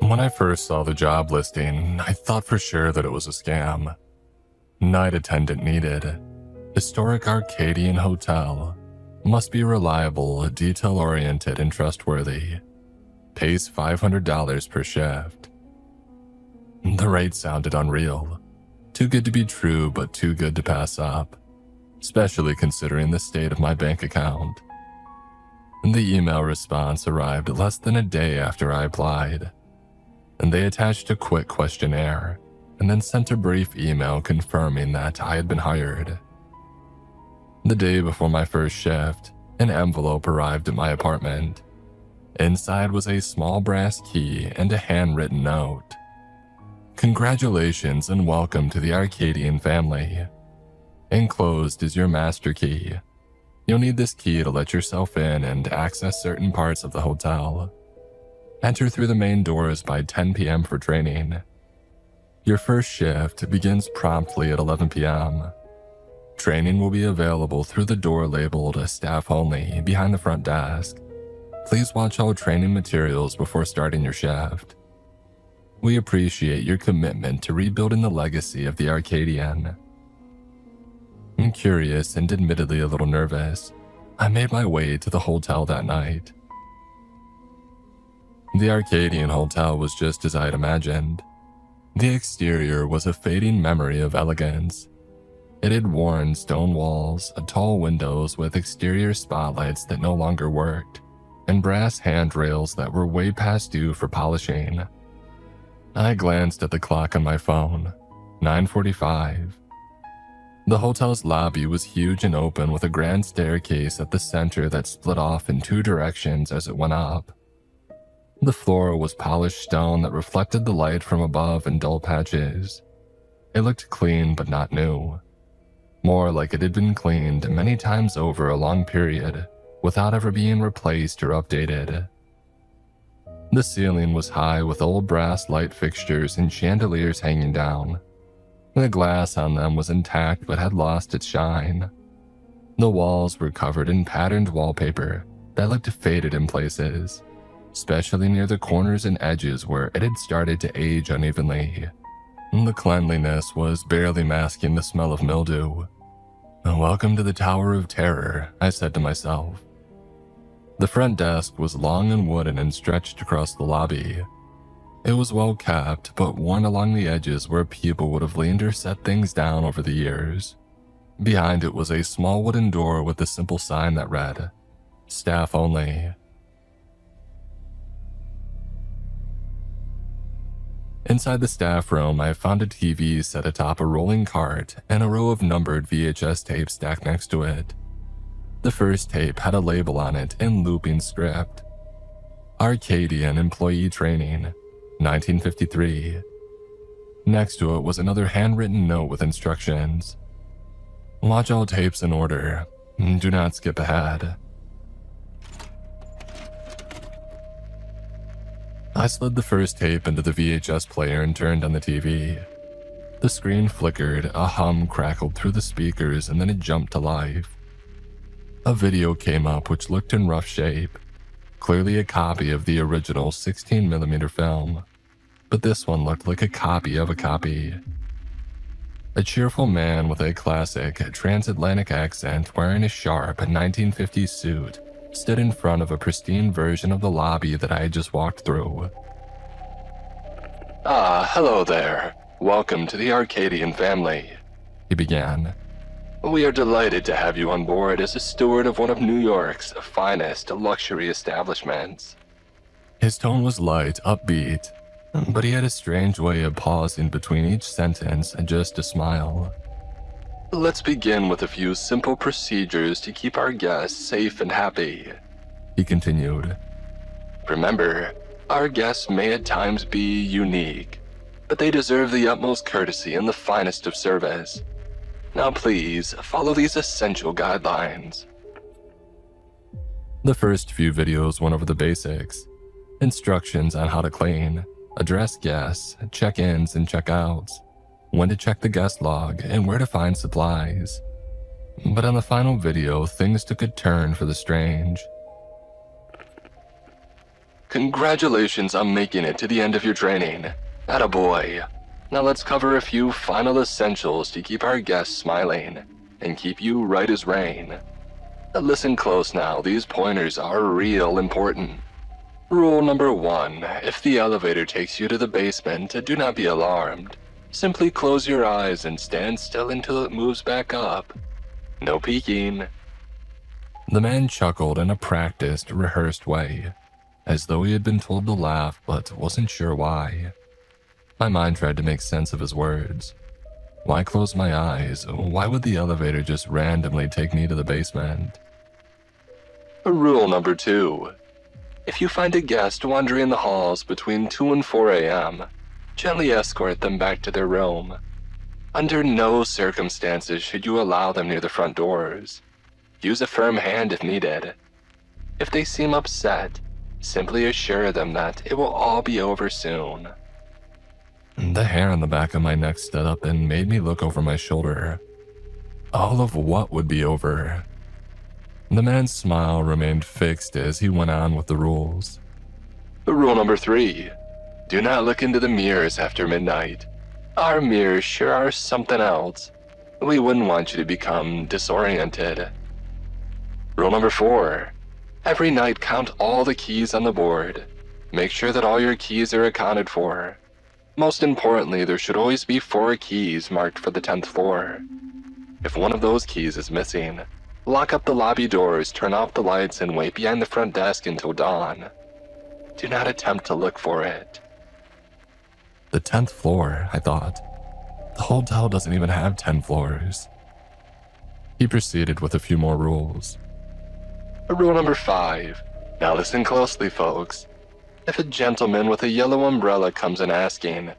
When I first saw the job listing, I thought for sure that it was a scam. Night attendant needed. Historic Arcadian hotel. Must be reliable, detail-oriented, and trustworthy. Pays $500 per shift. The rate sounded unreal. Too good to be true, but too good to pass up. Especially considering the state of my bank account. The email response arrived less than a day after I applied. And they attached a quick questionnaire, and then sent a brief email confirming that I had been hired. The day before my first shift, an envelope arrived at my apartment. Inside was a small brass key and a handwritten note. Congratulations and welcome to the Arcadian family. Enclosed is your master key. You'll need this key to let yourself in and access certain parts of the hotel. Enter through the main doors by 10 p.m. for training. Your first shift begins promptly at 11 p.m. Training will be available through the door labeled Staff Only behind the front desk. Please watch all training materials before starting your shift. We appreciate your commitment to rebuilding the legacy of the Arcadian. I'm curious and admittedly a little nervous. I made my way to the hotel that night. The Arcadian Hotel was just as I'd imagined. The exterior was a fading memory of elegance. It had worn stone walls, tall windows with exterior spotlights that no longer worked, and brass handrails that were way past due for polishing. I glanced at the clock on my phone, 9:45. The hotel's lobby was huge and open with a grand staircase at the center that split off in two directions as it went up. The floor was polished stone that reflected the light from above in dull patches. It looked clean but not new. More like it had been cleaned many times over a long period without ever being replaced or updated. The ceiling was high with old brass light fixtures and chandeliers hanging down. The glass on them was intact but had lost its shine. The walls were covered in patterned wallpaper that looked faded in places, especially near the corners and edges where it had started to age unevenly. The cleanliness was barely masking the smell of mildew. Welcome to the Tower of Terror, I said to myself. The front desk was long and wooden and stretched across the lobby. It was well kept, but worn along the edges where people would have leaned or set things down over the years. Behind it was a small wooden door with a simple sign that read, Staff Only. Inside the staff room, I found a TV set atop a rolling cart and a row of numbered VHS tapes stacked next to it. The first tape had a label on it in looping script. Arcadian Employee Training, 1953. Next to it was another handwritten note with instructions. Watch all tapes in order. Do not skip ahead. I slid the first tape into the VHS player and turned on the TV. The screen flickered, a hum crackled through the speakers, and then it jumped to life. A video came up which looked in rough shape, clearly a copy of the original 16mm film, but this one looked like a copy of a copy. A cheerful man with a classic transatlantic accent wearing a sharp 1950s suit stood in front of a pristine version of the lobby that I had just walked through. Hello there. Welcome to the Arcadian family, he began. We are delighted to have you on board as a steward of one of New York's finest luxury establishments. His tone was light, upbeat, but he had a strange way of pausing between each sentence just to smile. Let's begin with a few simple procedures to keep our guests safe and happy, he continued. Remember, our guests may at times be unique, but they deserve the utmost courtesy and the finest of service. Now please, follow these essential guidelines. The first few videos went over the basics. Instructions on how to clean, address guests, check-ins and check-outs, when to check the guest log, and where to find supplies. But on the final video, things took a turn for the strange. Congratulations on making it to the end of your training. Attaboy. Now let's cover a few final essentials to keep our guests smiling and keep you right as rain. Listen close now, these pointers are real important. Rule number 1, if the elevator takes you to the basement, do not be alarmed. Simply close your eyes and stand still until it moves back up. No peeking. The man chuckled in a practiced, rehearsed way, as though he had been told to laugh but wasn't sure why. My mind tried to make sense of his words. Why close my eyes? Why would the elevator just randomly take me to the basement? Rule number 2. If you find a guest wandering the halls between 2 and 4 a.m., gently escort them back to their room. Under no circumstances should you allow them near the front doors. Use a firm hand if needed. If they seem upset, simply assure them that it will all be over soon. The hair on the back of my neck stood up and made me look over my shoulder. All of what would be over? The man's smile remained fixed as he went on with the rules. Rule number 3. Do not look into the mirrors after midnight. Our mirrors sure are something else. We wouldn't want you to become disoriented. Rule number 4. Every night count all the keys on the board. Make sure that all your keys are accounted for. Most importantly, there should always be 4 keys marked for the 10th floor. If one of those keys is missing, lock up the lobby doors, turn off the lights, and wait behind the front desk until dawn. Do not attempt to look for it. The 10th floor, I thought. The hotel doesn't even have 10 floors. He proceeded with a few more rules. Rule number 5. Now listen closely, folks. If a gentleman with a yellow umbrella comes in asking,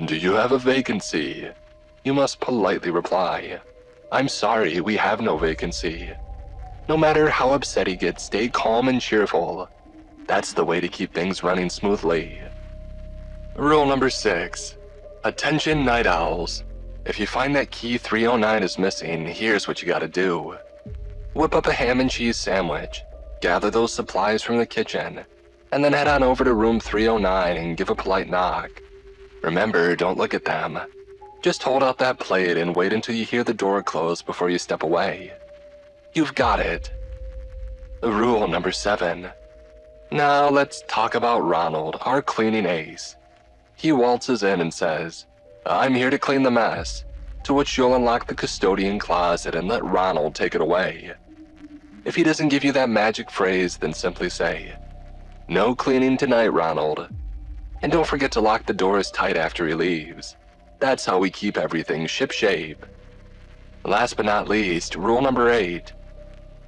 "Do you have a vacancy?" you must politely reply, "I'm sorry, we have no vacancy." No matter how upset he gets, stay calm and cheerful. That's the way to keep things running smoothly. Rule number 6. Attention night owls. If you find that key 309 is missing, here's what you gotta do. Whip up a ham and cheese sandwich, gather those supplies from the kitchen, and then head on over to room 309 and give a polite knock. Remember, don't look at them. Just hold out that plate and wait until you hear the door close before you step away. You've got it. Rule number 7. Now let's talk about Ronald, our cleaning ace. He waltzes in and says, "I'm here to clean the mess," to which you'll unlock the custodian closet and let Ronald take it away. If he doesn't give you that magic phrase, then simply say, "No cleaning tonight, Ronald." And don't forget to lock the doors tight after he leaves. That's how we keep everything shipshape. Last but not least, rule number 8.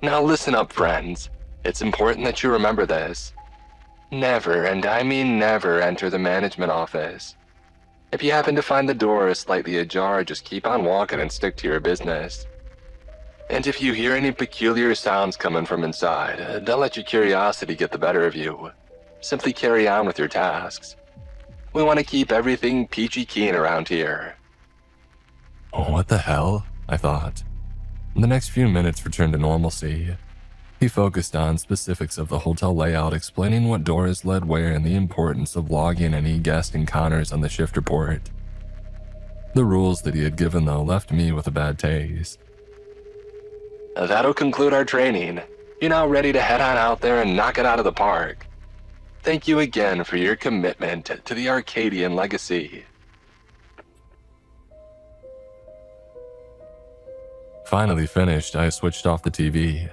Now listen up, friends. It's important that you remember this. Never, and I mean never, enter the management office. If you happen to find the door slightly ajar, just keep on walking and stick to your business. And if you hear any peculiar sounds coming from inside, don't let your curiosity get the better of you. Simply carry on with your tasks. We want to keep everything peachy keen around here. What the hell? I thought. The next few minutes returned to normalcy. He focused on specifics of the hotel layout, explaining what doors led where and the importance of logging any guest encounters on the shift report. The rules that he had given, though, left me with a bad taste. That'll conclude our training. You're now ready to head on out there and knock it out of the park. Thank you again for your commitment to the Arcadian legacy. Finally finished, I switched off the TV.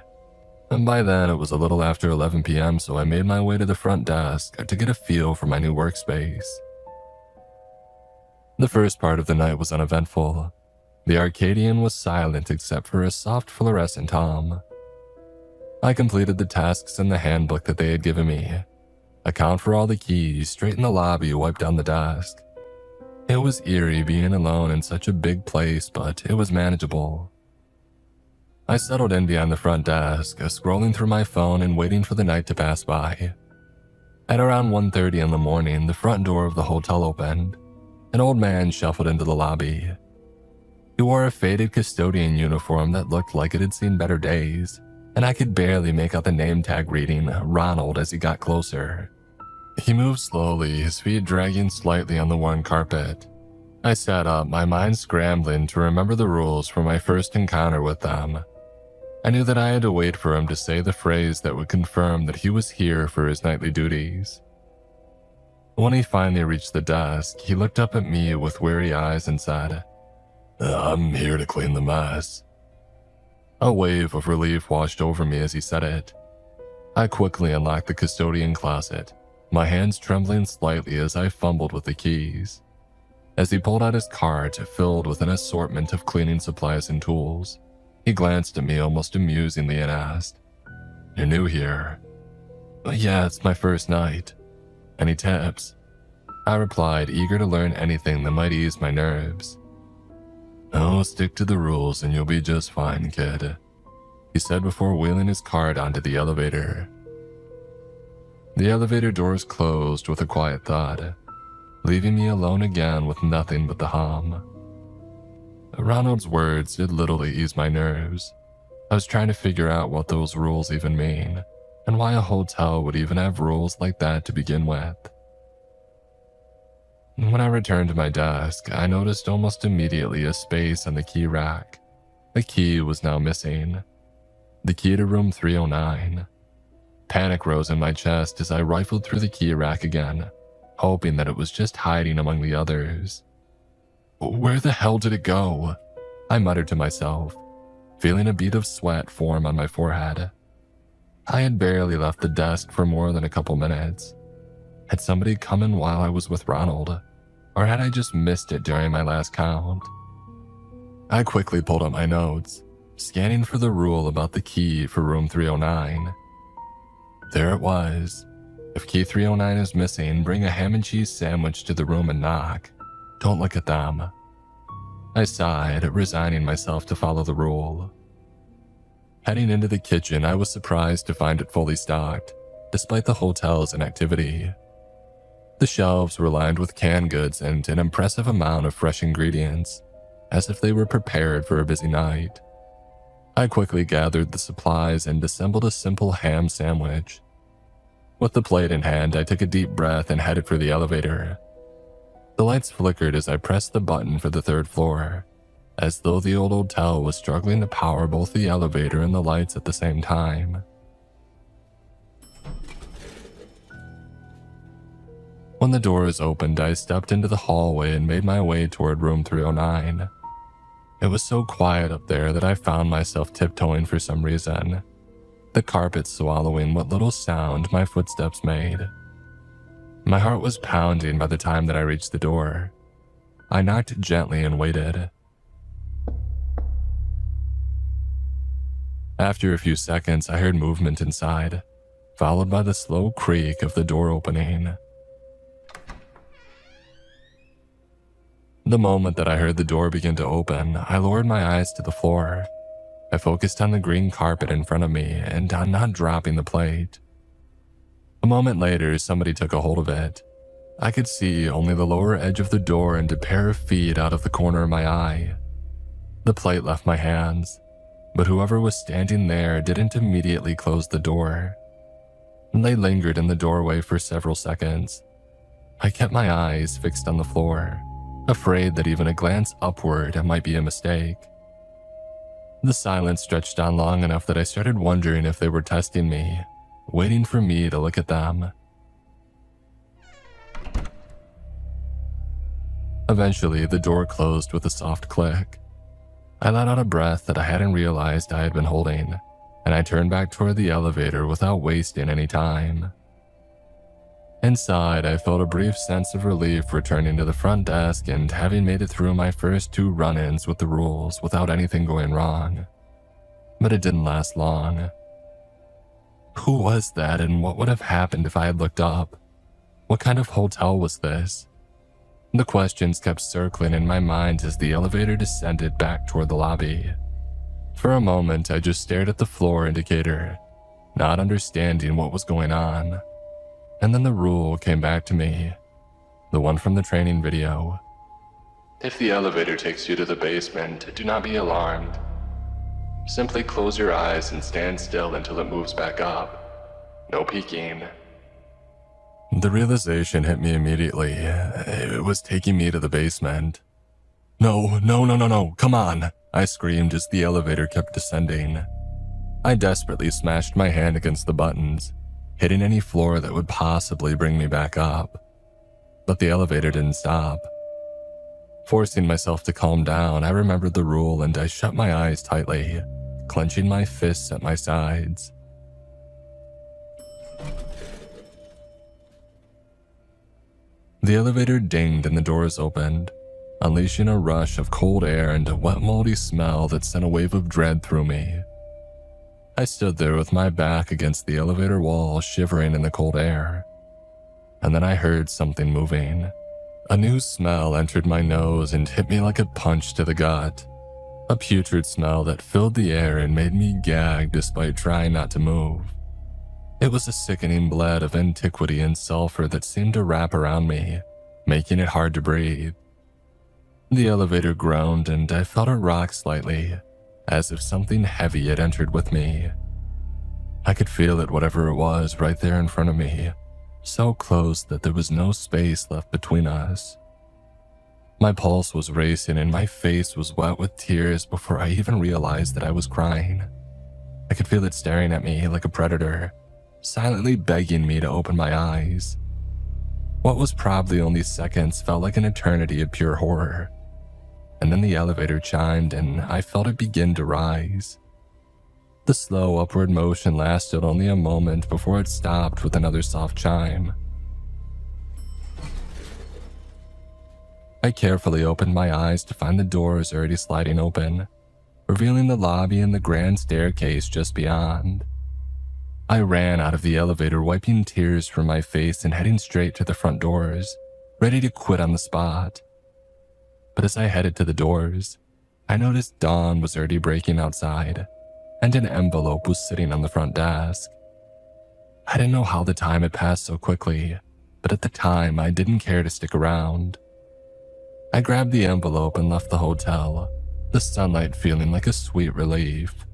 And by then, it was a little after 11 p.m., so I made my way to the front desk to get a feel for my new workspace. The first part of the night was uneventful. The Arcadian was silent except for a soft fluorescent hum. I completed the tasks in the handbook that they had given me. Account for all the keys, straighten the lobby, wipe down the desk. It was eerie being alone in such a big place, but it was manageable. I settled in behind the front desk, scrolling through my phone and waiting for the night to pass by. At around 1:30 in the morning, the front door of the hotel opened. An old man shuffled into the lobby. He wore a faded custodian uniform that looked like it had seen better days, and I could barely make out the name tag reading Ronald as he got closer. He moved slowly, his feet dragging slightly on the worn carpet. I sat up, my mind scrambling to remember the rules from my first encounter with them. I knew that I had to wait for him to say the phrase that would confirm that he was here for his nightly duties. When he finally reached the desk, he looked up at me with weary eyes and said, "I'm here to clean the mess." A wave of relief washed over me as he said it. I quickly unlocked the custodian closet, my hands trembling slightly as I fumbled with the keys. As he pulled out his cart filled with an assortment of cleaning supplies and tools, he glanced at me almost amusingly and asked, "You're new here?" "Yeah, it's my first night. Any tips?" I replied, eager to learn anything that might ease my nerves. "Oh, stick to the rules and you'll be just fine, kid," he said before wheeling his cart onto the elevator. The elevator doors closed with a quiet thud, leaving me alone again with nothing but the hum. Ronald's words did little to ease my nerves. I was trying to figure out what those rules even mean, and why a hotel would even have rules like that to begin with. When I returned to my desk, I noticed almost immediately a space on the key rack. The key was now missing. The key to room 309. Panic rose in my chest as I rifled through the key rack again, hoping that it was just hiding among the others. "Where the hell did it go?" I muttered to myself, feeling a bead of sweat form on my forehead. I had barely left the desk for more than a couple minutes. Had somebody come in while I was with Ronald, or had I just missed it during my last count? I quickly pulled up my notes, scanning for the rule about the key for room 309. There it was. If key 309 is missing, bring a ham and cheese sandwich to the room and knock. Don't look at them. I sighed, resigning myself to follow the rule. Heading into the kitchen, I was surprised to find it fully stocked, despite the hotel's inactivity. The shelves were lined with canned goods and an impressive amount of fresh ingredients, as if they were prepared for a busy night. I quickly gathered the supplies and assembled a simple ham sandwich. With the plate in hand, I took a deep breath and headed for the elevator. The lights flickered as I pressed the button for the 3rd floor, as though the old hotel was struggling to power both the elevator and the lights at the same time. When the doors opened, I stepped into the hallway and made my way toward room 309. It was so quiet up there that I found myself tiptoeing for some reason, the carpet swallowing what little sound my footsteps made. My heart was pounding by the time that I reached the door. I knocked gently and waited. After a few seconds, I heard movement inside, followed by the slow creak of the door opening. The moment that I heard the door begin to open, I lowered my eyes to the floor. I focused on the green carpet in front of me and on not dropping the plate. A moment later, somebody took a hold of it. I could see only the lower edge of the door and a pair of feet out of the corner of my eye. The plate left my hands, but whoever was standing there didn't immediately close the door. They lingered in the doorway for several seconds. I kept my eyes fixed on the floor, afraid that even a glance upward might be a mistake. The silence stretched on long enough that I started wondering if they were testing me, waiting for me to look at them. Eventually, the door closed with a soft click. I let out a breath that I hadn't realized I had been holding, and I turned back toward the elevator without wasting any time. Inside, I felt a brief sense of relief returning to the front desk and having made it through my first 2 run-ins with the rules without anything going wrong. But it didn't last long. Who was that, and what would have happened if I had looked up? What kind of hotel was this? The questions kept circling in my mind as the elevator descended back toward the lobby. For a moment, I just stared at the floor indicator, not understanding what was going on. And then the rule came back to me, the one from the training video. If the elevator takes you to the basement, do not be alarmed. Simply close your eyes and stand still until it moves back up. No peeking. The realization hit me immediately. It was taking me to the basement. No, no, no, no, no, come on, I screamed as the elevator kept descending. I desperately smashed my hand against the buttons, hitting any floor that would possibly bring me back up. But the elevator didn't stop. Forcing myself to calm down, I remembered the rule and I shut my eyes tightly, clenching my fists at my sides. The elevator dinged and the doors opened, unleashing a rush of cold air and a wet, moldy smell that sent a wave of dread through me. I stood there with my back against the elevator wall, shivering in the cold air. And then I heard something moving. A new smell entered my nose and hit me like a punch to the gut. A putrid smell that filled the air and made me gag despite trying not to move. It was a sickening blend of antiquity and sulfur that seemed to wrap around me, making it hard to breathe. The elevator groaned and I felt it rock slightly, as if something heavy had entered with me. I could feel it, whatever it was, right there in front of me, so close that there was no space left between us. My pulse was racing and my face was wet with tears before I even realized that I was crying. I could feel it staring at me like a predator, silently begging me to open my eyes. What was probably only seconds felt like an eternity of pure horror. And then the elevator chimed and I felt it begin to rise. The slow upward motion lasted only a moment before it stopped with another soft chime. I carefully opened my eyes to find the doors already sliding open, revealing the lobby and the grand staircase just beyond. I ran out of the elevator, wiping tears from my face and heading straight to the front doors, ready to quit on the spot. But as I headed to the doors, I noticed dawn was already breaking outside, and an envelope was sitting on the front desk. I didn't know how the time had passed so quickly, but at the time I didn't care to stick around. I grabbed the envelope and left the hotel, the sunlight feeling like a sweet relief.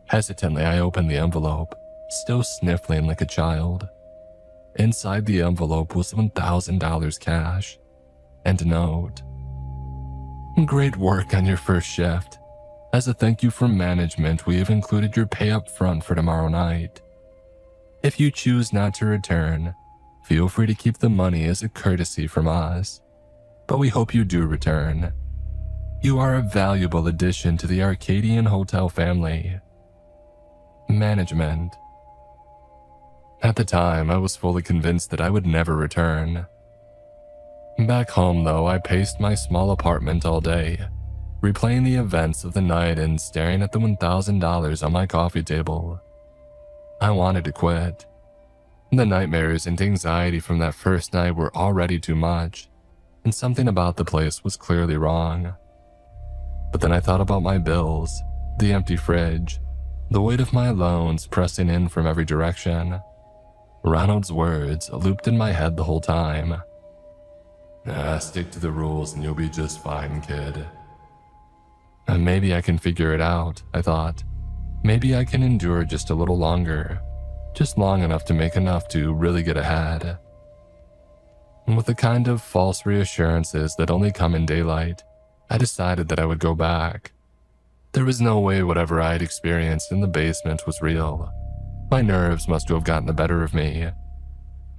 Hesitantly, I opened the envelope, still sniffling like a child. Inside the envelope was $1,000 cash and a note. Great work on your first shift. As a thank you from management, we have included your pay up front for tomorrow night. If you choose not to return, feel free to keep the money as a courtesy from us. But we hope you do return. You are a valuable addition to the Arcadian Hotel family. Management. At the time, I was fully convinced that I would never return. Back home, though, I paced my small apartment all day, replaying the events of the night and staring at the $1,000 on my coffee table. I wanted to quit. The nightmares and anxiety from that first night were already too much, and something about the place was clearly wrong. But then I thought about my bills, the empty fridge, the weight of my loans pressing in from every direction. Ronald's words looped in my head the whole time. Stick to the rules and you'll be just fine, kid. Maybe I can figure it out, I thought. Maybe I can endure just a little longer, just long enough to make enough to really get ahead. And with the kind of false reassurances that only come in daylight, I decided that I would go back. There was no way whatever I had experienced in the basement was real. My nerves must have gotten the better of me.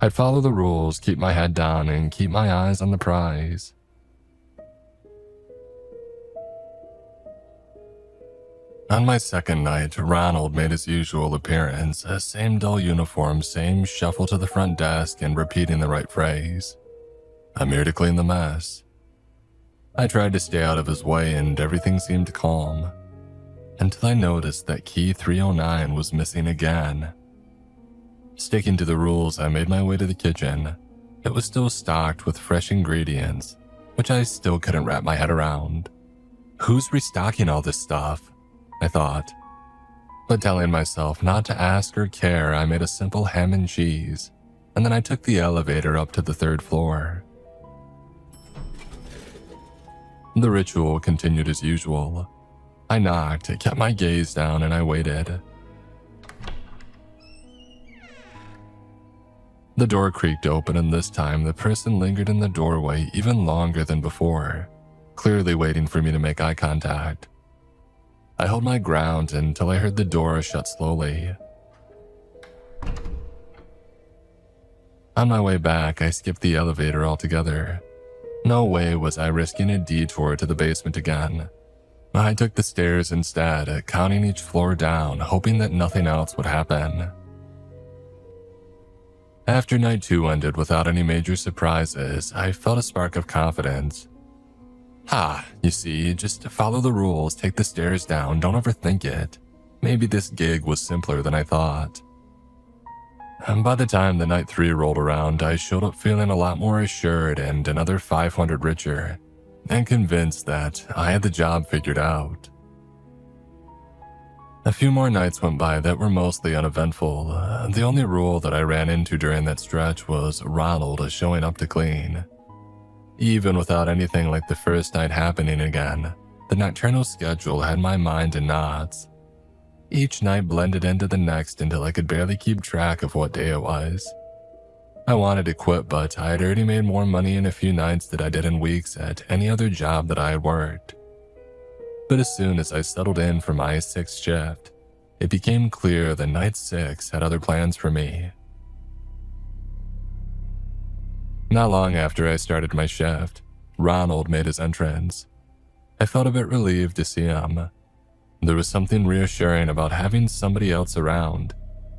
I'd follow the rules, keep my head down, and keep my eyes on the prize. On my second night, Ronald made his usual appearance, same dull uniform, same shuffle to the front desk and repeating the right phrase. I'm here to clean the mess. I tried to stay out of his way and everything seemed calm, until I noticed that key 309 was missing again. Sticking to the rules, I made my way to the kitchen. It was still stocked with fresh ingredients, which I still couldn't wrap my head around. Who's restocking all this stuff? I thought. But telling myself not to ask or care, I made a simple ham and cheese, and then I took the elevator up to the third floor. The ritual continued as usual. I knocked, kept my gaze down, and I waited. The door creaked open, and this time the person lingered in the doorway even longer than before, clearly waiting for me to make eye contact. I held my ground until I heard the door shut slowly. On my way back, I skipped the elevator altogether. No way was I risking a detour to the basement again. I took the stairs instead, counting each floor down, hoping that nothing else would happen. After night 2 ended without any major surprises, I felt a spark of confidence. You see, just follow the rules, take the stairs down, don't overthink it. Maybe this gig was simpler than I thought. By the time the night 3 rolled around, I showed up feeling a lot more assured and another 500 richer, and convinced that I had the job figured out. A few more nights went by that were mostly uneventful. The only rule that I ran into during that stretch was Ronald showing up to clean. Even without anything like the first night happening again, the nocturnal schedule had my mind in knots. Each night blended into the next until I could barely keep track of what day it was. I wanted to quit, but I had already made more money in a few nights than I did in weeks at any other job that I had worked. But as soon as I settled in for my 6th shift, it became clear that night 6 had other plans for me. Not long after I started my shift, Ronald made his entrance. I felt a bit relieved to see him. There was something reassuring about having somebody else around,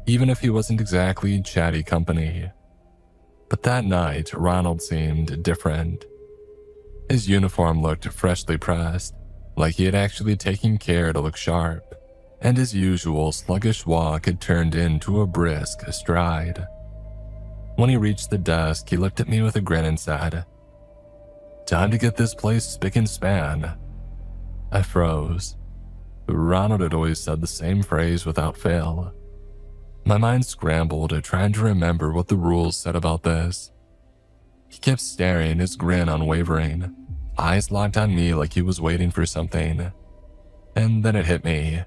even if he wasn't exactly chatty company. But that night, Ronald seemed different. His uniform looked freshly pressed, like he had actually taken care to look sharp, and his usual sluggish walk had turned into a brisk stride. When he reached the desk, he looked at me with a grin and said, "Time to get this place spick and span." I froze. Ronald had always said the same phrase without fail. My mind scrambled, trying to remember what the rules said about this. He kept staring, his grin unwavering, eyes locked on me like he was waiting for something. And then it hit me.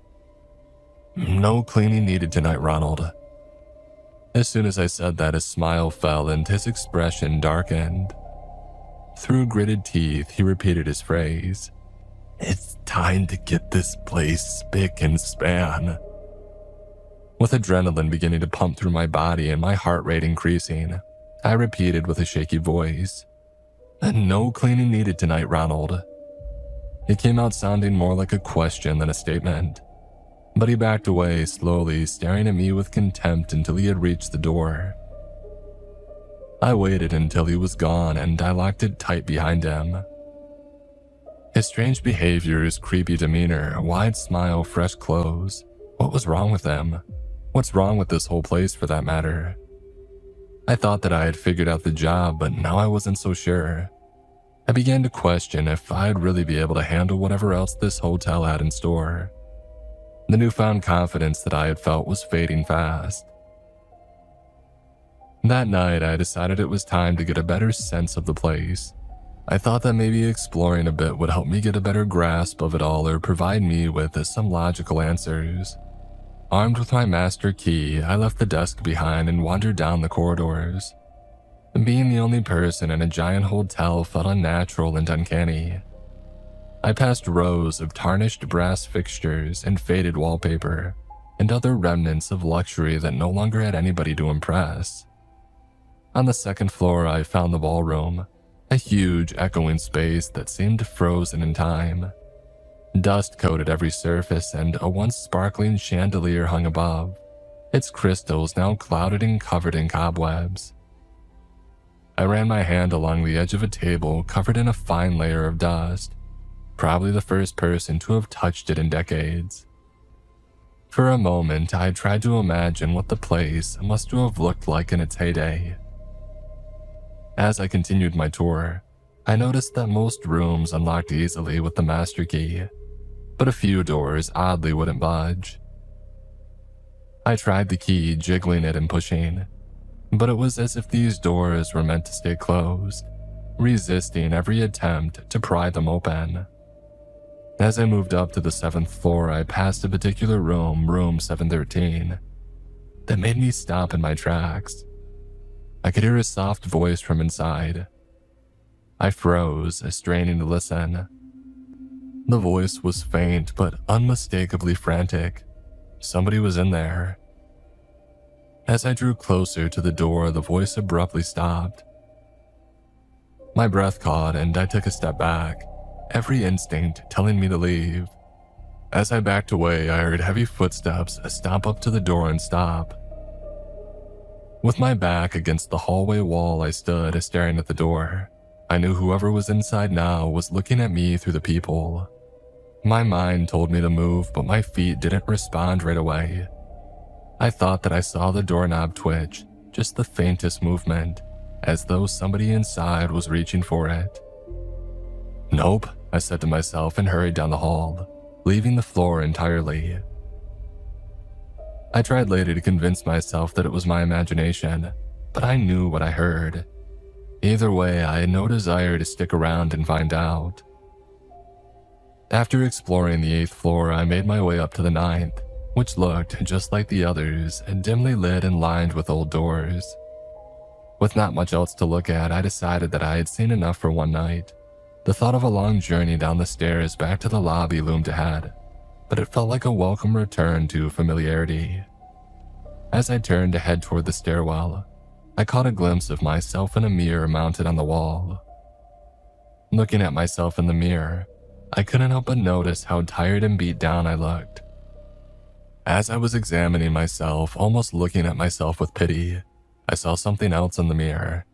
"No cleaning needed tonight, Ronald." As soon as I said that, his smile fell and his expression darkened. Through gritted teeth, he repeated his phrase. "It's time to get this place spick and span." With adrenaline beginning to pump through my body and my heart rate increasing, I repeated with a shaky voice, "No cleaning needed tonight, Ronald." It came out sounding more like a question than a statement, but he backed away slowly, staring at me with contempt until he had reached the door. I waited until he was gone and I locked it tight behind him. His strange behavior, his creepy demeanor, wide smile, fresh clothes. What was wrong with him? What's wrong with this whole place, for that matter? I thought that I had figured out the job, but now I wasn't so sure. I began to question if I'd really be able to handle whatever else this hotel had in store. The newfound confidence that I had felt was fading fast. That night, I decided it was time to get a better sense of the place. I thought that maybe exploring a bit would help me get a better grasp of it all or provide me with some logical answers. Armed with my master key, I left the desk behind and wandered down the corridors. Being the only person in a giant hotel felt unnatural and uncanny. I passed rows of tarnished brass fixtures and faded wallpaper, and other remnants of luxury that no longer had anybody to impress. On the second floor, I found the ballroom, a huge, echoing space that seemed frozen in time. Dust coated every surface, and a once sparkling chandelier hung above, its crystals now clouded and covered in cobwebs. I ran my hand along the edge of a table covered in a fine layer of dust, probably the first person to have touched it in decades. For a moment, I tried to imagine what the place must have looked like in its heyday. As I continued my tour, I noticed that most rooms unlocked easily with the master key, but a few doors oddly wouldn't budge. I tried the key, jiggling it and pushing, but it was as if these doors were meant to stay closed, resisting every attempt to pry them open. As I moved up to the 7th floor, I passed a particular room, room 713, that made me stop in my tracks. I could hear a soft voice from inside. I froze, straining to listen. The voice was faint but unmistakably frantic. Somebody was in there. As I drew closer to the door, the voice abruptly stopped. My breath caught and I took a step back, every instinct telling me to leave. As I backed away, I heard heavy footsteps stomp up to the door and stop. With my back against the hallway wall, I stood staring at the door. I knew whoever was inside now was looking at me through the peephole. My mind told me to move, but my feet didn't respond right away. I thought that I saw the doorknob twitch, just the faintest movement, as though somebody inside was reaching for it. Nope, I said to myself and hurried down the hall, leaving the floor entirely. I tried later to convince myself that it was my imagination, but I knew what I heard. Either way, I had no desire to stick around and find out. After exploring the 8th floor, I made my way up to the 9th, which looked just like the others, dimly lit and lined with old doors. With not much else to look at, I decided that I had seen enough for one night. The thought of a long journey down the stairs back to the lobby loomed ahead, but it felt like a welcome return to familiarity. As I turned to head toward the stairwell, I caught a glimpse of myself in a mirror mounted on the wall. Looking at myself in the mirror, I couldn't help but notice how tired and beat down I looked. As I was examining myself, almost looking at myself with pity, I saw something else in the mirror.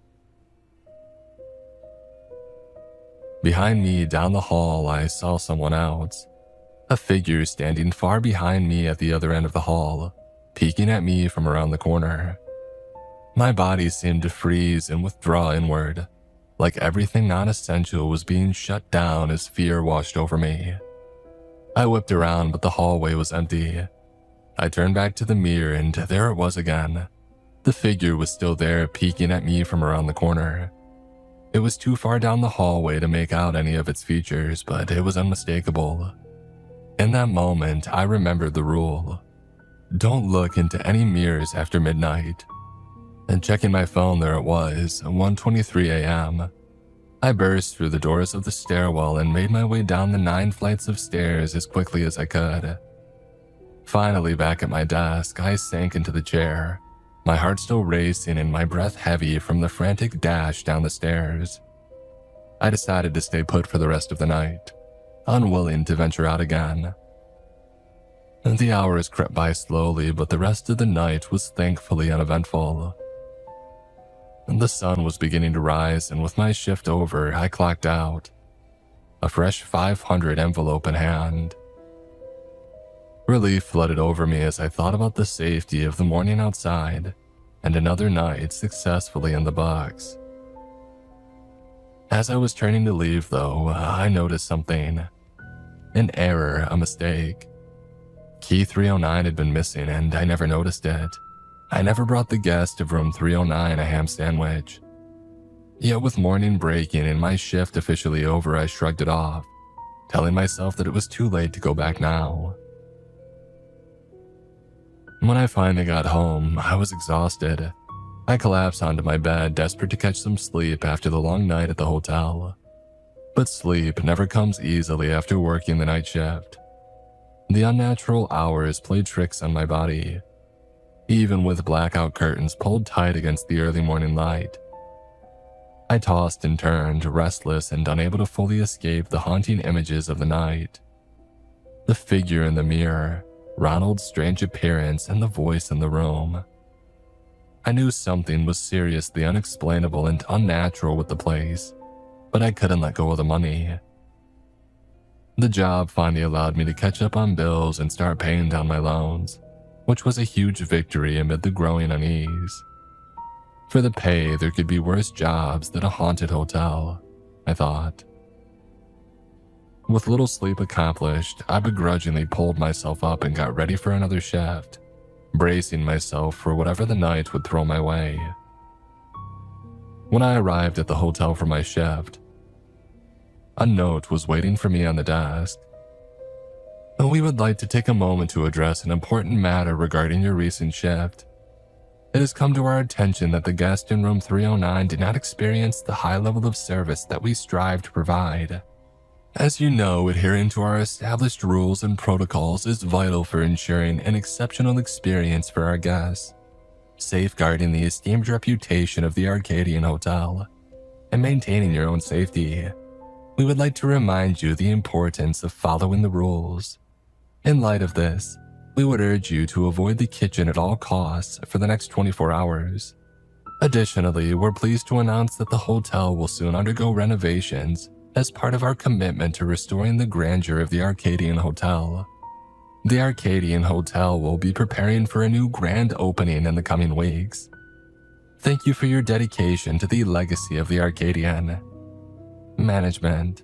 Behind me, down the hall, I saw someone else. A figure standing far behind me at the other end of the hall, peeking at me from around the corner. My body seemed to freeze and withdraw inward, like everything non-essential was being shut down as fear washed over me. I whipped around, but the hallway was empty. I turned back to the mirror and there it was again. The figure was still there, peeking at me from around the corner. It was too far down the hallway to make out any of its features, but it was unmistakable. In that moment, I remembered the rule. Don't look into any mirrors after midnight. And checking my phone, there it was, 1:23 a.m. I burst through the doors of the stairwell and made my way down the 9 flights of stairs as quickly as I could. Finally back at my desk, I sank into the chair, my heart still racing and my breath heavy from the frantic dash down the stairs. I decided to stay put for the rest of the night, unwilling to venture out again. The hours crept by slowly, but the rest of the night was thankfully uneventful. The sun was beginning to rise, and with my shift over, I clocked out, a fresh 500 envelope in hand. Relief flooded over me as I thought about the safety of the morning outside and another night successfully in the books. As I was turning to leave, though, I noticed something. An error, a mistake. Key 309 had been missing and I never noticed it. I never brought the guest of room 309 a ham sandwich. Yet with morning breaking and my shift officially over, I shrugged it off, telling myself that it was too late to go back now. When I finally got home, I was exhausted. I collapsed onto my bed, desperate to catch some sleep after the long night at the hotel. But sleep never comes easily after working the night shift. The unnatural hours played tricks on my body, even with blackout curtains pulled tight against the early morning light. I tossed and turned, restless and unable to fully escape the haunting images of the night. The figure in the mirror, Ronald's strange appearance, and the voice in the room. I knew something was seriously unexplainable and unnatural with the place, but I couldn't let go of the money. The job finally allowed me to catch up on bills and start paying down my loans, which was a huge victory amid the growing unease. For the pay, there could be worse jobs than a haunted hotel, I thought. With little sleep accomplished, I begrudgingly pulled myself up and got ready for another shift, bracing myself for whatever the night would throw my way. When I arrived at the hotel for my shift, a note was waiting for me on the desk. "We would like to take a moment to address an important matter regarding your recent shift. It has come to our attention that the guest in room 309 did not experience the high level of service that we strive to provide. As you know, adhering to our established rules and protocols is vital for ensuring an exceptional experience for our guests, safeguarding the esteemed reputation of the Arcadian Hotel, and maintaining your own safety. We would like to remind you the importance of following the rules. In light of this, we would urge you to avoid the kitchen at all costs for the next 24 hours. Additionally, we're pleased to announce that the hotel will soon undergo renovations as part of our commitment to restoring the grandeur of the Arcadian Hotel. The Arcadian Hotel will be preparing for a new grand opening in the coming weeks. Thank you for your dedication to the legacy of the Arcadian. Management.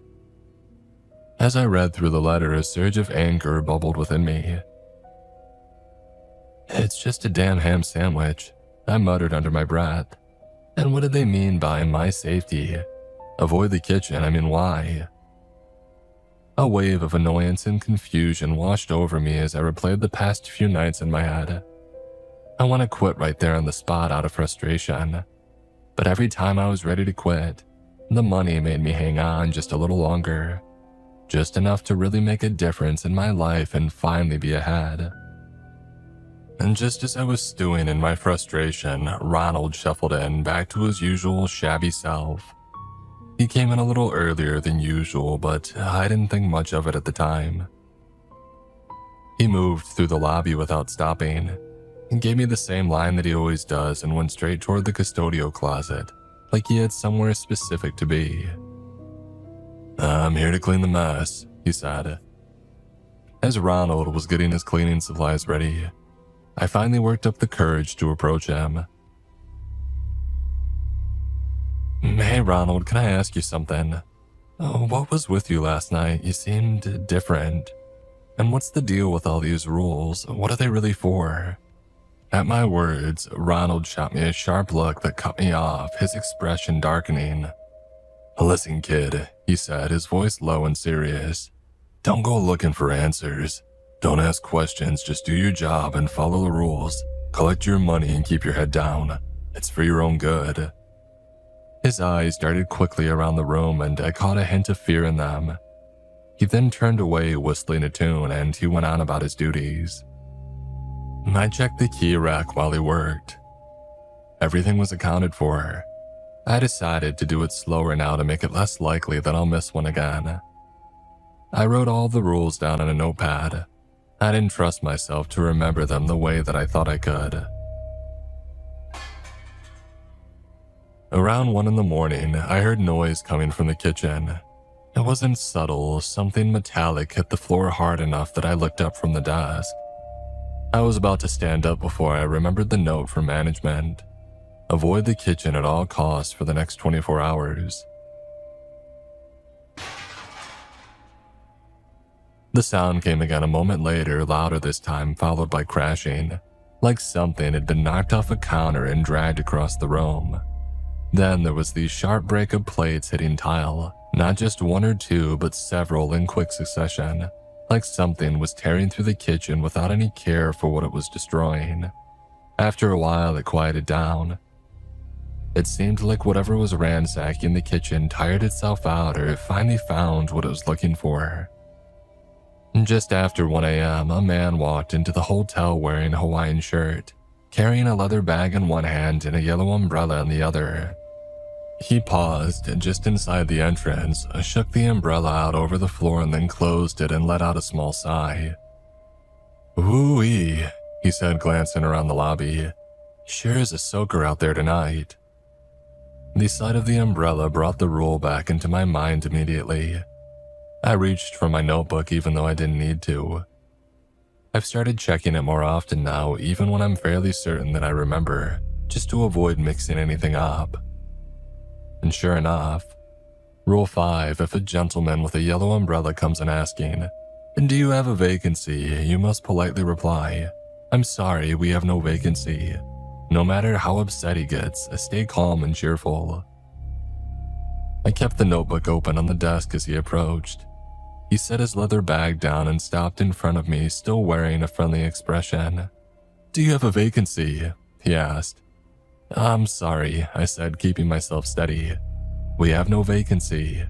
As I read through the letter, a surge of anger bubbled within me. "It's just a damn ham sandwich," I muttered under my breath. And what did they mean by my safety? Avoid the kitchen, I mean why? A wave of annoyance and confusion washed over me as I replayed the past few nights in my head. I want to quit right there on the spot out of frustration. But every time I was ready to quit, the money made me hang on just a little longer. Just enough to really make a difference in my life and finally be ahead. And just as I was stewing in my frustration, Ronald shuffled in back to his usual shabby self. He came in a little earlier than usual, but I didn't think much of it at the time. He moved through the lobby without stopping, and gave me the same line that he always does and went straight toward the custodial closet, like he had somewhere specific to be. "I'm here to clean the mess," he said. As Ronald was getting his cleaning supplies ready, I finally worked up the courage to approach him. "Hey Ronald, can I ask you something? What was with you last night? You seemed different. And what's the deal with all these rules? What are they really for?" At my words, Ronald shot me a sharp look that cut me off, his expression darkening. "Listen, kid," he said, his voice low and serious. "Don't go looking for answers. Don't ask questions, just do your job and follow the rules. Collect your money and keep your head down. It's for your own good." His eyes darted quickly around the room and I caught a hint of fear in them. He then turned away whistling a tune and he went on about his duties. I checked the key rack while he worked. Everything was accounted for. I decided to do it slower now to make it less likely that I'll miss one again. I wrote all the rules down on a notepad. I didn't trust myself to remember them the way that I thought I could. Around 1 in the morning, I heard noise coming from the kitchen. It wasn't subtle, something metallic hit the floor hard enough that I looked up from the desk. I was about to stand up before I remembered the note from management. Avoid the kitchen at all costs for the next 24 hours. The sound came again a moment later, louder this time, followed by crashing, like something had been knocked off a counter and dragged across the room. Then there was the sharp break of plates hitting tile, not just one or two, but several in quick succession, like something was tearing through the kitchen without any care for what it was destroying. After a while, it quieted down. It seemed like whatever was ransacking the kitchen tired itself out or finally found what it was looking for. Just after 1 a.m., a man walked into the hotel wearing a Hawaiian shirt, carrying a leather bag in one hand and a yellow umbrella in the other. He paused just inside the entrance, shook the umbrella out over the floor and then closed it and let out a small sigh. "Ooh-wee," he said, glancing around the lobby. "Sure is a soaker out there tonight." The sight of the umbrella brought the rule back into my mind immediately. I reached for my notebook even though I didn't need to. I've started checking it more often now, even when I'm fairly certain that I remember, just to avoid mixing anything up. And sure enough, Rule 5, if a gentleman with a yellow umbrella comes in asking, "Do you have a vacancy?" you must politely reply, "I'm sorry, we have no vacancy." No matter how upset he gets, stay calm and cheerful. I kept the notebook open on the desk as he approached. He set his leather bag down and stopped in front of me, still wearing a friendly expression. "Do you have a vacancy?" he asked. I'm sorry, I said, keeping myself steady. We have no vacancy.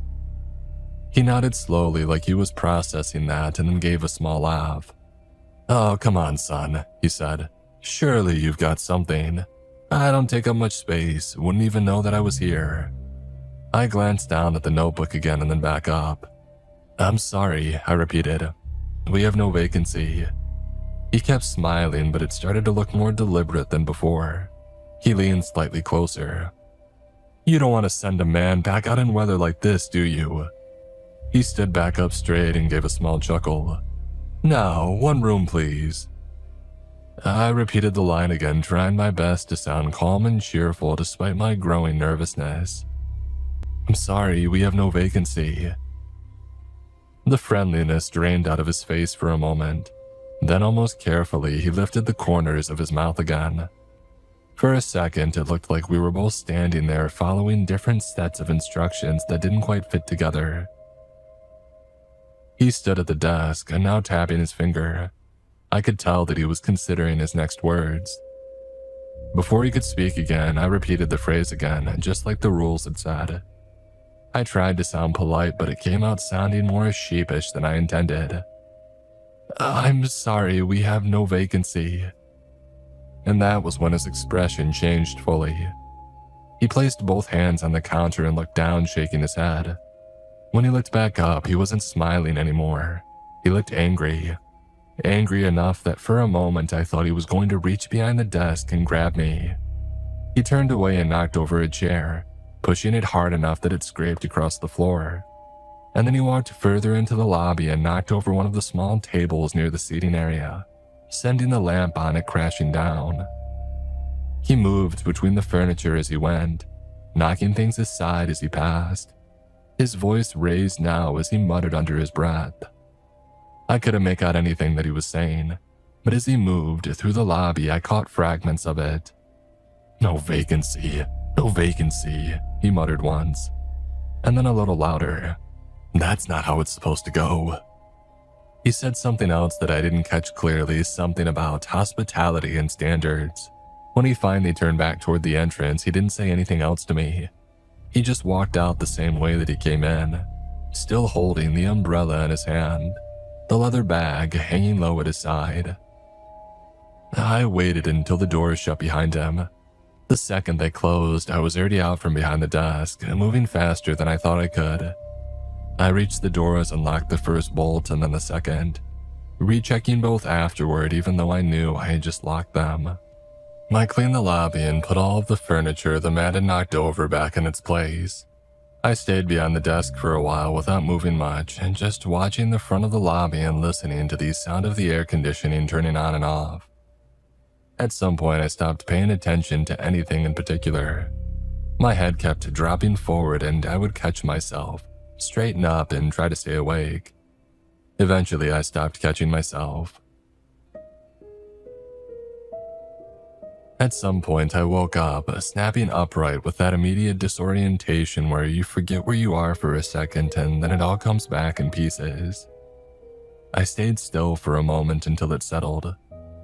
He nodded slowly like he was processing that and then gave a small laugh. Oh, come on, son, he said. Surely you've got something. I don't take up much space, wouldn't even know that I was here. I glanced down at the notebook again and then back up. I'm sorry, I repeated. We have no vacancy. He kept smiling, but it started to look more deliberate than before. He leaned slightly closer. You don't want to send a man back out in weather like this, do you? He stood back up straight and gave a small chuckle. Now, one room, please. I repeated the line again, trying my best to sound calm and cheerful despite my growing nervousness. I'm sorry, we have no vacancy. The friendliness drained out of his face for a moment. Then almost carefully, he lifted the corners of his mouth again. For a second, it looked like we were both standing there following different sets of instructions that didn't quite fit together. He stood at the desk and now tapping his finger. I could tell that he was considering his next words. Before he could speak again, I repeated the phrase again, just like the rules had said. I tried to sound polite, but it came out sounding more sheepish than I intended. I'm sorry, we have no vacancy. And that was when his expression changed fully. He placed both hands on the counter and looked down, shaking his head. When he looked back up, he wasn't smiling anymore. He looked angry. Angry enough that for a moment I thought he was going to reach behind the desk and grab me. He turned away and knocked over a chair, pushing it hard enough that it scraped across the floor. And then he walked further into the lobby and knocked over one of the small tables near the seating area, sending the lamp on it crashing down. He moved between the furniture as he went, knocking things aside as he passed. His voice raised now as he muttered under his breath. I couldn't make out anything that he was saying, but as he moved through the lobby, I caught fragments of it. No vacancy, he muttered once, and then a little louder. That's not how it's supposed to go. He said something else that I didn't catch clearly, something about hospitality and standards. When he finally turned back toward the entrance, he didn't say anything else to me. He just walked out the same way that he came in, still holding the umbrella in his hand, the leather bag hanging low at his side. I waited until the doors shut behind him. The second they closed, I was already out from behind the desk, moving faster than I thought I could. I reached the doors and locked the first bolt and then the second, rechecking both afterward even though I knew I had just locked them. I cleaned the lobby and put all of the furniture the man had knocked over back in its place. I stayed behind the desk for a while without moving much and just watching the front of the lobby and listening to the sound of the air conditioning turning on and off. At some point, I stopped paying attention to anything in particular. My head kept dropping forward and I would catch myself, straighten up and try to stay awake. Eventually, I stopped catching myself. At some point, I woke up, snapping upright with that immediate disorientation where you forget where you are for a second and then it all comes back in pieces. I stayed still for a moment until it settled,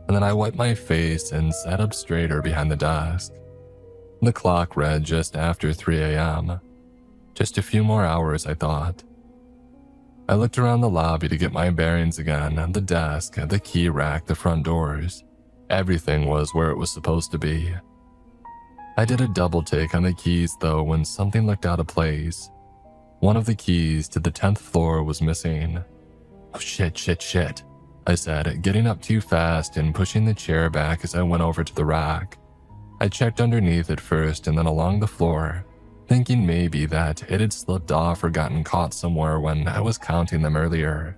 and then I wiped my face and sat up straighter behind the desk. The clock read just after 3 a.m. Just a few more hours, I thought. I looked around the lobby to get my bearings again, the desk, the key rack, the front doors. Everything was where it was supposed to be. I did a double take on the keys though when something looked out of place. One of the keys to the 10th floor was missing. Oh shit, I said, getting up too fast and pushing the chair back as I went over to the rack. I checked underneath it first and then along the floor, thinking maybe that it had slipped off or gotten caught somewhere when I was counting them earlier.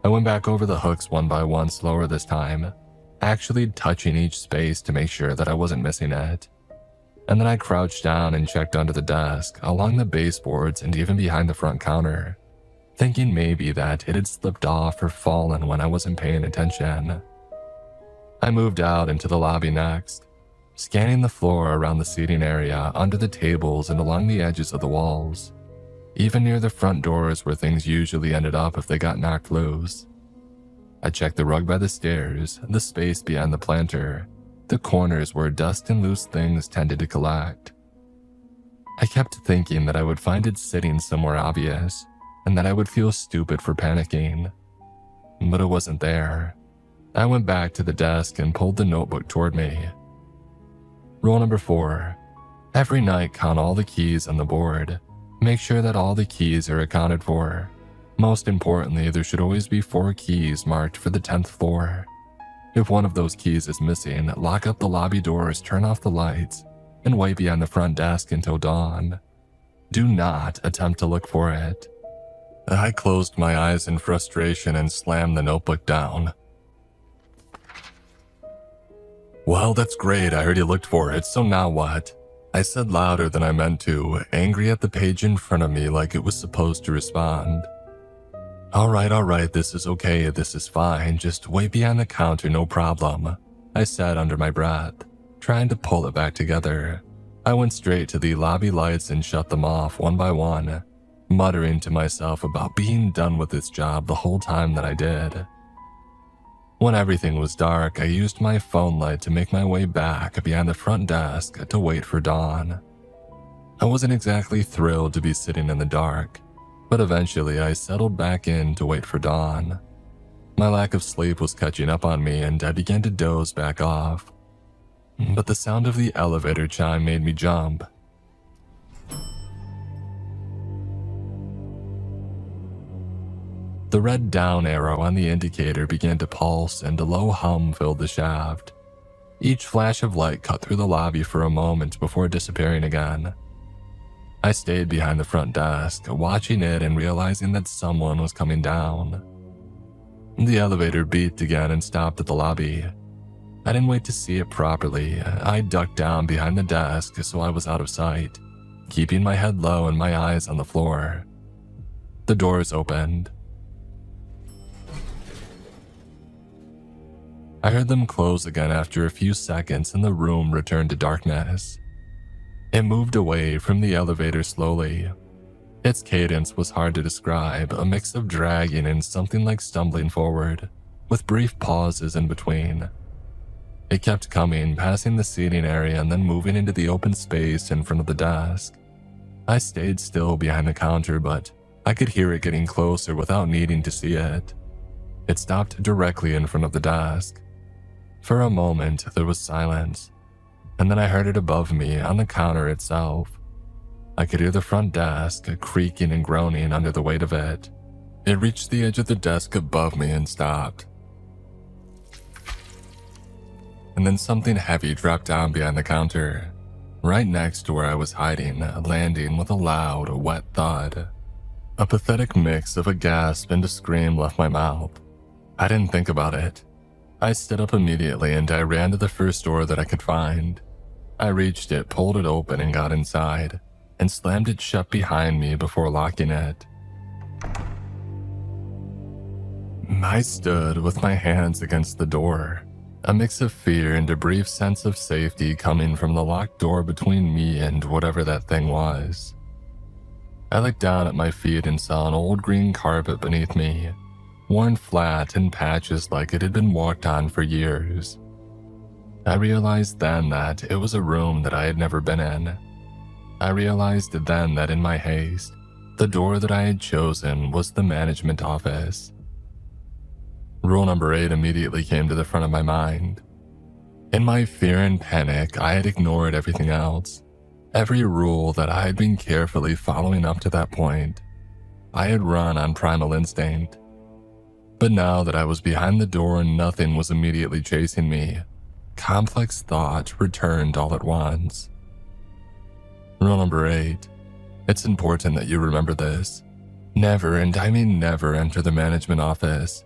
I went back over the hooks one by one slower this time, actually touching each space to make sure that I wasn't missing it. And then I crouched down and checked under the desk, along the baseboards and even behind the front counter, thinking maybe that it had slipped off or fallen when I wasn't paying attention. I moved out into the lobby next, scanning the floor around the seating area, under the tables and along the edges of the walls, even near the front doors where things usually ended up if they got knocked loose. I checked the rug by the stairs, the space behind the planter, the corners where dust and loose things tended to collect. I kept thinking that I would find it sitting somewhere obvious, and that I would feel stupid for panicking. But it wasn't there. I went back to the desk and pulled the notebook toward me. Rule number 4. Every night count all the keys on the board. Make sure that all the keys are accounted for. Most importantly, there should always be 4 keys marked for the 10th floor. If one of those keys is missing, lock up the lobby doors, turn off the lights, and wait behind the front desk until dawn. Do not attempt to look for it. I closed my eyes in frustration and slammed the notebook down. Well, that's great, I already looked for it, so now what? I said louder than I meant to, angry at the page in front of me like it was supposed to respond. All right, this is okay, this is fine, just wait behind the counter, no problem, I said under my breath, trying to pull it back together. I went straight to the lobby lights and shut them off one by one, muttering to myself about being done with this job the whole time that I did. When everything was dark, I used my phone light to make my way back behind the front desk to wait for dawn. I wasn't exactly thrilled to be sitting in the dark, but eventually I settled back in to wait for dawn. My lack of sleep was catching up on me and I began to doze back off. But the sound of the elevator chime made me jump. The red down arrow on the indicator began to pulse and a low hum filled the shaft. Each flash of light cut through the lobby for a moment before disappearing again. I stayed behind the front desk, watching it and realizing that someone was coming down. The elevator beeped again and stopped at the lobby. I didn't wait to see it properly. I ducked down behind the desk so I was out of sight, keeping my head low and my eyes on the floor. The doors opened. I heard them close again after a few seconds and the room returned to darkness. It moved away from the elevator slowly. Its cadence was hard to describe, a mix of dragging and something like stumbling forward, with brief pauses in between. It kept coming, passing the seating area and then moving into the open space in front of the desk. I stayed still behind the counter, but I could hear it getting closer without needing to see it. It stopped directly in front of the desk. For a moment, there was silence, and then I heard it above me on the counter itself. I could hear the front desk creaking and groaning under the weight of it. It reached the edge of the desk above me and stopped. And then something heavy dropped down behind the counter, right next to where I was hiding, landing with a loud, wet thud. A pathetic mix of a gasp and a scream left my mouth. I didn't think about it. I stood up immediately and I ran to the first door that I could find. I reached it, pulled it open and got inside, and slammed it shut behind me before locking it. I stood with my hands against the door, a mix of fear and a brief sense of safety coming from the locked door between me and whatever that thing was. I looked down at my feet and saw an old green carpet beneath me, worn flat in patches like it had been walked on for years. I realized then that it was a room that I had never been in. I realized then that in my haste, the door that I had chosen was the management office. Rule number 8 immediately came to the front of my mind. In my fear and panic, I had ignored everything else. Every rule that I had been carefully following up to that point, I had run on primal instinct. But now that I was behind the door and nothing was immediately chasing me, complex thought returned all at once. Rule number 8. It's important that you remember this. Never, and I mean never, enter the management office.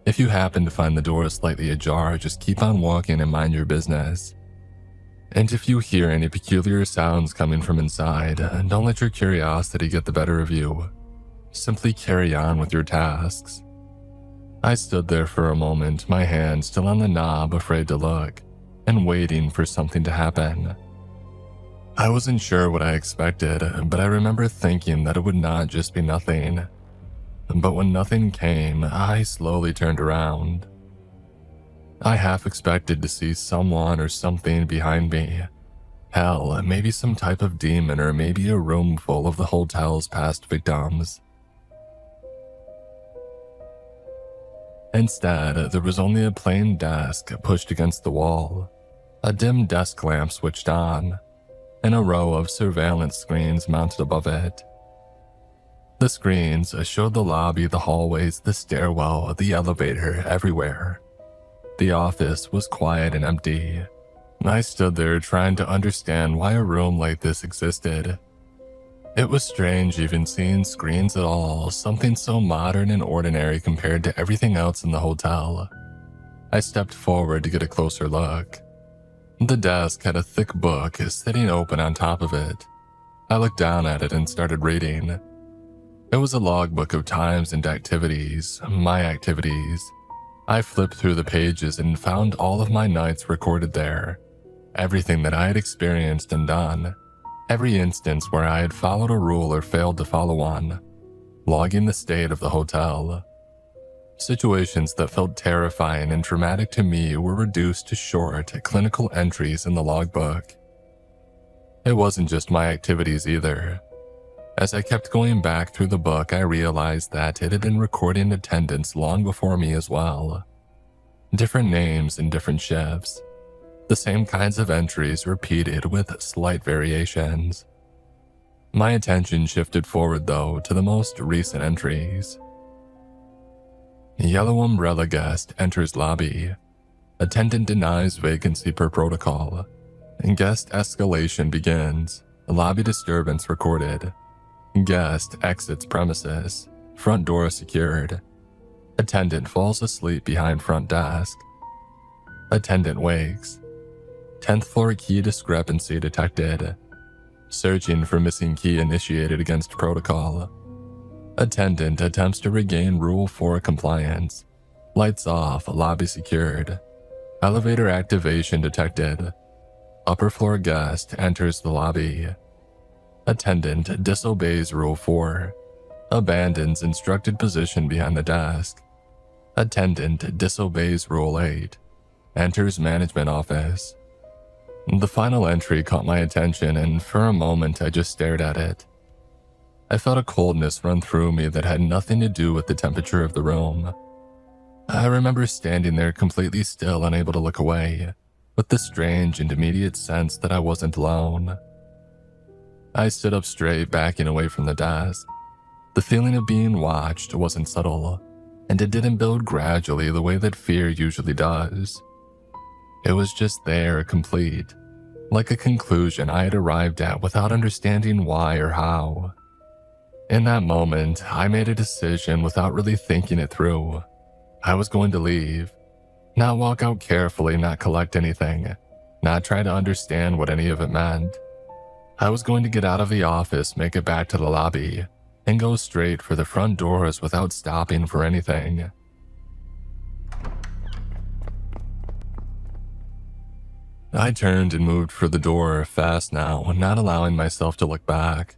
If you happen to find the door slightly ajar, just keep on walking and mind your business. And if you hear any peculiar sounds coming from inside, don't let your curiosity get the better of you. Simply carry on with your tasks. I stood there for a moment, my hand still on the knob, afraid to look, and waiting for something to happen. I wasn't sure what I expected, but I remember thinking that it would not just be nothing. But when nothing came, I slowly turned around. I half expected to see someone or something behind me. Hell, maybe some type of demon or maybe a room full of the hotel's past victims. Instead, there was only a plain desk pushed against the wall, a dim desk lamp switched on, and a row of surveillance screens mounted above it. The screens showed the lobby, the hallways, the stairwell, the elevator, everywhere. The office was quiet and empty. I stood there trying to understand why a room like this existed. It was strange even seeing screens at all, something so modern and ordinary compared to everything else in the hotel. I stepped forward to get a closer look. The desk had a thick book sitting open on top of it. I looked down at it and started reading. It was a logbook of times and activities, my activities. I flipped through the pages and found all of my nights recorded there. Everything that I had experienced and done. Every instance where I had followed a rule or failed to follow one. Logging the state of the hotel. Situations that felt terrifying and traumatic to me were reduced to short, clinical entries in the logbook. It wasn't just my activities either. As I kept going back through the book, I realized that it had been recording attendance long before me as well. Different names and different shifts. The same kinds of entries repeated with slight variations. My attention shifted forward though to the most recent entries. Yellow umbrella guest enters lobby. Attendant denies vacancy per protocol. Guest escalation begins. Lobby disturbance recorded. Guest exits premises. Front door secured. Attendant falls asleep behind front desk. Attendant wakes. 10th floor key discrepancy detected. Searching for missing key initiated against protocol. Attendant attempts to regain Rule 4 compliance. Lights off, lobby secured. Elevator activation detected. Upper floor guest enters the lobby. Attendant disobeys Rule 4. Abandons instructed position behind the desk. Attendant disobeys Rule 8. Enters management office. The final entry caught my attention, and for a moment I just stared at it. I felt a coldness run through me that had nothing to do with the temperature of the room. I remember standing there completely still, unable to look away, with the strange and immediate sense that I wasn't alone. I stood up straight, backing away from the desk. The feeling of being watched wasn't subtle, and it didn't build gradually the way that fear usually does. It was just there, complete, like a conclusion I had arrived at without understanding why or how. In that moment, I made a decision without really thinking it through. I was going to leave. Not walk out carefully, not collect anything, not try to understand what any of it meant. I was going to get out of the office, make it back to the lobby, and go straight for the front doors without stopping for anything. I turned and moved for the door, fast now, not allowing myself to look back.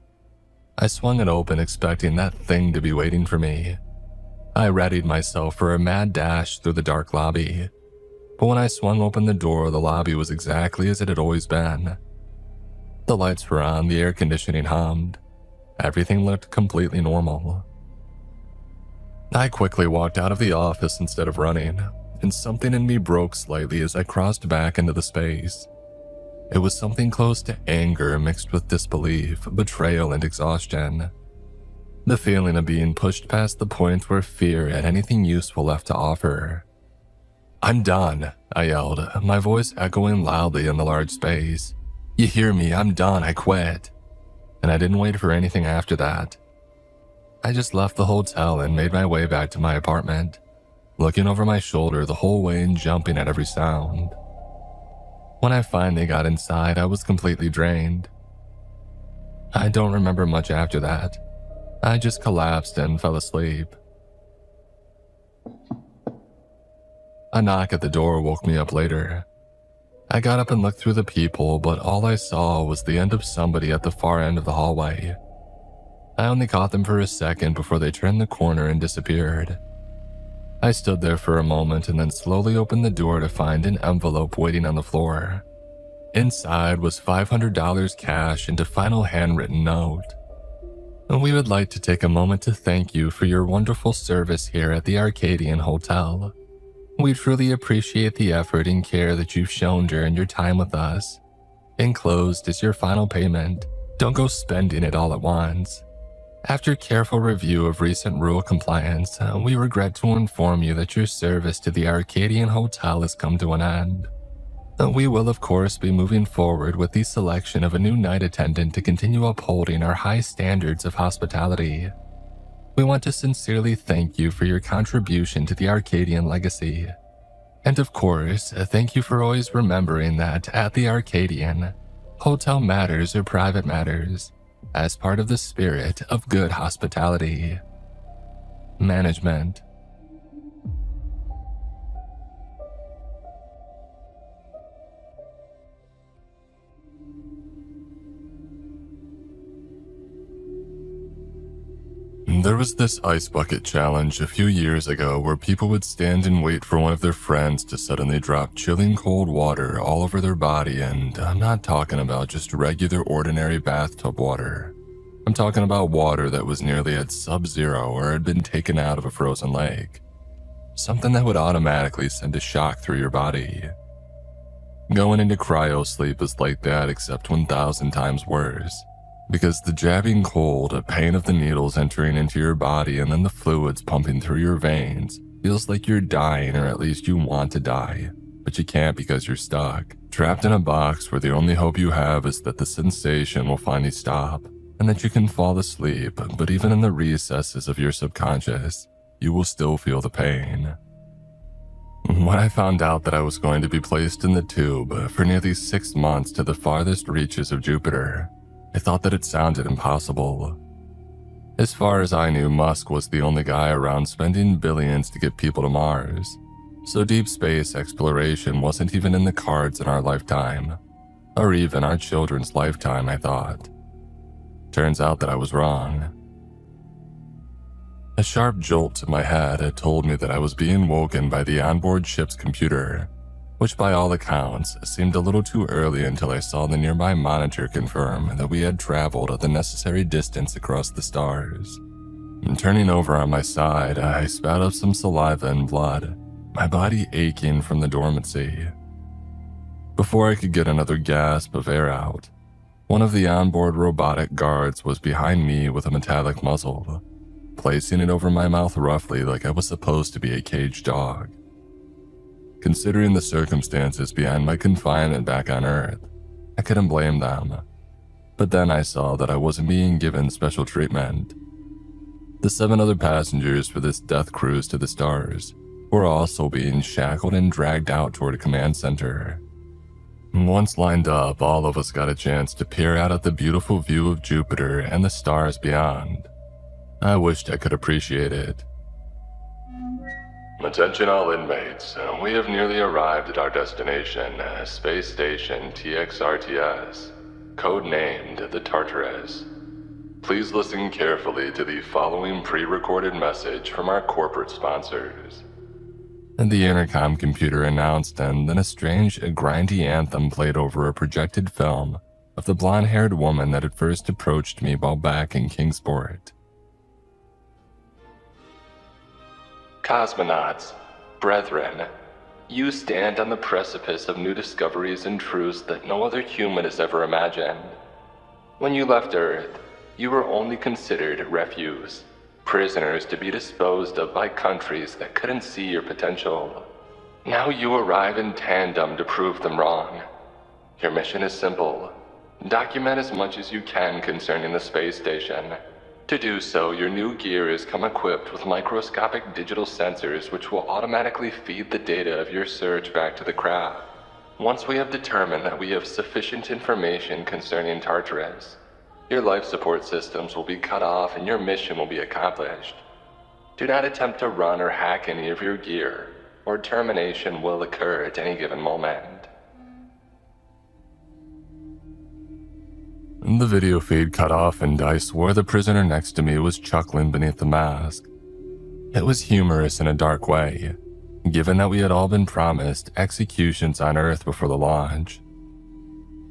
I swung it open, expecting that thing to be waiting for me. I readied myself for a mad dash through the dark lobby. But when I swung open the door, the lobby was exactly as it had always been. The lights were on, the air conditioning hummed. Everything looked completely normal. I quickly walked out of the office instead of running, and something in me broke slightly as I crossed back into the space. It was something close to anger mixed with disbelief, betrayal, and exhaustion. The feeling of being pushed past the point where fear had anything useful left to offer. "I'm done," I yelled, my voice echoing loudly in the large space. "You hear me? I'm done. I quit." And I didn't wait for anything after that. I just left the hotel and made my way back to my apartment, looking over my shoulder the whole way and jumping at every sound. When I finally got inside, I was completely drained. I don't remember much after that. I just collapsed and fell asleep. A knock at the door woke me up later. I got up and looked through the people, but all I saw was the end of somebody at the far end of the hallway. I only caught them for a second before they turned the corner and disappeared. I stood there for a moment and then slowly opened the door to find an envelope waiting on the floor. Inside was $500 cash and a final handwritten note. We would like to take a moment to thank you for your wonderful service here at the Arcadian Hotel. We truly appreciate the effort and care that you've shown during your time with us. Enclosed is your final payment. Don't go spending it all at once. After careful review of recent rule compliance, we regret to inform you that your service to the Arcadian Hotel has come to an end. We will of course be moving forward with the selection of a new night attendant to continue upholding our high standards of hospitality. We want to sincerely thank you for your contribution to the Arcadian legacy. And of course, thank you for always remembering that at the Arcadian, hotel matters are private matters, as part of the spirit of good hospitality. Management. There was this ice bucket challenge a few years ago where people would stand and wait for one of their friends to suddenly drop chilling cold water all over their body, and I'm not talking about just regular ordinary bathtub water. I'm talking about water that was nearly at sub-zero or had been taken out of a frozen lake. Something that would automatically send a shock through your body. Going into cryo sleep is like that, except 1,000 times worse. Because the jabbing cold, a pain of the needles entering into your body and then the fluids pumping through your veins feels like you're dying, or at least you want to die, but you can't because you're stuck, trapped in a box where the only hope you have is that the sensation will finally stop and that you can fall asleep, but even in the recesses of your subconscious, you will still feel the pain. When I found out that I was going to be placed in the tube for nearly 6 months to the farthest reaches of Jupiter, I thought that it sounded impossible. As far as I knew, Musk was the only guy around spending billions to get people to Mars, so deep space exploration wasn't even in the cards in our lifetime, or even our children's lifetime, I thought. Turns out that I was wrong. A sharp jolt to my head had told me that I was being woken by the onboard ship's computer, which by all accounts seemed a little too early until I saw the nearby monitor confirm that we had traveled the necessary distance across the stars. And turning over on my side, I spat up some saliva and blood, my body aching from the dormancy. Before I could get another gasp of air out, one of the onboard robotic guards was behind me with a metallic muzzle, placing it over my mouth roughly like I was supposed to be a caged dog. Considering the circumstances behind my confinement back on Earth, I couldn't blame them. But then I saw that I wasn't being given special treatment. The 7 other passengers for this death cruise to the stars were also being shackled and dragged out toward a command center. Once lined up, all of us got a chance to peer out at the beautiful view of Jupiter and the stars beyond. I wished I could appreciate it. Attention all inmates, we have nearly arrived at our destination, Space Station TXRTS, codenamed the Tartarus. Please listen carefully to the following pre-recorded message from our corporate sponsors. And the intercom computer announced, and then a strange, grindy anthem played over a projected film of the blonde-haired woman that had first approached me while back in Kingsport. Cosmonauts, brethren, you stand on the precipice of new discoveries and truths that no other human has ever imagined. When you left Earth, you were only considered refuse, prisoners to be disposed of by countries that couldn't see your potential. Now you arrive in tandem to prove them wrong. Your mission is simple. Document as much as you can concerning the space station. To do so, your new gear has come equipped with microscopic digital sensors which will automatically feed the data of your search back to the craft. Once we have determined that we have sufficient information concerning Tartarus, your life support systems will be cut off and your mission will be accomplished. Do not attempt to run or hack any of your gear, or termination will occur at any given moment. The video feed cut off and I swore the prisoner next to me was chuckling beneath the mask. It was humorous in a dark way, given that we had all been promised executions on Earth before the launch.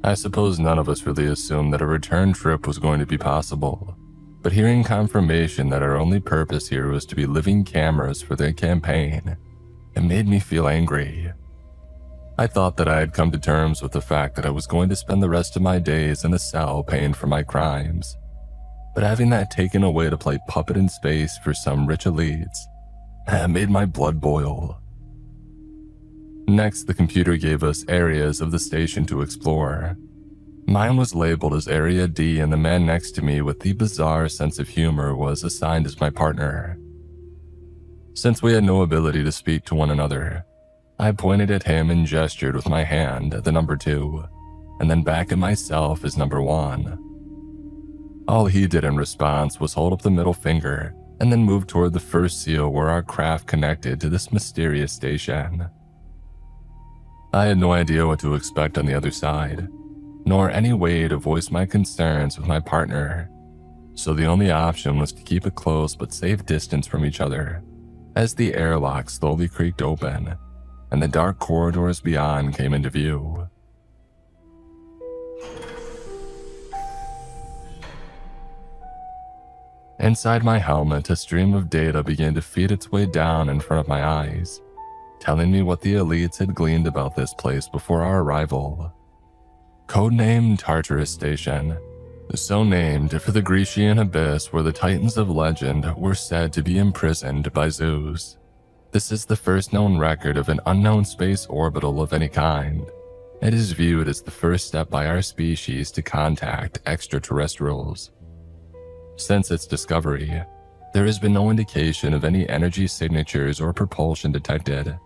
I suppose none of us really assumed that a return trip was going to be possible, but hearing confirmation that our only purpose here was to be living cameras for the campaign, it made me feel angry. I thought that I had come to terms with the fact that I was going to spend the rest of my days in a cell paying for my crimes, but having that taken away to play puppet in space for some rich elites, made my blood boil. Next, the computer gave us areas of the station to explore. Mine was labeled as Area D, and the man next to me with the bizarre sense of humor was assigned as my partner. Since we had no ability to speak to one another, I pointed at him and gestured with my hand at the number 2, and then back at myself as number 1. All he did in response was hold up the middle finger and then move toward the first seal where our craft connected to this mysterious station. I had no idea what to expect on the other side, nor any way to voice my concerns with my partner, so the only option was to keep a close but safe distance from each other as the airlock slowly creaked open and the dark corridors beyond came into view. Inside my helmet, a stream of data began to feed its way down in front of my eyes, telling me what the elites had gleaned about this place before our arrival. Codenamed Tartarus Station, so named for the Grecian abyss where the titans of legend were said to be imprisoned by Zeus. This is the first known record of an unknown space orbital of any kind. It is viewed as the first step by our species to contact extraterrestrials. Since its discovery, there has been no indication of any energy signatures or propulsion detected,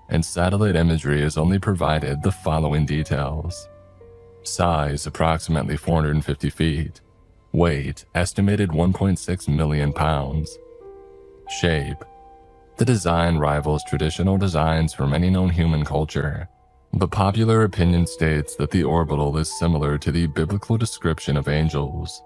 and satellite imagery has only provided the following details. Size approximately 450 feet. Weight estimated 1.6 million pounds. Shape. The design rivals traditional designs from any known human culture, but popular opinion states that the orbital is similar to the biblical description of angels.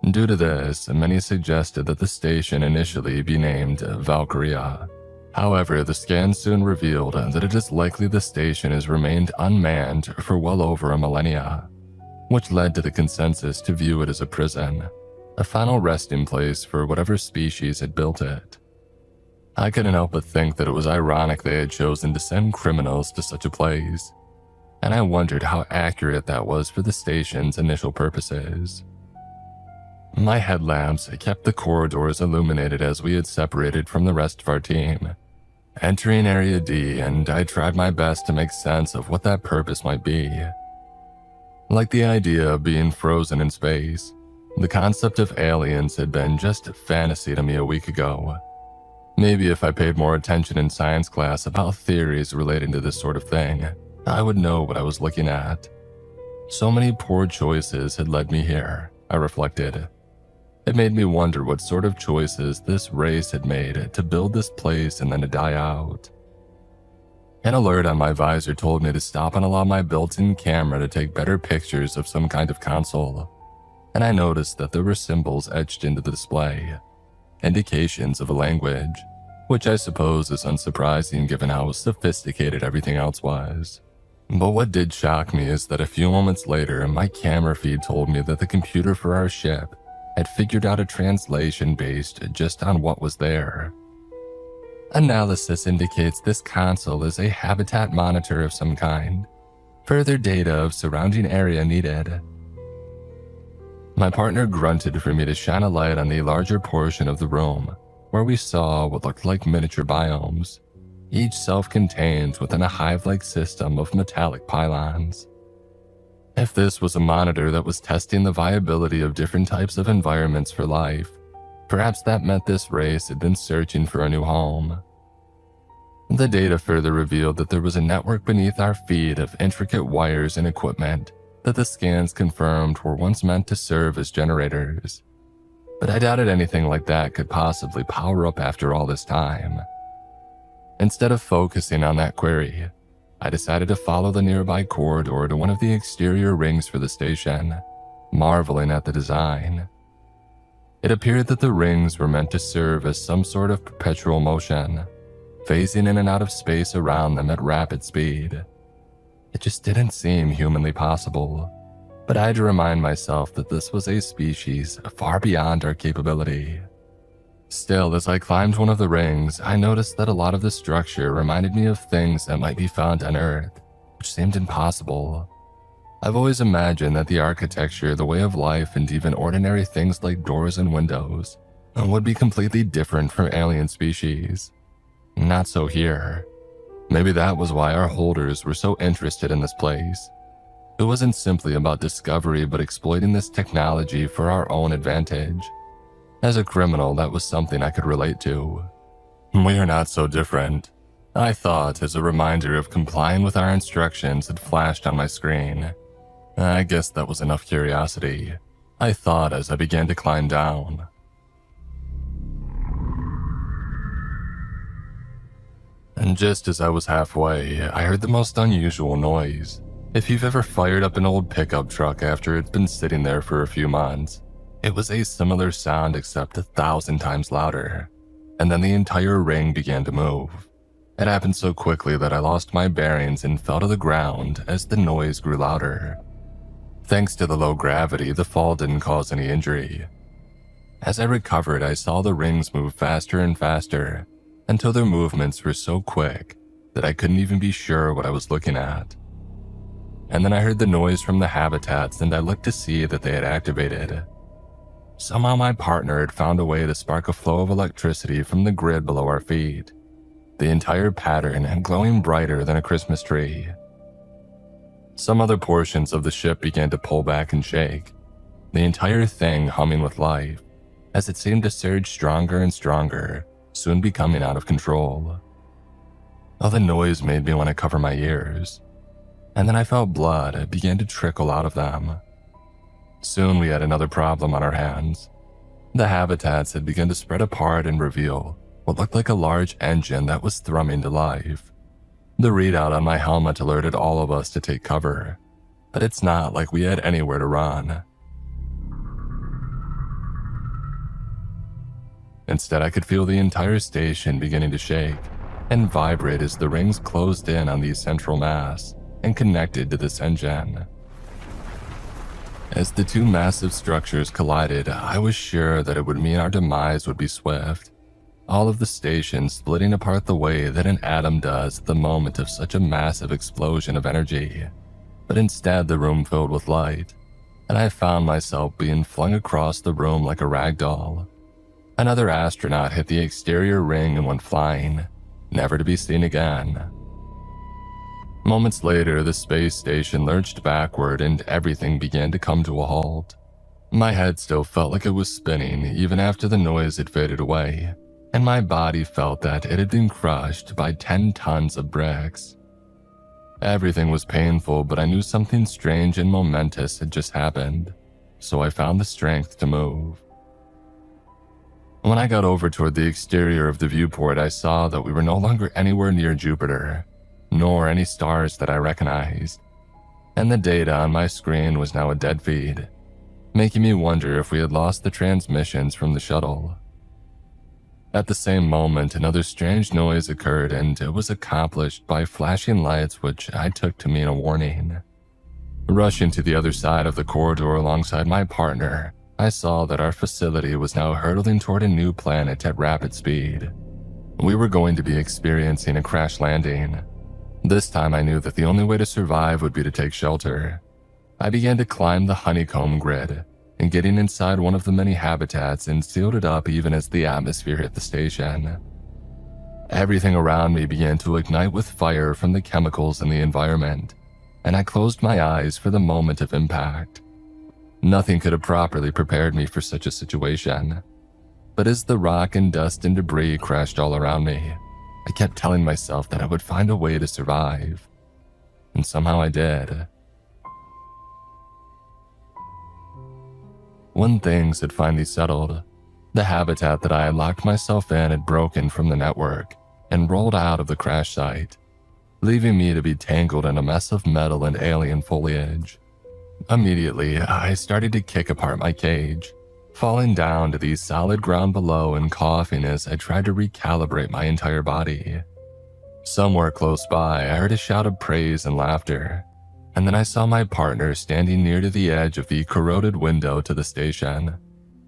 Due to this, many suggested that the station initially be named Valkyria. However, the scans soon revealed that it is likely the station has remained unmanned for well over a millennia, which led to the consensus to view it as a prison, a final resting place for whatever species had built it. I couldn't help but think that it was ironic they had chosen to send criminals to such a place, and I wondered how accurate that was for the station's initial purposes. My headlamps kept the corridors illuminated as we had separated from the rest of our team, entering Area D, and I tried my best to make sense of what that purpose might be. Like the idea of being frozen in space, the concept of aliens had been just fantasy to me a week ago. Maybe if I paid more attention in science class about theories relating to this sort of thing, I would know what I was looking at. So many poor choices had led me here, I reflected. It made me wonder what sort of choices this race had made to build this place and then to die out. An alert on my visor told me to stop and allow my built-in camera to take better pictures of some kind of console, and I noticed that there were symbols etched into the display, indications of a language, which I suppose is unsurprising given how sophisticated everything else was. But what did shock me is that a few moments later, my camera feed told me that the computer for our ship had figured out a translation based just on what was there. Analysis indicates this console is a habitat monitor of some kind. Further data of surrounding area needed. My partner grunted for me to shine a light on the larger portion of the room, where we saw what looked like miniature biomes, each self-contained within a hive-like system of metallic pylons. If this was a monitor that was testing the viability of different types of environments for life, perhaps that meant this race had been searching for a new home. The data further revealed that there was a network beneath our feet of intricate wires and equipment that the scans confirmed were once meant to serve as generators. But I doubted anything like that could possibly power up after all this time. Instead of focusing on that query, I decided to follow the nearby corridor to one of the exterior rings for the station, marveling at the design. It appeared that the rings were meant to serve as some sort of perpetual motion, phasing in and out of space around them at rapid speed. It just didn't seem humanly possible, but I had to remind myself that this was a species far beyond our capability. Still, as I climbed one of the rings, I noticed that a lot of the structure reminded me of things that might be found on Earth, which seemed impossible. I've always imagined that the architecture, the way of life, and even ordinary things like doors and windows would be completely different from alien species. Not so here. Maybe that was why our holders were so interested in this place. It wasn't simply about discovery, but exploiting this technology for our own advantage. As a criminal, that was something I could relate to. We are not so different, I thought as a reminder of complying with our instructions had flashed on my screen. I guess that was enough curiosity, I thought as I began to climb down. And just as I was halfway, I heard the most unusual noise. If you've ever fired up an old pickup truck after it's been sitting there for a few months, it was a similar sound except 1,000 times louder. And then the entire ring began to move. It happened so quickly that I lost my bearings and fell to the ground as the noise grew louder. Thanks to the low gravity, the fall didn't cause any injury. As I recovered, I saw the rings move faster and faster until their movements were so quick that I couldn't even be sure what I was looking at. And then I heard the noise from the habitats and I looked to see that they had activated. Somehow my partner had found a way to spark a flow of electricity from the grid below our feet, the entire pattern glowing brighter than a Christmas tree. Some other portions of the ship began to pull back and shake, the entire thing humming with life, as it seemed to surge stronger and stronger, soon becoming out of control. All the noise made me want to cover my ears, and then I felt blood begin to trickle out of them. Soon we had another problem on our hands. The habitats had begun to spread apart and reveal what looked like a large engine that was thrumming to life. The readout on my helmet alerted all of us to take cover, but it's not like we had anywhere to run. Instead, I could feel the entire station beginning to shake and vibrate as the rings closed in on the central mass and connected to this engine. As the two massive structures collided, I was sure that it would mean our demise would be swift. All of the stations splitting apart the way that an atom does at the moment of such a massive explosion of energy. But instead, the room filled with light, and I found myself being flung across the room like a rag doll. Another astronaut hit the exterior ring and went flying, never to be seen again. Moments later, the space station lurched backward and everything began to come to a halt. My head still felt like it was spinning even after the noise had faded away, and my body felt that it had been crushed by 10 tons of bricks. Everything was painful, but I knew something strange and momentous had just happened, so I found the strength to move. When I got over toward the exterior of the viewport, I saw that we were no longer anywhere near Jupiter, nor any stars that I recognized, and the data on my screen was now a dead feed, making me wonder if we had lost the transmissions from the shuttle. At the same moment, another strange noise occurred, and it was accomplished by flashing lights which I took to mean a warning. Rushing to the other side of the corridor alongside my partner, I saw that our facility was now hurtling toward a new planet at rapid speed. We were going to be experiencing a crash landing. This time I knew that the only way to survive would be to take shelter. I began to climb the honeycomb grid, and getting inside one of the many habitats and sealed it up even as the atmosphere hit the station. Everything around me began to ignite with fire from the chemicals in the environment, and I closed my eyes for the moment of impact. Nothing could have properly prepared me for such a situation. But as the rock and dust and debris crashed all around me, I kept telling myself that I would find a way to survive. And somehow I did. When things had finally settled, the habitat that I had locked myself in had broken from the network and rolled out of the crash site, leaving me to be tangled in a mess of metal and alien foliage. Immediately, I started to kick apart my cage, falling down to the solid ground below and coughing as I tried to recalibrate my entire body. Somewhere close by, I heard a shout of praise and laughter, and then I saw my partner standing near to the edge of the corroded window to the station,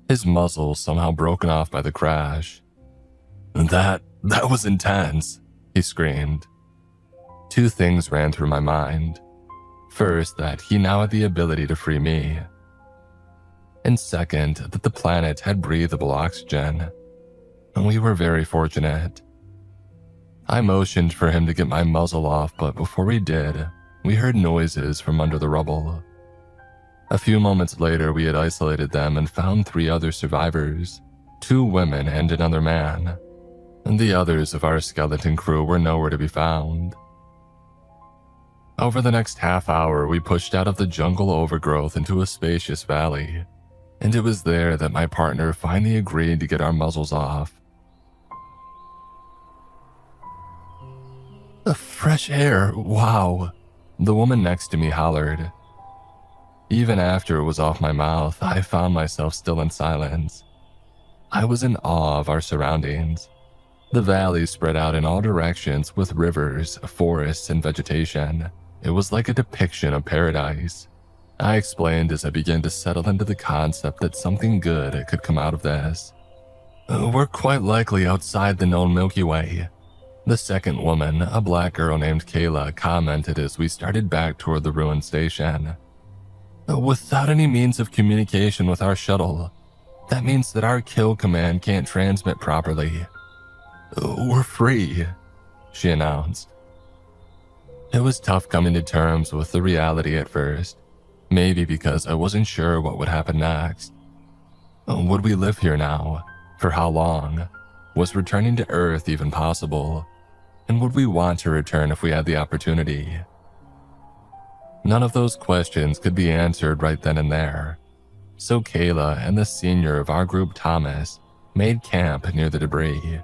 his muzzle somehow broken off by the crash. That was intense," he screamed. Two things ran through my mind. First, that he now had the ability to free me. And second, that the planet had breathable oxygen. We were very fortunate. I motioned for him to get my muzzle off, but before he did, we heard noises from under the rubble. A few moments later, we had isolated them and found 3 other survivors, 2 women and another man, and the others of our skeleton crew were nowhere to be found. Over the next half hour, we pushed out of the jungle overgrowth into a spacious valley, and it was there that my partner finally agreed to get our muzzles off. "The fresh air, wow," the woman next to me hollered. Even after it was off my mouth, I found myself still in silence. I was in awe of our surroundings. The valley spread out in all directions with rivers, forests, and vegetation. It was like a depiction of paradise. I explained as I began to settle into the concept that something good could come out of this. "We're quite likely outside the known Milky Way," the second woman, a black girl named Kayla, commented as we started back toward the ruined station. "Without any means of communication with our shuttle, that means that our kill command can't transmit properly. We're free," she announced. It was tough coming to terms with the reality at first, maybe because I wasn't sure what would happen next. Would we live here now? For how long? Was returning to Earth even possible? And would we want to return if we had the opportunity? None of those questions could be answered right then and there. So Kayla and the senior of our group, Thomas, made camp near the debris,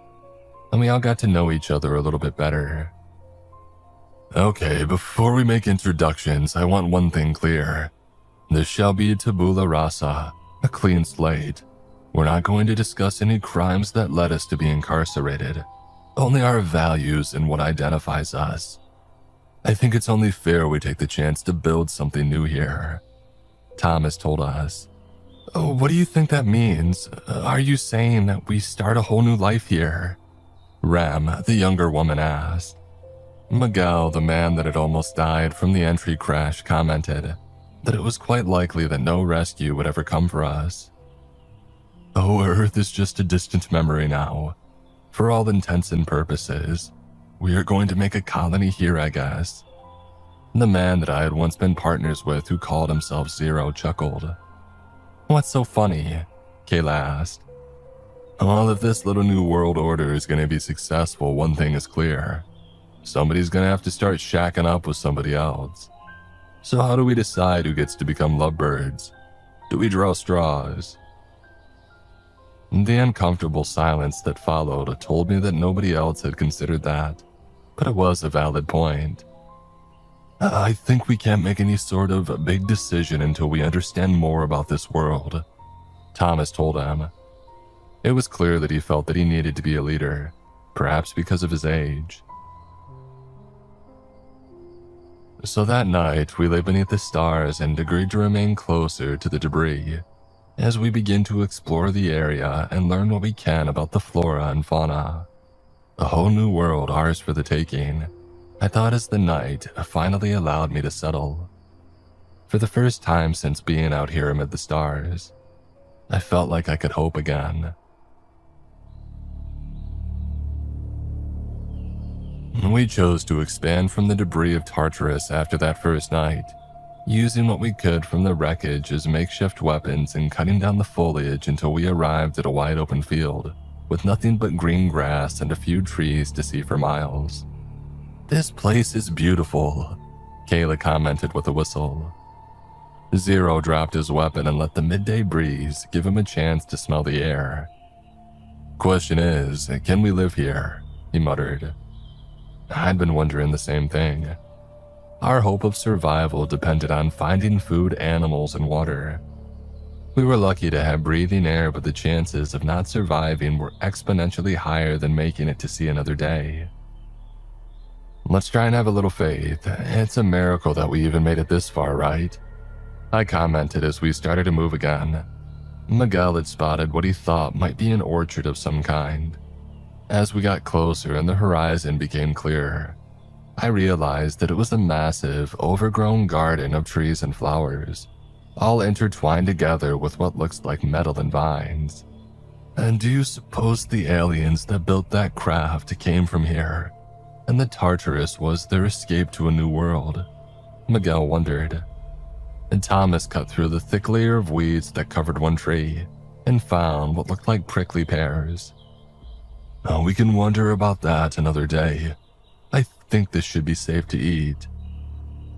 and we all got to know each other a little bit better. "Okay, before we make introductions, I want one thing clear. This shall be tabula rasa, a clean slate. We're not going to discuss any crimes that led us to be incarcerated, only our values and what identifies us. I think it's only fair we take the chance to build something new here," Thomas told us. "What do you think that means? Are you saying that we start a whole new life here?" Rem, the younger woman, asked. Miguel, the man that had almost died from the entry crash, commented that it was quite likely that no rescue would ever come for us. "Oh, Earth is just a distant memory now. For all intents and purposes, we are going to make a colony here, I guess." The man that I had once been partners with, who called himself Zero, chuckled. "What's so funny?" Kayla asked. "Well, if this little new world order is going to be successful, one thing is clear. Somebody's going to have to start shacking up with somebody else. So how do we decide who gets to become lovebirds? Do we draw straws?" The uncomfortable silence that followed told me that nobody else had considered that, but it was a valid point. "I think we can't make any sort of big decision until we understand more about this world," Thomas told him. It was clear that he felt that he needed to be a leader, perhaps because of his age. So that night, we lay beneath the stars and agreed to remain closer to the debris as we begin to explore the area and learn what we can about the flora and fauna. A whole new world, ours for the taking, I thought, as the night finally allowed me to settle. For the first time since being out here amid the stars, I felt like I could hope again. We chose to expand from the debris of Tartarus after that first night, using what we could from the wreckage as makeshift weapons and cutting down the foliage until we arrived at a wide open field with nothing but green grass and a few trees to see for miles. "This place is beautiful," Kayla commented with a whistle. Zero dropped his weapon and let the midday breeze give him a chance to smell the air. "Question is, can we live here?" he muttered. I'd been wondering the same thing. Our hope of survival depended on finding food, animals, and water. We were lucky to have breathing air, but the chances of not surviving were exponentially higher than making it to see another day. Let's try and have a little faith. It's a miracle that we even made it this far, right? I commented as we started to move again. Miguel had spotted what he thought might be an orchard of some kind. As we got closer and the horizon became clearer, I realized that it was a massive, overgrown garden of trees and flowers, all intertwined together with what looks like metal and vines. And do you suppose the aliens that built that craft came from here, and the Tartarus was their escape to a new world? Miguel wondered. And Thomas cut through the thick layer of weeds that covered one tree and found what looked like prickly pears. Oh, we can wonder about that another day. I think this should be safe to eat.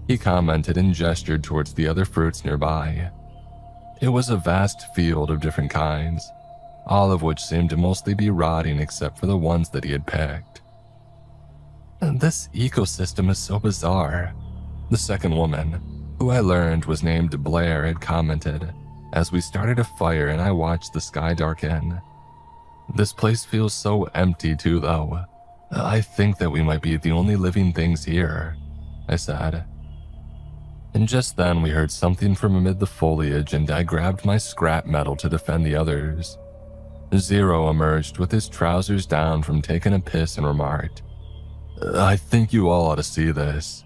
He commented and gestured towards the other fruits nearby. It was a vast field of different kinds, all of which seemed to mostly be rotting except for the ones that he had picked. This ecosystem is so bizarre, the second woman, who I learned was named Blair, had commented as we started a fire and I watched the sky darken. This place feels so empty too, though. I think that we might be the only living things here, I said. And just then we heard something from amid the foliage and I grabbed my scrap metal to defend the others. Zero emerged with his trousers down from taking a piss and remarked, I think you all ought to see this.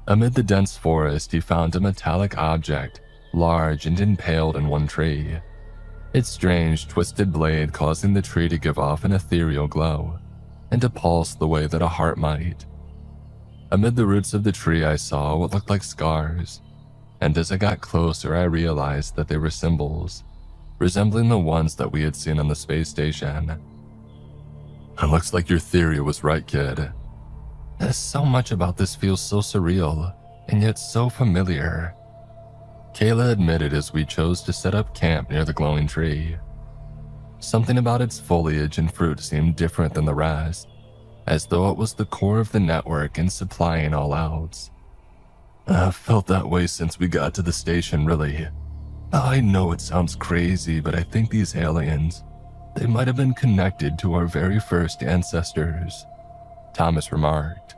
Amid the dense forest, he found a metallic object, large and impaled in one tree. Its strange, twisted blade causing the tree to give off an ethereal glow, and to pulse the way that a heart might. Amid the roots of the tree I saw what looked like scars, and as I got closer I realized that they were symbols, resembling the ones that we had seen on the space station. It looks like your theory was right, kid. So much about this feels so surreal, and yet so familiar. Kayla admitted as we chose to set up camp near the glowing tree. Something about its foliage and fruit seemed different than the rest, as though it was the core of the network and supplying all else. I've felt that way since we got to the station, really. I know it sounds crazy, but I think these aliens, they might have been connected to our very first ancestors, Thomas remarked.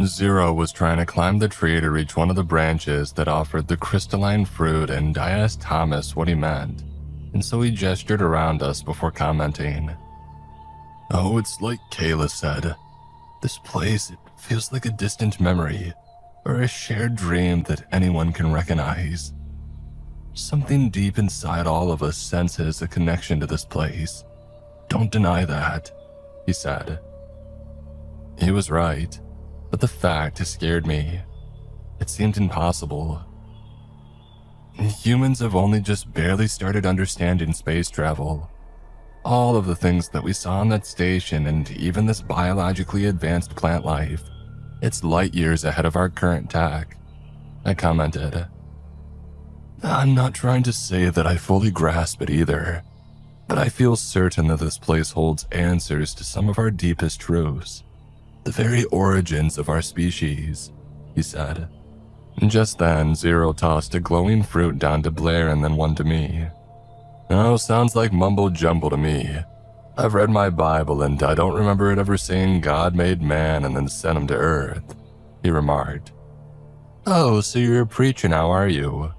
Zero was trying to climb the tree to reach one of the branches that offered the crystalline fruit, and I asked Thomas what he meant, and so he gestured around us before commenting. Oh, it's like Kayla said. This place, it feels like a distant memory, or a shared dream that anyone can recognize. Something deep inside all of us senses a connection to this place. Don't deny that, he said. He was right, but the fact scared me. It seemed impossible. Humans have only just barely started understanding space travel. All of the things that we saw on that station and even this biologically advanced plant life, it's light years ahead of our current tech, I commented. I'm not trying to say that I fully grasp it either, but I feel certain that this place holds answers to some of our deepest truths. The very origins of our species, he said. Just then, Zero tossed a glowing fruit down to Blair and then one to me. Oh, sounds like mumbo jumbo to me. I've read my Bible and I don't remember it ever saying God made man and then sent him to Earth, he remarked. Oh, so you're a preacher now, are you?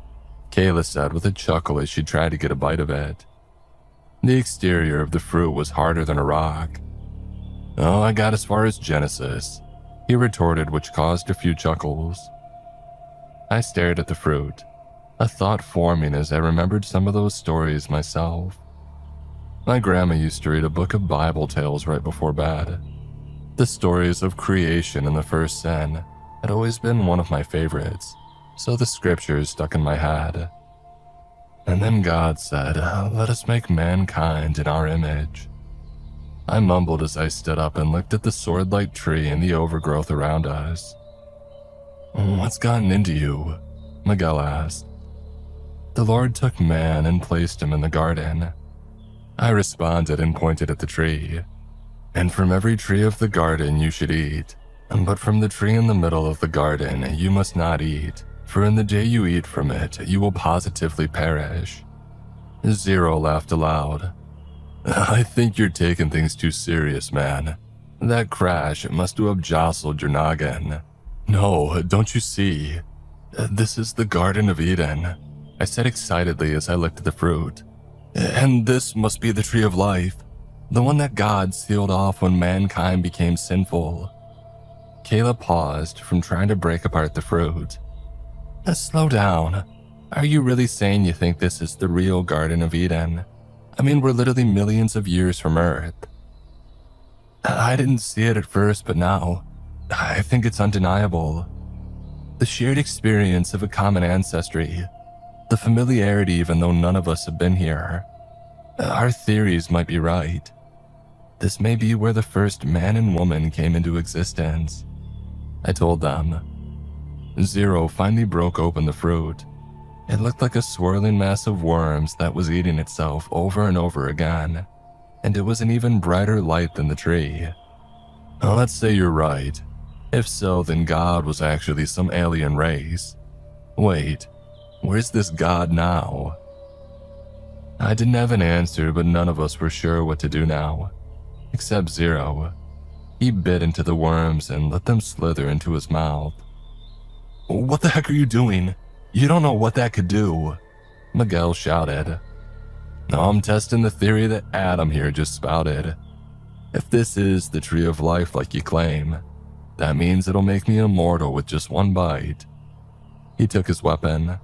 Kayla said with a chuckle as she tried to get a bite of it. The exterior of the fruit was harder than a rock. Oh, I got as far as Genesis, he retorted, which caused a few chuckles. I stared at the fruit, a thought forming as I remembered some of those stories myself. My grandma used to read a book of Bible tales right before bed. The stories of creation and the first sin had always been one of my favorites, so the scriptures stuck in my head. And then God said, let us make mankind in our image. I mumbled as I stood up and looked at the sword-like tree and the overgrowth around us. What's gotten into you? Miguel asked. The Lord took man and placed him in the garden. I responded and pointed at the tree. And from every tree of the garden you should eat, but from the tree in the middle of the garden you must not eat, For in the day you eat from it, you will positively perish." Zero laughed aloud. "I think you're taking things too serious, man. That crash must have jostled your noggin." "No, don't you see? This is the Garden of Eden," I said excitedly as I looked at the fruit. "And this must be the tree of life, the one that God sealed off when mankind became sinful." Kayla paused from trying to break apart the fruit. Slow down. Are you really saying you think this is the real Garden of Eden? I mean, we're literally millions of years from Earth." "I didn't see it at first, but now, I think it's undeniable. The shared experience of a common ancestry, the familiarity even though none of us have been here. Our theories might be right. This may be where the first man and woman came into existence," I told them. Zero finally broke open the fruit. It looked like a swirling mass of worms that was eating itself over and over again, and it was an even brighter light than the tree. "Let's say you're right. If so, then God was actually some alien race. Wait, where's this God now?" I didn't have an answer, but none of us were sure what to do now, except Zero. He bit into the worms and let them slither into his mouth. "What the heck are you doing? You don't know what that could do," Miguel shouted. "I'm testing the theory that Adam here just spouted. If this is the tree of life like you claim, that means it'll make me immortal with just one bite." He took his weapon,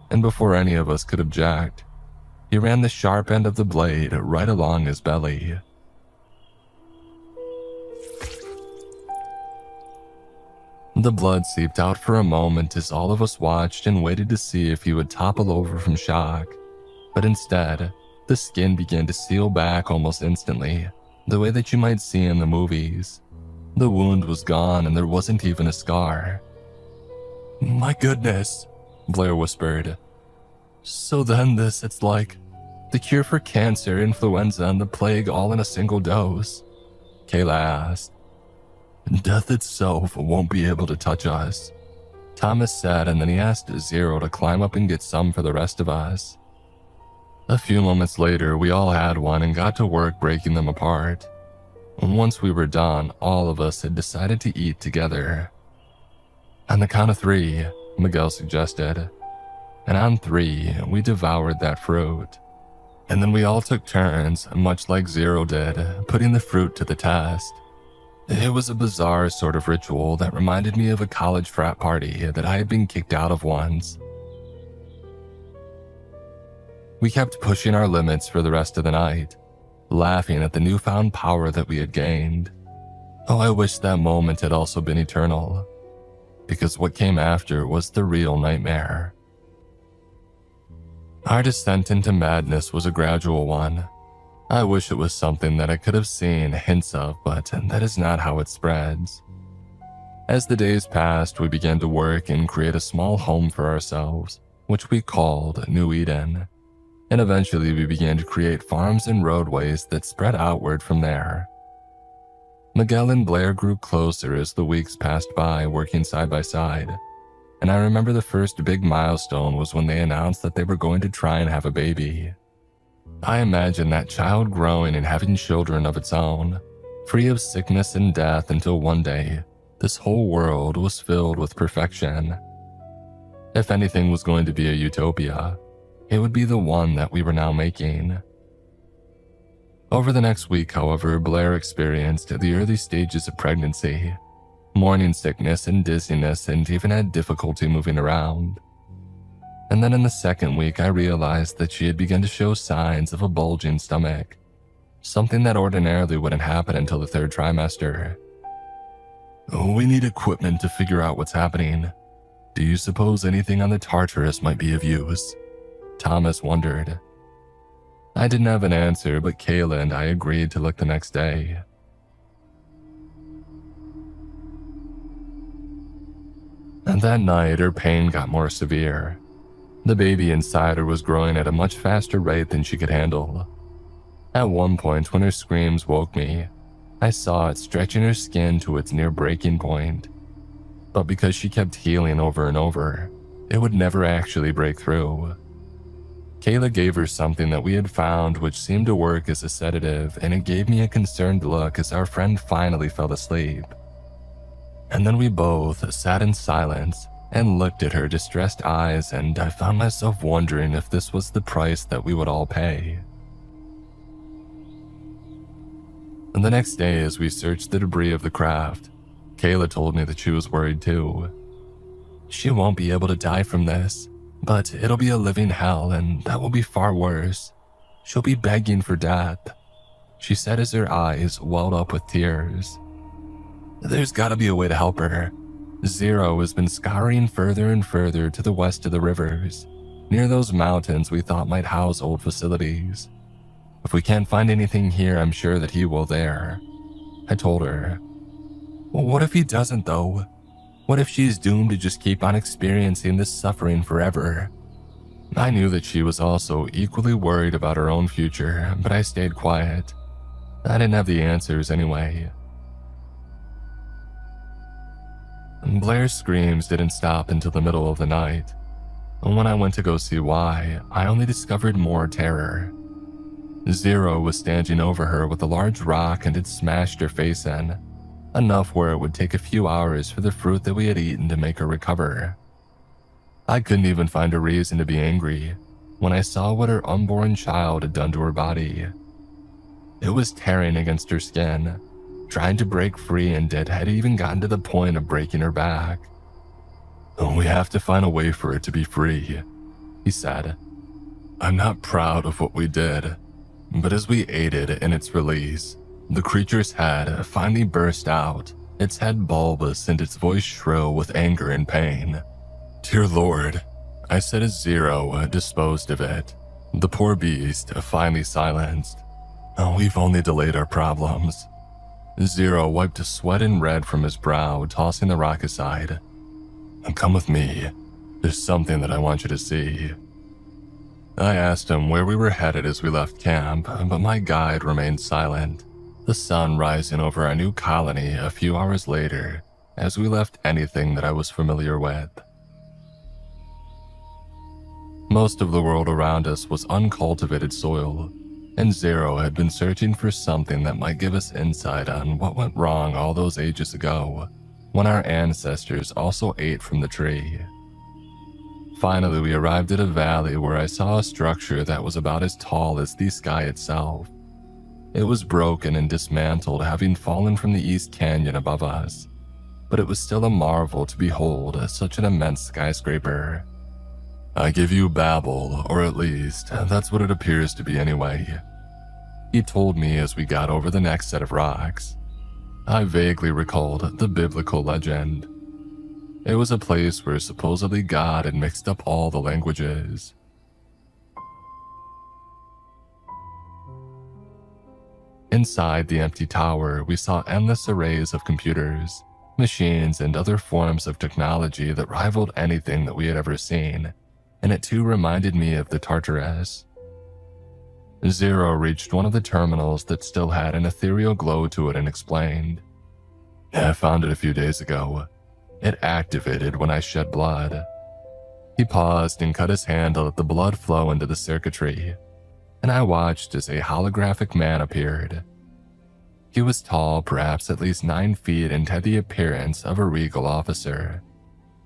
and before any of us could object, he ran the sharp end of the blade right along his belly. The blood seeped out for a moment as all of us watched and waited to see if he would topple over from shock. But instead, the skin began to seal back almost instantly, the way that you might see in the movies. The wound was gone and there wasn't even a scar. "My goodness," Blair whispered. "So then it's like the cure for cancer, influenza, and the plague all in a single dose?" Kayla asked. "Death itself won't be able to touch us," Thomas said, and then he asked Zero to climb up and get some for the rest of us. A few moments later, we all had one and got to work breaking them apart. Once we were done, all of us had decided to eat together. "On the count of 3, Miguel suggested. And on 3, we devoured that fruit. And then we all took turns, much like Zero did, putting the fruit to the test. It was a bizarre sort of ritual that reminded me of a college frat party that I had been kicked out of once. We kept pushing our limits for the rest of the night, laughing at the newfound power that we had gained. Oh, I wish that moment had also been eternal, because what came after was the real nightmare. Our descent into madness was a gradual one. I wish it was something that I could have seen hints of, but that is not how it spreads. As the days passed, we began to work and create a small home for ourselves, which we called New Eden. And eventually we began to create farms and roadways that spread outward from there. Miguel and Blair grew closer as the weeks passed by, working side by side. And I remember the first big milestone was when they announced that they were going to try and have a baby. I imagine that child growing and having children of its own, free of sickness and death, until one day, this whole world was filled with perfection. If anything was going to be a utopia, it would be the one that we were now making. Over the next week, however, Blair experienced the early stages of pregnancy, morning sickness and dizziness, and even had difficulty moving around. And then in the second week, I realized that she had begun to show signs of a bulging stomach, something that ordinarily wouldn't happen until the 3rd trimester. "We need equipment to figure out what's happening. Do you suppose anything on the Tartarus might be of use?" Thomas wondered. I didn't have an answer, but Kayla and I agreed to look the next day. And that night, her pain got more severe. The baby inside her was growing at a much faster rate than she could handle. At one point, when her screams woke me, I saw it stretching her skin to its near breaking point. But because she kept healing over and over, it would never actually break through. Kayla gave her something that we had found which seemed to work as a sedative, and it gave me a concerned look as our friend finally fell asleep. And then we both sat in silence and looked at her distressed eyes, and I found myself wondering if this was the price that we would all pay. And the next day, as we searched the debris of the craft, Kayla told me that she was worried too. She won't be able to die from this, but it'll be a living hell, and that will be far worse. She'll be begging for death, she said as her eyes welled up with tears. There's gotta be a way to help her. Zero has been scouring further and further to the west of the rivers, near those mountains we thought might house old facilities. If we can't find anything here, I'm sure that he will there. I told her. Well, what if he doesn't though? What if she's doomed to just keep on experiencing this suffering forever? I knew that she was also equally worried about her own future, but I stayed quiet. I didn't have the answers anyway. Blair's screams didn't stop until the middle of the night. When I went to go see why, I only discovered more terror. Zero was standing over her with a large rock and had smashed her face in, enough where it would take a few hours for the fruit that we had eaten to make her recover. I couldn't even find a reason to be angry when I saw what her unborn child had done to her body. It was tearing against her skin, trying to break free, and it had even gotten to the point of breaking her back. We have to find a way for it to be free, he said. I'm not proud of what we did, but as we aided in its release, the creature's head finally burst out, its head bulbous and its voice shrill with anger and pain. Dear Lord, I said as Zero disposed of it, the poor beast finally silenced. We've only delayed our problems. Zero wiped a sweat and red from his brow, tossing the rock aside. Come with me. There's something that I want you to see. I asked him where we were headed as we left camp, but my guide remained silent, the sun rising over our new colony a few hours later as we left anything that I was familiar with. Most of the world around us was uncultivated soil, and Zero had been searching for something that might give us insight on what went wrong all those ages ago, when our ancestors also ate from the tree. Finally, we arrived at a valley where I saw a structure that was about as tall as the sky itself. It was broken and dismantled, having fallen from the East Canyon above us, but it was still a marvel to behold such an immense skyscraper. I give you Babel, or at least, that's what it appears to be anyway, he told me as we got over the next set of rocks. I vaguely recalled the biblical legend. It was a place where supposedly God had mixed up all the languages. Inside the empty tower, we saw endless arrays of computers, machines, and other forms of technology that rivaled anything that we had ever seen, and it too reminded me of the Tartarus. Zero reached one of the terminals that still had an ethereal glow to it and explained, I found it a few days ago. It activated when I shed blood. He paused and cut his hand to let the blood flow into the circuitry, and I watched as a holographic man appeared. He was tall, perhaps at least 9 feet, and had the appearance of a regal officer,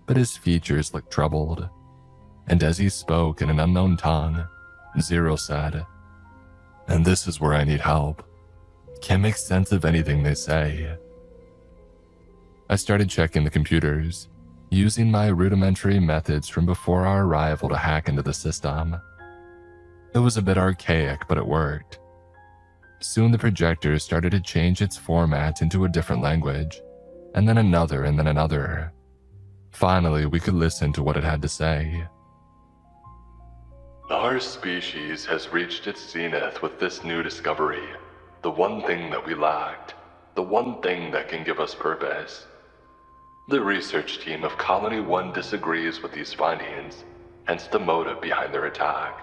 but his features looked troubled. And as he spoke in an unknown tongue, Zero said, And this is where I need help. Can't make sense of anything they say. I started checking the computers, using my rudimentary methods from before our arrival to hack into the system. It was a bit archaic, but it worked. Soon the projector started to change its format into a different language, and then another and then another. Finally, we could listen to what it had to say. Our species has reached its zenith with this new discovery, the one thing that we lacked, the one thing that can give us purpose. The research team of Colony 1 disagrees with these findings, hence the motive behind their attack.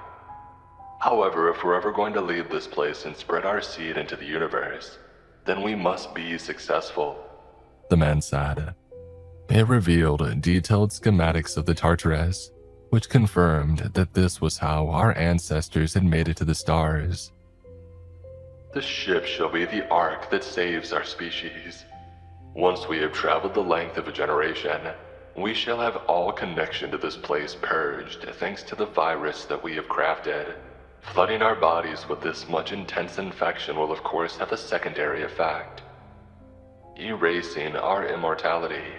However, if we're ever going to leave this place and spread our seed into the universe, then we must be successful, the man said. It revealed detailed schematics of the Tartarus, which confirmed that this was how our ancestors had made it to the stars. The ship shall be the ark that saves our species. Once we have traveled the length of a generation, we shall have all connection to this place purged thanks to the virus that we have crafted. Flooding our bodies with this much intense infection will of course have a secondary effect, erasing our immortality.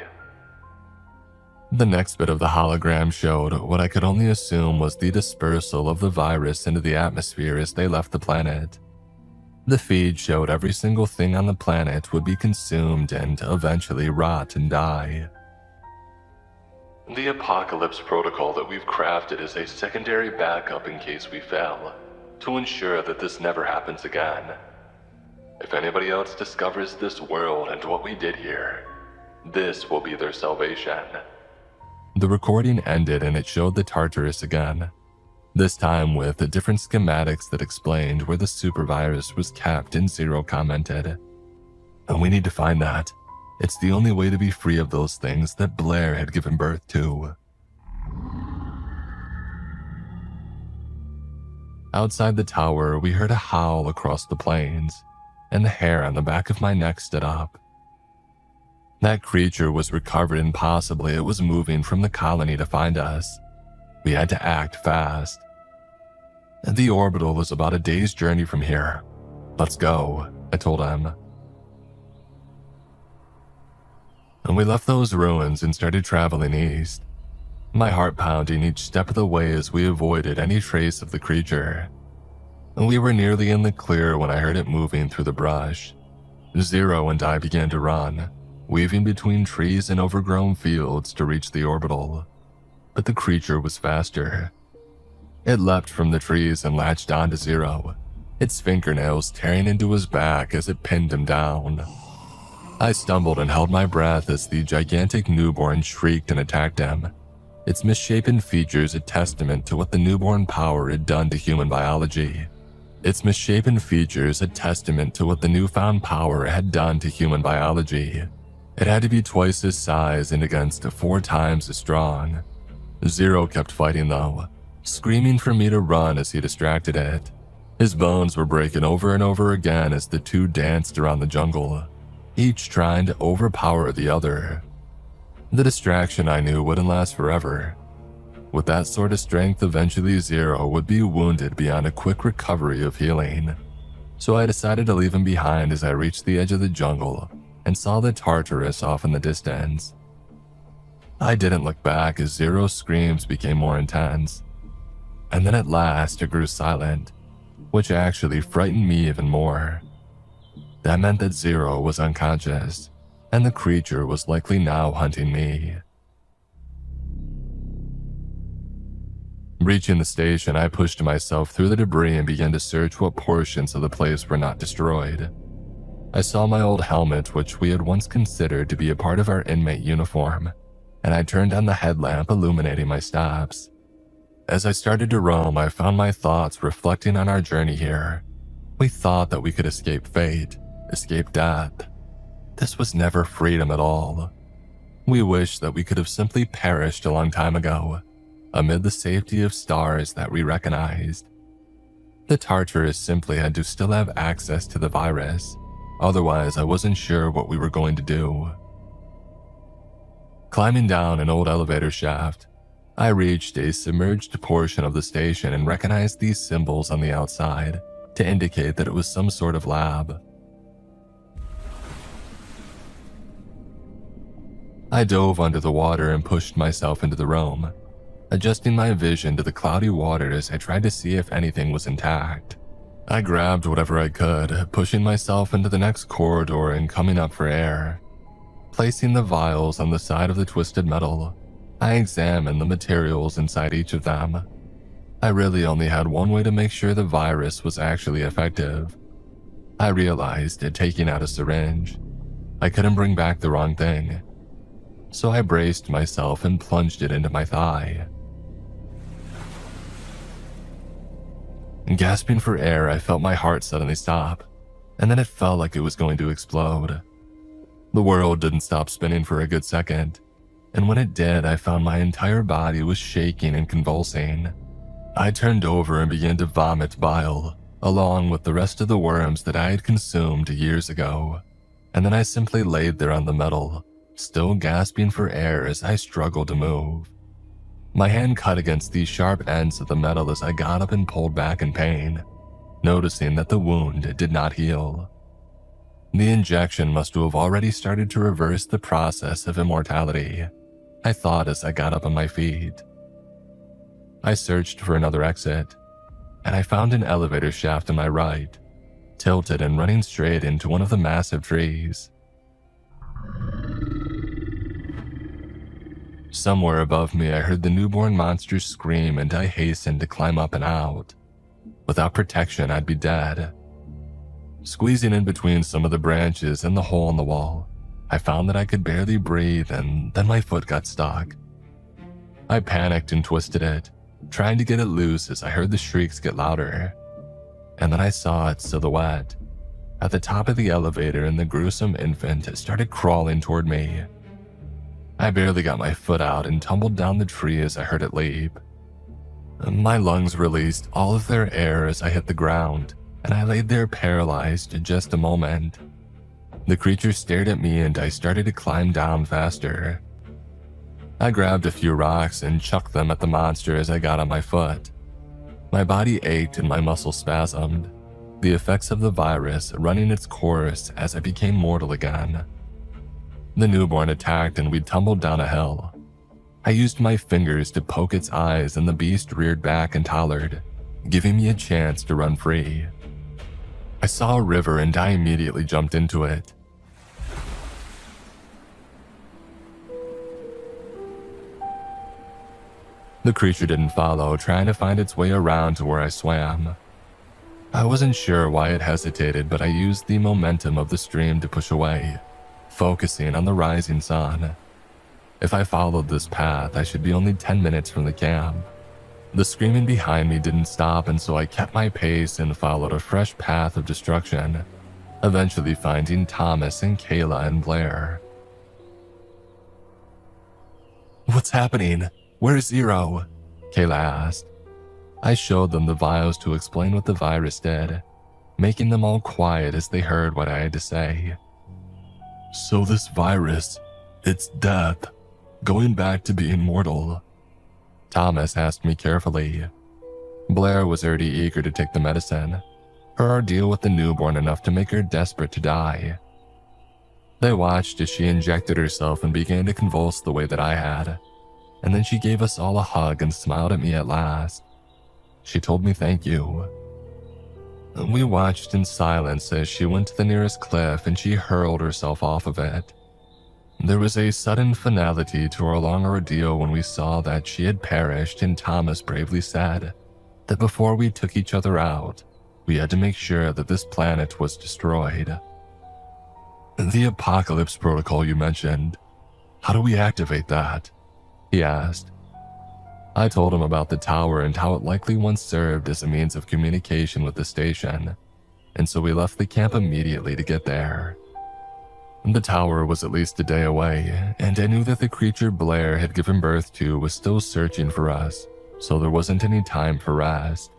The next bit of the hologram showed what I could only assume was the dispersal of the virus into the atmosphere as they left the planet. The feed showed every single thing on the planet would be consumed and eventually rot and die. The apocalypse protocol that we've crafted is a secondary backup in case we fail, to ensure that this never happens again. If anybody else discovers this world and what we did here, this will be their salvation. The recording ended and it showed the Tartarus again, this time with different schematics that explained where the supervirus was kept, and Zero commented, "And we need to find that. It's the only way to be free of those things that Blair had given birth to." Outside the tower, we heard a howl across the plains, and the hair on the back of my neck stood up. That creature was recovered and possibly it was moving from the colony to find us. We had to act fast. The orbital is about a day's journey from here. "Let's go," I told him. And we left those ruins and started traveling east, my heart pounding each step of the way as we avoided any trace of the creature. We were nearly in the clear when I heard it moving through the brush. Zero and I began to run, weaving between trees and overgrown fields to reach the orbital. But the creature was faster. It leapt from the trees and latched onto Zero, its fingernails tearing into his back as it pinned him down. I stumbled and held my breath as the gigantic newborn shrieked and attacked him, its misshapen features a testament to what the newborn power had done to human biology. Its misshapen features a testament to what the newfound power had done to human biology. It had to be twice his size and against 4 times as strong. Zero kept fighting though, screaming for me to run as he distracted it. His bones were breaking over and over again as the two danced around the jungle, each trying to overpower the other. The distraction, I knew, wouldn't last forever. With that sort of strength, eventually Zero would be wounded beyond a quick recovery of healing. So I decided to leave him behind as I reached the edge of the jungle and saw the Tartarus off in the distance. I didn't look back as Zero's screams became more intense. And then at last it grew silent, which actually frightened me even more. That meant that Zero was unconscious, and the creature was likely now hunting me. Reaching the station, I pushed myself through the debris and began to search what portions of the place were not destroyed. I saw my old helmet, which we had once considered to be a part of our inmate uniform, and I turned on the headlamp illuminating my steps. As I started to roam, I found my thoughts reflecting on our journey here. We thought that we could escape fate, escape death. This was never freedom at all. We wished that we could have simply perished a long time ago, amid the safety of stars that we recognized. The Tartarus simply had to still have access to the virus, otherwise I wasn't sure what we were going to do. Climbing down an old elevator shaft, I reached a submerged portion of the station and recognized these symbols on the outside to indicate that it was some sort of lab. I dove under the water and pushed myself into the room, adjusting my vision to the cloudy water as I tried to see if anything was intact. I grabbed whatever I could, pushing myself into the next corridor and coming up for air. Placing the vials on the side of the twisted metal, I examined the materials inside each of them. I really only had one way to make sure the virus was actually effective. I realized that taking out a syringe, I couldn't bring back the wrong thing. So I braced myself and plunged it into my thigh. Gasping for air, I felt my heart suddenly stop, and then it felt like it was going to explode. The world didn't stop spinning for a good second, and when it did, I found my entire body was shaking and convulsing. I turned over and began to vomit bile, along with the rest of the worms that I had consumed years ago, and then I simply laid there on the metal, still gasping for air as I struggled to move. My hand cut against the sharp ends of the metal as I got up and pulled back in pain, noticing that the wound did not heal. The injection must have already started to reverse the process of immortality, I thought as I got up on my feet. I searched for another exit, and I found an elevator shaft to my right, tilted and running straight into one of the massive trees. Somewhere above me, I heard the newborn monster scream, and I hastened to climb up and out. Without protection, I'd be dead. Squeezing in between some of the branches and the hole in the wall, I found that I could barely breathe, and then my foot got stuck. I panicked and twisted it, trying to get it loose as I heard the shrieks get louder. And then I saw its silhouette at the top of the elevator, and the gruesome infant started crawling toward me. I barely got my foot out and tumbled down the tree as I heard it leap. My lungs released all of their air as I hit the ground, and I laid there paralyzed in just a moment. The creature stared at me, and I started to climb down faster. I grabbed a few rocks and chucked them at the monster as I got on my foot. My body ached and my muscles spasmed, the effects of the virus running its course as I became mortal again. The newborn attacked and we tumbled down a hill. I used my fingers to poke its eyes, and the beast reared back and hollered, giving me a chance to run free. I saw a river and I immediately jumped into it. The creature didn't follow, trying to find its way around to where I swam. I wasn't sure why it hesitated, but I used the momentum of the stream to push away, focusing on the rising sun. If I followed this path, I should be only 10 minutes from the camp. The screaming behind me didn't stop, and so I kept my pace and followed a fresh path of destruction, eventually finding Thomas and Kayla and Blair. "What's happening? Where's Zero?" Kayla asked. I showed them the vials to explain what the virus did, making them all quiet as they heard what I had to say. "So this virus, it's death, going back to being mortal?" Thomas asked me carefully. Blair was already eager to take the medicine, her ordeal with the newborn enough to make her desperate to die. They watched as she injected herself and began to convulse the way that I had, and then she gave us all a hug and smiled at me at last. She told me thank you. We watched in silence as she went to the nearest cliff and she hurled herself off of it. There was a sudden finality to our long ordeal when we saw that she had perished, and Thomas bravely said that before we took each other out, we had to make sure that this planet was destroyed. "The apocalypse protocol you mentioned, how do we activate that?" he asked. I told him about the tower and how it likely once served as a means of communication with the station, and so we left the camp immediately to get there. The tower was at least a day away, and I knew that the creature Blair had given birth to was still searching for us, so there wasn't any time for rest.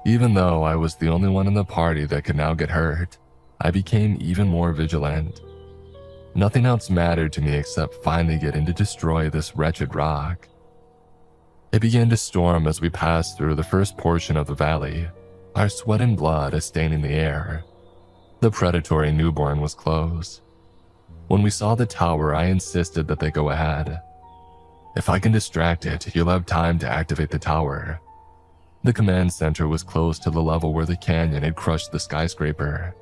Even though I was the only one in the party that could now get hurt, I became even more vigilant. Nothing else mattered to me except finally getting to destroy this wretched rock. It began to storm as we passed through the first portion of the valley, our sweat and blood staining the air. The predatory newborn was close. When we saw the tower, I insisted that they go ahead. "If I can distract it, you'll have time to activate the tower." The command center was close to the level where the canyon had crushed the skyscraper.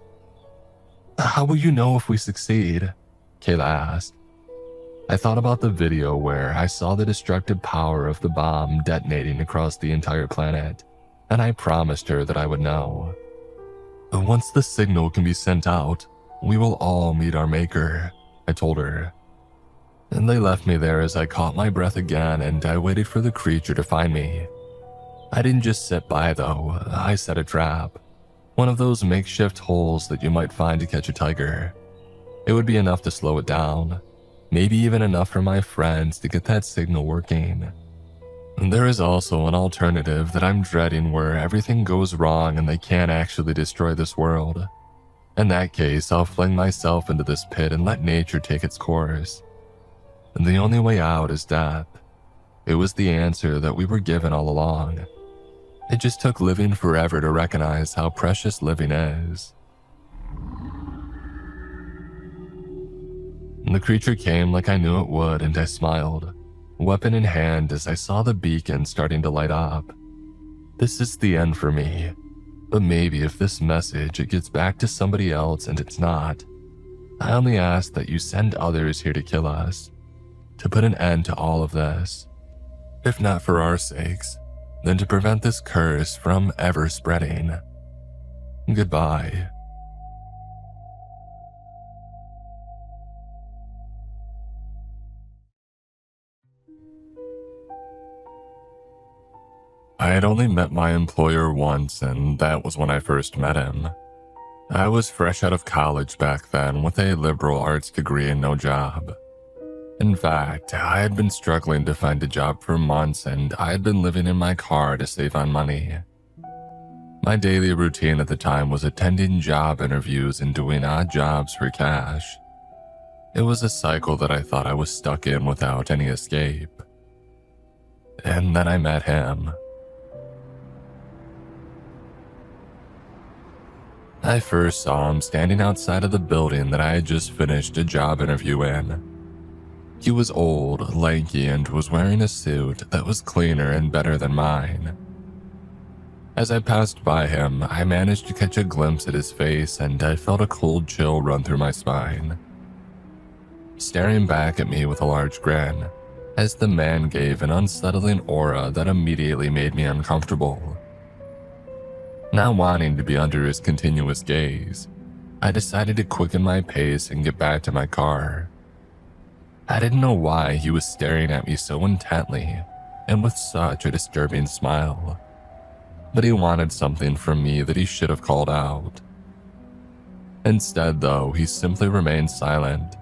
"How will you know if we succeed?" Kayla asked. I thought about the video where I saw the destructive power of the bomb detonating across the entire planet, and I promised her that I would know. "Once the signal can be sent out, we will all meet our maker," I told her. And they left me there as I caught my breath again and I waited for the creature to find me. I didn't just sit by though, I set a trap. One of those makeshift holes that you might find to catch a tiger. It would be enough to slow it down. maybe even enough for my friends to get that signal working. There is also an alternative that I'm dreading where everything goes wrong and they can't actually destroy this world. In that case, I'll fling myself into this pit and let nature take its course. And the only way out is death. It was the answer that we were given all along. It just took living forever to recognize how precious living is. The creature came like I knew it would, and I smiled, weapon in hand, as I saw the beacon starting to light up. This is the end for me, but maybe if this message it gets back to somebody else and it's not, I only ask that you send others here to kill us, to put an end to all of this. If not for our sakes, then to prevent this curse from ever spreading. Goodbye. I had only met my employer once, and that was when I first met him. I was fresh out of college back then with a liberal arts degree and no job. In fact, I had been struggling to find a job for months, and I had been living in my car to save on money. My daily routine at the time was attending job interviews and doing odd jobs for cash. It was a cycle that I thought I was stuck in without any escape. And then I met him. I first saw him standing outside of the building that I had just finished a job interview in. He was old, lanky, and was wearing a suit that was cleaner and better than mine. As I passed by him, I managed to catch a glimpse at his face, and I felt a cold chill run through my spine. Staring back at me with a large grin, as the man gave an unsettling aura that immediately made me uncomfortable. Not wanting to be under his continuous gaze, I decided to quicken my pace and get back to my car. I didn't know why he was staring at me so intently and with such a disturbing smile, but he wanted something from me that he should have called out. Instead, though, he simply remained silent.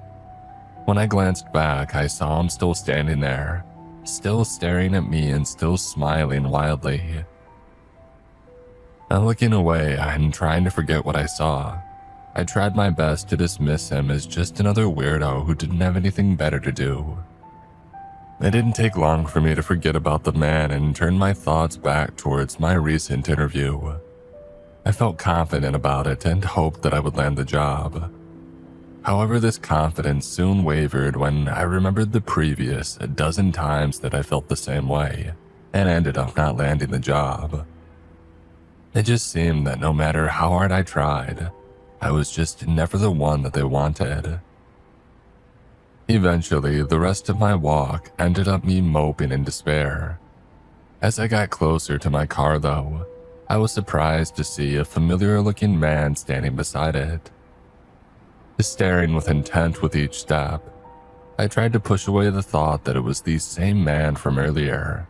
When I glanced back, I saw him still standing there, still staring at me and still smiling wildly. Looking away and trying to forget what I saw, I tried my best to dismiss him as just another weirdo who didn't have anything better to do. It didn't take long for me to forget about the man and turn my thoughts back towards my recent interview. I felt confident about it and hoped that I would land the job. However, this confidence soon wavered when I remembered the previous a dozen times that I felt the same way and ended up not landing the job. It just seemed that no matter how hard I tried, I was just never the one that they wanted. Eventually, the rest of my walk ended up me moping in despair. As I got closer to my car, though, I was surprised to see a familiar-looking man standing beside it. Staring with intent with each step, I tried to push away the thought that it was the same man from earlier.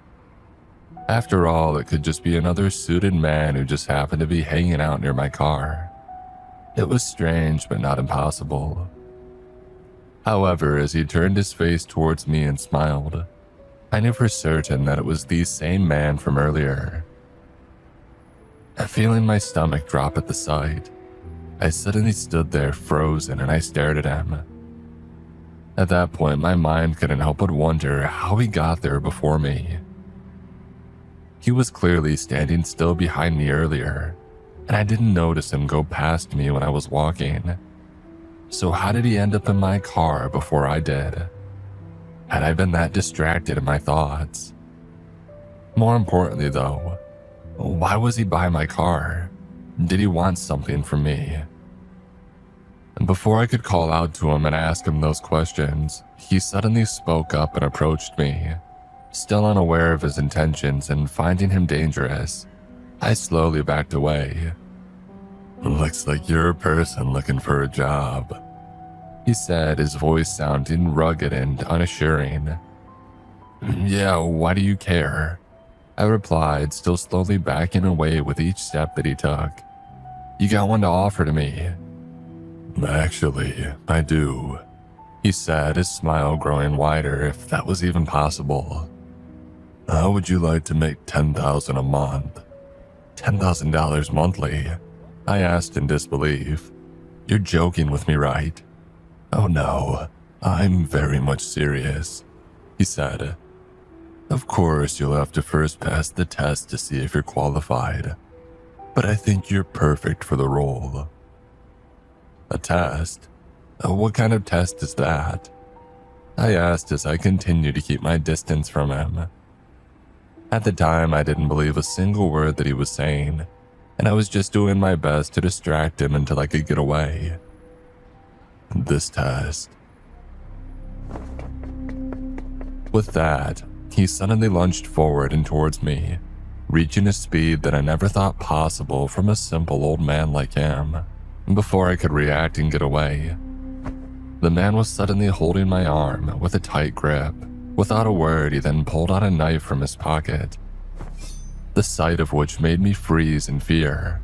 After all, it could just be another suited man who just happened to be hanging out near my car. It was strange, but not impossible. However, as he turned his face towards me and smiled, I knew for certain that it was the same man from earlier. Feeling my stomach drop at the sight, I suddenly stood there frozen and I stared at him. At that point, my mind couldn't help but wonder how he got there before me. He was clearly standing still behind me earlier, and I didn't notice him go past me when I was walking. So how did he end up in my car before I did? Had I been that distracted in my thoughts? More importantly though, why was he by my car? Did he want something from me? And before I could call out to him and ask him those questions, he suddenly spoke up and approached me. Still unaware of his intentions and finding him dangerous, I slowly backed away. "Looks like you're a person looking for a job," he said, his voice sounding rugged and unassuring. "Yeah, why do you care?" I replied, still slowly backing away with each step that he took. "You got one to offer to me?" "Actually, I do. he said, his smile growing wider, if that was even possible. How would you like to make $10,000 a month? $10,000 monthly? I asked in disbelief. You're joking with me, right? Oh no, I'm very much serious, he said. Of course, you'll have to first pass the test to see if you're qualified, but I think you're perfect for the role. A test? What kind of test is that? I asked as I continued to keep my distance from him. At the time, I didn't believe a single word that he was saying, and I was just doing my best to distract him until I could get away. This test. With that, he suddenly lunged forward and towards me, reaching a speed that I never thought possible from a simple old man like him. Before I could react and get away, the man was suddenly holding my arm with a tight grip. Without a word, he then pulled out a knife from his pocket, the sight of which made me freeze in fear.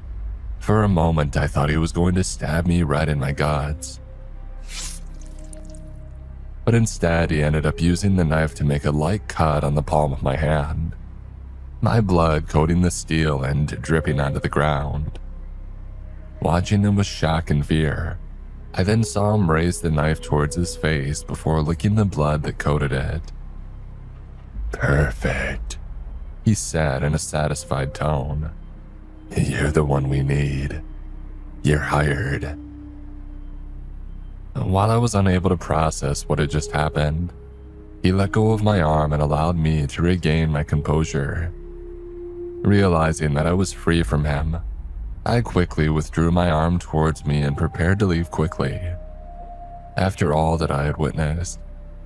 For a moment, I thought he was going to stab me right in my guts. But instead, he ended up using the knife to make a light cut on the palm of my hand, my blood coating the steel and dripping onto the ground. Watching him with shock and fear, I then saw him raise the knife towards his face before licking the blood that coated it. Perfect, he said in a satisfied tone. You're the one we need. You're hired. While I was unable to process what had just happened, he let go of my arm and allowed me to regain my composure. Realizing that I was free from him, I quickly withdrew my arm towards me and prepared to leave quickly. After all that I had witnessed,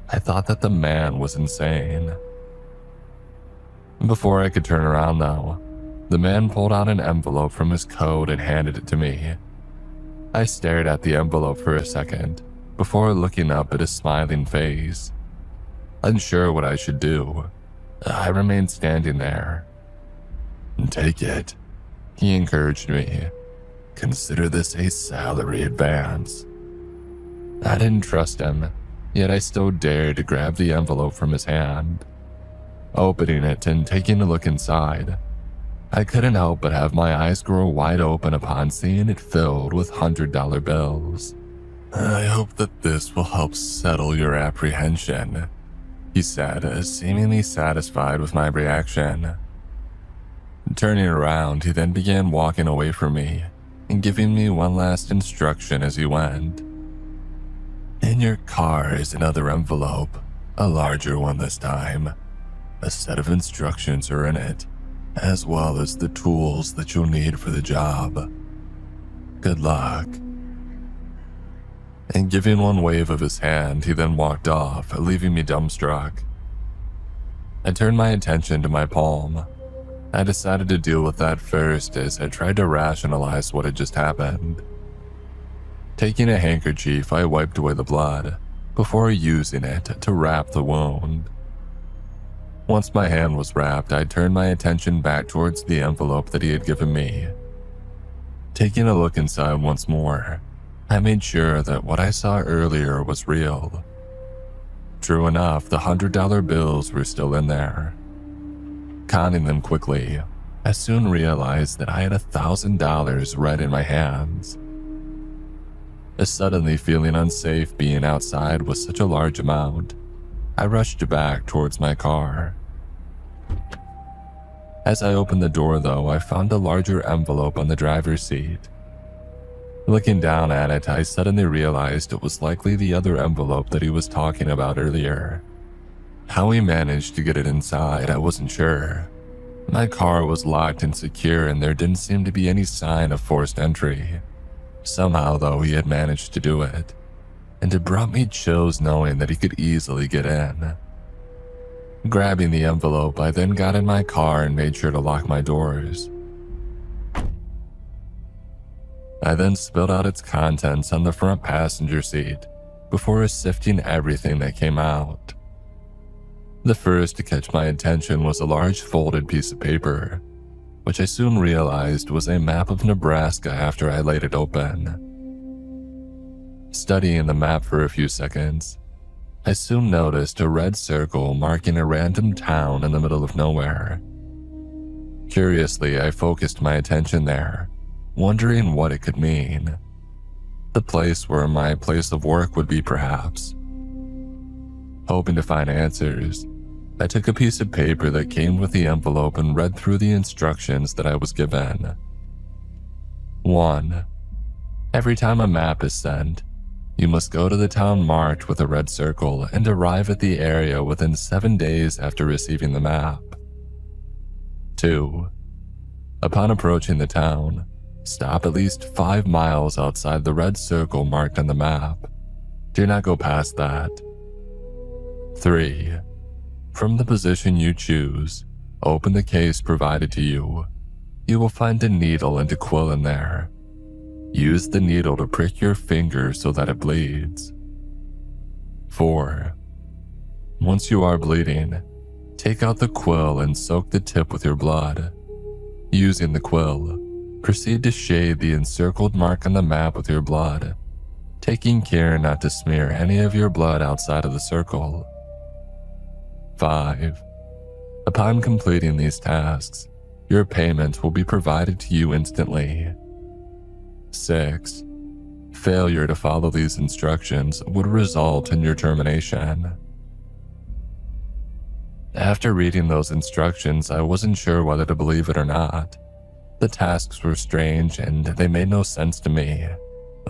I thought that the man was insane. Before I could turn around, though, the man pulled out an envelope from his coat and handed it to me. I stared at the envelope for a second before looking up at his smiling face. Unsure what I should do, I remained standing there. Take it, he encouraged me. Consider this a salary advance. I didn't trust him, yet I still dared to grab the envelope from his hand. Opening it and taking a look inside, I couldn't help but have my eyes grow wide open upon seeing it filled with $100 bills. I hope that this will help settle your apprehension, he said, seemingly satisfied with my reaction. Turning around, he then began walking away from me and giving me one last instruction as he went. In your car is another envelope, a larger one this time. A set of instructions are in it, as well as the tools that you'll need for the job. Good luck. And giving one wave of his hand, he then walked off, leaving me dumbstruck. I turned my attention to my palm. I decided to deal with that first as I tried to rationalize what had just happened. Taking a handkerchief, I wiped away the blood before using it to wrap the wound. Once my hand was wrapped, I turned my attention back towards the envelope that he had given me. Taking a look inside once more, I made sure that what I saw earlier was real. True enough, the $100 bills were still in there. Conning them quickly, I soon realized that I had $1,000 right in my hands. Suddenly feeling unsafe being outside with such a large amount, I rushed back towards my car. As I opened the door, though, I found a larger envelope on the driver's seat. Looking down at it, I suddenly realized it was likely the other envelope that he was talking about earlier. How he managed to get it inside, I wasn't sure. My car was locked and secure, and there didn't seem to be any sign of forced entry. Somehow, though, he had managed to do it, and it brought me chills knowing that he could easily get in. Grabbing the envelope, I then got in my car and made sure to lock my doors. I then spilled out its contents on the front passenger seat before sifting everything that came out. The first to catch my attention was a large folded piece of paper, which I soon realized was a map of Nebraska after I laid it open. Studying the map for a few seconds, I soon noticed a red circle marking a random town in the middle of nowhere. Curiously, I focused my attention there, wondering what it could mean. The place where my place of work would be, perhaps. Hoping to find answers, I took a piece of paper that came with the envelope and read through the instructions that I was given. 1. Every time a map is sent, you must go to the town marked with a red circle and arrive at the area within 7 days after receiving the map. 2. Upon approaching the town, stop at least 5 miles outside the red circle marked on the map. Do not go past that. 3. From the position you choose, open the case provided to you. You will find a needle and a quill in there. Use the needle to prick your finger so that it bleeds. 4. Once you are bleeding, take out the quill and soak the tip with your blood. Using the quill, proceed to shade the encircled mark on the map with your blood, taking care not to smear any of your blood outside of the circle. 5. Upon completing these tasks, your payment will be provided to you instantly. 6. Failure to follow these instructions would result in your termination. After reading those instructions, I wasn't sure whether to believe it or not. The tasks were strange and they made no sense to me.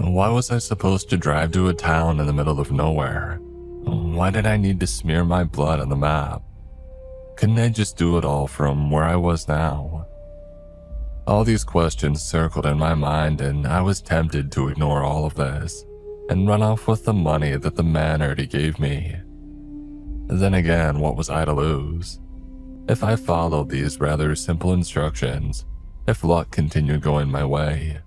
Why was I supposed to drive to a town in the middle of nowhere? Why did I need to smear my blood on the map? Couldn't I just do it all from where I was now? All these questions circled in my mind, and I was tempted to ignore all of this and run off with the money that the man already gave me. Then again, what was I to lose? If I followed these rather simple instructions, if luck continued going my way,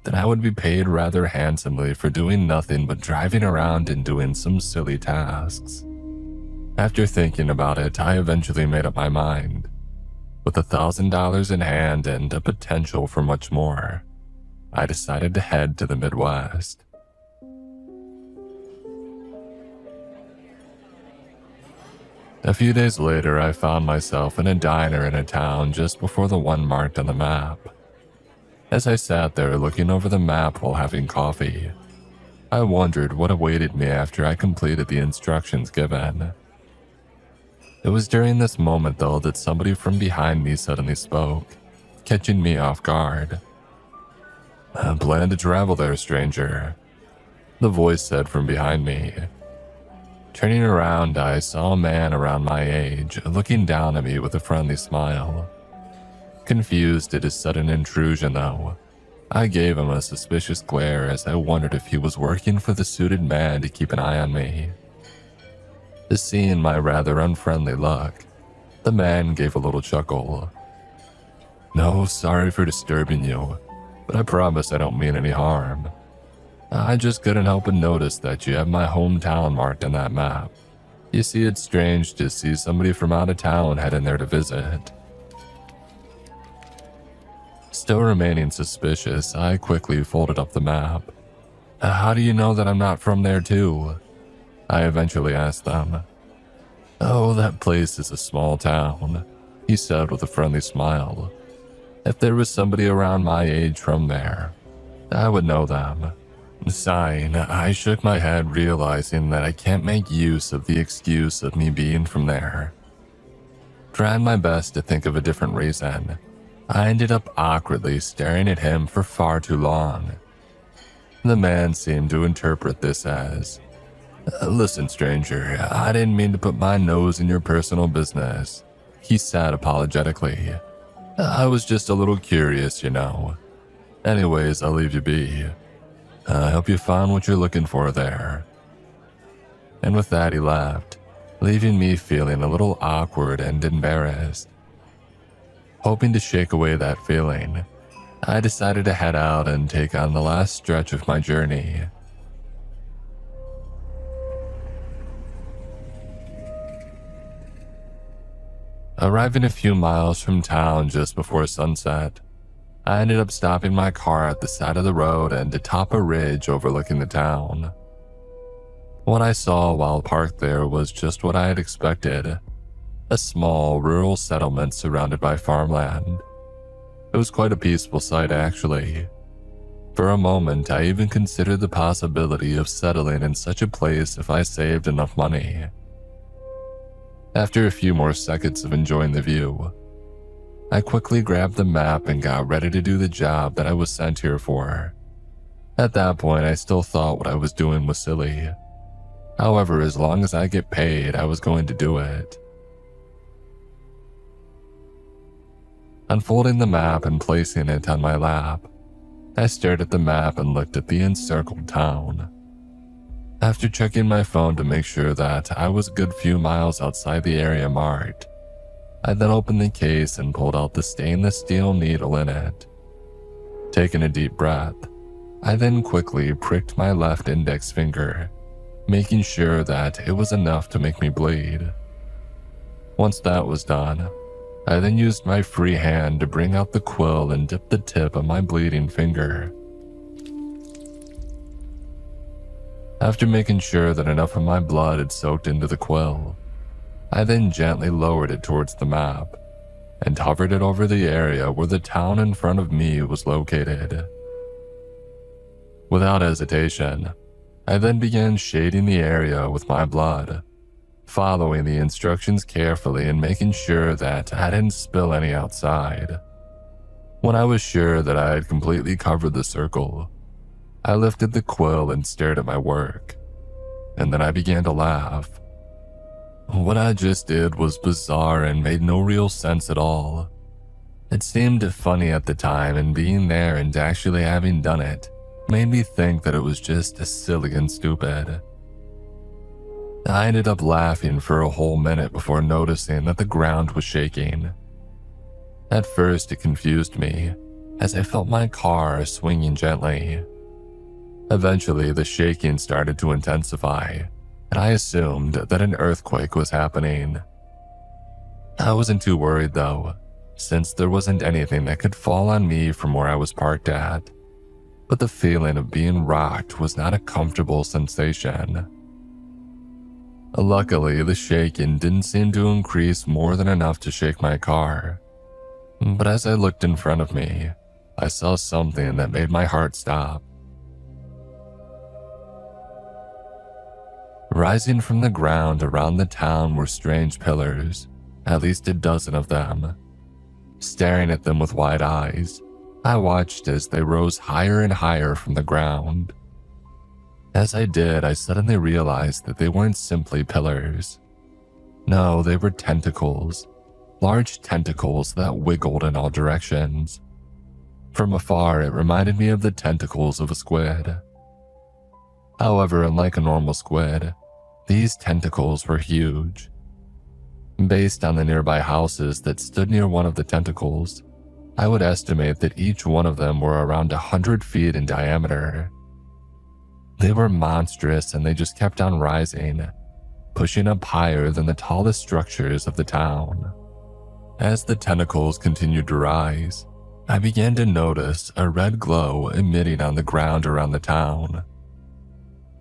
then I would be paid rather handsomely for doing nothing but driving around and doing some silly tasks. After thinking about it, I eventually made up my mind. With $1,000 in hand and a potential for much more, I decided to head to the Midwest. A few days later, I found myself in a diner in a town just before the one marked on the map. As I sat there looking over the map while having coffee, I wondered what awaited me after I completed the instructions given. It was during this moment, though, that somebody from behind me suddenly spoke, catching me off guard. "Plan to travel there, stranger," the voice said from behind me. Turning around, I saw a man around my age looking down at me with a friendly smile. Confused at his sudden intrusion, though, I gave him a suspicious glare as I wondered if he was working for the suited man to keep an eye on me. Seeing my rather unfriendly look, the man gave a little chuckle. "No, sorry for disturbing you, but I promise I don't mean any harm. I just couldn't help but notice that you have my hometown marked on that map. You see, it's strange to see somebody from out of town heading there to visit." Still remaining suspicious, I quickly folded up the map. "How do you know that I'm not from there too?" I eventually asked them. "Oh, that place is a small town," he said with a friendly smile. "If there was somebody around my age from there, I would know them." Sighing, I shook my head, realizing that I can't make use of the excuse of me being from there. Trying my best to think of a different reason, I ended up awkwardly staring at him for far too long. The man seemed to interpret this as, "Listen, stranger, I didn't mean to put my nose in your personal business," he said apologetically. "I was just a little curious, you know. Anyways, I'll leave you be. I hope you found what you're looking for there." And with that, he left, leaving me feeling a little awkward and embarrassed. Hoping to shake away that feeling, I decided to head out and take on the last stretch of my journey. Arriving a few miles from town just before sunset, I ended up stopping my car at the side of the road and atop a ridge overlooking the town. What I saw while parked there was just what I had expected, a small rural settlement surrounded by farmland. It was quite a peaceful sight, actually. For a moment, I even considered the possibility of settling in such a place if I saved enough money. After a few more seconds of enjoying the view, I quickly grabbed the map and got ready to do the job that I was sent here for. At that point, I still thought what I was doing was silly. However, as long as I get paid, I was going to do it. Unfolding the map and placing it on my lap, I stared at the map and looked at the encircled town. After checking my phone to make sure that I was a good few miles outside the area marked, I then opened the case and pulled out the stainless steel needle in it. Taking a deep breath, I then quickly pricked my left index finger, making sure that it was enough to make me bleed. Once that was done, I then used my free hand to bring out the quill and dip the tip of my bleeding finger. After making sure that enough of my blood had soaked into the quill, I then gently lowered it towards the map and hovered it over the area where the town in front of me was located. Without hesitation, I then began shading the area with my blood, following the instructions carefully and making sure that I didn't spill any outside. When I was sure that I had completely covered the circle, I lifted the quill and stared at my work, and then I began to laugh. What I just did was bizarre and made no real sense at all. It seemed funny at the time, and being there and actually having done it made me think that it was just silly and stupid. I ended up laughing for a whole minute before noticing that the ground was shaking. At first it confused me, as I felt my car swinging gently. Eventually the shaking started to intensify, and I assumed that an earthquake was happening. I wasn't too worried though, since there wasn't anything that could fall on me from where I was parked at, but the feeling of being rocked was not a comfortable sensation. Luckily, the shaking didn't seem to increase more than enough to shake my car, but as I looked in front of me, I saw something that made my heart stop. Rising from the ground around the town were strange pillars, at least a dozen of them. Staring at them with wide eyes, I watched as they rose higher and higher from the ground. As I did, I suddenly realized that they weren't simply pillars. No, they were tentacles, large tentacles that wiggled in all directions. From afar, it reminded me of the tentacles of a squid. However, unlike a normal squid, these tentacles were huge. Based on the nearby houses that stood near one of the tentacles, I would estimate that each one of them were around 100 feet in diameter. They were monstrous, and they just kept on rising, pushing up higher than the tallest structures of the town. As the tentacles continued to rise, I began to notice a red glow emitting on the ground around the town.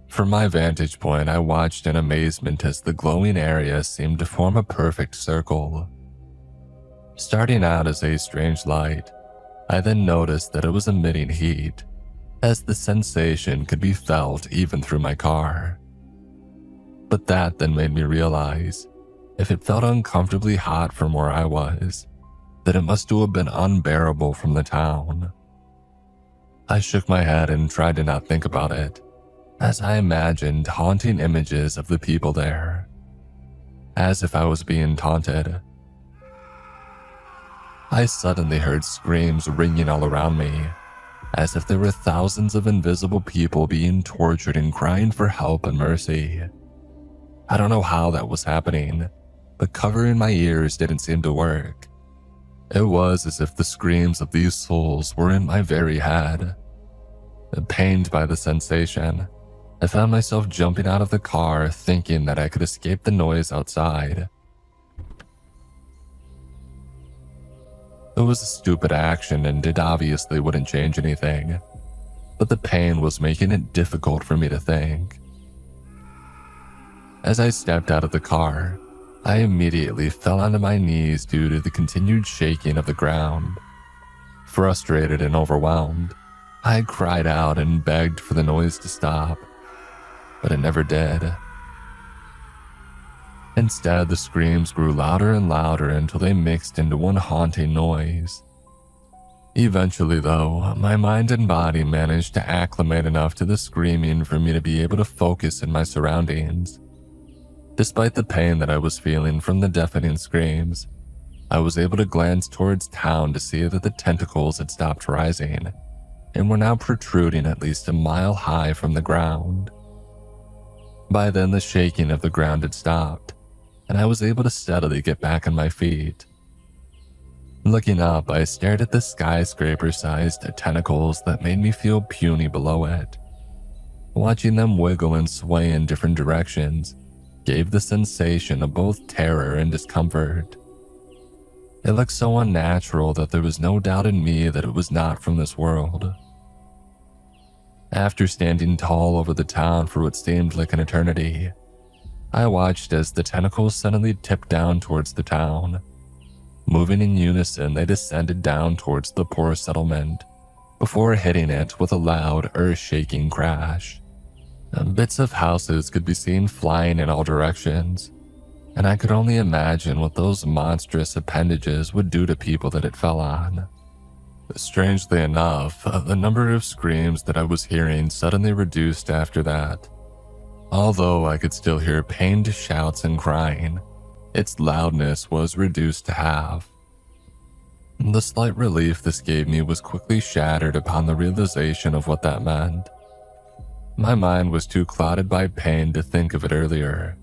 From my vantage point, I watched in amazement as the glowing area seemed to form a perfect circle. Starting out as a strange light, I then noticed that it was emitting heat, as the sensation could be felt even through my car. But that then made me realize, if it felt uncomfortably hot from where I was, that it must have been unbearable from the town. I shook my head and tried to not think about it, as I imagined haunting images of the people there, as if I was being taunted. I suddenly heard screams ringing all around me, as if there were thousands of invisible people being tortured and crying for help and mercy. I don't know how that was happening, but covering my ears didn't seem to work. It was as if the screams of these souls were in my very head. Pained by the sensation, I found myself jumping out of the car thinking that I could escape the noise outside. It was a stupid action and it obviously wouldn't change anything, but the pain was making it difficult for me to think. As I stepped out of the car, I immediately fell onto my knees due to the continued shaking of the ground. Frustrated and overwhelmed, I cried out and begged for the noise to stop, but it never did. Instead, the screams grew louder and louder until they mixed into one haunting noise. Eventually, though, my mind and body managed to acclimate enough to the screaming for me to be able to focus in my surroundings. Despite the pain that I was feeling from the deafening screams, I was able to glance towards town to see that the tentacles had stopped rising and were now protruding at least a mile high from the ground. By then, the shaking of the ground had stopped, and I was able to steadily get back on my feet. Looking up, I stared at the skyscraper-sized tentacles that made me feel puny below it. Watching them wiggle and sway in different directions gave the sensation of both terror and discomfort. It looked so unnatural that there was no doubt in me that it was not from this world. After standing tall over the town for what seemed like an eternity, I watched as the tentacles suddenly tipped down towards the town. Moving in unison, they descended down towards the poor settlement, before hitting it with a loud, earth-shaking crash. Bits of houses could be seen flying in all directions, and I could only imagine what those monstrous appendages would do to people that it fell on. Strangely enough, the number of screams that I was hearing suddenly reduced after that. Although I could still hear pained shouts and crying, its loudness was reduced to half. The slight relief this gave me was quickly shattered upon the realization of what that meant. My mind was too clouded by pain to think of it earlier,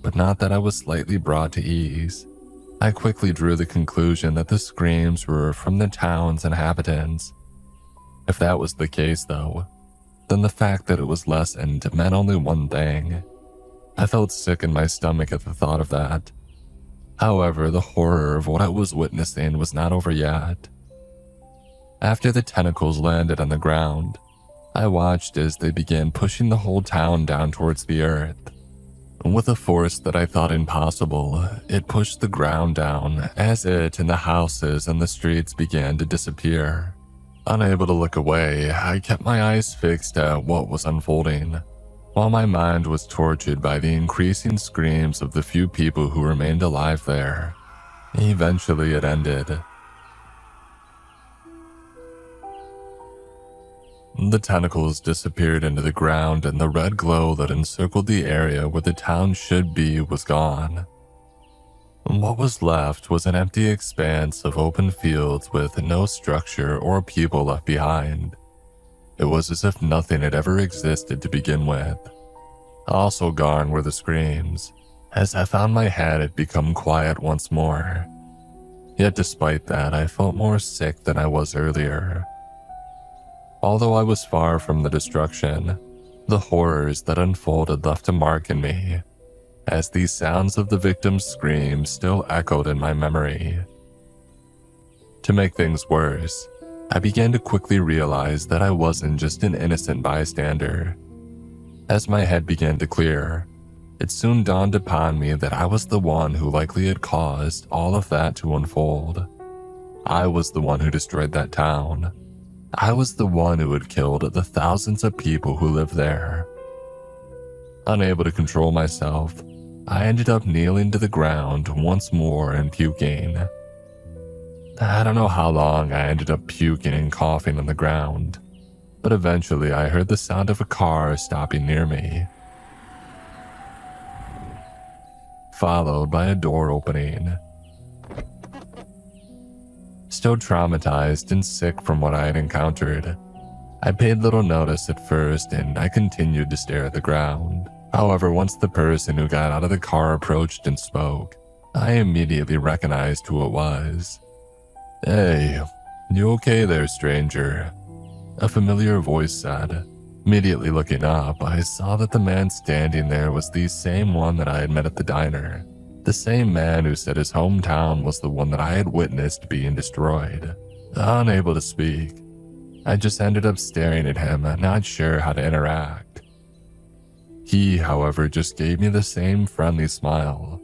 but not that I was slightly brought to ease. I quickly drew the conclusion that the screams were from the town's inhabitants. If that was the case, though, then the fact that it was lessened meant only one thing. I felt sick in my stomach at the thought of that. However, the horror of what I was witnessing was not over yet. After the tentacles landed on the ground, I watched as they began pushing the whole town down towards the earth. With a force that I thought impossible, it pushed the ground down as it and the houses and the streets began to disappear. Unable to look away, I kept my eyes fixed at what was unfolding, while my mind was tortured by the increasing screams of the few people who remained alive there. Eventually it ended. The tentacles disappeared into the ground and the red glow that encircled the area where the town should be was gone. What was left was an empty expanse of open fields with no structure or people left behind. It was as if nothing had ever existed to begin with. Also gone were the screams. As I found my head had become quiet once more. Yet despite that, I felt more sick than I was earlier. Although I was far from the destruction, the horrors that unfolded left a mark in me, as these sounds of the victim's screams still echoed in my memory. To make things worse, I began to quickly realize that I wasn't just an innocent bystander. As my head began to clear, it soon dawned upon me that I was the one who likely had caused all of that to unfold. I was the one who destroyed that town. I was the one who had killed the thousands of people who lived there. Unable to control myself, I ended up kneeling to the ground once more and puking. I don't know how long I ended up puking and coughing on the ground, but eventually I heard the sound of a car stopping near me, followed by a door opening. Still traumatized and sick from what I had encountered, I paid little notice at first and I continued to stare at the ground. However, once the person who got out of the car approached and spoke, I immediately recognized who it was. "Hey, you okay there, stranger?" a familiar voice said. Immediately looking up, I saw that the man standing there was the same one that I had met at the diner. The same man who said his hometown was the one that I had witnessed being destroyed. Unable to speak, I just ended up staring at him, not sure how to interact. He, however, just gave me the same friendly smile.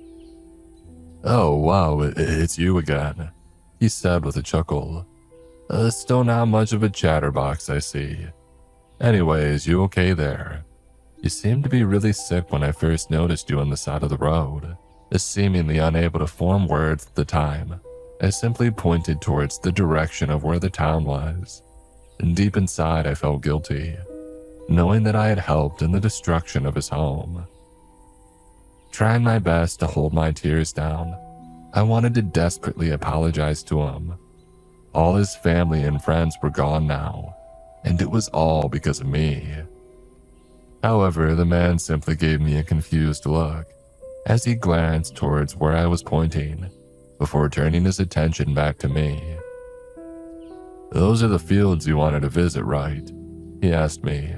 "Oh, wow, it's you again," he said with a chuckle. "Still not much of a chatterbox, I see. Anyways, you okay there? You seemed to be really sick when I first noticed you on the side of the road." Seemingly unable to form words at the time, I simply pointed towards the direction of where the town was. And deep inside, I felt guilty, knowing that I had helped in the destruction of his home. Trying my best to hold my tears down, I wanted to desperately apologize to him. All his family and friends were gone now, and it was all because of me. However, the man simply gave me a confused look as he glanced towards where I was pointing, before turning his attention back to me. "Those are the fields you wanted to visit, right?" he asked me.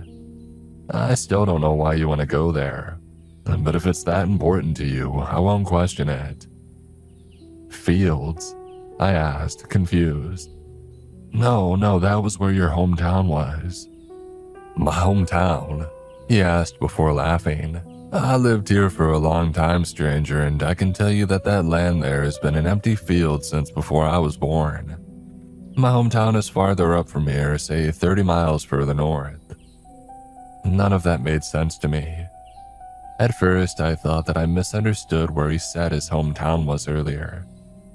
"I still don't know why you want to go there, but if it's that important to you, I won't question it." "Fields?" I asked, confused. No, that was where your hometown was." "My hometown?" he asked before laughing. "I lived here for a long time, stranger, and I can tell you that that land there has been an empty field since before I was born. My hometown is farther up from here, say 30 miles further north." None of that made sense to me. At first, I thought that I misunderstood where he said his hometown was earlier,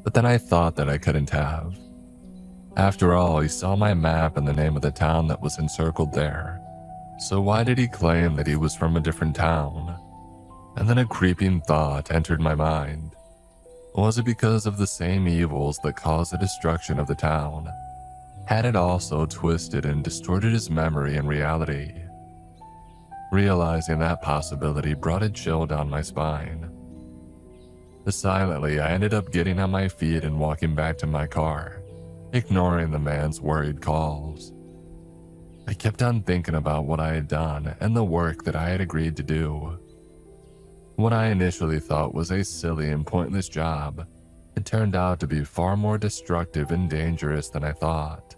but then I thought that I couldn't have. After all, he saw my map and the name of the town that was encircled there. So why did he claim that he was from a different town? And then a creeping thought entered my mind. Was it because of the same evils that caused the destruction of the town? Had it also twisted and distorted his memory and reality? Realizing that possibility brought a chill down my spine. Silently, I ended up getting on my feet and walking back to my car, ignoring the man's worried calls. I kept on thinking about what I had done and the work that I had agreed to do. What I initially thought was a silly and pointless job, it turned out to be far more destructive and dangerous than I thought.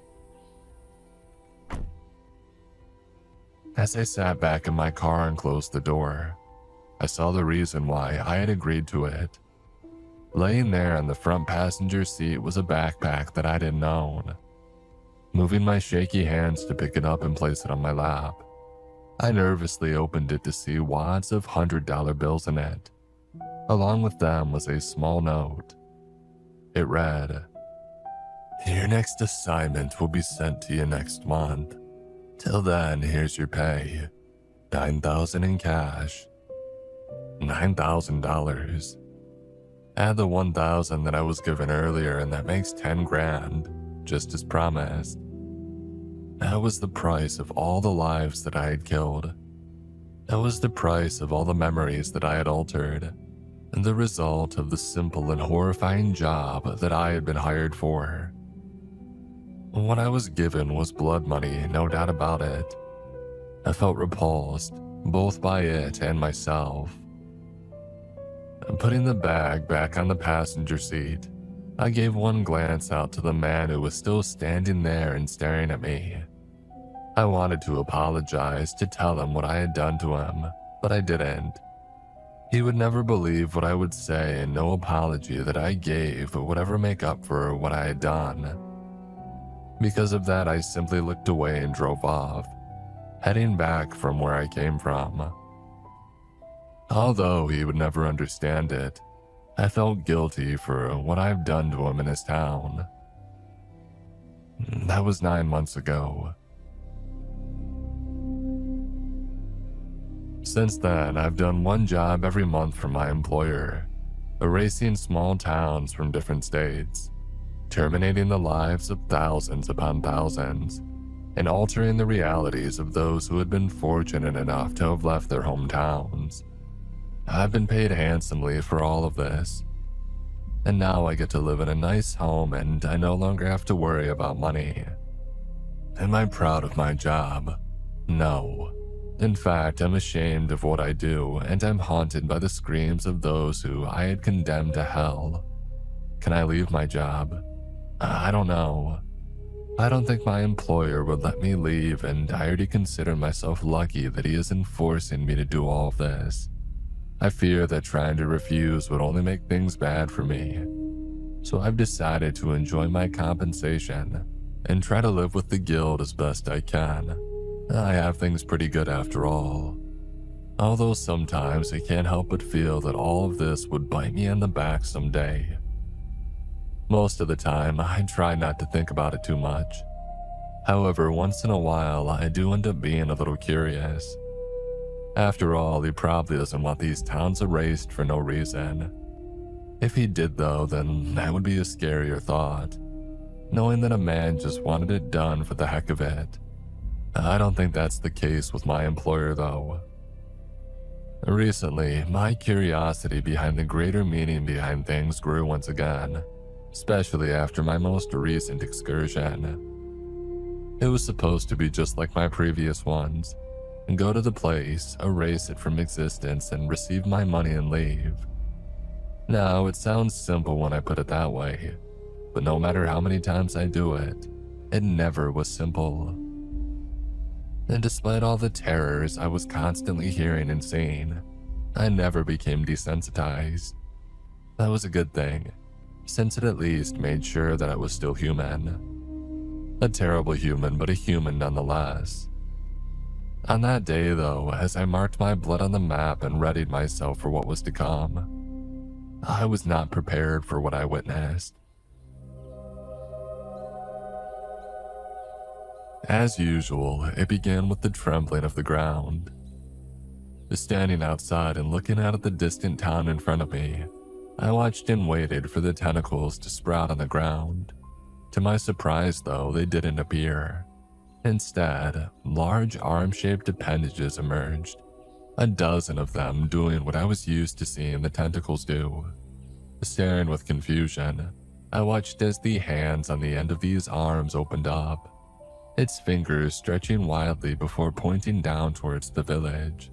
As I sat back in my car and closed the door, I saw the reason why I had agreed to it. Laying there in the front passenger seat was a backpack that I didn't own. Moving my shaky hands to pick it up and place it on my lap, I nervously opened it to see wads of $100 bills in it. Along with them was a small note. It read, "Your next assignment will be sent to you next month. Till then, here's your pay. $9,000 in cash." $9,000. Add the $1,000 that I was given earlier and that makes 10 grand, just as promised. That was the price of all the lives that I had killed. That was the price of all the memories that I had altered, and the result of the simple and horrifying job that I had been hired for. What I was given was blood money, no doubt about it. I felt repulsed, both by it and myself. Putting the bag back on the passenger seat, I gave one glance out to the man who was still standing there and staring at me. I wanted to apologize, to tell him what I had done to him, but I didn't. He would never believe what I would say, and no apology that I gave would ever make up for what I had done. Because of that, I simply looked away and drove off, heading back from where I came from. Although he would never understand it, I felt guilty for what I've done to him in his town. That was 9 months ago. Since then, I've done one job every month for my employer, erasing small towns from different states, terminating the lives of thousands upon thousands, and altering the realities of those who had been fortunate enough to have left their hometowns. I've been paid handsomely for all of this, and now I get to live in a nice home and I no longer have to worry about money. Am I proud of my job? No. In fact, I'm ashamed of what I do, and I'm haunted by the screams of those who I had condemned to hell. Can I leave my job? I don't know. I don't think my employer would let me leave, and I already consider myself lucky that he isn't forcing me to do all of this. I fear that trying to refuse would only make things bad for me. So I've decided to enjoy my compensation and try to live with the guilt as best I can. I have things pretty good after all. Although sometimes I can't help but feel that all of this would bite me in the back someday. Most of the time, I try not to think about it too much. However, once in a while, I do end up being a little curious. After all, he probably doesn't want these towns erased for no reason. If he did though, then that would be a scarier thought. Knowing that a man just wanted it done for the heck of it. I don't think that's the case with my employer though. Recently, my curiosity behind the greater meaning behind things grew once again. Especially after my most recent excursion. It was supposed to be just like my previous ones, and go to the place, erase it from existence, and receive my money and leave. Now, it sounds simple when I put it that way, but no matter how many times I do it, it never was simple. And despite all the terrors I was constantly hearing and seeing, I never became desensitized. That was a good thing, since it at least made sure that I was still human. A terrible human, but a human nonetheless. On that day though, as I marked my blood on the map and readied myself for what was to come, I was not prepared for what I witnessed. As usual, it began with the trembling of the ground. Standing outside and looking out at the distant town in front of me, I watched and waited for the tentacles to sprout on the ground. To my surprise though, they didn't appear. Instead, large arm-shaped appendages emerged, a dozen of them doing what I was used to seeing the tentacles do. Staring with confusion, I watched as the hands on the end of these arms opened up, its fingers stretching wildly before pointing down towards the village.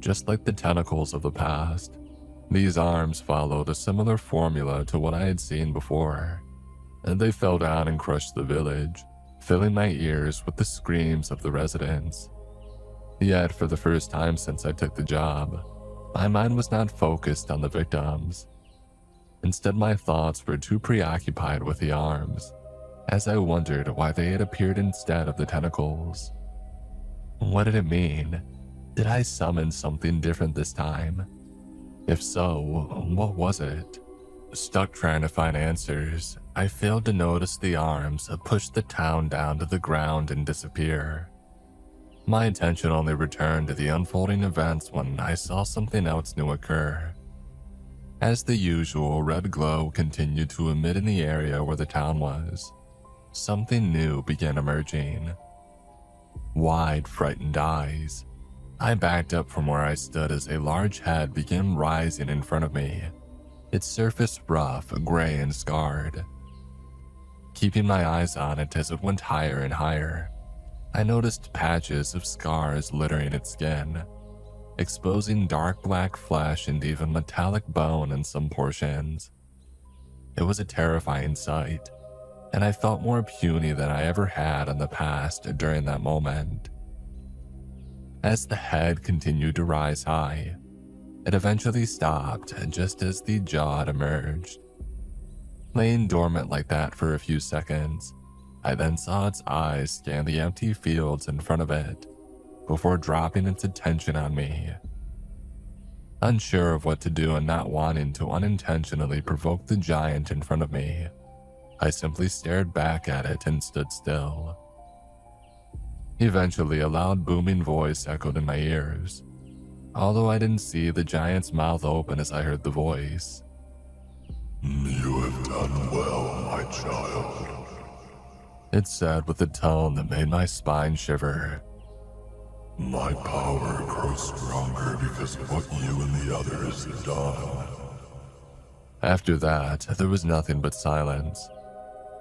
Just like the tentacles of the past, these arms followed a similar formula to what I had seen before, and they fell down and crushed the village, filling my ears with the screams of the residents. Yet, for the first time since I took the job, my mind was not focused on the victims. Instead, my thoughts were too preoccupied with the arms, as I wondered why they had appeared instead of the tentacles. What did it mean? Did I summon something different this time? If so, what was it? Stuck trying to find answers, I failed to notice the arms push the town down to the ground and disappear. My attention only returned to the unfolding events when I saw something else new occur. As the usual red glow continued to emit in the area where the town was, something new began emerging. Wide, frightened eyes. I backed up from where I stood as a large head began rising in front of me, its surface rough, gray, and scarred. Keeping my eyes on it as it went higher and higher, I noticed patches of scars littering its skin, exposing dark black flesh and even metallic bone in some portions. It was a terrifying sight, and I felt more puny than I ever had in the past during that moment. As the head continued to rise high, it eventually stopped just as the jaw emerged. Laying dormant like that for a few seconds, I then saw its eyes scan the empty fields in front of it before dropping its attention on me. Unsure of what to do and not wanting to unintentionally provoke the giant in front of me, I simply stared back at it and stood still. Eventually, a loud booming voice echoed in my ears, although I didn't see the giant's mouth open as I heard the voice. You have done well, my child. It said with a tone that made my spine shiver. My power grows stronger because of what you and the others have done. After that, there was nothing but silence.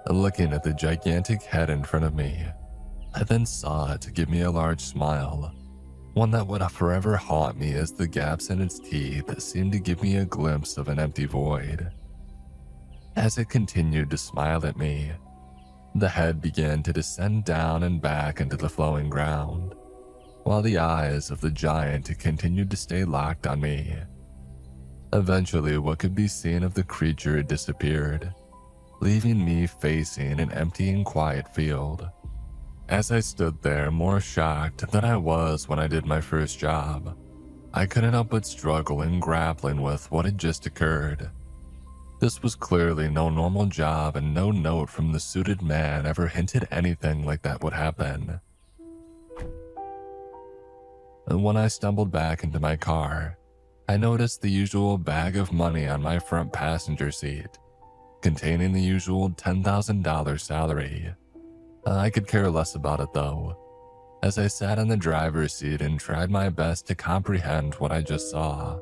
Looking at the gigantic head in front of me, I then saw it give me a large smile, one that would forever haunt me as the gaps in its teeth seemed to give me a glimpse of an empty void. As it continued to smile at me, the head began to descend down and back into the flowing ground, while the eyes of the giant continued to stay locked on me. Eventually, what could be seen of the creature disappeared, leaving me facing an empty and quiet field. As I stood there, more shocked than I was when I did my first job, I couldn't help but struggle in grappling with what had just occurred. This was clearly no normal job, and no note from the suited man ever hinted anything like that would happen. And when I stumbled back into my car, I noticed the usual bag of money on my front passenger seat, containing the usual $10,000 salary. I could care less about it though, as I sat in the driver's seat and tried my best to comprehend what I just saw.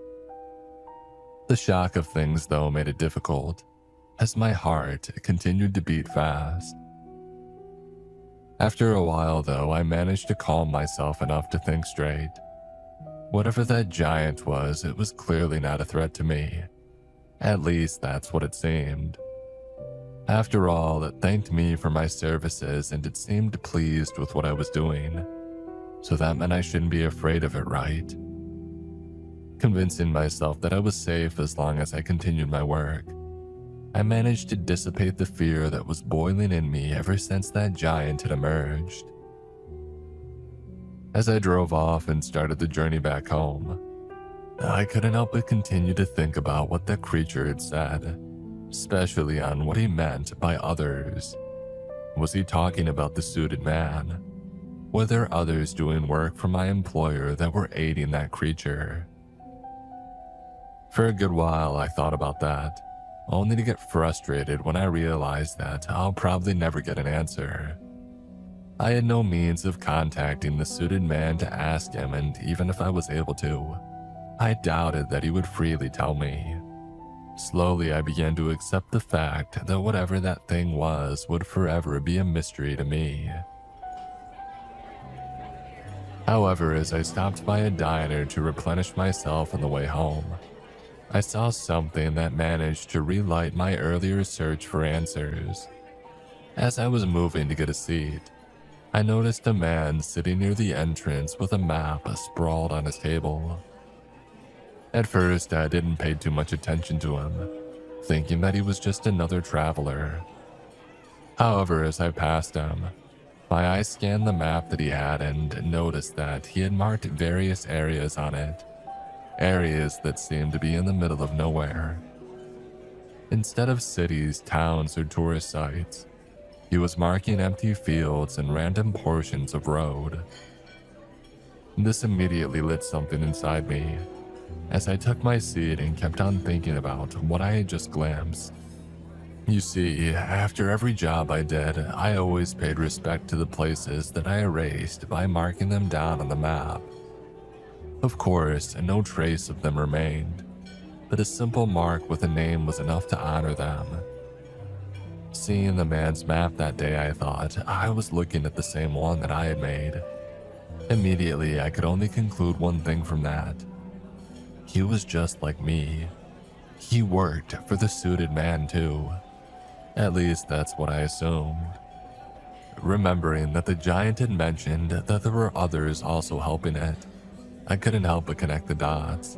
The shock of things though made it difficult, as my heart continued to beat fast. After a while though, I managed to calm myself enough to think straight. Whatever that giant was, it was clearly not a threat to me. At least that's what it seemed. After all, it thanked me for my services and it seemed pleased with what I was doing. So that meant I shouldn't be afraid of it, right? Convincing myself that I was safe as long as I continued my work, I managed to dissipate the fear that was boiling in me ever since that giant had emerged. As I drove off and started the journey back home, I couldn't help but continue to think about what that creature had said, especially on what he meant by others. Was he talking about the suited man? Were there others doing work for my employer that were aiding that creature? For a good while, I thought about that, only to get frustrated when I realized that I'll probably never get an answer. I had no means of contacting the suited man to ask him, and even if I was able to, I doubted that he would freely tell me. Slowly, I began to accept the fact that whatever that thing was would forever be a mystery to me. However, as I stopped by a diner to replenish myself on the way home, I saw something that managed to relight my earlier search for answers. As I was moving to get a seat, I noticed a man sitting near the entrance with a map sprawled on his table. At first, I didn't pay too much attention to him, thinking that he was just another traveler. However, as I passed him, my eyes scanned the map that he had and noticed that he had marked various areas on it. Areas that seemed to be in the middle of nowhere. Instead of cities, towns, or tourist sites, he was marking empty fields and random portions of road. This immediately lit something inside me, as I took my seat and kept on thinking about what I had just glimpsed. You see, after every job I did, I always paid respect to the places that I erased by marking them down on the map. Of course, no trace of them remained, but a simple mark with a name was enough to honor them. Seeing the man's map that day, I thought I was looking at the same one that I had made. Immediately, I could only conclude one thing from that. He was just like me. He worked for the suited man too. At least that's what I assumed. Remembering that the giant had mentioned that there were others also helping it, I couldn't help but connect the dots.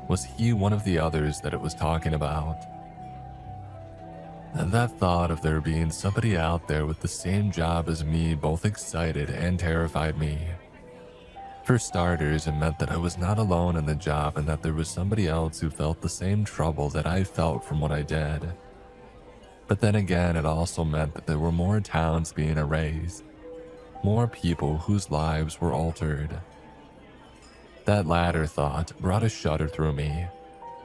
Was he one of the others that it was talking about? And that thought of there being somebody out there with the same job as me both excited and terrified me. For starters, it meant that I was not alone in the job and that there was somebody else who felt the same trouble that I felt from what I did. But then again, it also meant that there were more towns being erased, more people whose lives were altered. That latter thought brought a shudder through me,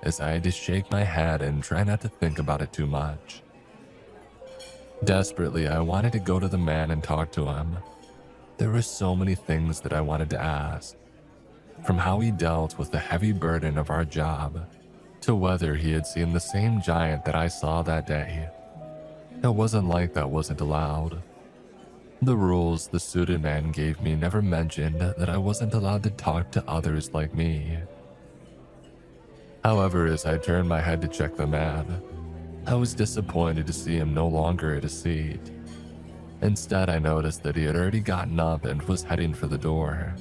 as I had to shake my head and try not to think about it too much. Desperately, I wanted to go to the man and talk to him. There were so many things that I wanted to ask, from how he dealt with the heavy burden of our job, to whether he had seen the same giant that I saw that day. It wasn't like that wasn't allowed. The rules the suited man gave me never mentioned that I wasn't allowed to talk to others like me. However, as I turned my head to check the man, I was disappointed to see him no longer at his seat. Instead, I noticed that he had already gotten up and was heading for the door.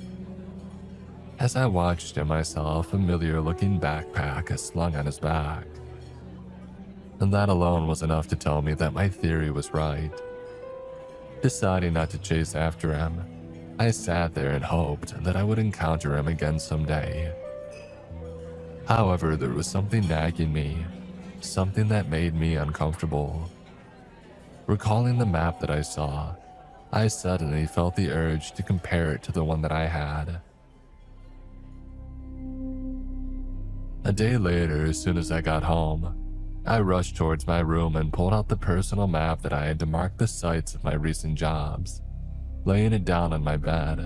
As I watched him, I saw a familiar-looking backpack slung on his back. And that alone was enough to tell me that my theory was right. Deciding not to chase after him, I sat there and hoped that I would encounter him again someday. However, there was something nagging me, something that made me uncomfortable. Recalling the map that I saw, I suddenly felt the urge to compare it to the one that I had. A day later, as soon as I got home, I rushed towards my room and pulled out the personal map that I had to mark the sites of my recent jobs. Laying it down on my bed,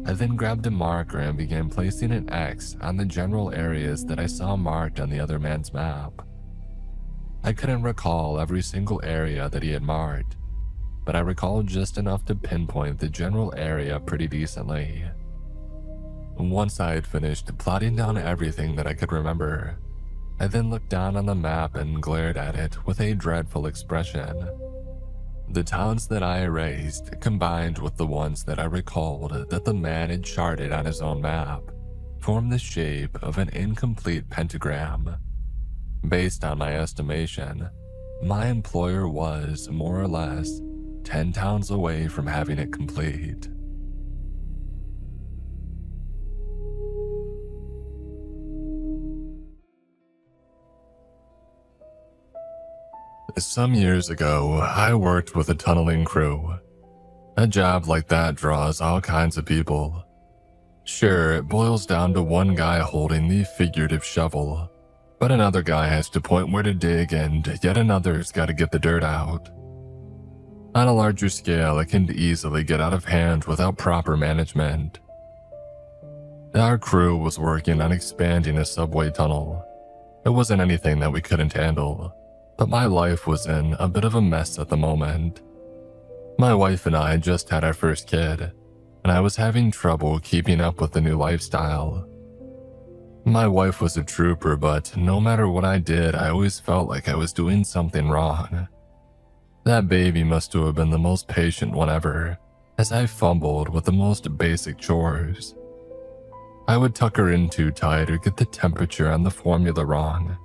I then grabbed a marker and began placing an X on the general areas that I saw marked on the other man's map. I couldn't recall every single area that he had marked, but I recalled just enough to pinpoint the general area pretty decently. Once I had finished plotting down everything that I could remember, I then looked down on the map and glared at it with a dreadful expression. The towns that I erased, combined with the ones that I recalled that the man had charted on his own map, formed the shape of an incomplete pentagram. Based on my estimation, my employer was, more or less, 10 towns away from having it complete. Some years ago, I worked with a tunneling crew. A job like that draws all kinds of people. Sure, it boils down to one guy holding the figurative shovel, but another guy has to point where to dig and yet another's got to get the dirt out. On a larger scale, it can easily get out of hand without proper management. Our crew was working on expanding a subway tunnel. It wasn't anything that we couldn't handle, but my life was in a bit of a mess at the moment. My wife and I had just had our first kid, and I was having trouble keeping up with the new lifestyle. My wife was a trooper, but no matter what I did, I always felt like I was doing something wrong. That baby must have been the most patient one ever, as I fumbled with the most basic chores. I would tuck her in too tight or get the temperature on the formula wrong.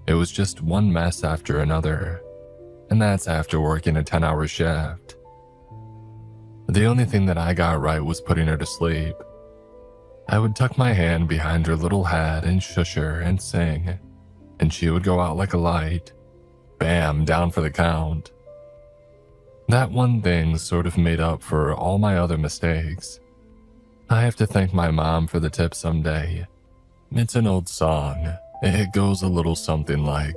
It was just one mess after another, and that's after working a 10-hour shift. The only thing that I got right was putting her to sleep. I would tuck my hand behind her little head and shush her and sing, and she would go out like a light. Bam, down for the count. That one thing sort of made up for all my other mistakes. I have to thank my mom for the tip someday. It's an old song. It goes a little something like,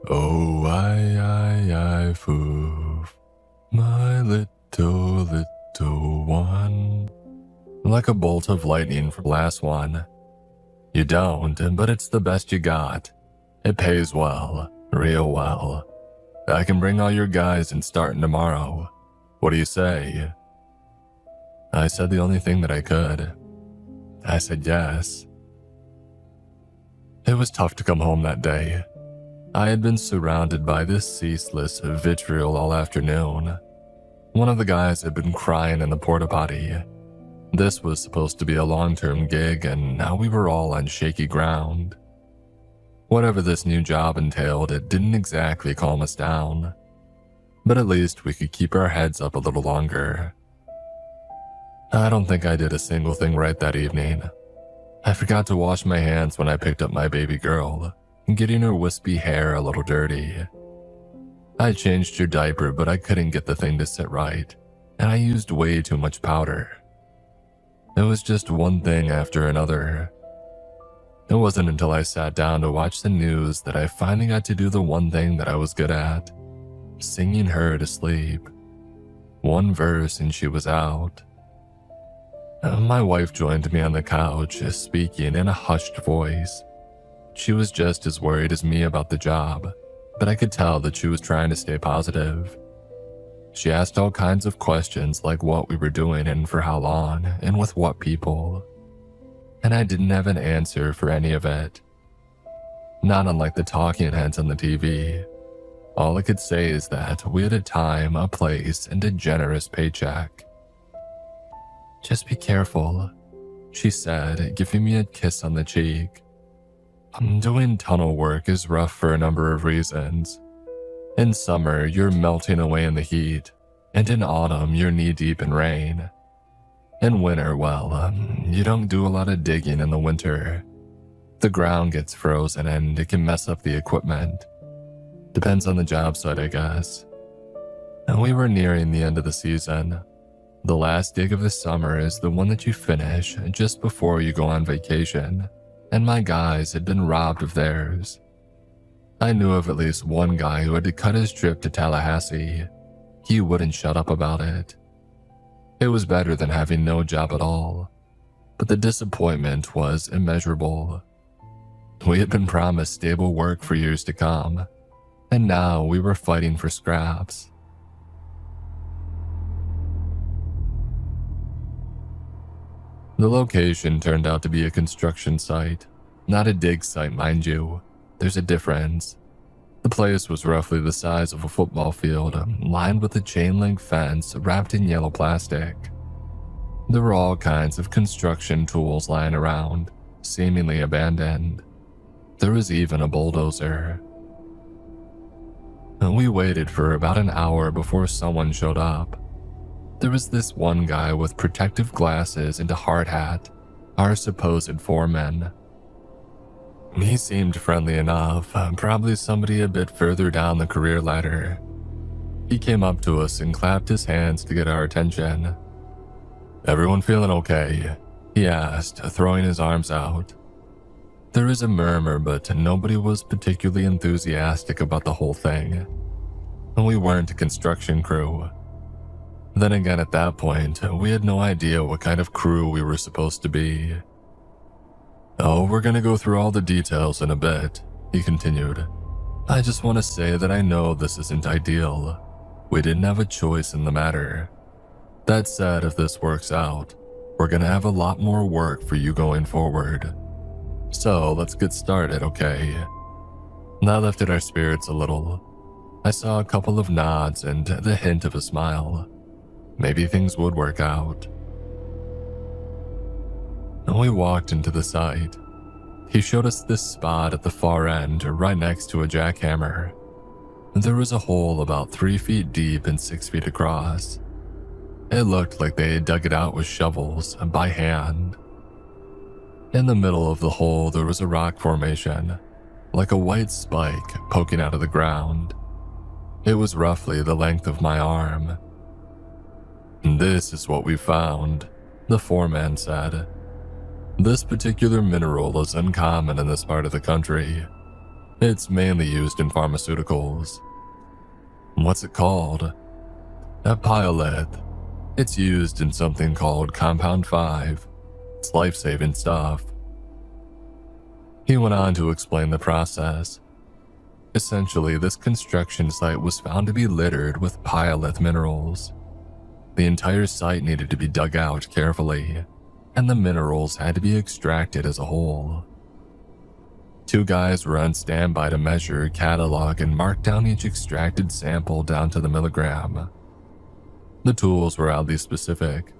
"Oh, I, foof, my little one." Like a bolt of lightning from last one. You don't, but it's the best you got. It pays well, real well. I can bring all your guys and starting tomorrow. What do you say? I said the only thing that I could. I said yes. It was tough to come home that day. I had been surrounded by this ceaseless vitriol all afternoon. One of the guys had been crying in the porta potty. This was supposed to be a long-term gig, and now we were all on shaky ground. Whatever this new job entailed, it didn't exactly calm us down. But at least we could keep our heads up a little longer. I don't think I did a single thing right that evening. I forgot to wash my hands when I picked up my baby girl, getting her wispy hair a little dirty. I changed her diaper, but I couldn't get the thing to sit right, and I used way too much powder. It was just one thing after another. It wasn't until I sat down to watch the news that I finally got to do the one thing that I was good at, singing her to sleep. One verse and she was out. My wife joined me on the couch, speaking in a hushed voice. She was just as worried as me about the job, but I could tell that she was trying to stay positive. She asked all kinds of questions like what we were doing and for how long and with what people. And I didn't have an answer for any of it. Not unlike the talking heads on the TV. All I could say is that we had a time, a place, and a generous paycheck. "Just be careful," she said, giving me a kiss on the cheek. Doing tunnel work is rough for a number of reasons. In summer, you're melting away in the heat, and in autumn, you're knee-deep in rain. In winter, well, you don't do a lot of digging in the winter. The ground gets frozen and it can mess up the equipment. Depends on the job site, I guess. And we were nearing the end of the season. The last dig of the summer is the one that you finish just before you go on vacation, and my guys had been robbed of theirs. I knew of at least one guy who had to cut his trip to Tallahassee. He wouldn't shut up about it. It was better than having no job at all, but the disappointment was immeasurable. We had been promised stable work for years to come, and now we were fighting for scraps. The location turned out to be a construction site, not a dig site, mind you. There's a difference. The place was roughly the size of a football field, lined with a chain-link fence wrapped in yellow plastic. There were all kinds of construction tools lying around, seemingly abandoned. There was even a bulldozer. We waited for about an hour before someone showed up. There was this one guy with protective glasses and a hard hat, our supposed foreman. He seemed friendly enough, probably somebody a bit further down the career ladder. He came up to us and clapped his hands to get our attention. "Everyone feeling okay?" he asked, throwing his arms out. There was a murmur, but nobody was particularly enthusiastic about the whole thing. We weren't a construction crew. Then again, at that point, we had no idea what kind of crew we were supposed to be. "Oh, we're gonna go through all the details in a bit," he continued. "I just want to say that I know this isn't ideal. We didn't have a choice in the matter. That said, if this works out, we're gonna have a lot more work for you going forward. So let's get started, okay?" That lifted our spirits a little. I saw a couple of nods and the hint of a smile. Maybe things would work out. We walked into the site. He showed us this spot at the far end, right next to a jackhammer. There was a hole about 3 feet deep and 6 feet across. It looked like they had dug it out with shovels, by hand. In the middle of the hole, there was a rock formation, like a white spike poking out of the ground. It was roughly the length of my arm. "This is what we found," the foreman said. "This particular mineral is uncommon in this part of the country. It's mainly used in pharmaceuticals." "What's it called?" "A pyrolith. It's used in something called Compound 5. It's life-saving stuff." He went on to explain the process. Essentially, this construction site was found to be littered with pyrolith minerals. The entire site needed to be dug out carefully, and the minerals had to be extracted as a whole. 2 guys were on standby to measure, catalog, and mark down each extracted sample down to the milligram. The tools were oddly specific.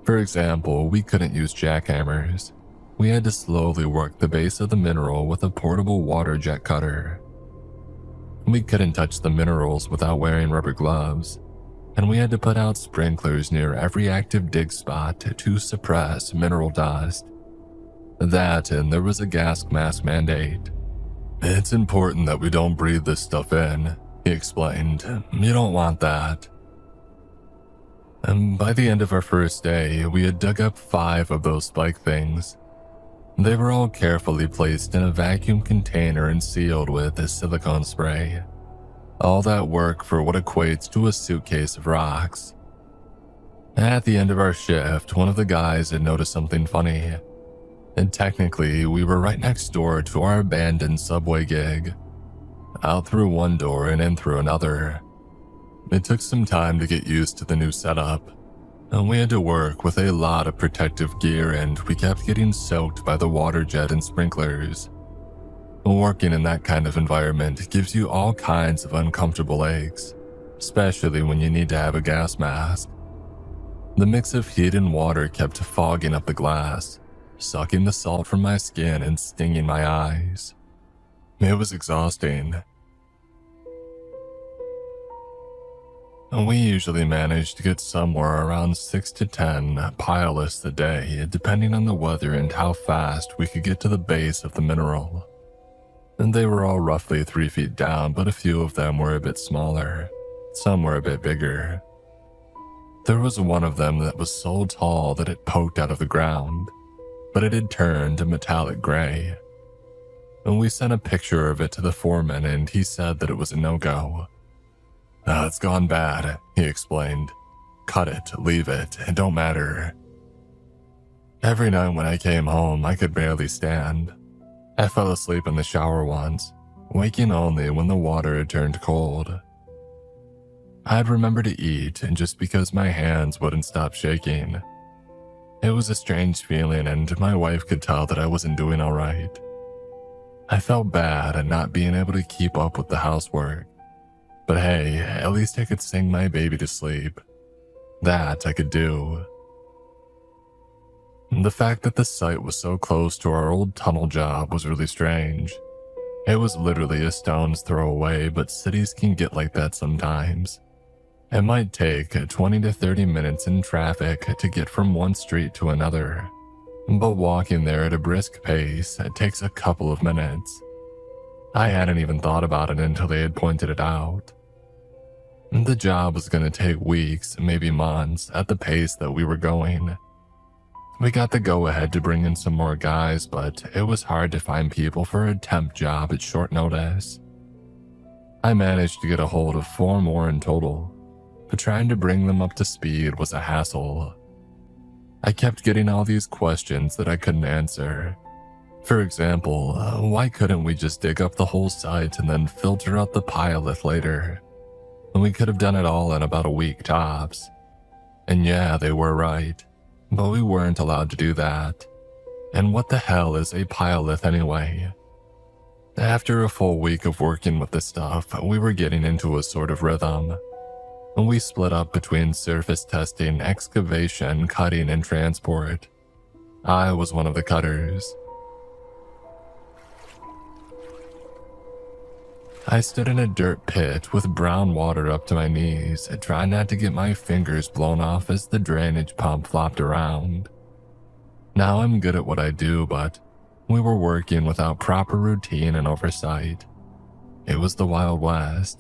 For example, we couldn't use jackhammers. We had to slowly work the base of the mineral with a portable water jet cutter. We couldn't touch the minerals without wearing rubber gloves, and we had to put out sprinklers near every active dig spot to suppress mineral dust. That, and there was a gas mask mandate. "It's important that we don't breathe this stuff in," he explained. "You don't want that." And by the end of our first day, we had dug up 5 of those spike things. They were all carefully placed in a vacuum container and sealed with a silicone spray. All that work for what equates to a suitcase of rocks. At the end of our shift, one of the guys had noticed something funny. And technically, we were right next door to our abandoned subway gig. Out through one door and in through another. It took some time to get used to the new setup, and we had to work with a lot of protective gear, and we kept getting soaked by the water jet and sprinklers. Working in that kind of environment gives you all kinds of uncomfortable aches, especially when you need to have a gas mask. The mix of heat and water kept fogging up the glass, sucking the salt from my skin and stinging my eyes. It was exhausting. We usually managed to get somewhere around 6 to 10 pile-lists a day, depending on the weather and how fast we could get to the base of the mineral. And they were all roughly 3 feet down, but a few of them were a bit smaller. Some were a bit bigger. There was one of them that was so tall that it poked out of the ground, but it had turned a metallic gray. And we sent a picture of it to the foreman, and he said that it was a no-go. It's gone bad, he explained. Cut it, leave it, it don't matter. Every night when I came home, I could barely stand. I fell asleep in the shower once, waking only when the water had turned cold. I'd remember to eat, and just because my hands wouldn't stop shaking. It was a strange feeling, and my wife could tell that I wasn't doing all right. I felt bad at not being able to keep up with the housework. But hey, at least I could sing my baby to sleep. That I could do. The fact that the site was so close to our old tunnel job was really strange. It was literally a stone's throw away, but cities can get like that sometimes. It might take 20 to 30 minutes in traffic to get from one street to another, but walking there at a brisk pace takes a couple of minutes. I hadn't even thought about it until they had pointed it out. The job was going to take weeks, maybe months, at the pace that we were going. We got the go-ahead to bring in some more guys, but it was hard to find people for a temp job at short notice. I managed to get a hold of 4 more in total, but trying to bring them up to speed was a hassle. I kept getting all these questions that I couldn't answer. For example, why couldn't we just dig up the whole site and then filter out the pile-lith later? We could have done it all in about a week tops. And yeah, they were right, but we weren't allowed to do that. And what the hell is a pile-lith anyway? After a full week of working with this stuff, we were getting into a sort of rhythm. We split up between surface testing, excavation, cutting, and transport. I was one of the cutters. I stood in a dirt pit with brown water up to my knees, trying not to get my fingers blown off as the drainage pump flopped around. Now I'm good at what I do, but we were working without proper routine and oversight. It was the Wild West.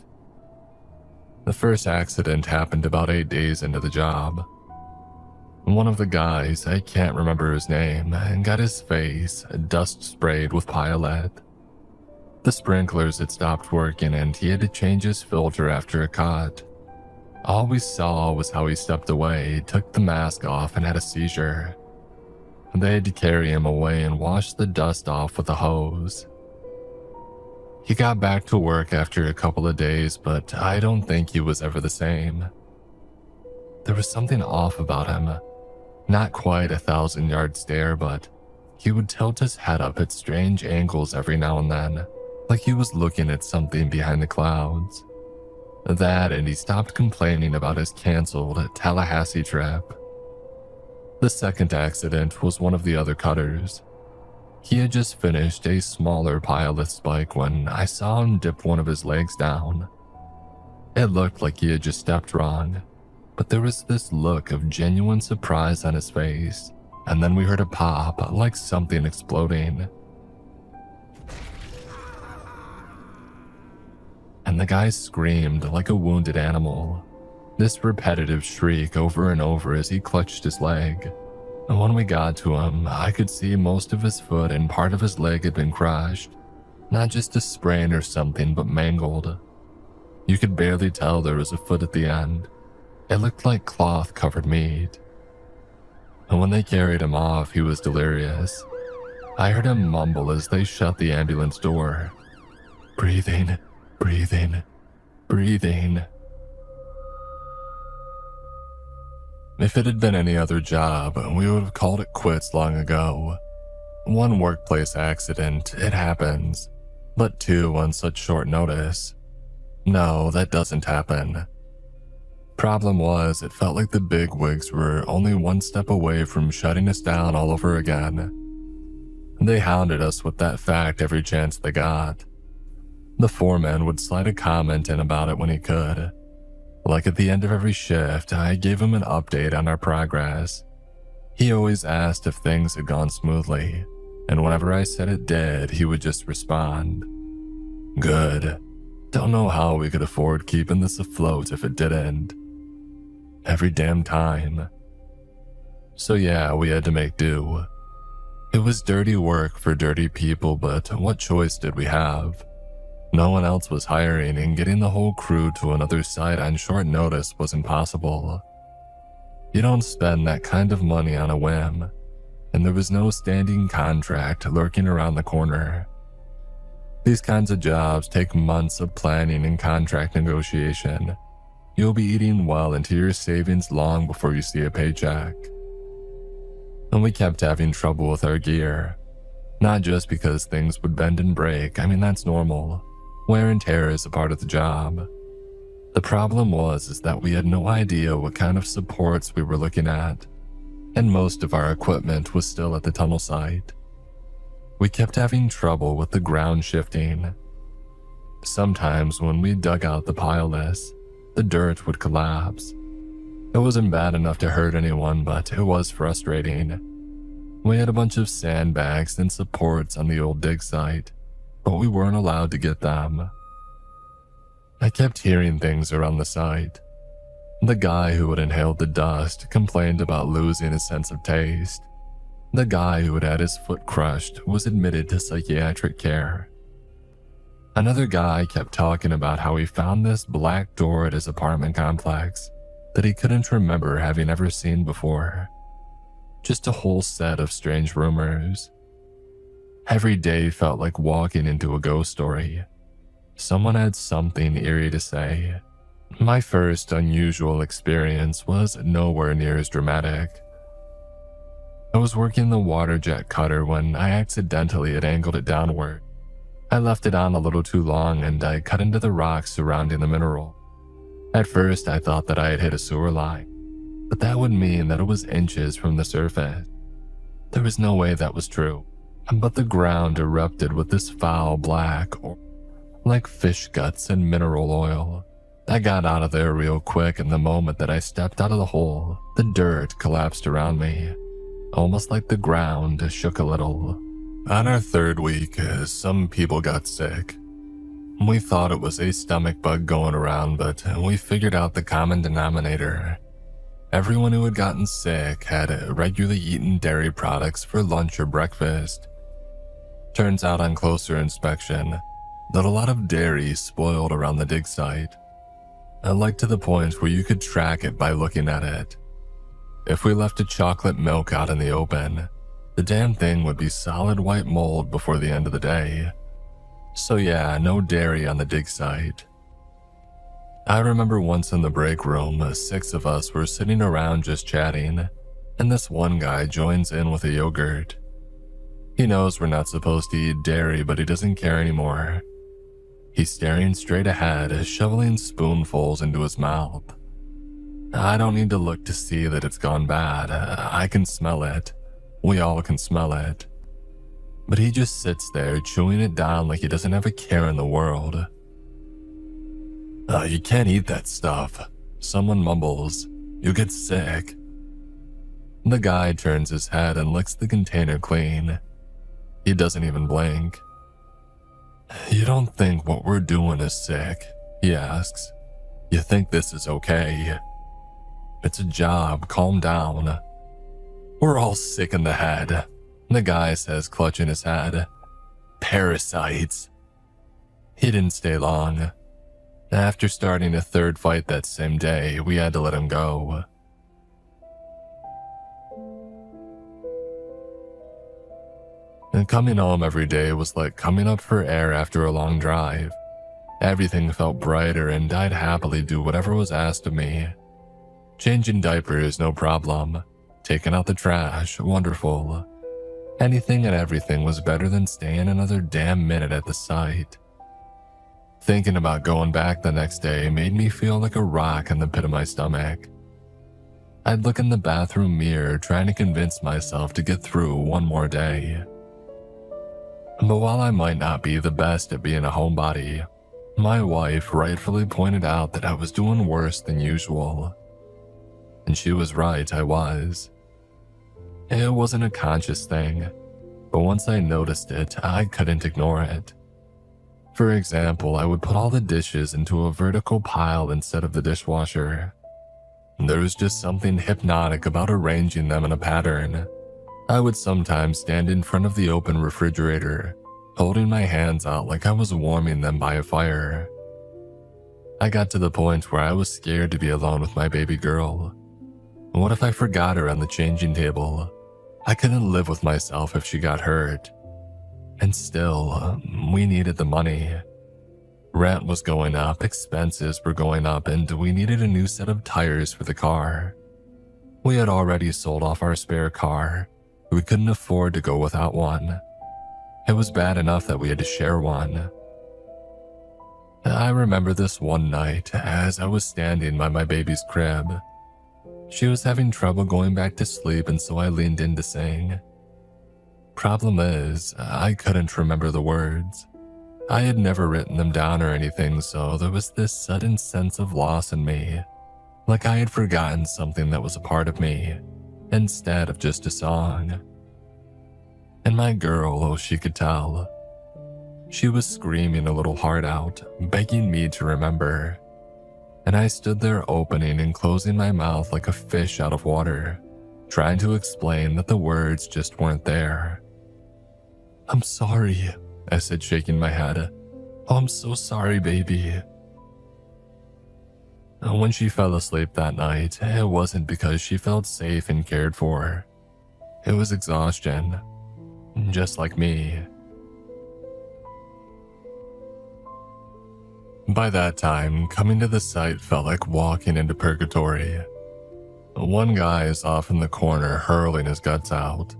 The first accident happened about 8 days into the job. One of the guys, I can't remember his name, got his face dust sprayed with pile-lith. The sprinklers had stopped working and he had to change his filter after a cut. All we saw was how he stepped away, took the mask off, and had a seizure. They had to carry him away and wash the dust off with a hose. He got back to work after a couple of days, but I don't think he was ever the same. There was something off about him. Not quite a 1,000-yard stare, but he would tilt his head up at strange angles every now and then, like he was looking at something behind the clouds. That, and he stopped complaining about his canceled Tallahassee trip. The second accident was one of the other cutters. He had just finished a smaller pile-lith spike when I saw him dip one of his legs down. It looked like he had just stepped wrong, but there was this look of genuine surprise on his face, and then we heard a pop like something exploding. And the guy screamed like a wounded animal, this repetitive shriek over and over as he clutched his leg. And when we got to him, I could see most of his foot and part of his leg had been crushed. Not just a sprain or something, but mangled. You could barely tell there was a foot at the end. It looked like cloth-covered meat. And when they carried him off, he was delirious. I heard him mumble as they shut the ambulance door. Breathing, breathing, breathing. If it had been any other job, we would have called it quits long ago. One workplace accident, it happens. But two on such short notice. No, that doesn't happen. Problem was, it felt like the bigwigs were only one step away from shutting us down all over again. They hounded us with that fact every chance they got. The foreman would slide a comment in about it when he could. Like at the end of every shift, I gave him an update on our progress. He always asked if things had gone smoothly, and whenever I said it did, he would just respond, "Good. Don't know how we could afford keeping this afloat if it didn't." Every damn time. So yeah, we had to make do. It was dirty work for dirty people, but what choice did we have? No one else was hiring, and getting the whole crew to another site on short notice was impossible. You don't spend that kind of money on a whim, and there was no standing contract lurking around the corner. These kinds of jobs take months of planning and contract negotiation. You'll be eating well into your savings long before you see a paycheck. And we kept having trouble with our gear. Not just because things would bend and break, I mean that's normal. Wear and tear is a part of the job. The problem was that we had no idea what kind of supports we were looking at, and most of our equipment was still at the tunnel site. We kept having trouble with the ground shifting. Sometimes when we dug out the pile list, the dirt would collapse. It wasn't bad enough to hurt anyone, but it was frustrating. We had a bunch of sandbags and supports on the old dig site, but we weren't allowed to get them. I kept hearing things around the site. The guy who had inhaled the dust complained about losing his sense of taste. The guy who had had his foot crushed was admitted to psychiatric care. Another guy kept talking about how he found this black door at his apartment complex that he couldn't remember having ever seen before. Just a whole set of strange rumors. Every day felt like walking into a ghost story. Someone had something eerie to say. My first unusual experience was nowhere near as dramatic. I was working the water jet cutter when I accidentally had angled it downward. I left it on a little too long and I cut into the rocks surrounding the mineral. At first I thought that I had hit a sewer line, but that would mean that it was inches from the surface. There was no way that was true, but the ground erupted with this foul black, like fish guts and mineral oil. I got out of there real quick, and the moment that I stepped out of the hole, the dirt collapsed around me, almost like the ground shook a little. On our third week, some people got sick. We thought it was a stomach bug going around, but we figured out the common denominator. Everyone who had gotten sick had regularly eaten dairy products for lunch or breakfast. Turns out on closer inspection that a lot of dairy spoiled around the dig site, like to the point where you could track it by looking at it. If we left a chocolate milk out in the open, the damn thing would be solid white mold before the end of the day. So yeah, no dairy on the dig site. I remember once in the break room, 6 of us were sitting around just chatting, and this one guy joins in with a yogurt. He knows we're not supposed to eat dairy, but he doesn't care anymore. He's staring straight ahead, shoveling spoonfuls into his mouth. I don't need to look to see that it's gone bad. I can smell it. We all can smell it. But he just sits there chewing it down like he doesn't have a care in the world. You can't eat that stuff," someone mumbles. "You get sick." The guy turns his head and licks the container clean. He doesn't even blink. "You don't think what we're doing is sick?" he asks. "You think this is okay? It's a job, calm down." "We're all sick in the head," the guy says, clutching his head. "Parasites." He didn't stay long. After starting a third fight that same day, we had to let him go. And coming home every day was like coming up for air after a long drive. Everything felt brighter and I'd happily do whatever was asked of me. Changing diapers, no problem. Taking out the trash, wonderful. Anything and everything was better than staying another damn minute at the site. Thinking about going back the next day made me feel like a rock in the pit of my stomach. I'd look in the bathroom mirror trying to convince myself to get through one more day. But while I might not be the best at being a homebody, my wife rightfully pointed out that I was doing worse than usual. And she was right, I was. It wasn't a conscious thing, but once I noticed it, I couldn't ignore it. For example, I would put all the dishes into a vertical pile instead of the dishwasher. There was just something hypnotic about arranging them in a pattern. I would sometimes stand in front of the open refrigerator, holding my hands out like I was warming them by a fire. I got to the point where I was scared to be alone with my baby girl. What if I forgot her on the changing table? I couldn't live with myself if she got hurt. And still, we needed the money. Rent was going up, expenses were going up, and we needed a new set of tires for the car. We had already sold off our spare car. We couldn't afford to go without one. It was bad enough that we had to share one. I remember this one night as I was standing by my baby's crib. She was having trouble going back to sleep, and so I leaned in to sing. Problem is, I couldn't remember the words. I had never written them down or anything, so there was this sudden sense of loss in me, like I had forgotten something that was a part of me, instead of just a song. And my girl, oh, she could tell. She was screaming a little heart out, begging me to remember. And I stood there opening and closing my mouth like a fish out of water, trying to explain that the words just weren't there. "I'm sorry," I said, shaking my head. "Oh, I'm so sorry, baby." When she fell asleep that night, it wasn't because she felt safe and cared for. It was exhaustion, just like me. By that time, coming to the site felt like walking into purgatory. One guy is off in the corner hurling his guts out.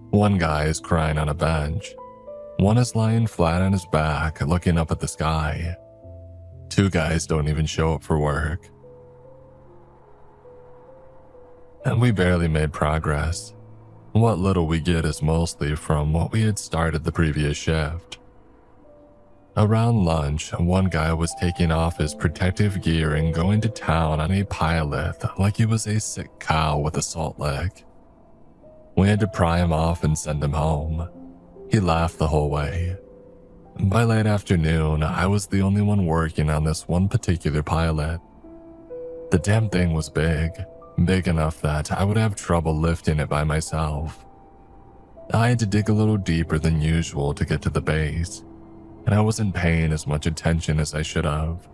One guy is crying on a bench. One is lying flat on his back, looking up at the sky. Two guys don't even show up for work. And we barely made progress. What little we get is mostly from what we had started the previous shift. Around lunch, one guy was taking off his protective gear and going to town on a pilot like he was a sick cow with a salt lick. We had to pry him off and send him home. He laughed the whole way. By late afternoon, I was the only one working on this one particular pilot. The damn thing was big enough that I would have trouble lifting it by myself. I had to dig a little deeper than usual to get to the base, and I wasn't paying as much attention as I should have.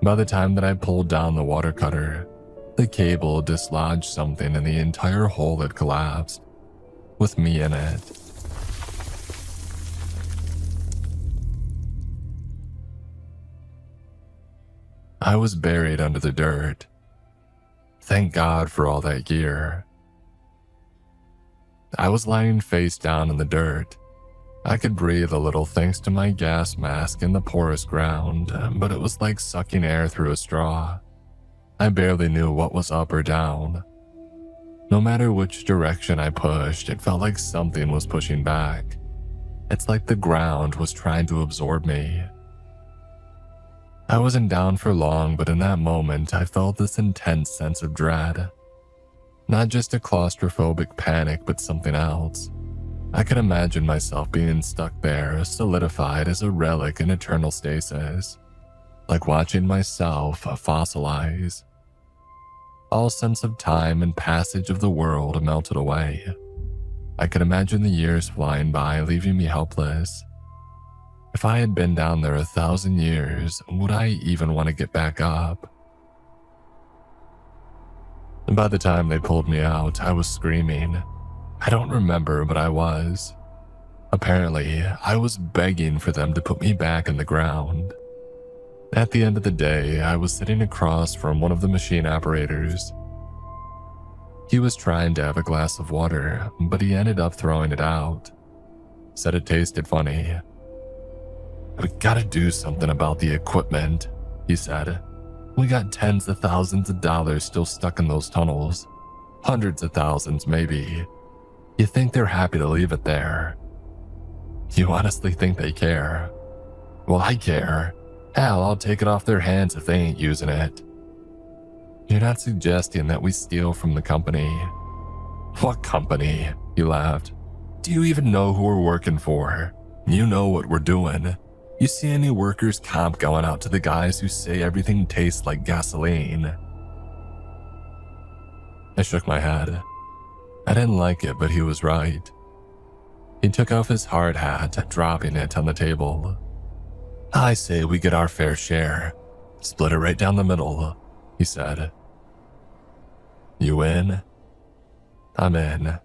By the time that I pulled down the water cutter, the cable dislodged something and the entire hole had collapsed, with me in it. I was buried under the dirt. Thank God for all that gear. I was lying face down in the dirt. I could breathe a little thanks to my gas mask in the porous ground, but it was like sucking air through a straw. I barely knew what was up or down. No matter which direction I pushed, it felt like something was pushing back. It's like the ground was trying to absorb me. I wasn't down for long, but in that moment, I felt this intense sense of dread. Not just a claustrophobic panic, but something else. I could imagine myself being stuck there, solidified as a relic in eternal stasis, like watching myself fossilize. All sense of time and passage of the world melted away. I could imagine the years flying by, leaving me helpless. If I had been down there 1,000 years, would I even want to get back up? And by the time they pulled me out, I was screaming. I don't remember, but I was. Apparently, I was begging for them to put me back in the ground. At the end of the day, I was sitting across from one of the machine operators. He was trying to have a glass of water, but he ended up throwing it out. Said it tasted funny. "We gotta do something about the equipment," he said. "We got tens of thousands of dollars still stuck in those tunnels. Hundreds of thousands, maybe. You think they're happy to leave it there? You honestly think they care? Well, I care. Hell, I'll take it off their hands if they ain't using it." "You're not suggesting that we steal from the company?" "What company?" He laughed. "Do you even know who we're working for? You know what we're doing. You see any workers' comp going out to the guys who say everything tastes like gasoline?" I shook my head. I didn't like it, but he was right. He took off his hard hat, dropping it on the table. "I say we get our fair share. Split it right down the middle," he said. "You in?" "I'm in."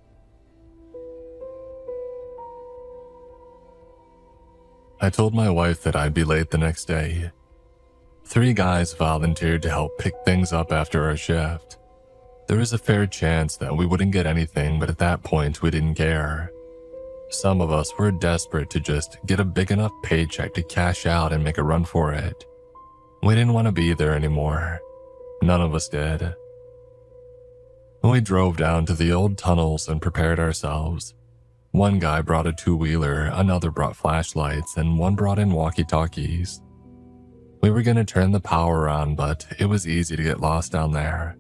I told my wife that I'd be late the next day. 3 guys volunteered to help pick things up after our shift. There was a fair chance that we wouldn't get anything, but at that point we didn't care. Some of us were desperate to just get a big enough paycheck to cash out and make a run for it. We didn't want to be there anymore. None of us did. We drove down to the old tunnels and prepared ourselves. One guy brought a 2-wheeler, another brought flashlights, and one brought in walkie-talkies. We were going to turn the power on, but it was easy to get lost down there.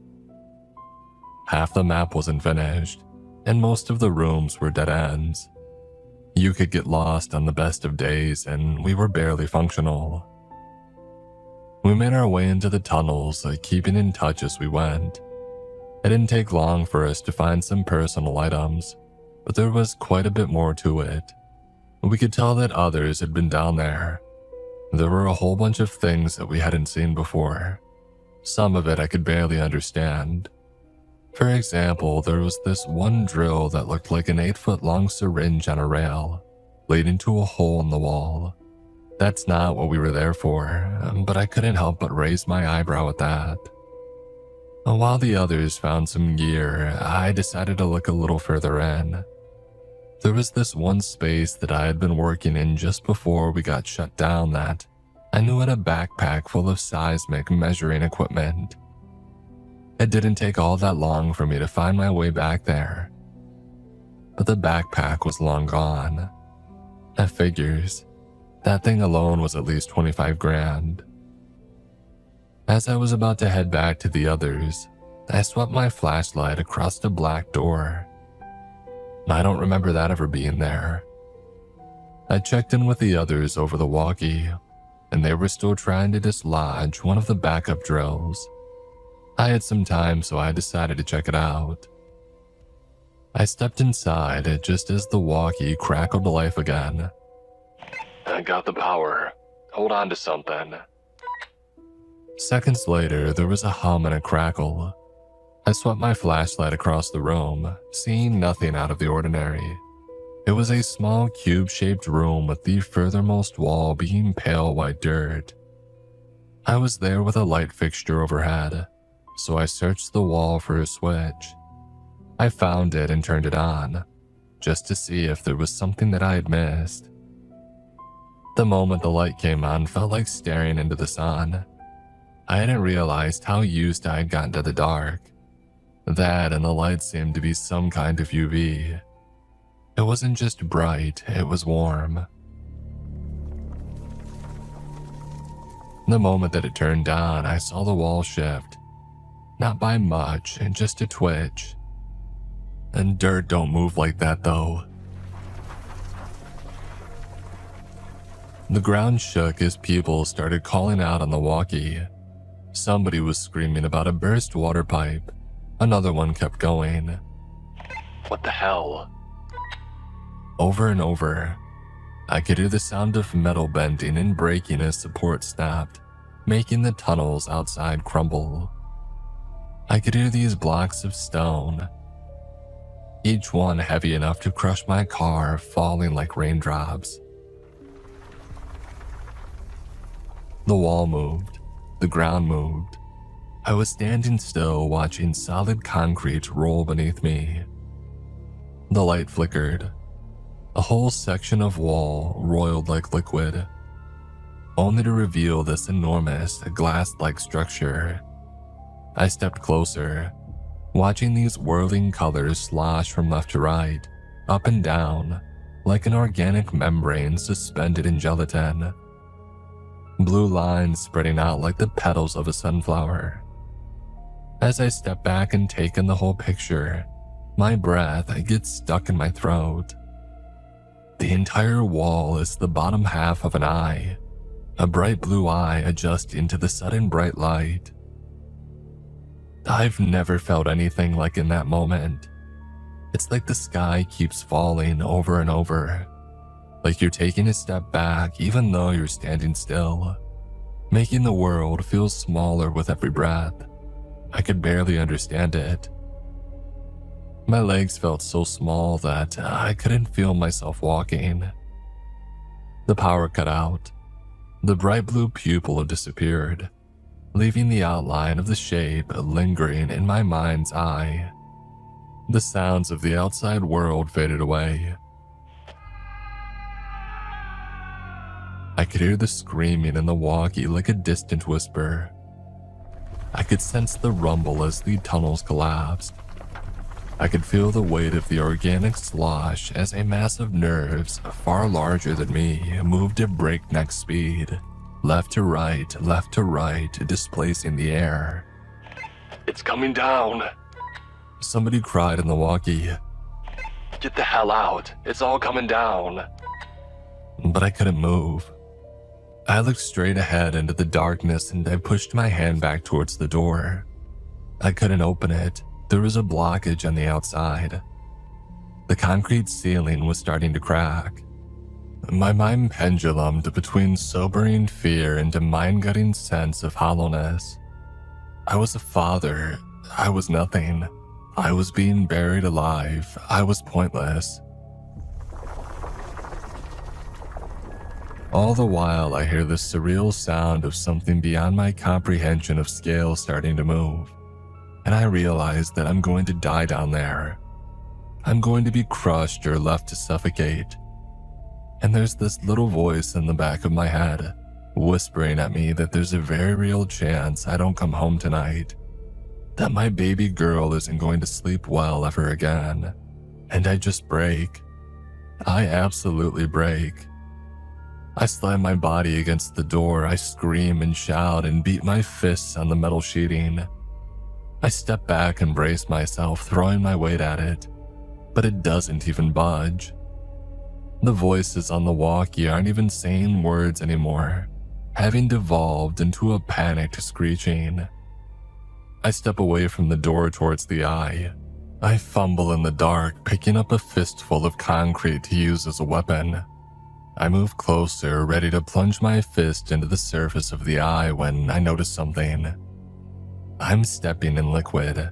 Half the map wasn't finished, and most of the rooms were dead ends. You could get lost on the best of days, and we were barely functional. We made our way into the tunnels, keeping in touch as we went. It didn't take long for us to find some personal items, but there was quite a bit more to it. We could tell that others had been down there. There were a whole bunch of things that we hadn't seen before. Some of it I could barely understand. For example, there was this one drill that looked like an 8-foot-long syringe on a rail, leading to a hole in the wall. That's not what we were there for, but I couldn't help but raise my eyebrow at that. While the others found some gear, I decided to look a little further in. There was this one space that I had been working in just before we got shut down that I knew had a backpack full of seismic measuring equipment. It didn't take all that long for me to find my way back there. But the backpack was long gone. That figures. That thing alone was at least 25 grand. As I was about to head back to the others, I swept my flashlight across the black door. I don't remember that ever being there. I checked in with the others over the walkie, and they were still trying to dislodge one of the backup drills. I had some time, so I decided to check it out. I stepped inside just as the walkie crackled to life again. "I got the power. Hold on to something." Seconds later, there was a hum and a crackle. I swept my flashlight across the room, seeing nothing out of the ordinary. It was a small cube-shaped room with the furthermost wall being pale white dirt. I was there with a light fixture overhead, so I searched the wall for a switch. I found it and turned it on, just to see if there was something that I had missed. The moment the light came on felt like staring into the sun. I hadn't realized how used I had gotten to the dark. That and the light seemed to be some kind of UV. It wasn't just bright, it was warm. The moment that it turned on, I saw the wall shift. Not by much, just a twitch. And dirt don't move like that though. The ground shook as people started calling out on the walkie. Somebody was screaming about a burst water pipe. Another one kept going. "What the hell?" Over and over. I could hear the sound of metal bending and breaking as support snapped, making the tunnels outside crumble. I could hear these blocks of stone, each one heavy enough to crush my car, falling like raindrops. The wall moved. The ground moved. I was standing still, watching solid concrete roll beneath me. The light flickered. A whole section of wall roiled like liquid, only to reveal this enormous glass-like structure. I stepped closer, watching these whirling colors slosh from left to right, up and down, like an organic membrane suspended in gelatin. Blue lines spreading out like the petals of a sunflower. As I step back and take in the whole picture, my breath gets stuck in my throat. The entire wall is the bottom half of an eye, a bright blue eye adjusting to the sudden bright light. I've never felt anything like in that moment. It's like the sky keeps falling over and over, like you're taking a step back even though you're standing still, making the world feel smaller with every breath. I could barely understand it. My legs felt so small that I couldn't feel myself walking. The power cut out. The bright blue pupil disappeared, leaving the outline of the shape lingering in my mind's eye. The sounds of the outside world faded away. I could hear the screaming in the walkie like a distant whisper. I could sense the rumble as the tunnels collapsed. I could feel the weight of the organic slosh as a mass of nerves far larger than me moved at breakneck speed, left to right, displacing the air. It's coming down. Somebody cried in the walkie. Get the hell out. It's all coming down. But I couldn't move. I looked straight ahead into the darkness and I pushed my hand back towards the door. I couldn't open it. There was a blockage on the outside. The concrete ceiling was starting to crack. My mind pendulumed between sobering fear and a mind-gutting sense of hollowness. I was a father. I was nothing. I was being buried alive. I was pointless. All the while, I hear the surreal sound of something beyond my comprehension of scale starting to move, and I realize that I'm going to die down there. I'm going to be crushed or left to suffocate. And there's this little voice in the back of my head, whispering at me that there's a very real chance I don't come home tonight, that my baby girl isn't going to sleep well ever again, and I just break. I absolutely break. I slam my body against the door, I scream and shout and beat my fists on the metal sheeting. I step back and brace myself, throwing my weight at it, but it doesn't even budge. The voices on the walkie aren't even saying words anymore, having devolved into a panicked screeching. I step away from the door towards the eye. I fumble in the dark, picking up a fistful of concrete to use as a weapon. I move closer, ready to plunge my fist into the surface of the eye when I notice something. I'm stepping in liquid.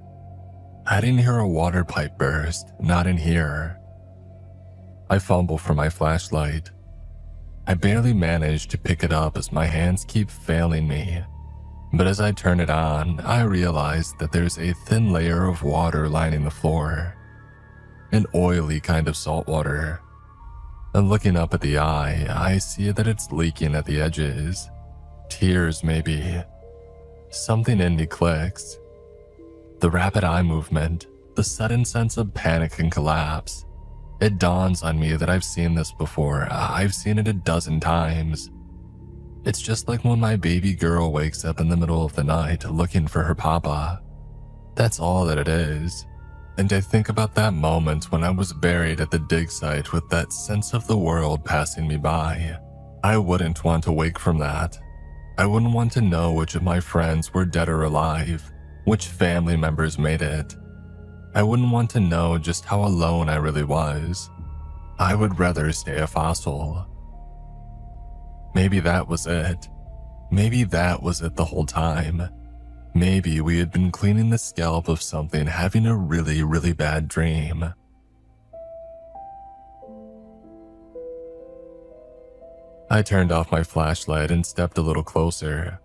I didn't hear a water pipe burst, not in here. I fumble for my flashlight. I barely manage to pick it up as my hands keep failing me. But as I turn it on, I realize that there's a thin layer of water lining the floor. An oily kind of salt water. And looking up at the eye, I see that it's leaking at the edges. Tears, maybe. Something in me clicks. The rapid eye movement, the sudden sense of panic and collapse. It dawns on me that I've seen this before. I've seen it a dozen times. It's just like when my baby girl wakes up in the middle of the night looking for her papa. That's all that it is. And I think about that moment when I was buried at the dig site with that sense of the world passing me by. I wouldn't want to wake from that. I wouldn't want to know which of my friends were dead or alive, which family members made it. I wouldn't want to know just how alone I really was. I would rather stay a fossil. Maybe that was it. Maybe that was it the whole time. Maybe we had been cleaning the scalp of something having a really, really bad dream. I turned off my flashlight and stepped a little closer.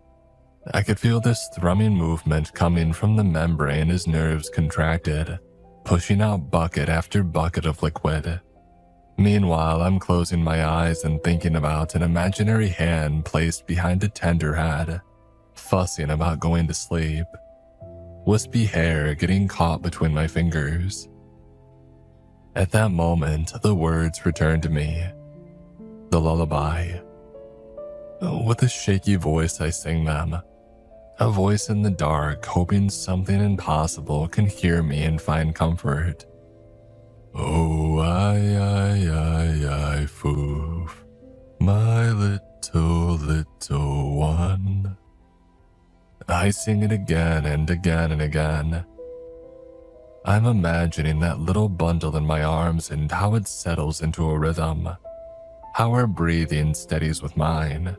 I could feel this thrumming movement coming from the membrane as nerves contracted, pushing out bucket after bucket of liquid. Meanwhile, I'm closing my eyes and thinking about an imaginary hand placed behind a tender head, fussing about going to sleep. Wispy hair getting caught between my fingers. At that moment, the words returned to me. The lullaby. With a shaky voice, I sang them. A voice in the dark, hoping something impossible can hear me and find comfort. Oh, I, foof, my little one. I sing it again and again and again. I'm imagining that little bundle in my arms and how it settles into a rhythm. How our breathing steadies with mine.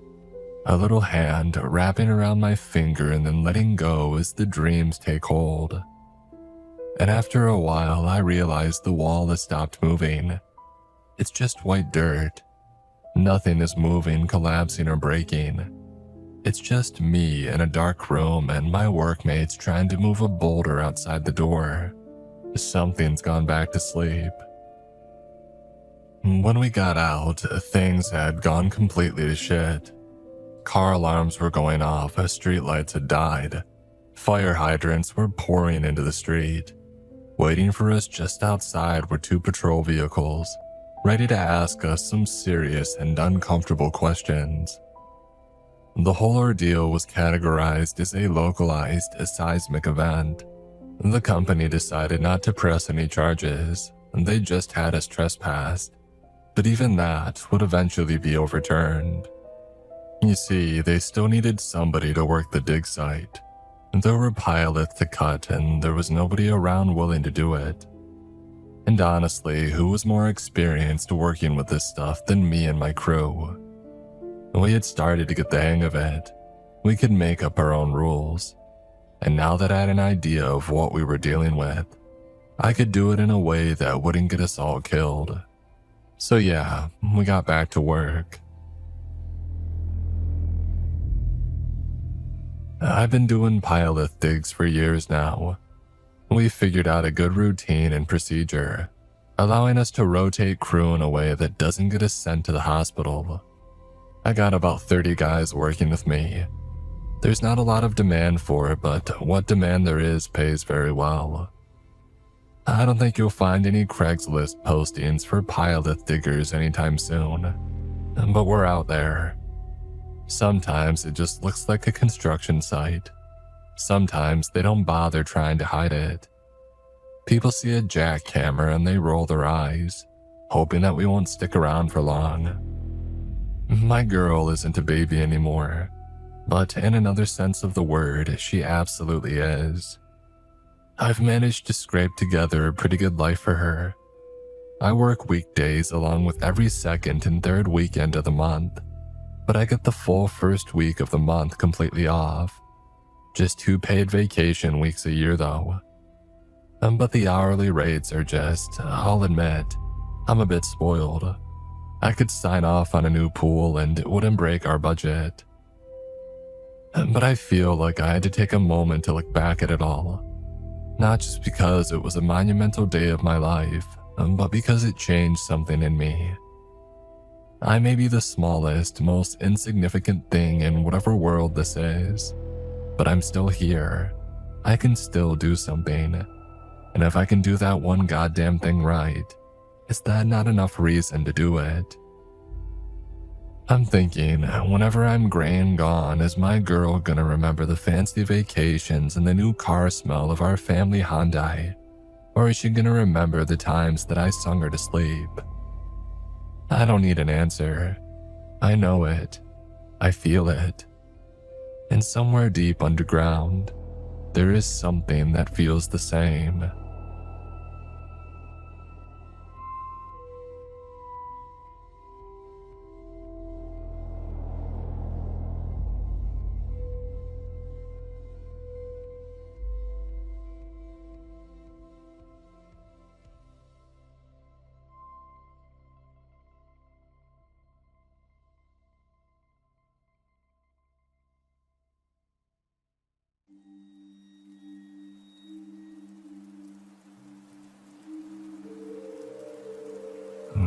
A little hand wrapping around my finger and then letting go as the dreams take hold. And after a while, I realized the wall has stopped moving. It's just white dirt. Nothing is moving, collapsing, or breaking. It's just me in a dark room and my workmates trying to move a boulder outside the door. Something's gone back to sleep. When we got out, things had gone completely to shit. Car alarms were going off as streetlights had died. Fire hydrants were pouring into the street. Waiting for us just outside were 2 patrol vehicles, ready to ask us some serious and uncomfortable questions. The whole ordeal was categorized as a localized seismic event. The company decided not to press any charges, and they just had us trespassed. But even that would eventually be overturned. You see, they still needed somebody to work the dig site. There were pilots to cut, and there was nobody around willing to do it. And honestly, who was more experienced working with this stuff than me and my crew? We had started to get the hang of it. We could make up our own rules. And now that I had an idea of what we were dealing with, I could do it in a way that wouldn't get us all killed. So yeah, we got back to work. I've been doing pilot digs for years now. We figured out a good routine and procedure, allowing us to rotate crew in a way that doesn't get us sent to the hospital. I got about 30 guys working with me. There's not a lot of demand for it, but what demand there is pays very well. I don't think you'll find any Craigslist postings for pilot diggers anytime soon, but we're out there. Sometimes it just looks like a construction site. Sometimes they don't bother trying to hide it. People see a jackhammer and they roll their eyes, hoping that we won't stick around for long. My girl isn't a baby anymore, but in another sense of the word, she absolutely is. I've managed to scrape together a pretty good life for her. I work weekdays along with every second and third weekend of the month, but I get the full first week of the month completely off. Just 2 paid vacation weeks a year though. But the hourly rates are just, I'll admit, I'm a bit spoiled. I could sign off on a new pool and it wouldn't break our budget. But I feel like I had to take a moment to look back at it all. Not just because it was a monumental day of my life, but because it changed something in me. I may be the smallest, most insignificant thing in whatever world this is, but I'm still here. I can still do something. And if I can do that one goddamn thing right, is that not enough reason to do it? I'm thinking, whenever I'm gray and gone, is my girl gonna remember the fancy vacations and the new car smell of our family Hyundai? Or is she gonna remember the times that I sung her to sleep? I don't need an answer. I know it. I feel it. And somewhere deep underground, there is something that feels the same.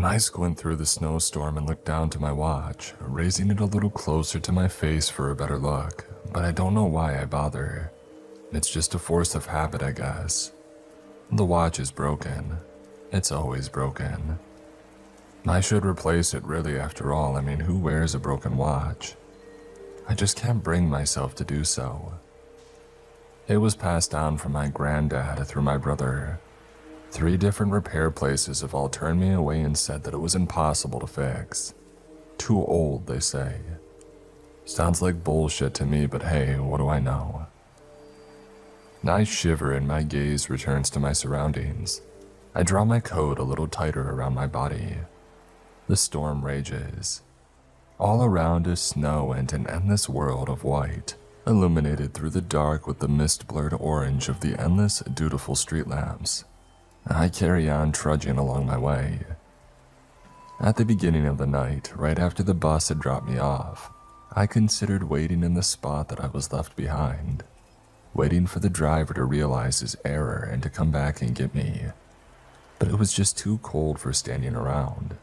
I squint through the snowstorm and look down to my watch, raising it a little closer to my face for a better look, but I don't know why I bother. It's just a force of habit, I guess. The watch is broken. It's always broken. I should replace it really after all. I mean, who wears a broken watch? I just can't bring myself to do so. It was passed down from my granddad through my brother. 3 different repair places have all turned me away and said that it was impossible to fix. Too old, they say. Sounds like bullshit to me, but hey, what do I know? I shiver and my gaze returns to my surroundings. I draw my coat a little tighter around my body. The storm rages. All around is snow and an endless world of white, illuminated through the dark with the mist-blurred orange of the endless, dutiful street lamps. I carry on trudging along my way. At the beginning of the night, right after the bus had dropped me off, I considered waiting in the spot that I was left behind, waiting for the driver to realize his error and to come back and get me. But it was just too cold for standing around,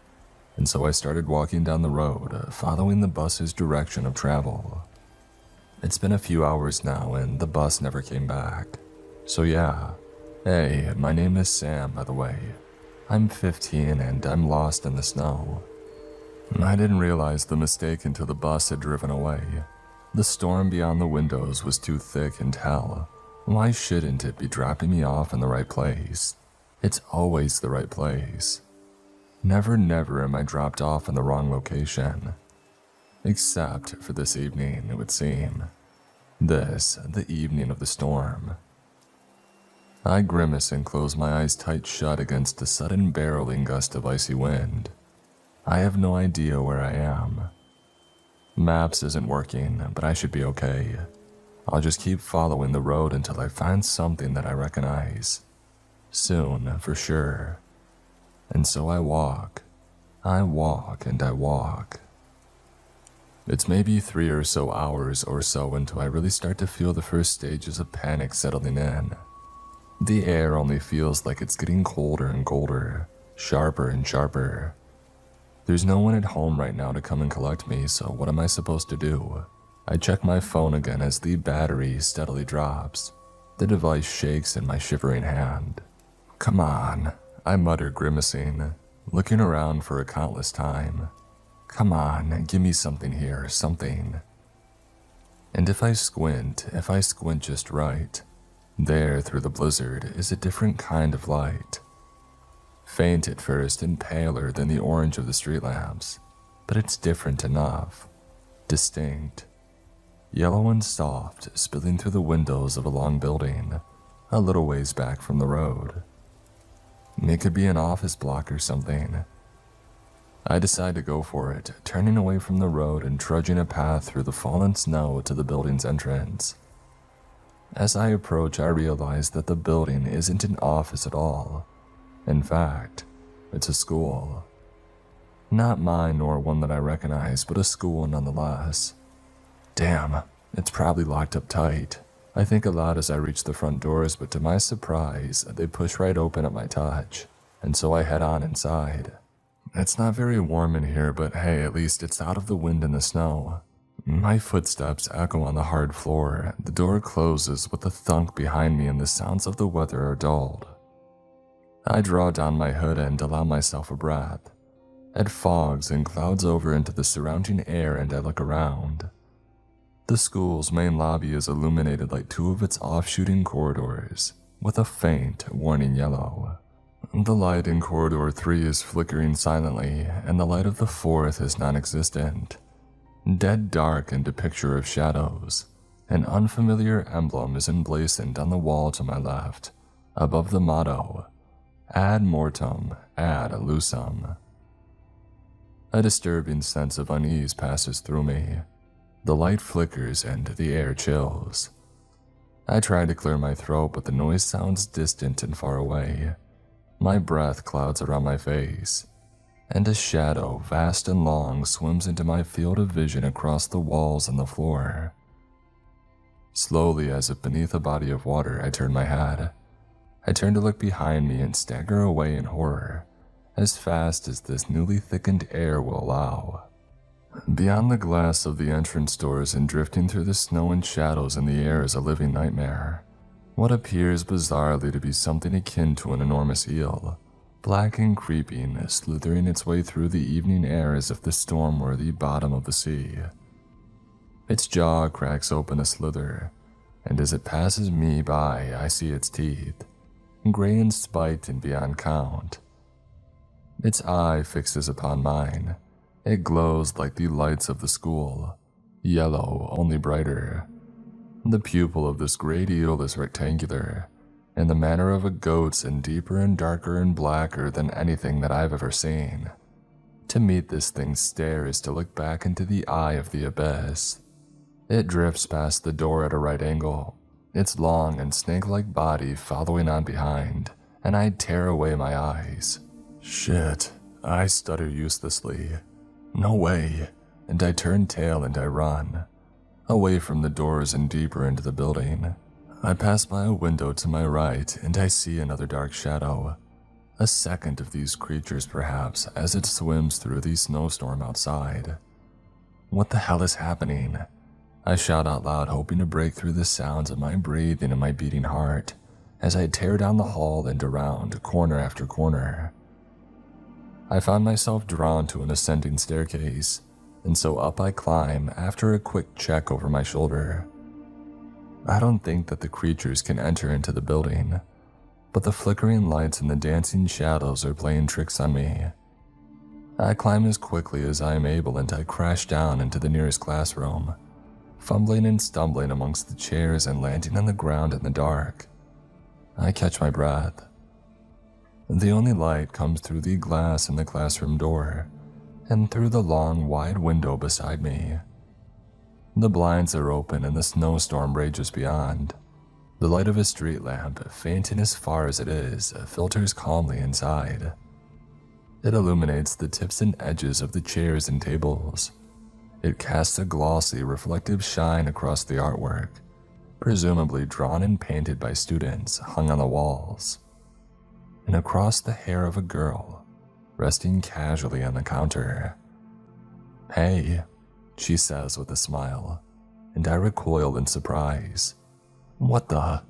and so I started walking down the road, following the bus's direction of travel. It's been a few hours now and the bus never came back. So yeah. Hey, my name is Sam, by the way. I'm 15 and I'm lost in the snow. I didn't realize the mistake until the bus had driven away. The storm beyond the windows was too thick and hell. Why shouldn't it be dropping me off in the right place? It's always the right place. Never am I dropped off in the wrong location. Except for this evening, it would seem. This, the evening of the storm. I grimace and close my eyes tight shut against a sudden barreling gust of icy wind. I have no idea where I am. Maps isn't working, but I should be okay. I'll just keep following the road until I find something that I recognize. Soon, for sure. And so I walk. I walk and I walk. It's maybe 3 or so hours or so until I really start to feel the first stages of panic settling in. The air only feels like it's getting colder and colder, sharper and sharper. There's no one at home right now to come and collect me, so what am I supposed to do? I check my phone again as the battery steadily drops. The device shakes in my shivering hand. Come on, I mutter, grimacing, looking around for a countless time. Come on, give me something here, something. And if I squint just right, there through the blizzard is a different kind of light. Faint at first and paler than the orange of the street lamps, but it's different enough. Distinct. Yellow and soft, spilling through the windows of a long building, a little ways back from the road. It could be an office block or something. I decide to go for it, turning away from the road and trudging a path through the fallen snow to the building's entrance. As I approach, I realize that the building isn't an office at all. In fact, it's a school. Not mine nor one that I recognize, but a school nonetheless. Damn, it's probably locked up tight. I think aloud as I reach the front doors, but to my surprise, they push right open at my touch, and so I head on inside. It's not very warm in here, but hey, at least it's out of the wind and the snow. My footsteps echo on the hard floor. The door closes with a thunk behind me and the sounds of the weather are dulled. I draw down my hood and allow myself a breath. It fogs and clouds over into the surrounding air and I look around. The school's main lobby is illuminated like 2 of its offshooting corridors, with a faint, warning yellow. The light in corridor 3 is flickering silently, and the light of the 4th is non-existent. Dead dark and a picture of shadows. An unfamiliar emblem is emblazoned on the wall to my left, above the motto, Ad mortem, ad lucem. A disturbing sense of unease passes through me. The light flickers and the air chills. I try to clear my throat, but the noise sounds distant and far away. My breath clouds around my face, and a shadow, vast and long, swims into my field of vision across the walls and the floor. Slowly, as if beneath a body of water, I turn my head. I turn to look behind me and stagger away in horror. as fast as this newly thickened air will allow. Beyond the glass of the entrance doors and drifting through the snow and shadows in the air is a living nightmare. What appears bizarrely to be something akin to an enormous eel, black and creeping, slithering its way through the evening air as if the storm were the bottom of the sea. Its jaw cracks open a slither, and as it passes me by, I see its teeth, gray and spiked and beyond count. Its eye fixes upon mine. It glows like the lights of the school, yellow, only brighter. The pupil of this great eel is rectangular, in the manner of a goat's, and deeper and darker and blacker than anything that I've ever seen. To meet this thing's stare is to look back into the eye of the abyss. It drifts past the door at a right angle, its long and snake-like body following on behind, and I tear away my eyes. Shit, I stutter uselessly. No way, and I turn tail and I run, away from the doors and deeper into the building. I pass by a window to my right and I see another dark shadow, a second of these creatures perhaps, as it swims through the snowstorm outside. What the hell is happening? I shout out loud, hoping to break through the sounds of my breathing and my beating heart, as I tear down the hall and around, corner after corner. I found myself drawn to an ascending staircase, and so up I climb after a quick check over my shoulder. I don't think that the creatures can enter into the building, but the flickering lights and the dancing shadows are playing tricks on me. I climb as quickly as I am able and I crash down into the nearest classroom, fumbling and stumbling amongst the chairs and landing on the ground in the dark. I catch my breath. The only light comes through the glass in the classroom door and through the long, wide window beside me. The blinds are open and the snowstorm rages beyond. The light of a street lamp, faint as far as it is, filters calmly inside. It illuminates the tips and edges of the chairs and tables. It casts a glossy, reflective shine across the artwork, presumably drawn and painted by students, hung on the walls, and across the hair of a girl, resting casually on the counter. "Hey," she says with a smile, and I recoil in surprise. "What the?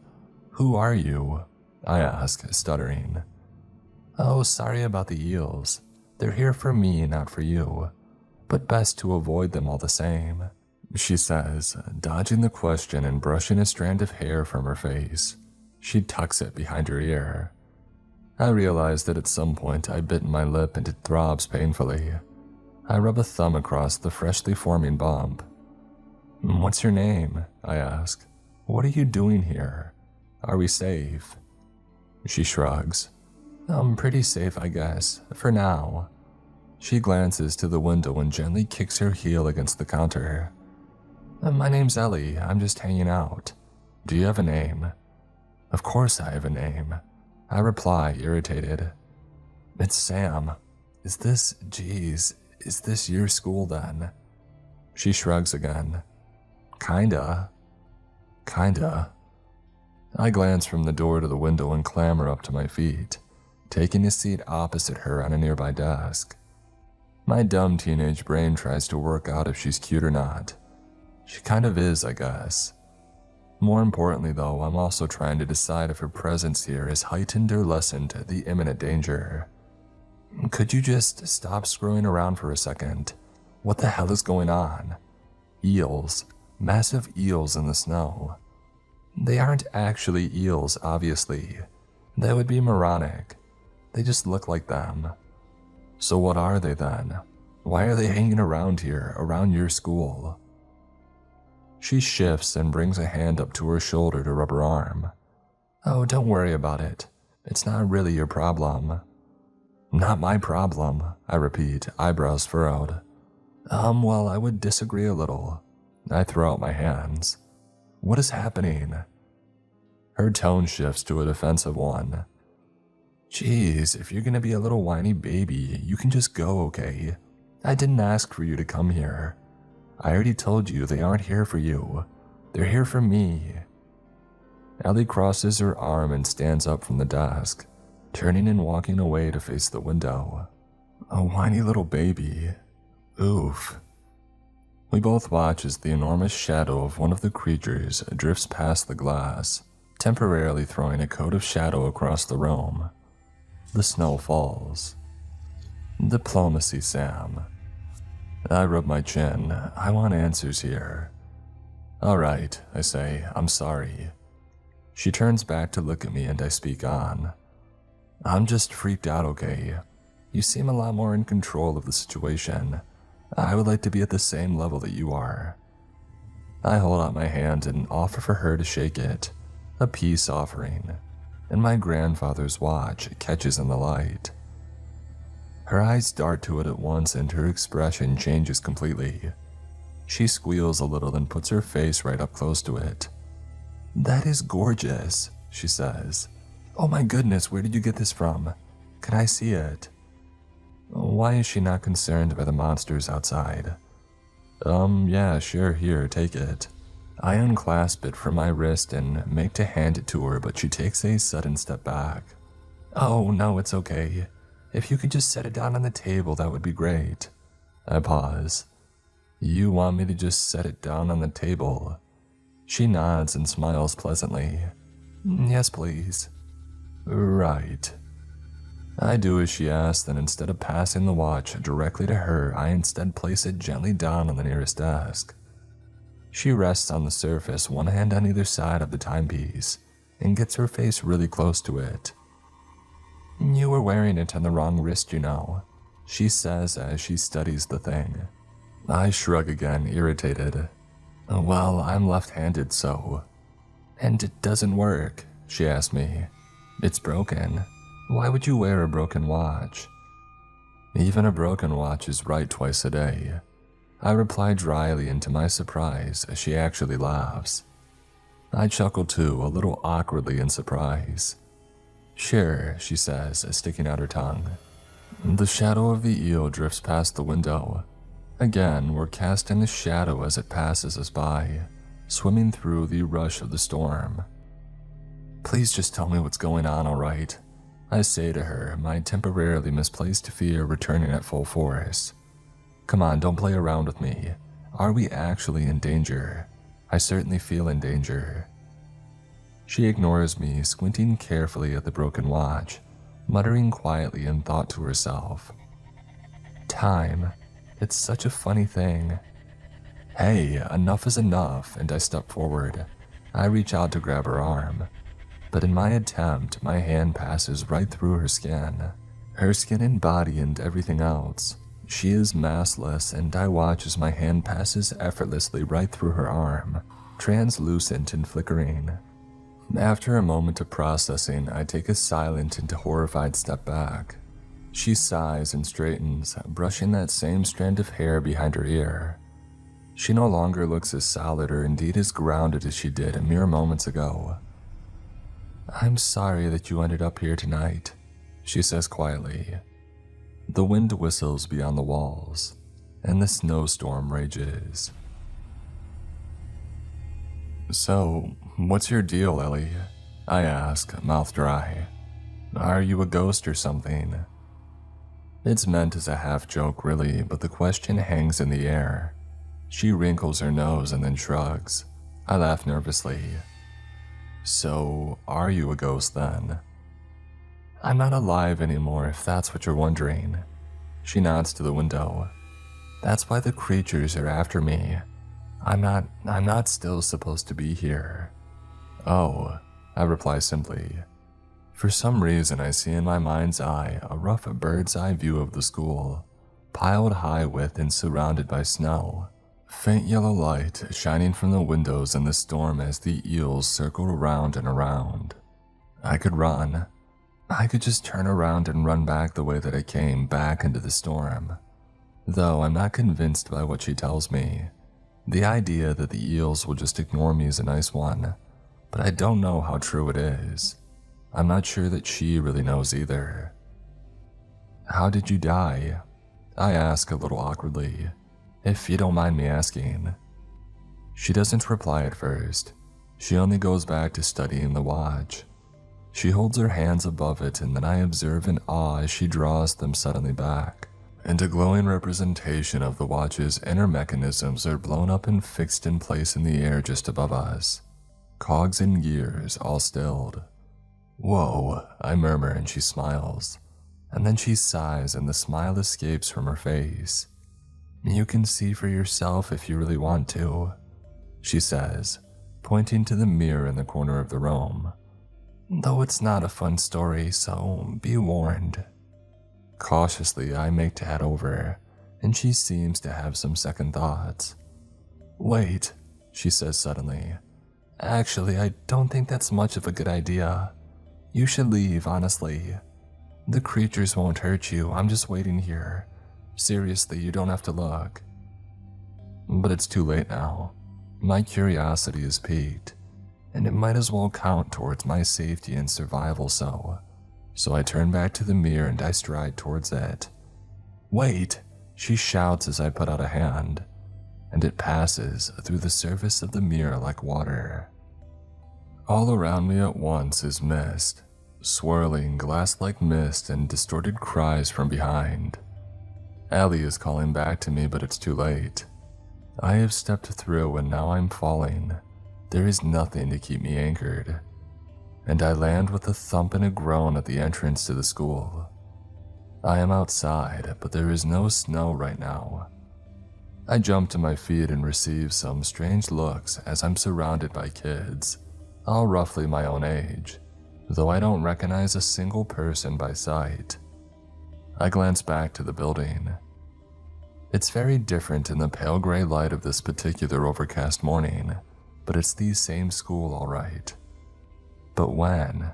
Who are you?" I ask, stuttering. "Oh, sorry about the eels. They're here for me, not for you, but best to avoid them all the same," she says, dodging the question and brushing a strand of hair from her face. She tucks it behind her ear. I realize that at some point I bit my lip and it throbs painfully. I rub a thumb across the freshly forming bump. "What's your name?" I ask. "What are you doing here? Are we safe?" She shrugs. "I'm pretty safe, I guess, for now." She glances to the window and gently kicks her heel against the counter. "My name's Ellie. I'm just hanging out. Do you have a name?" "Of course I have a name," I reply, irritated. "It's Sam. Is this your school then?" She shrugs again. Kinda. I glance from the door to the window and clamber up to my feet, taking a seat opposite her on a nearby desk. My dumb teenage brain tries to work out if she's cute or not. She kind of is, I guess. More importantly though, I'm also trying to decide if her presence here has heightened or lessened the imminent danger. "Could you just stop screwing around for a second? What the hell is going on? Eels. Massive eels in the snow. They aren't actually eels, obviously. That would be moronic. They just look like them. So what are they then? Why are they hanging around here, around your school?" She shifts and brings a hand up to her shoulder to rub her arm. "Oh, don't worry about it. It's not really your problem." "Not my problem," I repeat, eyebrows furrowed. Well, I would disagree a little." I throw out my hands. "What is happening?" Her tone shifts to a defensive one. "Geez, if you're gonna be a little whiny baby, you can just go, okay? I didn't ask for you to come here. I already told you they aren't here for you. They're here for me." Ellie crosses her arm and stands up from the desk, turning and walking away to face the window. A whiny little baby. Oof. We both watch as the enormous shadow of one of the creatures drifts past the glass, temporarily throwing a coat of shadow across the room. The snow falls. Diplomacy, Sam. I rub my chin. I want answers here. All right, I say, I'm sorry. She turns back to look at me and I speak on. I'm just freaked out, okay? You seem a lot more in control of the situation. I would like to be at the same level that you are. I hold out my hand and offer for her to shake it, a peace offering, and my grandfather's watch catches in the light. Her eyes dart to it at once and her expression changes completely. She squeals a little and puts her face right up close to it. That is gorgeous, she says. Oh my goodness, where did you get this from? Can I see it? Why is she not concerned by the monsters outside? Yeah, sure, here, take it. I unclasp it from my wrist and make to hand it to her, but she takes a sudden step back. Oh, no, it's okay. If you could just set it down on the table, that would be great. I pause. You want me to just set it down on the table? She nods and smiles pleasantly. Yes, please. Right. I do as she asks, and instead of passing the watch directly to her, I instead place it gently down on the nearest desk. She rests on the surface, one hand on either side of the timepiece, and gets her face really close to it. You were wearing it on the wrong wrist, you know, she says as she studies the thing. I shrug again, irritated. Well, I'm left-handed, so. And it doesn't work, she asked me. It's broken. Why would you wear a broken watch? Even a broken watch is right twice a day. I reply dryly, and to my surprise, she actually laughs. I chuckle too, a little awkwardly in surprise. Sure, she says, sticking out her tongue. The shadow of the eel drifts past the window. Again, we're cast in the shadow as it passes us by, swimming through the rush of the storm. Please just tell me what's going on, all right? I say to her, my temporarily misplaced fear returning at full force. Come on, don't play around with me. Are we actually in danger? I certainly feel in danger. She ignores me, squinting carefully at the broken watch, muttering quietly in thought to herself. Time. It's such a funny thing. Hey, enough is enough, and I step forward. I reach out to grab her arm, but in my attempt, my hand passes right through her skin. Her skin and body and everything else. She is massless, and I watch as my hand passes effortlessly right through her arm, translucent and flickering. After a moment of processing, I take a silent and horrified step back. She sighs and straightens, brushing that same strand of hair behind her ear. She no longer looks as solid or indeed as grounded as she did a mere moments ago. I'm sorry that you ended up here tonight, she says quietly. The wind whistles beyond the walls, and the snowstorm rages. So, what's your deal, Ellie? I ask, mouth dry. Are you a ghost or something? It's meant as a half-joke, really, but the question hangs in the air. She wrinkles her nose and then shrugs. I laugh nervously. So, are you a ghost then? I'm not alive anymore, if that's what you're wondering. She nods to the window. That's why the creatures are after me. I'm not still supposed to be here. Oh, I reply simply. For some reason, I see in my mind's eye a rough bird's eye view of the school, piled high with and surrounded by snow. Faint yellow light shining from the windows in the storm as the eels circled around and around. I could run. I could just turn around and run back the way that I came, back into the storm. Though I'm not convinced by what she tells me. The idea that the eels will just ignore me is a nice one, but I don't know how true it is. I'm not sure that she really knows either. How did you die? I ask a little awkwardly, if you don't mind me asking. She doesn't reply at first. She only goes back to studying the watch. She holds her hands above it, and then I observe in awe as she draws them suddenly back, and a glowing representation of the watch's inner mechanisms are blown up and fixed in place in the air just above us. Cogs and gears all stilled. "Whoa," I murmur, and she smiles. And then she sighs and the smile escapes from her face. "You can see for yourself if you really want to," she says, pointing to the mirror in the corner of the room. "Though it's not a fun story, so be warned." Cautiously, I make to head over, and she seems to have some second thoughts. "Wait," she says suddenly. "Actually, I don't think that's much of a good idea. You should leave, honestly. The creatures won't hurt you, I'm just waiting here. Seriously, you don't have to look." But it's too late now. My curiosity is piqued, and it might as well count towards my safety and survival, so I turn back to the mirror and I stride towards it. "Wait!" she shouts as I put out a hand, and it passes through the surface of the mirror like water. All around me at once is mist, swirling glass-like mist and distorted cries from behind. Ellie is calling back to me, but it's too late. I have stepped through and now I'm falling. There is nothing to keep me anchored. And I land with a thump and a groan at the entrance to the school. I am outside, but there is no snow right now. I jump to my feet and receive some strange looks as I'm surrounded by kids, all roughly my own age, though I don't recognize a single person by sight. I glance back to the building. It's very different in the pale gray light of this particular overcast morning, but it's the same school all right. But when?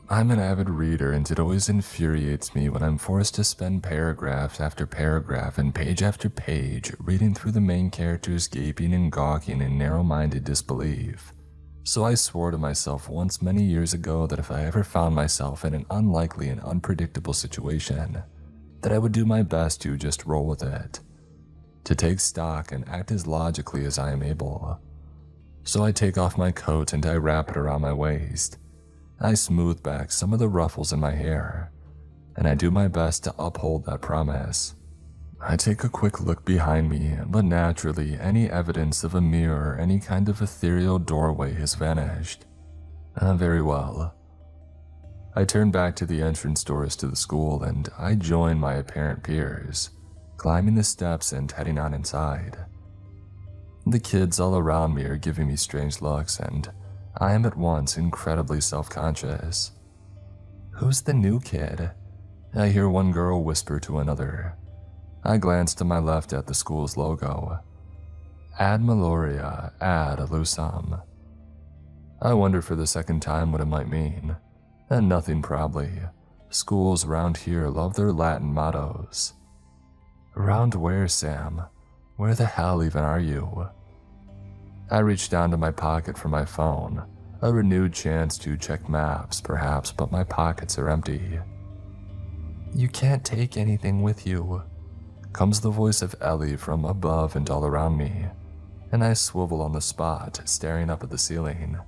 I'm an avid reader, and it always infuriates me when I'm forced to spend paragraph after paragraph and page after page reading through the main characters gaping and gawking in narrow-minded disbelief. So I swore to myself once many years ago that if I ever found myself in an unlikely and unpredictable situation, that I would do my best to just roll with it, to take stock and act as logically as I am able. So I take off my coat and I wrap it around my waist. I smooth back some of the ruffles in my hair, and I do my best to uphold that promise. I take a quick look behind me, but naturally any evidence of a mirror or any kind of ethereal doorway has vanished. Very well. I turn back to the entrance doors to the school and I join my apparent peers, climbing the steps and heading on inside. The kids all around me are giving me strange looks, and I am at once incredibly self-conscious. "Who's the new kid?" I hear one girl whisper to another. I glance to my left at the school's logo. Ad Maloria, ad Lusam. I wonder for the second time what it might mean. And nothing probably. Schools around here love their Latin mottos. Around where, Sam? Where the hell even are you? I reach down to my pocket for my phone, a renewed chance to check maps perhaps, but my pockets are empty. "You can't take anything with you," comes the voice of Ellie from above and all around me, and I swivel on the spot, staring up at the ceiling.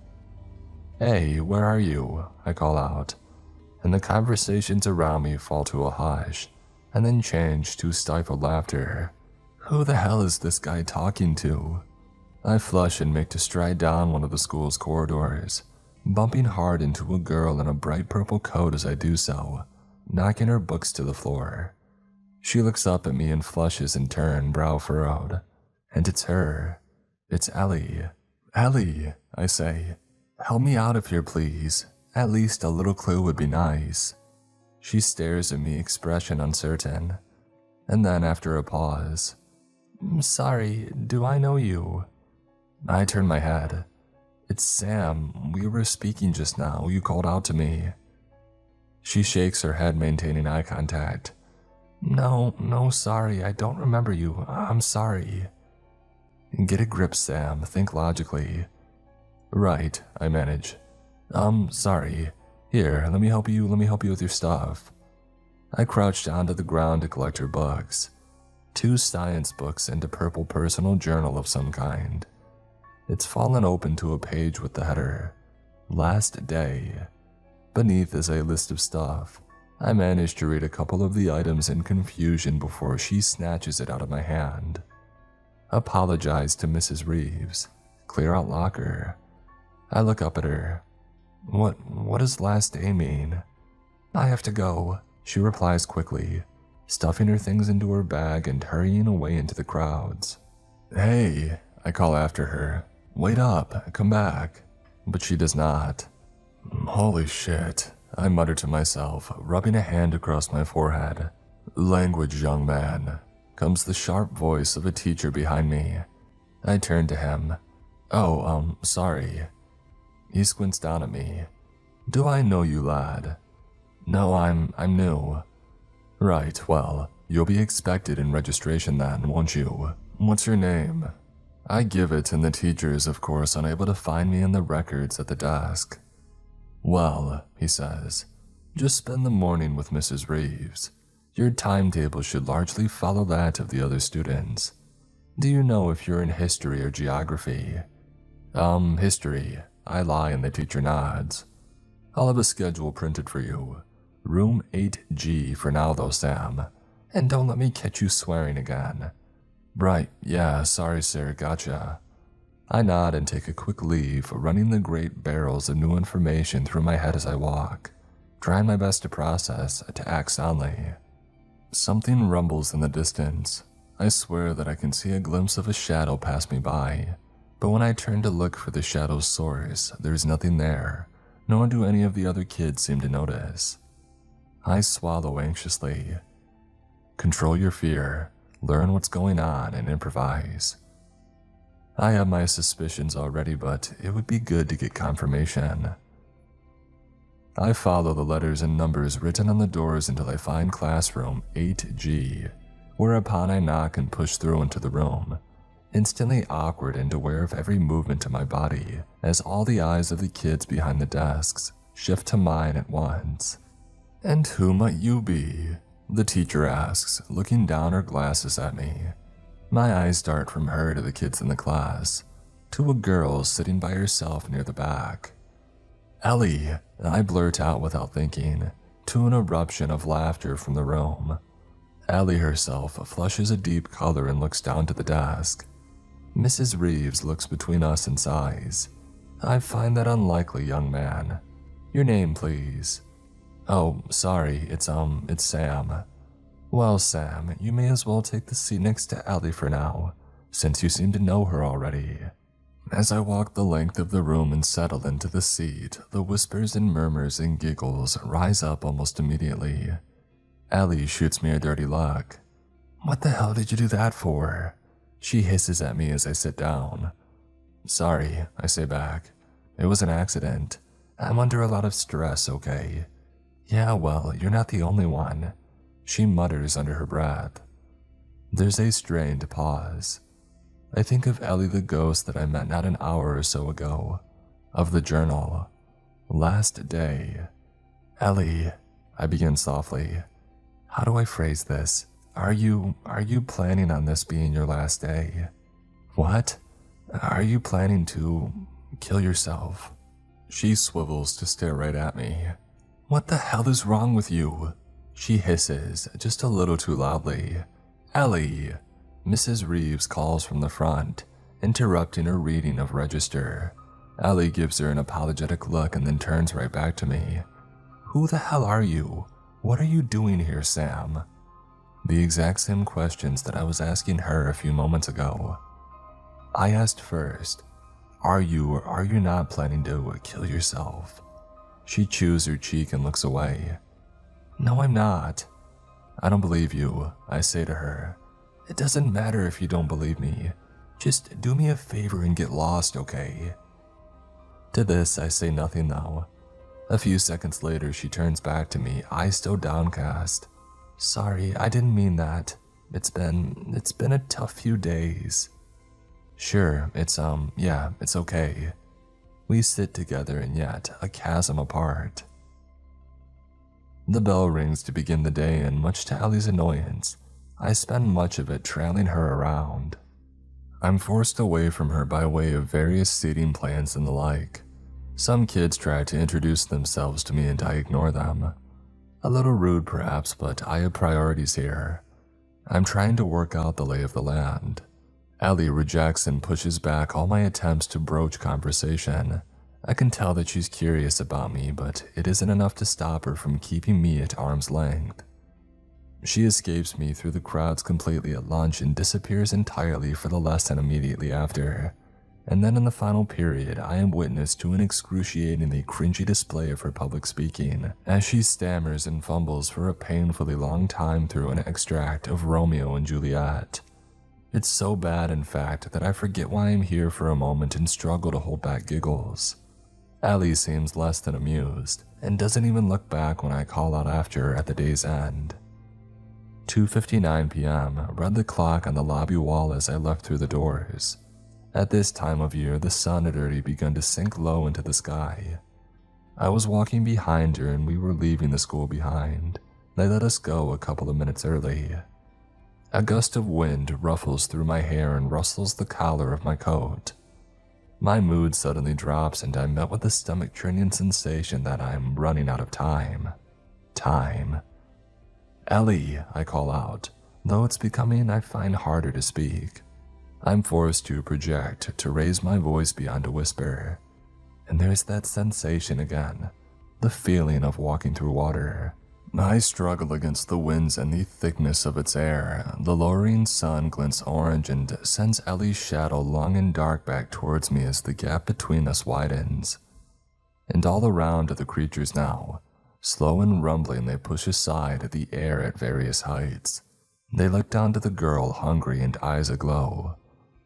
"Hey, where are you?" I call out, and the conversations around me fall to a hush, and then change to stifled laughter. Who the hell is this guy talking to? I flush and make to stride down one of the school's corridors, bumping hard into a girl in a bright purple coat as I do so, knocking her books to the floor. She looks up at me and flushes in turn, brow furrowed. And it's her. It's Ellie. "Ellie," I say, "help me out of here, please. At least a little clue would be nice." She stares at me, expression uncertain. And then after a pause, "Sorry, do I know you?" I turn my head. "It's Sam. We were speaking just now. You called out to me." She shakes her head, maintaining eye contact. No, sorry. I don't remember you. I'm sorry." "Get a grip, Sam. Think logically." "Right," I manage. Sorry. Here, let me help you with your stuff." I crouch down to the ground to collect her books. 2 science books and a purple personal journal of some kind. It's fallen open to a page with the header, "Last Day." Beneath is a list of stuff. I manage to read a couple of the items in confusion before she snatches it out of my hand. Apologize to Mrs. Reeves. Clear out locker. I look up at her. What does last day mean? I have to go, she replies quickly, stuffing her things into her bag and hurrying away into the crowds. Hey, I call after her. Wait up, come back. But she does not. Holy shit, I mutter to myself, rubbing a hand across my forehead. Language, young man, comes the sharp voice of a teacher behind me. I turn to him. Oh, sorry. He squints down at me. Do I know you, lad? No, I'm new. Right, well, you'll be expected in registration then, won't you? What's your name? I give it, and the teacher is of course unable to find me in the records at the desk. Well, he says, just spend the morning with Mrs. Reeves. Your timetable should largely follow that of the other students. Do you know if you're in history or geography? History. I lie and the teacher nods. I'll have a schedule printed for you. Room 8G for now though, Sam. And don't let me catch you swearing again. Right, yeah, sorry sir, gotcha. I nod and take a quick leave, running the great barrels of new information through my head as I walk, trying my best to process, to act soundly. Something rumbles in the distance. I swear that I can see a glimpse of a shadow pass me by, but when I turn to look for the shadow's source, there's nothing there, nor do any of the other kids seem to notice. I swallow anxiously. Control your fear, learn what's going on, and improvise. I have my suspicions already, but it would be good to get confirmation. I follow the letters and numbers written on the doors until I find classroom 8G, whereupon I knock and push through into the room, instantly awkward and aware of every movement of my body, as all the eyes of the kids behind the desks shift to mine at once. And who might you be? The teacher asks, looking down her glasses at me. My eyes dart from her to the kids in the class, to a girl sitting by herself near the back. Ellie, I blurt out without thinking, to an eruption of laughter from the room. Ellie herself flushes a deep color and looks down to the desk. Mrs. Reeves looks between us and sighs. I find that unlikely, young man. Your name, please. Oh, sorry, it's Sam. Well, Sam, you may as well take the seat next to Ellie for now, since you seem to know her already. As I walk the length of the room and settle into the seat, the whispers and murmurs and giggles rise up almost immediately. Ellie shoots me a dirty look. What the hell did you do that for? She hisses at me as I sit down. Sorry, I say back. It was an accident. I'm under a lot of stress, okay? Yeah, well, you're not the only one. She mutters under her breath. There's a strained pause. I think of Ellie the ghost that I met not an hour or so ago. Of the journal. Last day. Ellie, I begin softly. How do I phrase this? Are you planning on this being your last day? What? Are you planning to kill yourself? She swivels to stare right at me. What the hell is wrong with you? She hisses, just a little too loudly. Ellie! Mrs. Reeves calls from the front, interrupting her reading of register. Ellie gives her an apologetic look and then turns right back to me. Who the hell are you? What are you doing here, Sam? The exact same questions that I was asking her a few moments ago. I asked first, are you or are you not planning to kill yourself? She chews her cheek and looks away. No, I'm not. I don't believe you, I say to her. It doesn't matter if you don't believe me. Just do me a favor and get lost, okay? To this, I say nothing though. A few seconds later, she turns back to me, eyes still downcast. Sorry, I didn't mean that. It's been a tough few days. Sure, it's okay. We sit together and yet a chasm apart. The bell rings to begin the day, and much to Ellie's annoyance, I spend much of it trailing her around. I'm forced away from her by way of various seating plans and the like. Some kids try to introduce themselves to me and I ignore them. A little rude perhaps, but I have priorities here. I'm trying to work out the lay of the land. Ellie rejects and pushes back all my attempts to broach conversation. I can tell that she's curious about me, but it isn't enough to stop her from keeping me at arm's length. She escapes me through the crowds completely at lunch and disappears entirely for the lesson immediately after. And then in the final period, I am witness to an excruciatingly cringy display of her public speaking, as she stammers and fumbles for a painfully long time through an extract of Romeo and Juliet. It's so bad, in fact, that I forget why I'm here for a moment and struggle to hold back giggles. Ellie seems less than amused, and doesn't even look back when I call out after her at the day's end. 2:59 p.m. read the clock on the lobby wall as I left through the doors. At this time of year, the sun had already begun to sink low into the sky. I was walking behind her and we were leaving the school behind. They let us go a couple of minutes early. A gust of wind ruffles through my hair and rustles the collar of my coat. My mood suddenly drops and I'm met with the stomach-churning sensation that I'm running out of time. Time. Ellie, I call out, though it's becoming, I find, harder to speak. I'm forced to project, to raise my voice beyond a whisper. And there's that sensation again, the feeling of walking through water. I struggle against the winds and the thickness of its air. The lowering sun glints orange and sends Ellie's shadow long and dark back towards me as the gap between us widens. And all around are the creatures now. Slow and rumbling, they push aside the air at various heights. They look down to the girl, hungry and eyes aglow.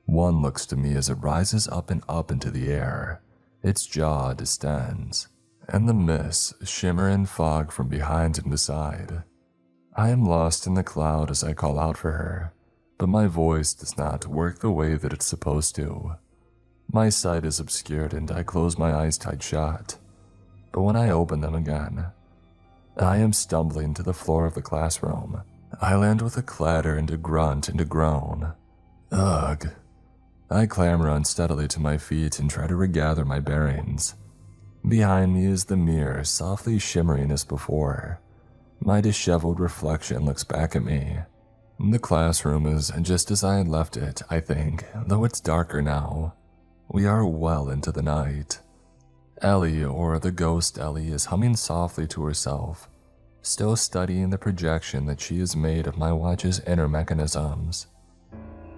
One looks to me as it rises up and up into the air. Its jaw distends, and the mists shimmer and fog from behind and beside. I am lost in the cloud as I call out for her, but my voice does not work the way that it's supposed to. My sight is obscured and I close my eyes tight shut. But when I open them again, I am stumbling to the floor of the classroom. I land with a clatter and a grunt and a groan. Ugh. I clamber unsteadily to my feet and try to regather my bearings. Behind me is the mirror, softly shimmering as before. My disheveled reflection looks back at me. The classroom is just as I had left it, I think, though it's darker now. We are well into the night. Ellie, or the ghost Ellie, is humming softly to herself, still studying the projection that she has made of my watch's inner mechanisms.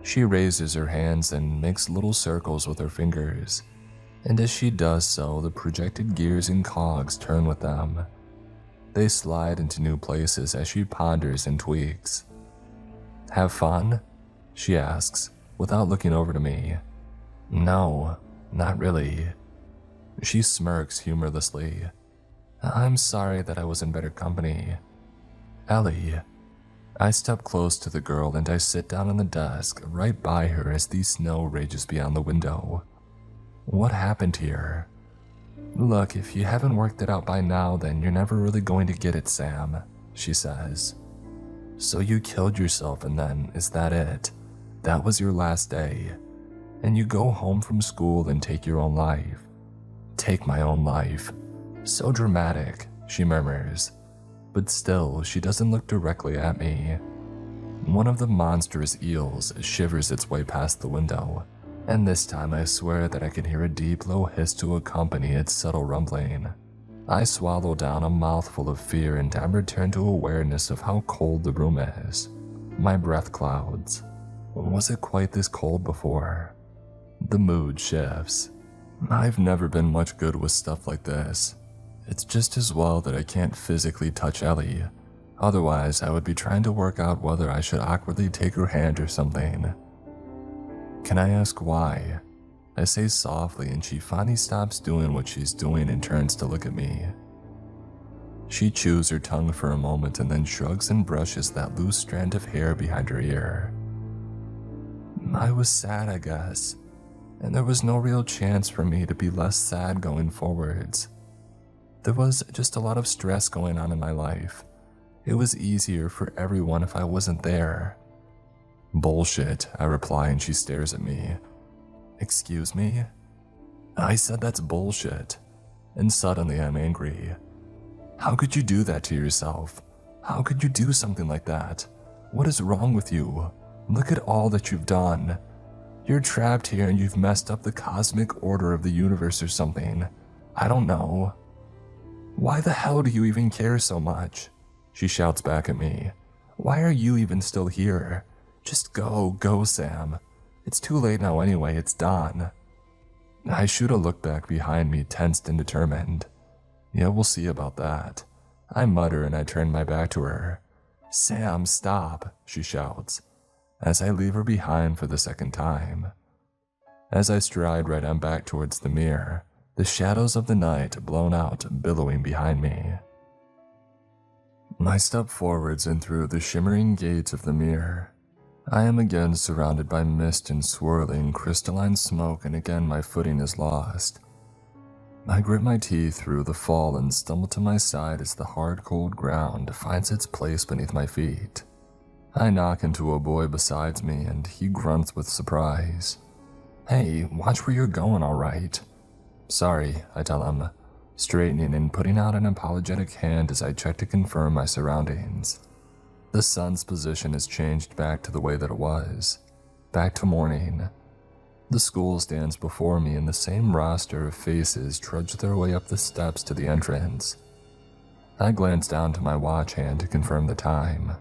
She raises her hands and makes little circles with her fingers, and as she does so, the projected gears and cogs turn with them. They slide into new places as she ponders and tweaks. "Have fun?" she asks, without looking over to me. "No, not really." She smirks humorlessly. "I'm sorry that I was in better company." "Ellie." I step close to the girl and I sit down on the desk right by her as the snow rages beyond the window. "What happened here?" "Look, if you haven't worked it out by now, then you're never really going to get it, Sam," she says. "So you killed yourself and then, is that it? That was your last day? And you go home from school and take your own life?" "Take my own life. So dramatic," she murmurs. But still, she doesn't look directly at me. One of the monstrous eels shivers its way past the window, and this time I swear that I can hear a deep, low hiss to accompany its subtle rumbling. I swallow down a mouthful of fear and I return to awareness of how cold the room is. My breath clouds. Was it quite this cold before? The mood shifts. I've never been much good with stuff like this. It's just as well that I can't physically touch Ellie. Otherwise, I would be trying to work out whether I should awkwardly take her hand or something. "Can I ask why?" I say softly, and she finally stops doing what she's doing and turns to look at me. She chews her tongue for a moment and then shrugs and brushes that loose strand of hair behind her ear. "I was sad, I guess, and there was no real chance for me to be less sad going forwards. There was just a lot of stress going on in my life. It was easier for everyone if I wasn't there." "Bullshit," I reply, and she stares at me. "Excuse me?" "I said that's bullshit. and suddenly I'm angry. How could you do that to yourself? How could you do something like that? What is wrong with you? Look at all that you've done. You're trapped here and you've messed up the cosmic order of the universe or something. I don't know. Why the hell do you even care so much? She shouts back at me. Why are you even still here? Just go, Sam. It's too late now anyway, it's done. I shoot a look back behind me, tensed and determined. Yeah, we'll see about that. I mutter and I turn my back to her. Sam, stop, she shouts, as I leave her behind for the second time. As I stride right on back towards the mirror, the shadows of the night blown out, billowing behind me. I step forwards and through the shimmering gates of the mirror. I am again surrounded by mist and swirling crystalline smoke, and again my footing is lost. I grit my teeth through the fall and stumble to my side as the hard, cold ground finds its place beneath my feet. I knock into a boy beside me and he grunts with surprise. Hey, watch where you're going, all right? Sorry, I tell him, straightening and putting out an apologetic hand as I check to confirm my surroundings. The sun's position has changed back to the way that it was, back to morning. The school stands before me and the same roster of faces trudge their way up the steps to the entrance. I glance down to my watch hand to confirm the time,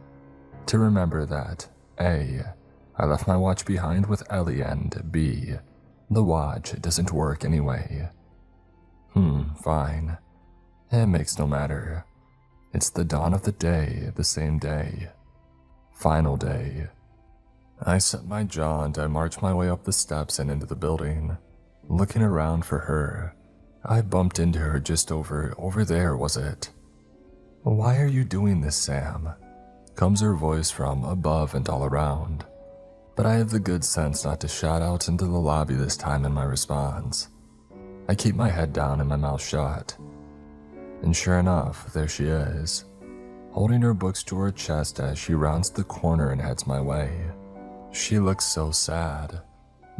to remember that A, I left my watch behind with Ellie, and B, the watch doesn't work anyway. Fine. It makes no matter. It's the dawn of the day, the same day. Final day. I set my jaw and I march my way up the steps and into the building, looking around for her. I bumped into her just over there, was it? Why are you doing this, Sam? Comes her voice from above and all around. But I have the good sense not to shout out into the lobby this time in my response. I keep my head down and my mouth shut. And sure enough, there she is, holding her books to her chest as she rounds the corner and heads my way. She looks so sad.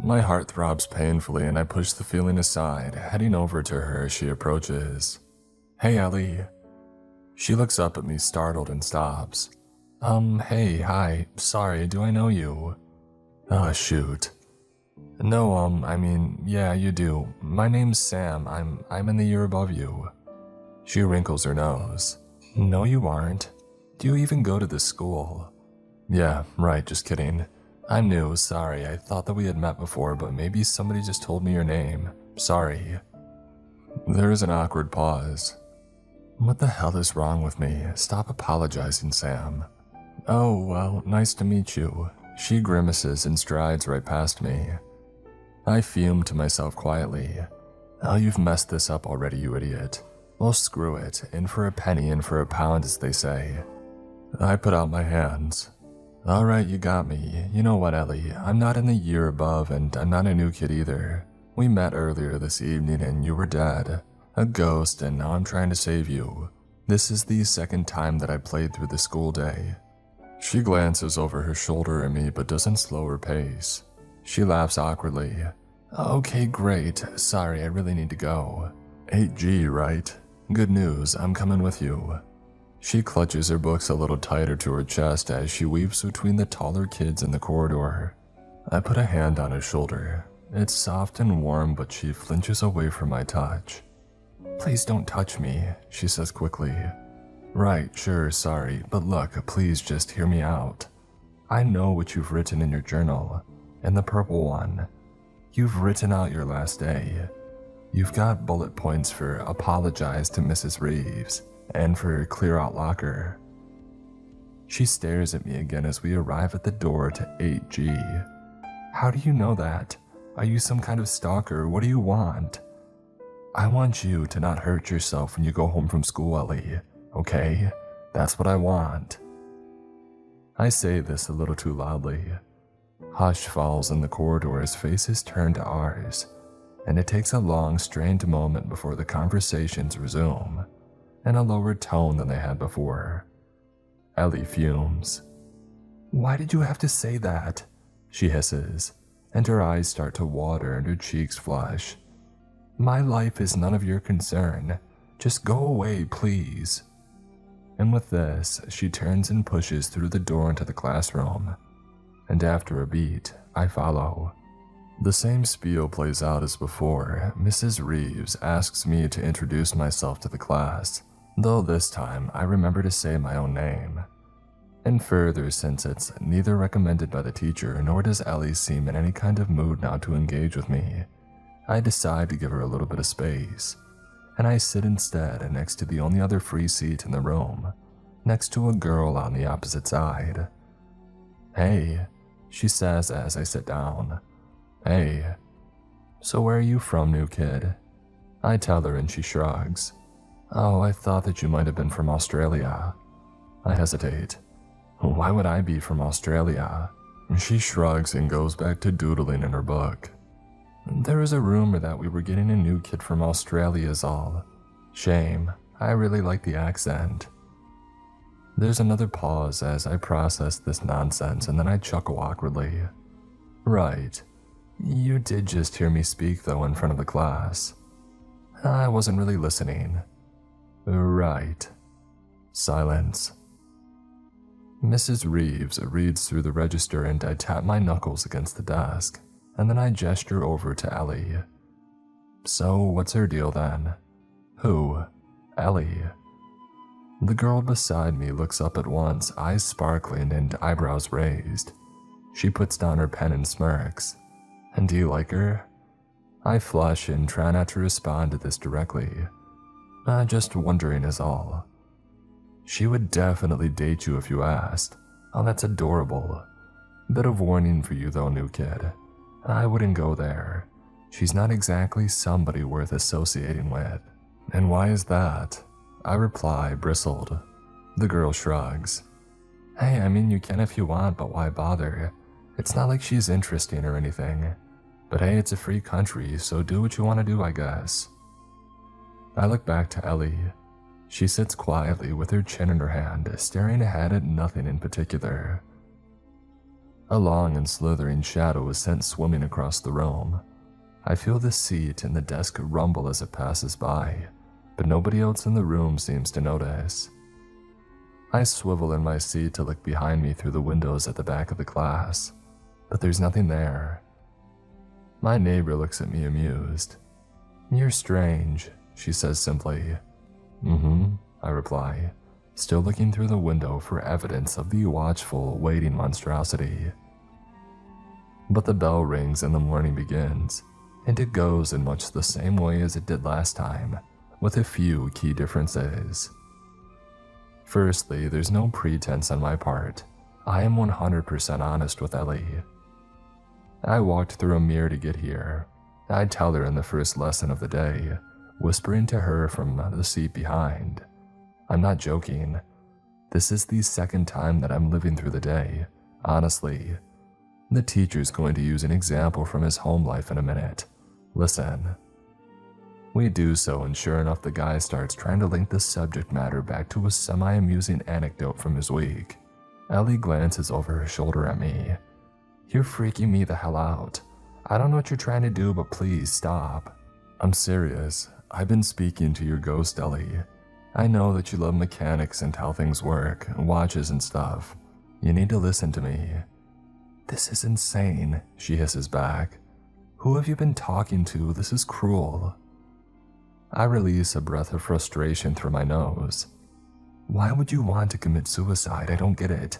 My heart throbs painfully and I push the feeling aside, heading over to her as she approaches. Hey, Ellie. She looks up at me, startled, and stops. Hey, hi, sorry, do I know you? Oh, shoot. No, I mean, yeah, you do. My name's Sam, I'm in the year above you. She wrinkles her nose. No, you aren't. Do you even go to this school? Yeah, right, just kidding. I'm new, sorry, I thought that we had met before, but maybe somebody just told me your name. Sorry. There is an awkward pause. What the hell is wrong with me? Stop apologizing, Sam. Oh, well, nice to meet you. She grimaces and strides right past me. I fume to myself quietly. Oh, you've messed this up already, you idiot. Well, screw it. In for a penny, in for a pound, as they say. I put out my hands. All right, you got me. You know what, Ellie? I'm not in the year above, and I'm not a new kid either. We met earlier this evening, and you were dead. A ghost, and now I'm trying to save you. This is the second time that I played through the school day. She glances over her shoulder at me, but doesn't slow her pace. She laughs awkwardly. Okay, great. Sorry, I really need to go. 8G, right? Good news, I'm coming with you. She clutches her books a little tighter to her chest as she weaves between the taller kids in the corridor. I put a hand on her shoulder. It's soft and warm, but she flinches away from my touch. Please don't touch me, she says quickly. Right, sure, sorry, but look, please just hear me out. I know what you've written in your journal, in the purple one. You've written out your last day. You've got bullet points for apologize to Mrs. Reeves and for clear out locker. She stares at me again as we arrive at the door to 8G. How do you know that? Are you some kind of stalker? What do you want? I want you to not hurt yourself when you go home from school, Ellie. Okay? That's what I want. I say this a little too loudly. Hush falls in the corridor as faces turn to ours, and it takes a long, strained moment before the conversations resume, in a lower tone than they had before. Ellie fumes. Why did you have to say that? She hisses, and her eyes start to water and her cheeks flush. My life is none of your concern. Just go away, please." And with this, she turns and pushes through the door into the classroom. And after a beat, I follow. The same spiel plays out as before. Mrs. Reeves asks me to introduce myself to the class, though this time I remember to say my own name. And further, since it's neither recommended by the teacher nor does Ellie seem in any kind of mood now to engage with me, I decide to give her a little bit of space, and I sit instead next to the only other free seat in the room, next to a girl on the opposite side. "Hey," she says as I sit down. "Hey, so where are you from, new kid?" I tell her and she shrugs. "Oh, I thought that you might have been from Australia." I hesitate. "Why would I be from Australia?" She shrugs and goes back to doodling in her book. "There is a rumor that we were getting a new kid from Australia is all. Shame, I really like the accent." There's another pause as I process this nonsense and then I chuckle awkwardly. "Right. You did just hear me speak though in front of the class." "I wasn't really listening." "Right." Silence. Mrs. Reeves reads through the register and I tap my knuckles against the desk, and then I gesture over to Ellie. "So what's her deal then?" "Who?" "Ellie." The girl beside me looks up at once, eyes sparkling and eyebrows raised. She puts down her pen and smirks. "And do you like her?" I flush and try not to respond to this directly. Just wondering is all." She would definitely date you if you asked." "Oh, that's adorable." "Bit of warning for you though, new kid. I wouldn't go there. She's not exactly somebody worth associating with." "And why is that?" I reply, bristled. The girl shrugs. "Hey, I mean you can if you want, but why bother? It's not like she's interesting or anything. But hey, it's a free country, so do what you want to do, I guess." I look back to Ellie. She sits quietly with her chin in her hand, staring ahead at nothing in particular. A long and slithering shadow is sent swimming across the room. I feel the seat and the desk rumble as it passes by, but nobody else in the room seems to notice. I swivel in my seat to look behind me through the windows at the back of the class, but there's nothing there. My neighbor looks at me amused. "You're strange," she says simply. "Mm-hmm," I reply, still looking through the window for evidence of the watchful, waiting monstrosity. But the bell rings and the morning begins, and it goes in much the same way as it did last time, with a few key differences. Firstly, there's no pretense on my part. I am 100% honest with Ellie. I walked through a mirror to get here. I tell her in the first lesson of the day, whispering to her from the seat behind. I'm not joking. This is the second time that I'm living through the day, honestly. The teacher's going to use an example from his home life in a minute. Listen. We do so, and sure enough, the guy starts trying to link the subject matter back to a semi-amusing anecdote from his week. Ellie glances over her shoulder at me. "You're freaking me the hell out. I don't know what you're trying to do, but please stop." "I'm serious. I've been speaking to your ghost, Ellie. I know that you love mechanics and how things work, watches and stuff. You need to listen to me." "This is insane," she hisses back. "Who have you been talking to? This is cruel." I release a breath of frustration through my nose. "Why would you want to commit suicide? I don't get it.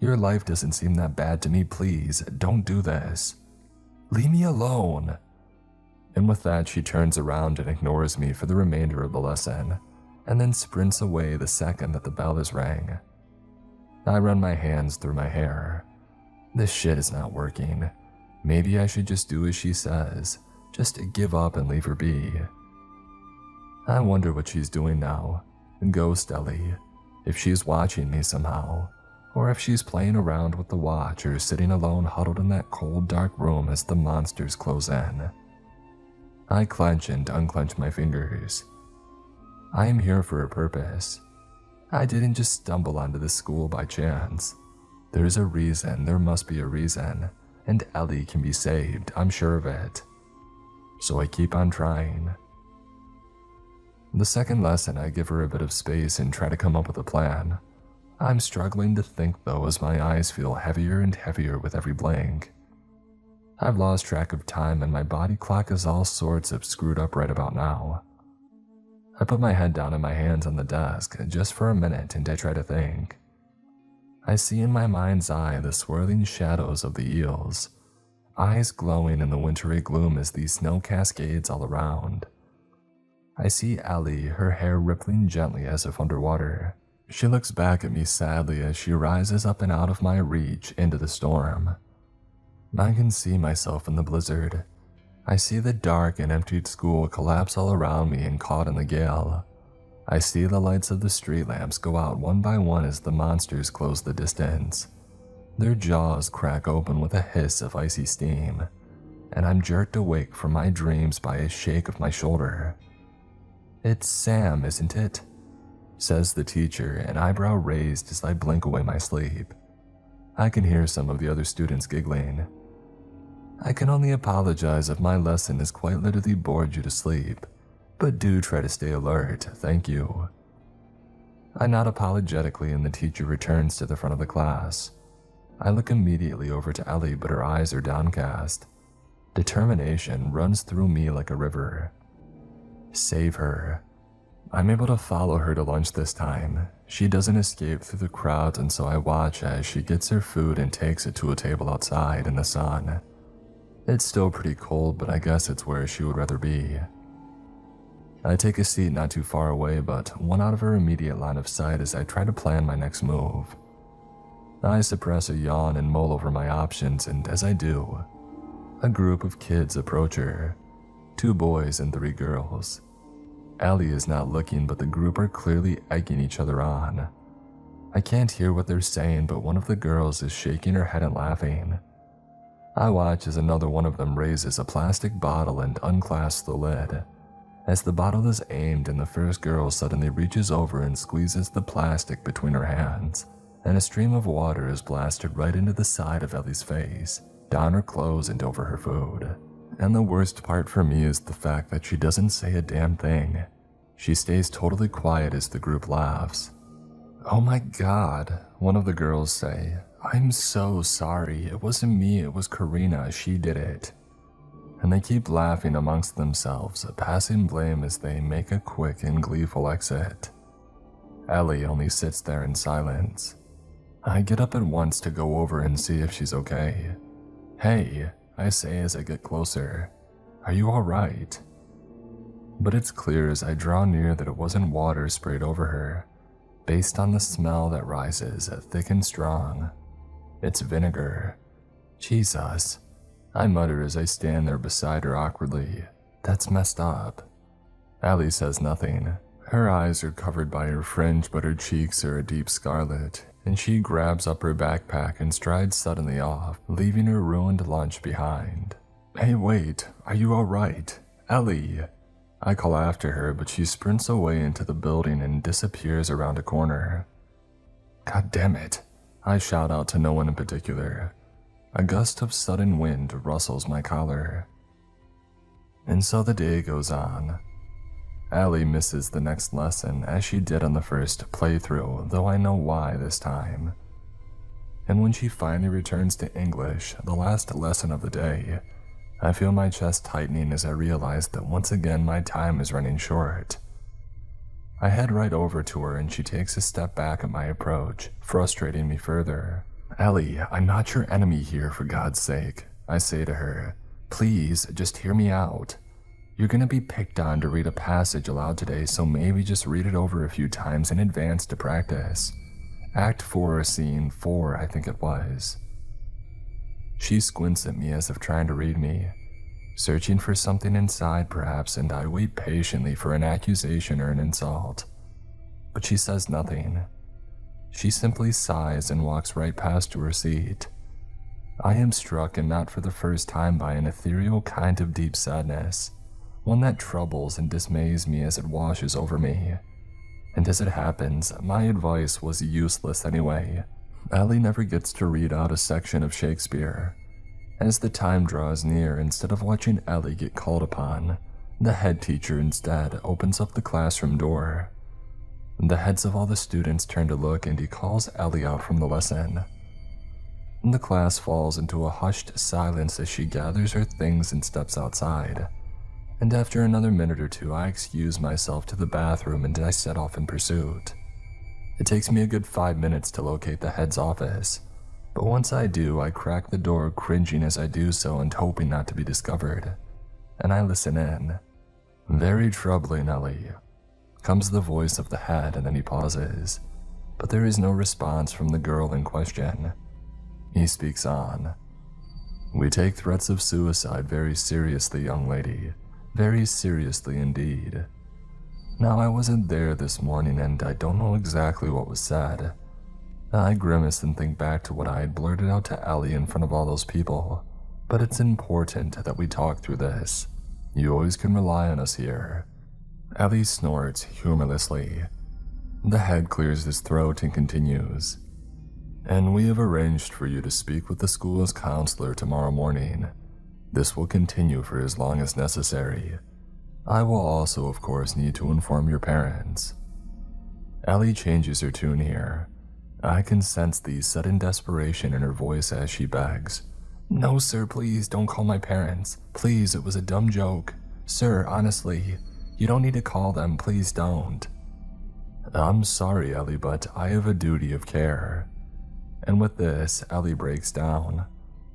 Your life doesn't seem that bad to me, please. Don't do this. Leave me alone." And with that, she turns around and ignores me for the remainder of the lesson, and then sprints away the second that the bell is rang. I run my hands through my hair. This shit is not working. Maybe I should just do as she says, just give up and leave her be. I wonder what she's doing now. Ghost Ellie. If she's watching me somehow, or if she's playing around with the watch or sitting alone huddled in that cold dark room as the monsters close in. I clench and unclench my fingers. I am here for a purpose. I didn't just stumble onto this school by chance. There's a reason, there must be a reason, and Ellie can be saved, I'm sure of it. So I keep on trying. The second lesson, I give her a bit of space and try to come up with a plan. I'm struggling to think though as my eyes feel heavier and heavier with every blink. I've lost track of time and my body clock is all sorts of screwed up right about now. I put my head down and my hands on the desk just for a minute and I try to think. I see in my mind's eye the swirling shadows of the eels, eyes glowing in the wintry gloom as these snow cascades all around. I see Ellie, her hair rippling gently as if underwater. She looks back at me sadly as she rises up and out of my reach into the storm. I can see myself in the blizzard. I see the dark and emptied school collapse all around me and caught in the gale. I see the lights of the street lamps go out one by one as the monsters close the distance. Their jaws crack open with a hiss of icy steam, and I'm jerked awake from my dreams by a shake of my shoulder. "It's Sam, isn't it?" says the teacher, an eyebrow raised as I blink away my sleep. I can hear some of the other students giggling. I can only apologize if my lesson has quite literally bored you to sleep, but do try to stay alert, thank you. I nod apologetically and the teacher returns to the front of the class. I look immediately over to Ellie, but her eyes are downcast. Determination runs through me like a river. Save her. I'm able to follow her to lunch this time. She doesn't escape through the crowd, and so I watch as she gets her food and takes it to a table outside in the sun. It's still pretty cold, but I guess it's where she would rather be. I take a seat not too far away, but one out of her immediate line of sight as I try to plan my next move. I suppress a yawn and mull over my options, and as I do, a group of kids approach her. 2 boys and 3 girls. Ellie is not looking, but the group are clearly egging each other on. I can't hear what they're saying, but one of the girls is shaking her head and laughing. I watch as another one of them raises a plastic bottle and unclasps the lid. As the bottle is aimed and the first girl suddenly reaches over and squeezes the plastic between her hands, and a stream of water is blasted right into the side of Ellie's face, down her clothes and over her food. And the worst part for me is the fact that she doesn't say a damn thing. She stays totally quiet as the group laughs. "Oh my God," one of the girls say. "I'm so sorry. It wasn't me, it was Karina. She did it." And they keep laughing amongst themselves, passing blame as they make a quick and gleeful exit. Ellie only sits there in silence. I get up at once to go over and see if she's okay. "Hey," I say as I get closer, "are you alright?" But it's clear as I draw near that it wasn't water sprayed over her, based on the smell that rises, thick and strong. It's vinegar. Jesus. I mutter as I stand there beside her awkwardly. That's messed up. Allie says nothing. Her eyes are covered by her fringe, but her cheeks are a deep scarlet, and she grabs up her backpack and strides suddenly off, leaving her ruined lunch behind. "Hey, wait, are you alright? Ellie!" I call after her, but she sprints away into the building and disappears around a corner. "God damn it," I shout out to no one in particular. A gust of sudden wind rustles my collar. And so the day goes on. Allie misses the next lesson as she did on the first playthrough, though I know why this time. And when she finally returns to English, the last lesson of the day, I feel my chest tightening as I realize that once again my time is running short. I head right over to her and she takes a step back at my approach, frustrating me further. "Ellie, I'm not your enemy here, for God's sake," I say to her. "Please, just hear me out. You're gonna be picked on to read a passage aloud today, so maybe just read it over a few times in advance to practice. Act 4, Scene 4, I think it was." She squints at me as if trying to read me, searching for something inside perhaps, and I wait patiently for an accusation or an insult. But she says nothing. She simply sighs and walks right past to her seat. I am struck, and not for the first time, by an ethereal kind of deep sadness, one that troubles and dismays me as it washes over me. And as it happens, my advice was useless anyway. Ellie never gets to read out a section of Shakespeare. As the time draws near, instead of watching Ellie get called upon, The head teacher instead opens up the classroom door. The heads of all the students turn to look and he calls Ellie out from the lesson. The class falls into a hushed silence as she gathers her things and steps outside. And after another minute or two, I excuse myself to the bathroom and I set off in pursuit. It takes me a good 5 minutes to locate the head's office, but once I do, I crack the door, cringing as I do so and hoping not to be discovered. And I listen in. "Very troubling, Ellie," comes the voice of the head, and then he pauses, but there is no response from the girl in question. He speaks on. "We take threats of suicide very seriously, young lady. Very seriously indeed. Now, I wasn't there this morning and I don't know exactly what was said. I grimace and think back to what I had blurted out to Ellie in front of all those people, but it's important that we talk through this. You always can rely on us here." Ellie snorts humorlessly. The head clears his throat and continues. "And we have arranged for you to speak with the school's counselor tomorrow morning. This will continue for as long as necessary. I will also, of course, need to inform your parents." Ellie changes her tune here. I can sense the sudden desperation in her voice as she begs. "No, sir, please don't call my parents. Please, it was a dumb joke. Sir, honestly, you don't need to call them. Please don't." "I'm sorry, Ellie, but I have a duty of care." And with this, Ellie breaks down.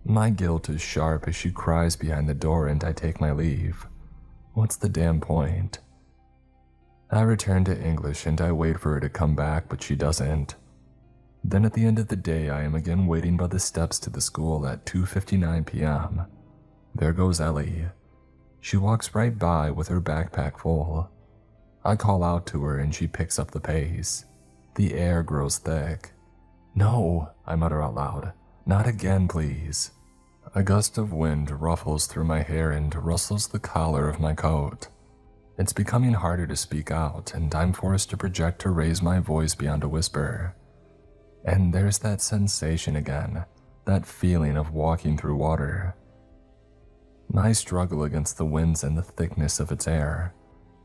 My guilt is sharp as she cries behind the door and I take my leave. What's the damn point? I return to English and I wait for her to come back, but she doesn't. Then at the end of the day, I am again waiting by the steps to the school at 2:59 p.m. There goes Ellie. She walks right by with her backpack full. I call out to her and she picks up the pace. The air grows thick. "No," I mutter out loud. "Not again, please." A gust of wind ruffles through my hair and rustles the collar of my coat. It's becoming harder to speak out, and I'm forced to project to raise my voice beyond a whisper. And there's that sensation again, that feeling of walking through water. I struggle against the winds and the thickness of its air.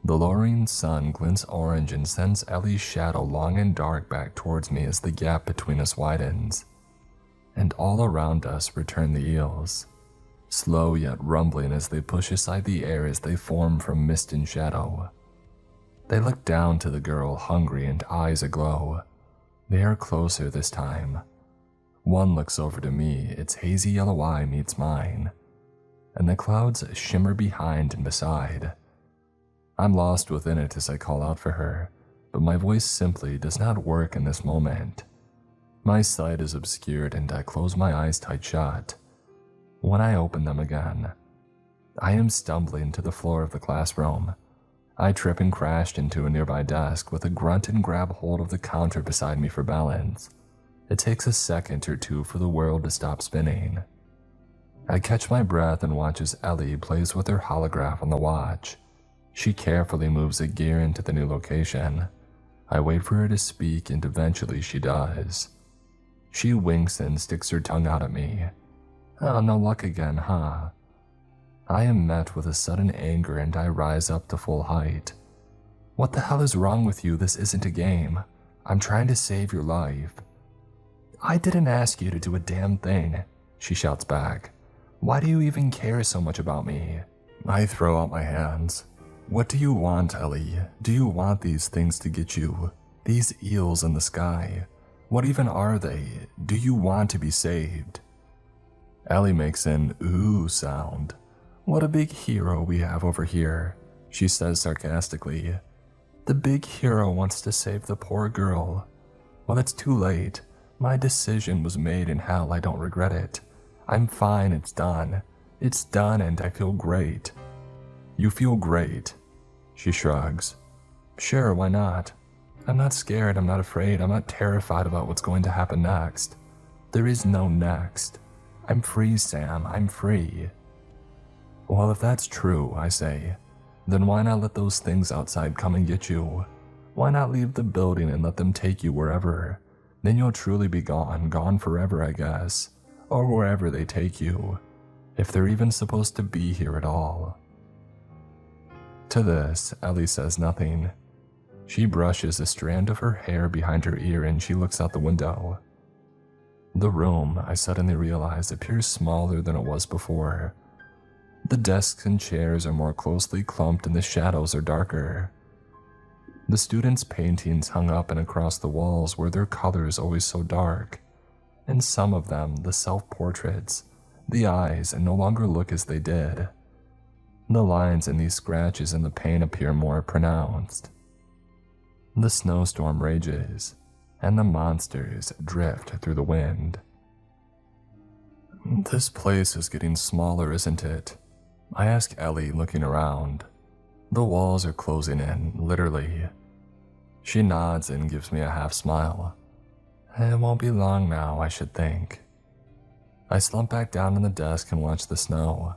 The lowering sun glints orange and sends Ellie's shadow long and dark back towards me as the gap between us widens. And all around us return the eels, slow yet rumbling as they push aside the air as they form from mist and shadow. They look down to the girl, hungry and eyes aglow. They are closer this time. One looks over to me, its hazy yellow eye meets mine, and the clouds shimmer behind and beside. I'm lost within it as I call out for her, but my voice simply does not work in this moment. My sight is obscured and I close my eyes tight shut. When I open them again, I am stumbling to the floor of the classroom. I trip and crash into a nearby desk with a grunt and grab hold of the counter beside me for balance. It takes a second or two for the world to stop spinning. I catch my breath and watch as Ellie plays with her holograph on the watch. She carefully moves a gear into the new location. I wait for her to speak and eventually she does. She winks and sticks her tongue out at me. "Oh, no luck again, huh?" I am met with a sudden anger and I rise up to full height. "What the hell is wrong with you? This isn't a game. I'm trying to save your life." "I didn't ask you to do a damn thing," she shouts back. "Why do you even care so much about me?" I throw out my hands. "What do you want, Ellie? Do you want these things to get you? These eels in the sky? What even are they? Do you want to be saved?" Ellie makes an ooh sound. "What a big hero we have over here," she says sarcastically. "The big hero wants to save the poor girl. Well, it's too late. My decision was made and hell, I don't regret it. I'm fine, it's done. It's done and I feel great." "You feel great?" She shrugs. "Sure, why not? I'm not scared, I'm not afraid, I'm not terrified about what's going to happen next. There is no next. I'm free, Sam, I'm free." "Well, if that's true," I say, "then why not let those things outside come and get you? Why not leave the building and let them take you wherever? Then you'll truly be gone, gone forever, I guess. Or wherever they take you. If they're even supposed to be here at all." To this, Ellie says nothing. She brushes a strand of her hair behind her ear and she looks out the window. The room, I suddenly realize, appears smaller than it was before. The desks and chairs are more closely clumped and the shadows are darker. The students' paintings hung up and across the walls were their colors always so dark, and some of them, the self-portraits, the eyes, no longer look as they did. The lines in these scratches in the paint appear more pronounced. The snowstorm rages, and the monsters drift through the wind. This place is getting smaller, isn't it? I ask Ellie, looking around. The walls are closing in, literally. She nods and gives me a half smile. It won't be long now, I should think. I slump back down on the desk and watch the snow,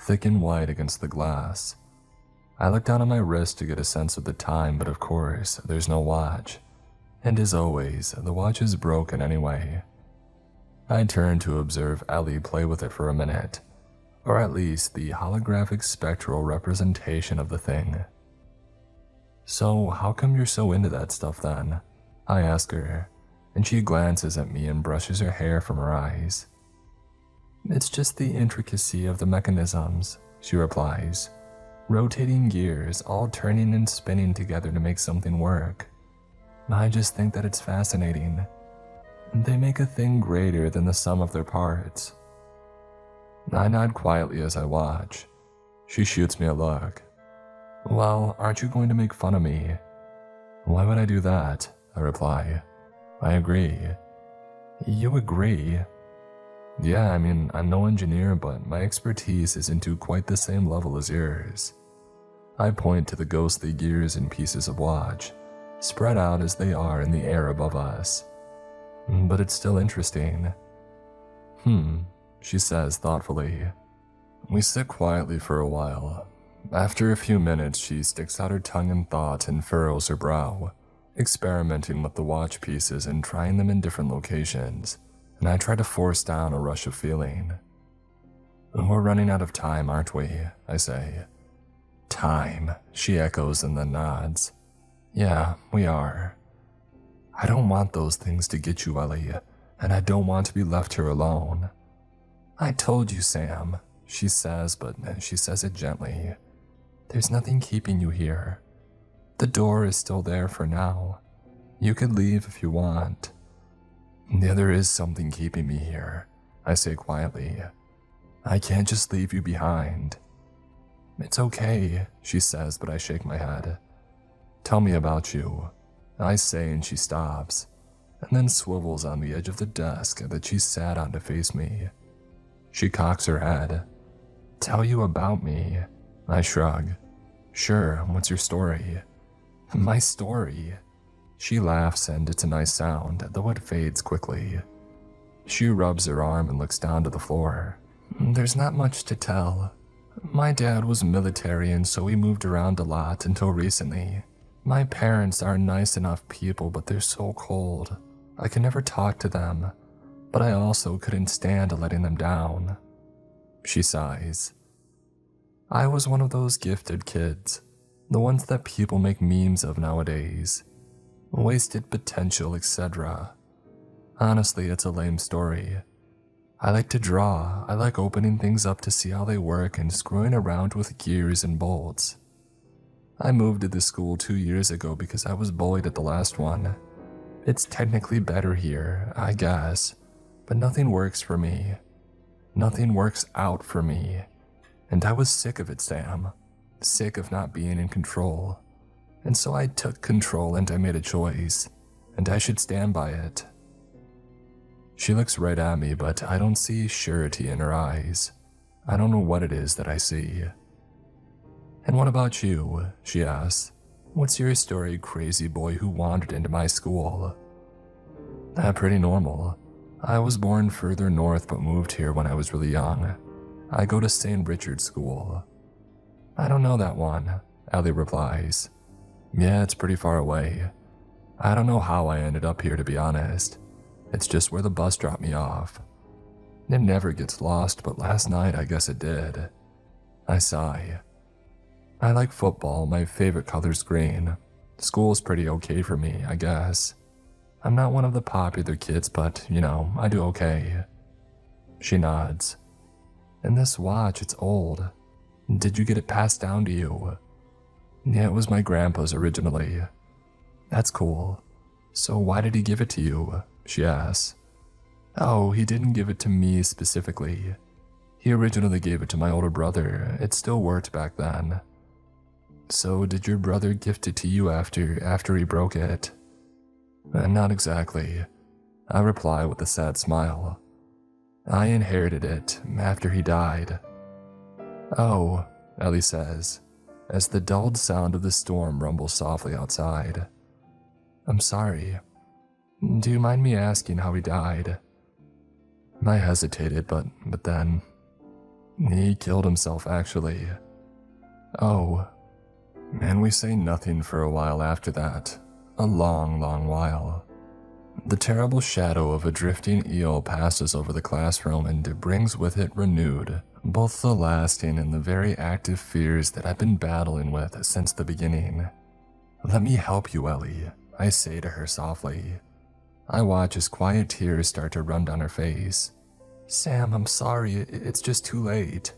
thick and white against the glass. I look down at my wrist to get a sense of the time, but of course, there's no watch. And as always, the watch is broken anyway. I turn to observe Ellie play with it for a minute, or at least the holographic spectral representation of the thing. So how come you're so into that stuff then? I ask her, and she glances at me and brushes her hair from her eyes. It's just the intricacy of the mechanisms, she replies. Rotating gears, all turning and spinning together to make something work. I just think that it's fascinating. They make a thing greater than the sum of their parts. I nod quietly as I watch. She shoots me a look. Well, aren't you going to make fun of me? Why would I do that? I reply. I agree. You agree? Yeah, I mean, I'm no engineer, but my expertise isn't to quite the same level as yours. I point to the ghostly gears and pieces of watch, spread out as they are in the air above us. But it's still interesting. She says thoughtfully. We sit quietly for a while. After a few minutes, she sticks out her tongue in thought and furrows her brow, experimenting with the watch pieces and trying them in different locations, and I try to force down a rush of feeling. We're running out of time, aren't we? I say. Time, she echoes and then nods. Yeah, we are. I don't want those things to get you, Ellie, and I don't want to be left here alone. I told you, Sam, she says, but she says it gently. There's nothing keeping you here. The door is still there for now. You could leave if you want. Yeah, there is something keeping me here, I say quietly. I can't just leave you behind. It's okay, she says, but I shake my head. Tell me about you, I say, and she stops, and then swivels on the edge of the desk that she sat on to face me. She cocks her head. Tell you about me, I shrug. Sure, what's your story? My story? She laughs and it's a nice sound, though it fades quickly. She rubs her arm and looks down to the floor. There's not much to tell. My dad was military and so he moved around a lot until recently. My parents are nice enough people, but they're so cold. I can never talk to them, but I also couldn't stand letting them down. She sighs. I was one of those gifted kids, the ones that people make memes of nowadays. Wasted potential, etc. Honestly, it's a lame story. I like to draw. I like opening things up to see how they work and screwing around with gears and bolts. I moved to this school 2 years ago because I was bullied at the last one. It's technically better here, I guess, but nothing works for me. Nothing works out for me. And I was sick of it, Sam. Sick of not being in control. And so I took control and I made a choice, and I should stand by it. She looks right at me, but I don't see surety in her eyes. I don't know what it is that I see. And what about you? She asks. What's your story, crazy boy who wandered into my school? Pretty normal. I was born further north but moved here when I was really young. I go to St. Richard's School. I don't know that one, Ellie replies. Yeah, it's pretty far away. I don't know how I ended up here, to be honest. It's just where the bus dropped me off. It never gets lost, but last night I guess it did. I sigh. I like football, my favorite color's green. School's pretty okay for me, I guess. I'm not one of the popular kids, but, I do okay. She nods. And this watch, it's old. Did you get it passed down to you? Yeah, it was my grandpa's originally. That's cool. So why did he give it to you? She asks. Oh, he didn't give it to me specifically. He originally gave it to my older brother. It still worked back then. So did your brother gift it to you after he broke it? Not exactly. I reply with a sad smile. I inherited it after he died. Oh, Ellie says, as the dulled sound of the storm rumbles softly outside. I'm sorry. Do you mind me asking how he died? I hesitated, but then... He killed himself, actually. Oh. And we say nothing for a while after that. A long, long while. The terrible shadow of a drifting eel passes over the classroom and it brings with it renewed, both the lasting and the very active fears that I've been battling with since the beginning. Let me help you, Ellie, I say to her softly. I watch as quiet tears start to run down her face. Sam, I'm sorry, it's just too late.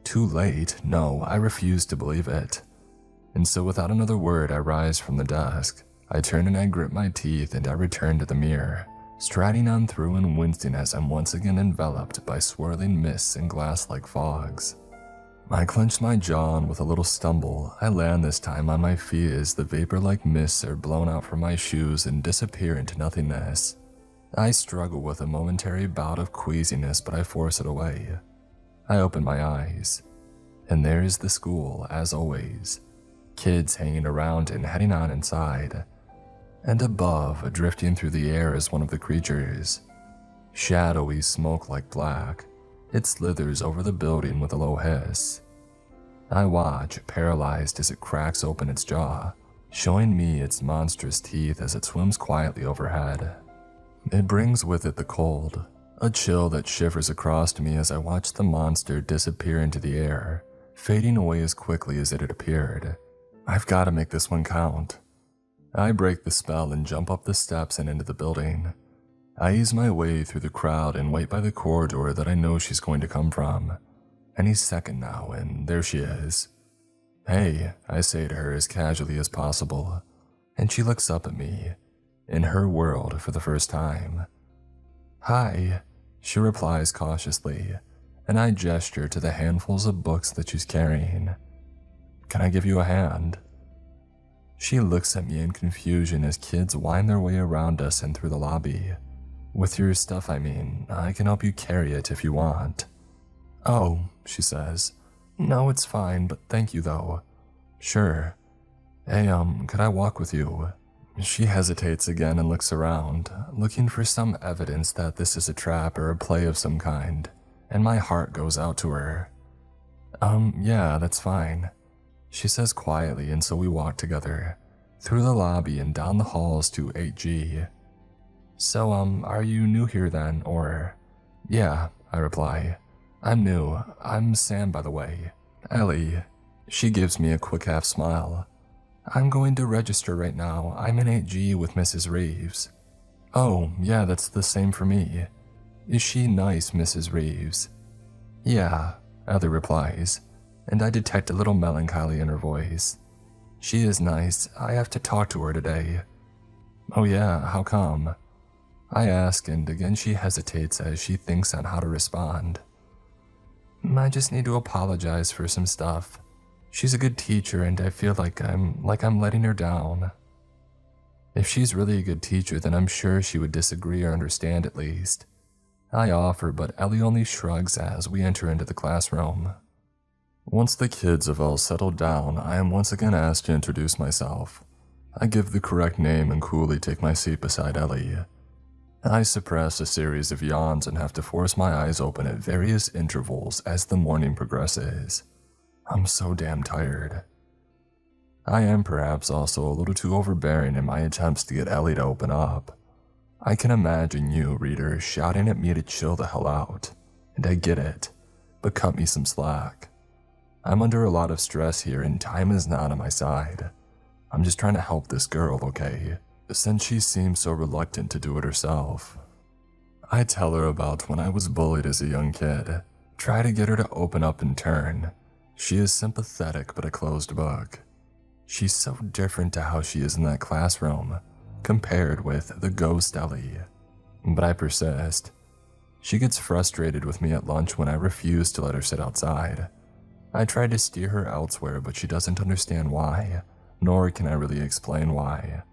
Too late? No, I refuse to believe it. And so without another word, I rise from the desk. I turn and I grit my teeth and I return to the mirror, striding on through and wincing as I'm once again enveloped by swirling mists and glass-like fogs. I clench my jaw and with a little stumble, I land this time on my feet as the vapor-like mists are blown out from my shoes and disappear into nothingness. I struggle with a momentary bout of queasiness, but I force it away. I open my eyes, and there is the school, as always. Kids hanging around and heading on inside. And above, drifting through the air is one of the creatures. Shadowy smoke like black. It slithers over the building with a low hiss. I watch, paralyzed as it cracks open its jaw, showing me its monstrous teeth as it swims quietly overhead. It brings with it the cold, a chill that shivers across me as I watch the monster disappear into the air, fading away as quickly as it had appeared. I've got to make this one count. I break the spell and jump up the steps and into the building. I ease my way through the crowd and wait by the corridor that I know she's going to come from. Any second now, and there she is. Hey, I say to her as casually as possible, and she looks up at me, in her world for the first time. Hi, she replies cautiously, and I gesture to the handfuls of books that she's carrying. Can I give you a hand? She looks at me in confusion as kids wind their way around us and through the lobby. With your stuff, I mean, I can help you carry it if you want. Oh, she says. No, it's fine, but thank you though. Sure. Hey, could I walk with you? She hesitates again and looks around, looking for some evidence that this is a trap or a play of some kind, and my heart goes out to her. Yeah, that's fine. She says quietly, and so we walk together, through the lobby and down the halls to 8G. So, are you new here then, or? Yeah, I reply. I'm new. I'm Sam, by the way. Ellie. She gives me a quick half smile. I'm going to register right now. I'm in 8G with Mrs. Reeves. Oh, yeah, that's the same for me. Is she nice, Mrs. Reeves? Yeah, Ellie replies, and I detect a little melancholy in her voice. She is nice. I have to talk to her today. Oh yeah, how come? I ask, and again she hesitates as she thinks on how to respond. I just need to apologize for some stuff. She's a good teacher, and I feel like I'm letting her down. If she's really a good teacher, then I'm sure she would disagree or understand at least. I offer, but Ellie only shrugs as we enter into the classroom. Once the kids have all settled down, I am once again asked to introduce myself. I give the correct name and coolly take my seat beside Ellie. I suppress a series of yawns and have to force my eyes open at various intervals as the morning progresses. I'm so damn tired. I am perhaps also a little too overbearing in my attempts to get Ellie to open up. I can imagine you, reader, shouting at me to chill the hell out, and I get it, but cut me some slack. I'm under a lot of stress here and time is not on my side. I'm just trying to help this girl, okay? Since she seems so reluctant to do it herself. I tell her about when I was bullied as a young kid. Try to get her to open up in turn. She is sympathetic but a closed book. She's so different to how she is in that classroom, compared with the ghost Ellie. But I persist. She gets frustrated with me at lunch when I refuse to let her sit outside. I try to steer her elsewhere, but she doesn't understand why, nor can I really explain why.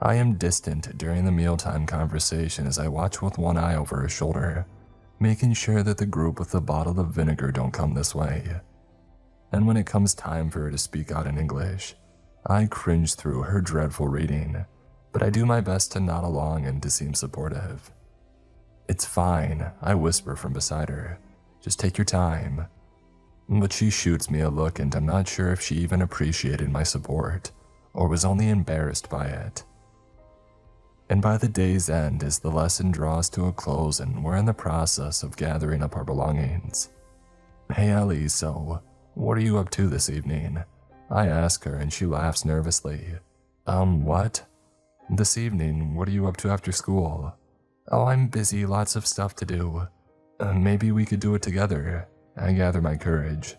I am distant during the mealtime conversation as I watch with one eye over her shoulder, making sure that the group with the bottle of vinegar don't come this way. And when it comes time for her to speak out in English, I cringe through her dreadful reading, but I do my best to nod along and to seem supportive. "It's fine," I whisper from beside her. "Just take your time." But she shoots me a look and I'm not sure if she even appreciated my support or was only embarrassed by it. And by the day's end, as the lesson draws to a close and we're in the process of gathering up our belongings. "Hey Ellie, so what are you up to this evening?" I ask her and she laughs nervously. What? "This evening, what are you up to after school?" "Oh, I'm busy, lots of stuff to do." Maybe we could do it together." I gather my courage.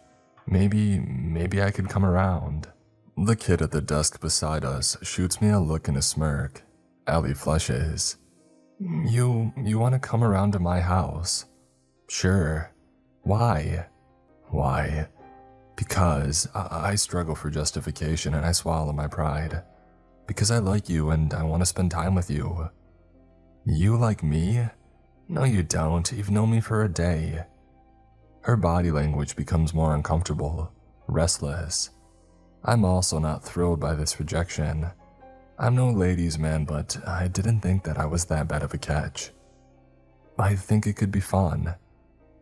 Maybe I could come around." The kid at the desk beside us shoots me a look and a smirk. Ellie flushes. You want to come around to my house?" "Sure." "Why?" "Why? Because I struggle for justification and I swallow my pride. Because I like you and I want to spend time with you." "You like me?" "No, you don't. You've known me for a day." Her body language becomes more uncomfortable, restless. I'm also not thrilled by this rejection. I'm no ladies' man, but I didn't think that I was that bad of a catch. "I think it could be fun."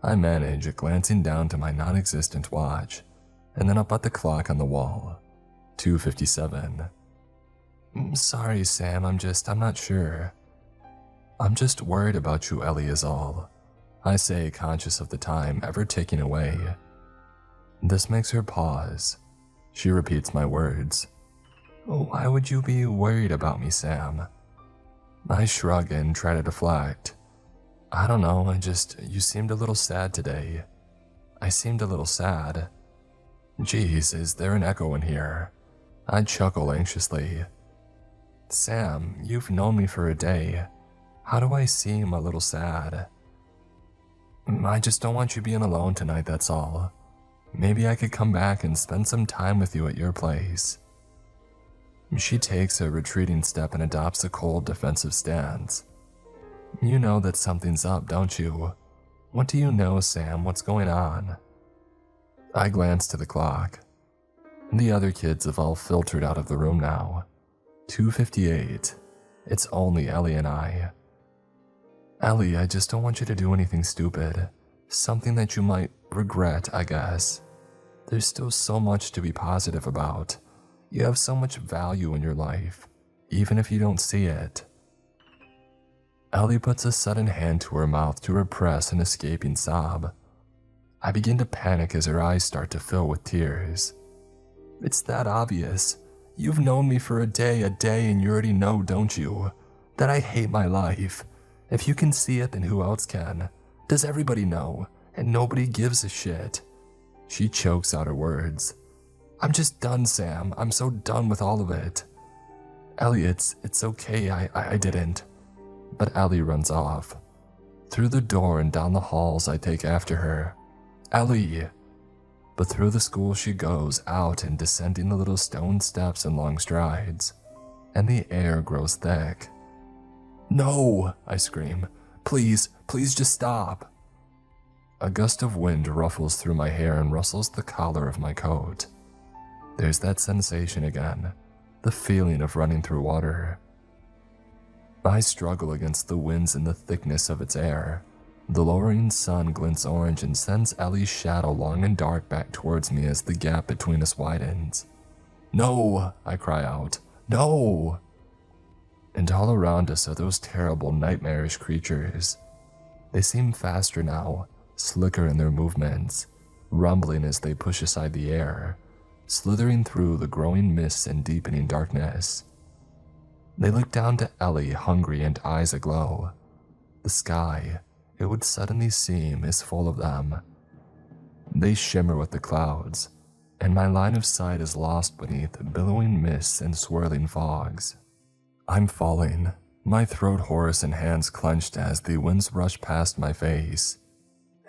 I manage, glancing down to my non-existent watch, and then up at the clock on the wall. 2:57. "Sorry, Sam, I'm not sure." "I'm just worried about you, Ellie, is all," I say, conscious of the time ever ticking away. This makes her pause. She repeats my words. "Why would you be worried about me, Sam?" I shrug and try to deflect. "I don't know, you seemed a little sad today." "I seemed a little sad." "Geez, is there an echo in here?" I chuckle anxiously. "Sam, you've known me for a day. How do I seem a little sad?" "I just don't want you being alone tonight, that's all. Maybe I could come back and spend some time with you at your place." She takes a retreating step and adopts a cold, defensive stance. "You know that something's up, don't you? What do you know, Sam? What's going on?" I glance to the clock. The other kids have all filtered out of the room now. 2:58. It's only Ellie and I. "Ellie, I just don't want you to do anything stupid. Something that you might regret, I guess. There's still so much to be positive about. You have so much value in your life, even if you don't see it." Ellie puts a sudden hand to her mouth to repress an escaping sob. I begin to panic as her eyes start to fill with tears. "It's that obvious. You've known me for a day, and you already know, don't you, that I hate my life. If you can see it, then who else can? Does everybody know? And nobody gives a shit." She chokes out her words. "I'm just done, Sam. I'm so done with all of it." "Ellie, it's okay. I didn't." But Ellie runs off. Through the door and down the halls, I take after her. "Ellie!" But through the school she goes, out and descending the little stone steps in long strides, and the air grows thick. "No!" I scream. Please just stop." A gust of wind ruffles through my hair and rustles the collar of my coat. There's that sensation again, the feeling of running through water. I struggle against the winds and the thickness of its air. The lowering sun glints orange and sends Ellie's shadow long and dark back towards me as the gap between us widens. "No!" I cry out. "No!" And all around us are those terrible, nightmarish creatures. They seem faster now, slicker in their movements. rumbling as they push aside the air, slithering through the growing mists and deepening darkness. They look down to Ellie, hungry and eyes aglow. The sky, it would suddenly seem, is full of them. They shimmer with the clouds, and my line of sight is lost beneath billowing mists and swirling fogs. I'm falling, my throat hoarse and hands clenched as the winds rush past my face.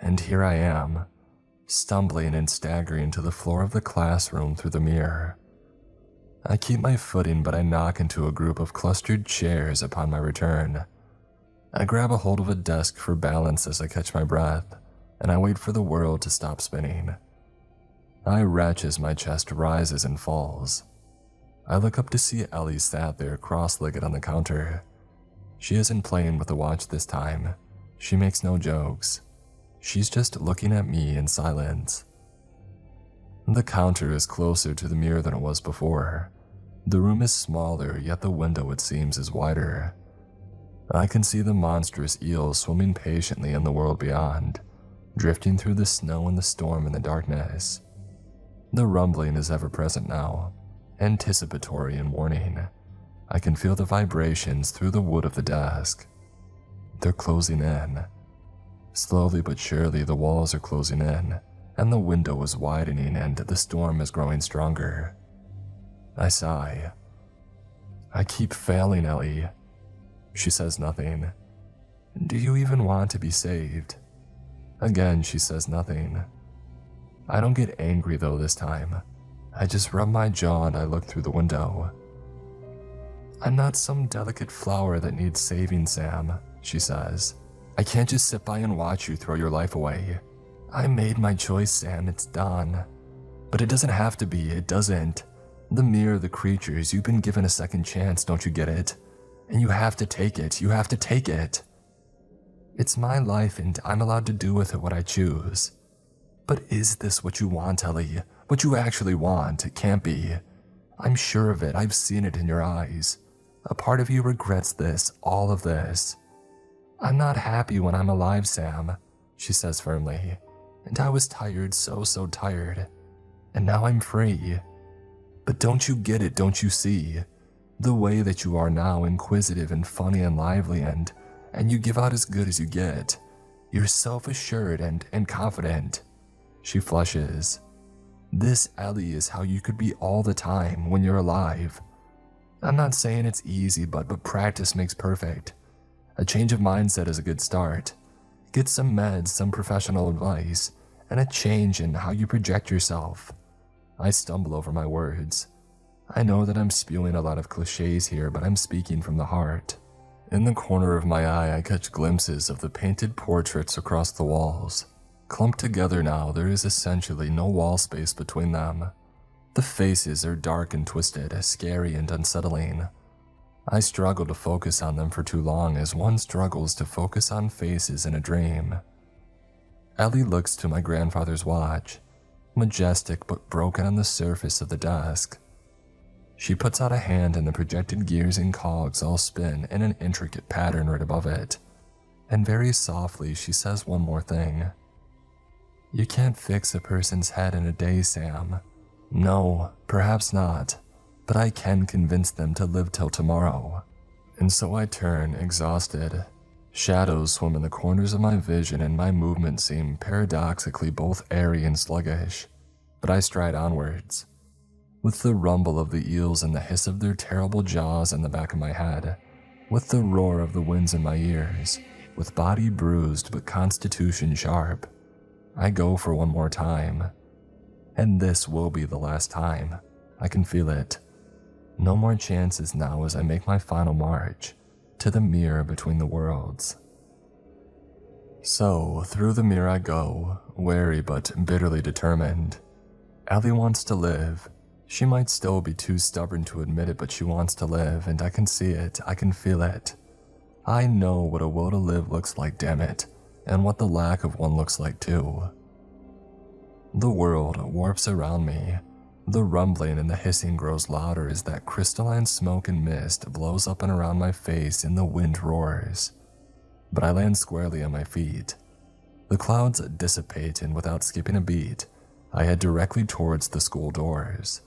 And here I am, stumbling and staggering to the floor of the classroom through the mirror. I keep my footing, but I knock into a group of clustered chairs upon my return. I grab a hold of a desk for balance as I catch my breath, and I wait for the world to stop spinning. I retch as my chest rises and falls. I look up to see Ellie sat there cross-legged on the counter. She isn't playing with the watch this time. She makes no jokes. She's just looking at me in silence. The counter is closer to the mirror than it was before. The room is smaller, yet the window, it seems, is wider. I can see the monstrous eels swimming patiently in the world beyond, drifting through the snow and the storm and the darkness. The rumbling is ever present now, anticipatory and warning. I can feel the vibrations through the wood of the desk. They're closing in. Slowly but surely the walls are closing in, and the window is widening and the storm is growing stronger. I sigh. I keep failing, Ellie. She says nothing. Do you even want to be saved? Again, she says nothing. I don't get angry though this time. I just rub my jaw and I look through the window. I'm not some delicate flower that needs saving, Sam, she says. I can't just sit by and watch you throw your life away. I made my choice, Sam, it's done. But it doesn't have to be, it doesn't. The mirror, the creatures, you've been given a second chance, don't you get it? And you have to take it, you have to take it. It's my life and I'm allowed to do with it what I choose. But is this what you want, Ellie? What you actually want? It can't be. I'm sure of it, I've seen it in your eyes. A part of you regrets this, all of this. I'm not happy when I'm alive, Sam, she says firmly. And I was tired, so tired. And now I'm free. But don't you get it, don't you see? The way that you are now, inquisitive and funny and lively, and you give out as good as you get. You're self-assured and confident. She flushes. This, Ellie, is how you could be all the time when you're alive. I'm not saying it's easy, but practice makes perfect. A change of mindset is a good start. Get some meds, some professional advice, and a change in how you project yourself. I stumble over my words. I know that I'm spewing a lot of cliches here, but I'm speaking from the heart. In the corner of my eye, I catch glimpses of the painted portraits across the walls. Clumped together now, there is essentially no wall space between them. The faces are dark and twisted, scary and unsettling. I struggle to focus on them for too long, as one struggles to focus on faces in a dream. Ellie looks to my grandfather's watch, majestic but broken on the surface of the desk. She puts out a hand and the projected gears and cogs all spin in an intricate pattern right above it. And very softly she says one more thing. You can't fix a person's head in a day, Sam. No, perhaps not. But I can convince them to live till tomorrow. And so I turn, exhausted. Shadows swim in the corners of my vision and my movements seem paradoxically both airy and sluggish. But I stride onwards. With the rumble of the eels and the hiss of their terrible jaws in the back of my head. With the roar of the winds in my ears. With body bruised but constitution sharp. I go for one more time. And this will be the last time. I can feel it. No more chances now as I make my final march to the mirror between the worlds. So, through the mirror I go, wary but bitterly determined. Ellie wants to live. She might still be too stubborn to admit it, but she wants to live, and I can see it, I can feel it. I know what a will to live looks like, damn it, and what the lack of one looks like too. The world warps around me. The rumbling and the hissing grows louder as that crystalline smoke and mist blows up and around my face and the wind roars. But I land squarely on my feet. The clouds dissipate, and without skipping a beat, I head directly towards the school doors.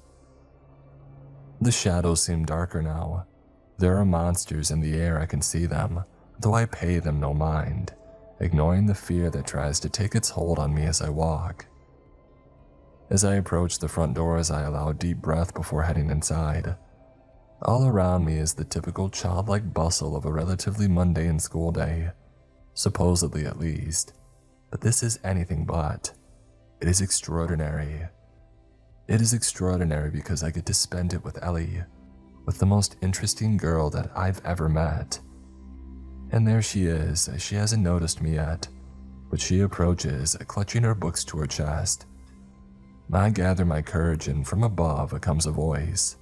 The shadows seem darker now. There are monsters in the air, I can see them, though I pay them no mind, ignoring the fear that tries to take its hold on me as I walk. As I approach the front doors, I allow a deep breath before heading inside. All around me is the typical childlike bustle of a relatively mundane school day, supposedly at least, but this is anything but. It is extraordinary. It is extraordinary because I get to spend it with Ellie, with the most interesting girl that I've ever met. And there she is. She hasn't noticed me yet, but she approaches, clutching her books to her chest. I gather my courage, and from above comes a voice.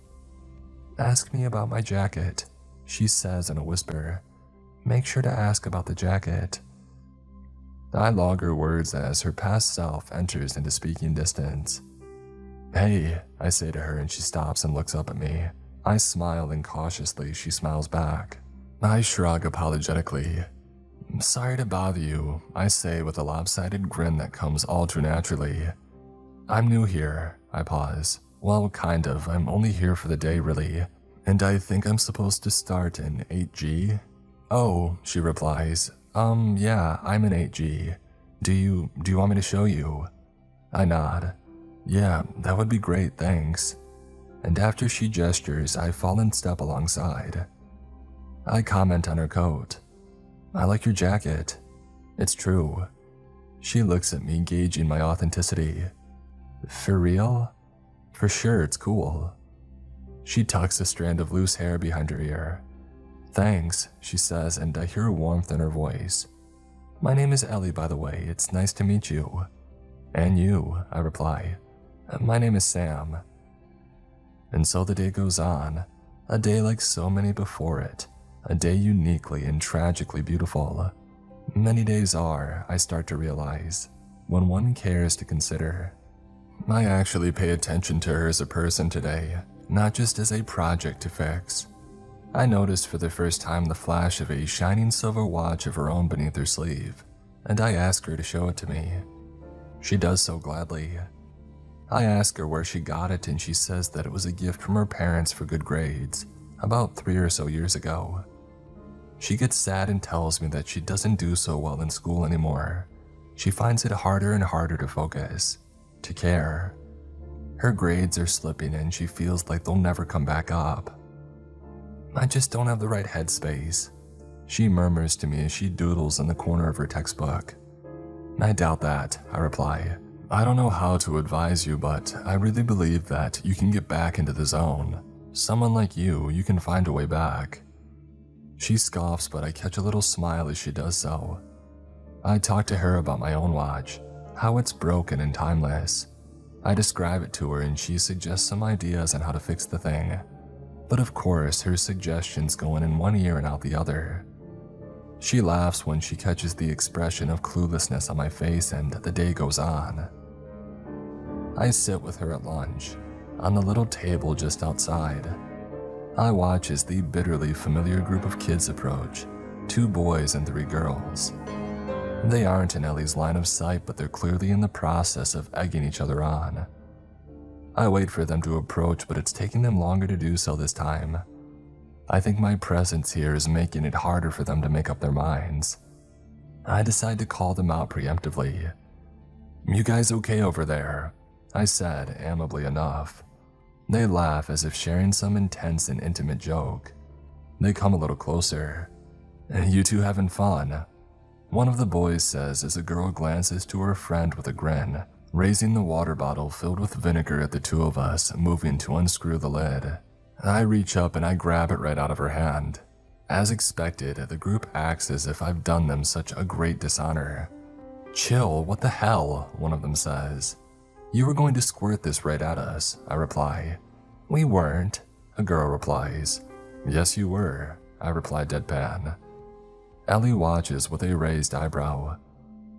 "Ask me about my jacket," she says in a whisper. "Make sure to ask about the jacket." I log her words as her past self enters into speaking distance. "Hey," I say to her, and she stops and looks up at me. I smile, and cautiously she smiles back. I shrug apologetically. "I'm sorry to bother you," I say with a lopsided grin that comes all too naturally. "I'm new here," I pause. "Well, kind of. I'm only here for the day, really. And I think I'm supposed to start in 8G? "Oh," she replies. Yeah, I'm in 8G. Do you want me to show you?" I nod. "Yeah, that would be great, thanks." And after she gestures, I fall in step alongside. I comment on her coat. "I like your jacket." It's true. She looks at me, gauging my authenticity. "For real?" "For sure, it's cool." She tucks a strand of loose hair behind her ear. "Thanks," she says, and I hear warmth in her voice. "My name is Ellie, by the way. It's nice to meet you." "And you," I reply. "My name is Sam." And so the day goes on, a day like so many before it, a day uniquely and tragically beautiful. Many days are, I start to realize, when one cares to consider. I actually pay attention to her as a person today, not just as a project to fix. I noticed for the first time the flash of a shining silver watch of her own beneath her sleeve, and I ask her to show it to me. She does so gladly. I ask her where she got it, and she says that it was a gift from her parents for good grades, about 3 or so years ago. She gets sad and tells me that she doesn't do so well in school anymore. She finds it harder and harder to focus, to care. Her grades are slipping, and she feels like they'll never come back up. "I just don't have the right headspace," she murmurs to me as she doodles in the corner of her textbook. "I doubt that," I reply. "I don't know how to advise you, but I really believe that you can get back into the zone. Someone like you can find a way back." She scoffs, but I catch a little smile as she does so. I talk to her about my own watch, how it's broken and timeless. I describe it to her, and she suggests some ideas on how to fix the thing. But of course, her suggestions go in one ear and out the other. She laughs when she catches the expression of cluelessness on my face, and the day goes on. I sit with her at lunch, on the little table just outside. I watch as the bitterly familiar group of kids approach, 2 boys and 3 girls. They aren't in Ellie's line of sight, but they're clearly in the process of egging each other on. I wait for them to approach, but it's taking them longer to do so this time. I think my presence here is making it harder for them to make up their minds. I decide to call them out preemptively. "You guys okay over there?" I said, amably enough. They laugh as if sharing some intense and intimate joke. They come a little closer. "You two having fun?" One of the boys says as a girl glances to her friend with a grin, raising the water bottle filled with vinegar at the 2 of us, moving to unscrew the lid. I reach up and I grab it right out of her hand. As expected, the group acts as if I've done them such a great dishonor. "Chill, what the hell?" one of them says. "You were going to squirt this right at us," I reply. "We weren't," a girl replies. "Yes, you were," I reply deadpan. Ellie watches with a raised eyebrow.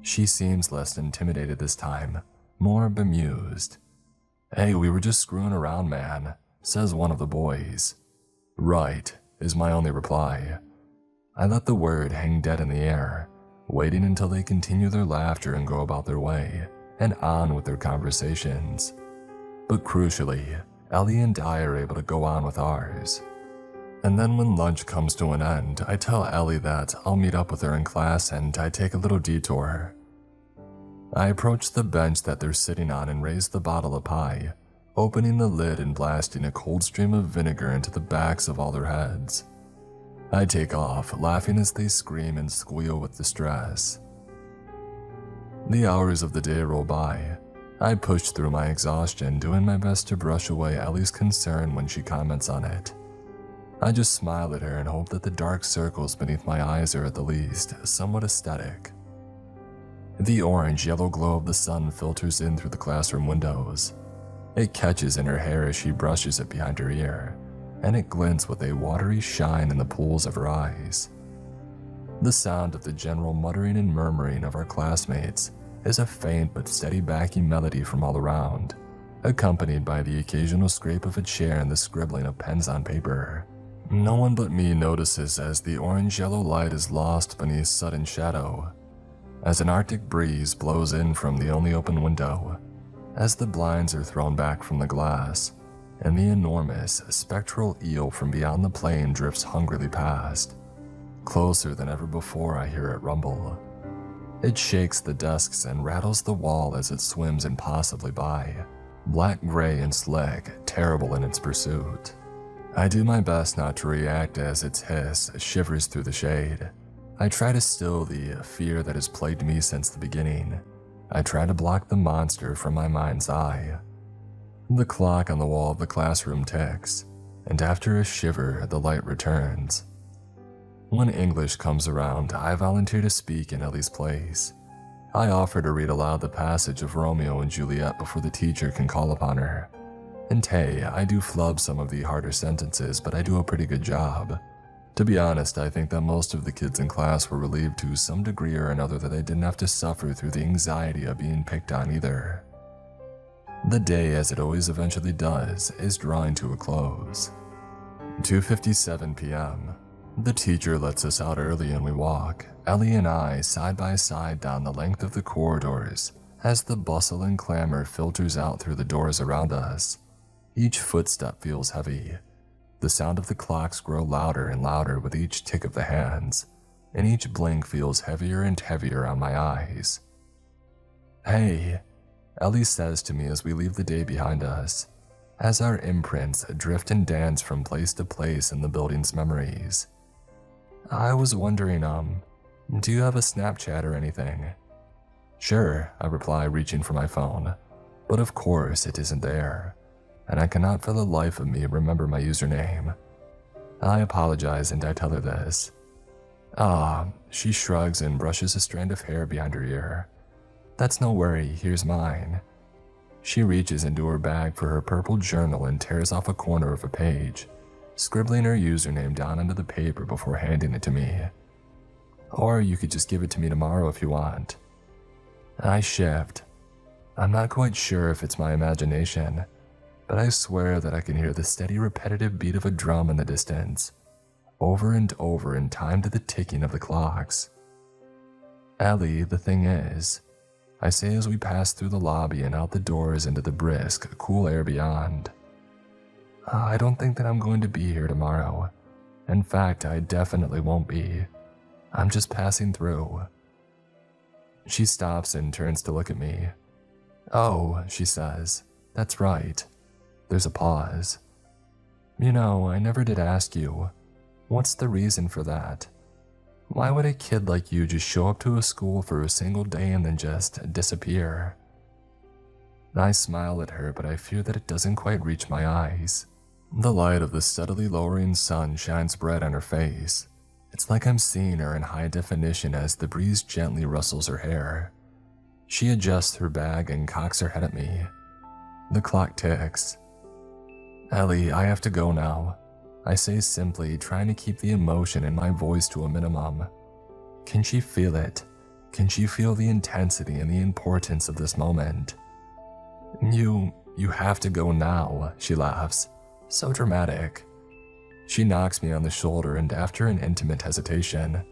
She seems less intimidated this time, more bemused. "Hey, we were just screwing around, man," says one of the boys. "Right," is my only reply. I let the word hang dead in the air. waiting until they continue their laughter and go about their way, and on with their conversations. But crucially, Ellie and I are able to go on with ours. And then when lunch comes to an end, I tell Ellie that I'll meet up with her in class and I take a little detour. I approach the bench that they're sitting on and raise the bottle of pie, opening the lid and blasting a cold stream of vinegar into the backs of all their heads. I take off, laughing as they scream and squeal with distress. The hours of the day roll by. I push through my exhaustion, doing my best to brush away Ellie's concern when she comments on it. I just smile at her and hope that the dark circles beneath my eyes are at the least somewhat aesthetic. The orange-yellow glow of the sun filters in through the classroom windows. It catches in her hair as she brushes it behind her ear, and it glints with a watery shine in the pools of her eyes. The sound of the general muttering and murmuring of our classmates is a faint but steady backing melody from all around, accompanied by the occasional scrape of a chair and the scribbling of pens on paper. No one but me notices as the orange-yellow light is lost beneath sudden shadow, as an arctic breeze blows in from the only open window, as the blinds are thrown back from the glass, and the enormous, spectral eel from beyond the plane drifts hungrily past. Closer than ever before, I hear it rumble. It shakes the desks and rattles the wall as it swims impossibly by, black, gray, and slick, terrible in its pursuit. I do my best not to react as its hiss shivers through the shade. I try to still the fear that has plagued me since the beginning. I try to block the monster from my mind's eye. The clock on the wall of the classroom ticks, and after a shiver, the light returns. When English comes around, I volunteer to speak in Ellie's place. I offer to read aloud the passage of Romeo and Juliet before the teacher can call upon her. And hey, I do flub some of the harder sentences, but I do a pretty good job. To be honest, I think that most of the kids in class were relieved to some degree or another that they didn't have to suffer through the anxiety of being picked on either. The day, as it always eventually does, is drawing to a close. 2:57 p.m. The teacher lets us out early and we walk, Ellie and I, side by side down the length of the corridors as the bustle and clamor filters out through the doors around us. Each footstep feels heavy. The sound of the clocks grow louder and louder with each tick of the hands, and each blink feels heavier and heavier on my eyes. "Hey," Ellie says to me as we leave the day behind us, as our imprints drift and dance from place to place in the building's memories. "I was wondering, do you have a Snapchat or anything?" "Sure," I reply, reaching for my phone, but of course it isn't there, and I cannot for the life of me remember my username. I apologize and I tell her this. She shrugs and brushes a strand of hair behind her ear. "That's no worry, here's mine." She reaches into her bag for her purple journal and tears off a corner of a page, scribbling her username down onto the paper before handing it to me. "Or you could just give it to me tomorrow if you want." I shift. I'm not quite sure if it's my imagination, but I swear that I can hear the steady repetitive beat of a drum in the distance, over and over in time to the ticking of the clocks. "Ellie, the thing is," I say as we pass through the lobby and out the doors into the brisk, cool air beyond, "I don't think that I'm going to be here tomorrow. In fact, I definitely won't be. I'm just passing through." She stops and turns to look at me. "Oh," she says, "that's right." There's a pause. "You know, I never did ask you. What's the reason for that? Why would a kid like you just show up to a school for a single day and then just disappear?" I smile at her, but I fear that it doesn't quite reach my eyes. The light of the steadily lowering sun shines bright on her face. It's like I'm seeing her in high definition as the breeze gently rustles her hair. She adjusts her bag and cocks her head at me. The clock ticks. "Ellie, I have to go now," I say simply, trying to keep the emotion in my voice to a minimum. Can she feel it? Can she feel the intensity and the importance of this moment? You have to go now," she laughs. "So dramatic." She knocks me on the shoulder and after an intimate hesitation,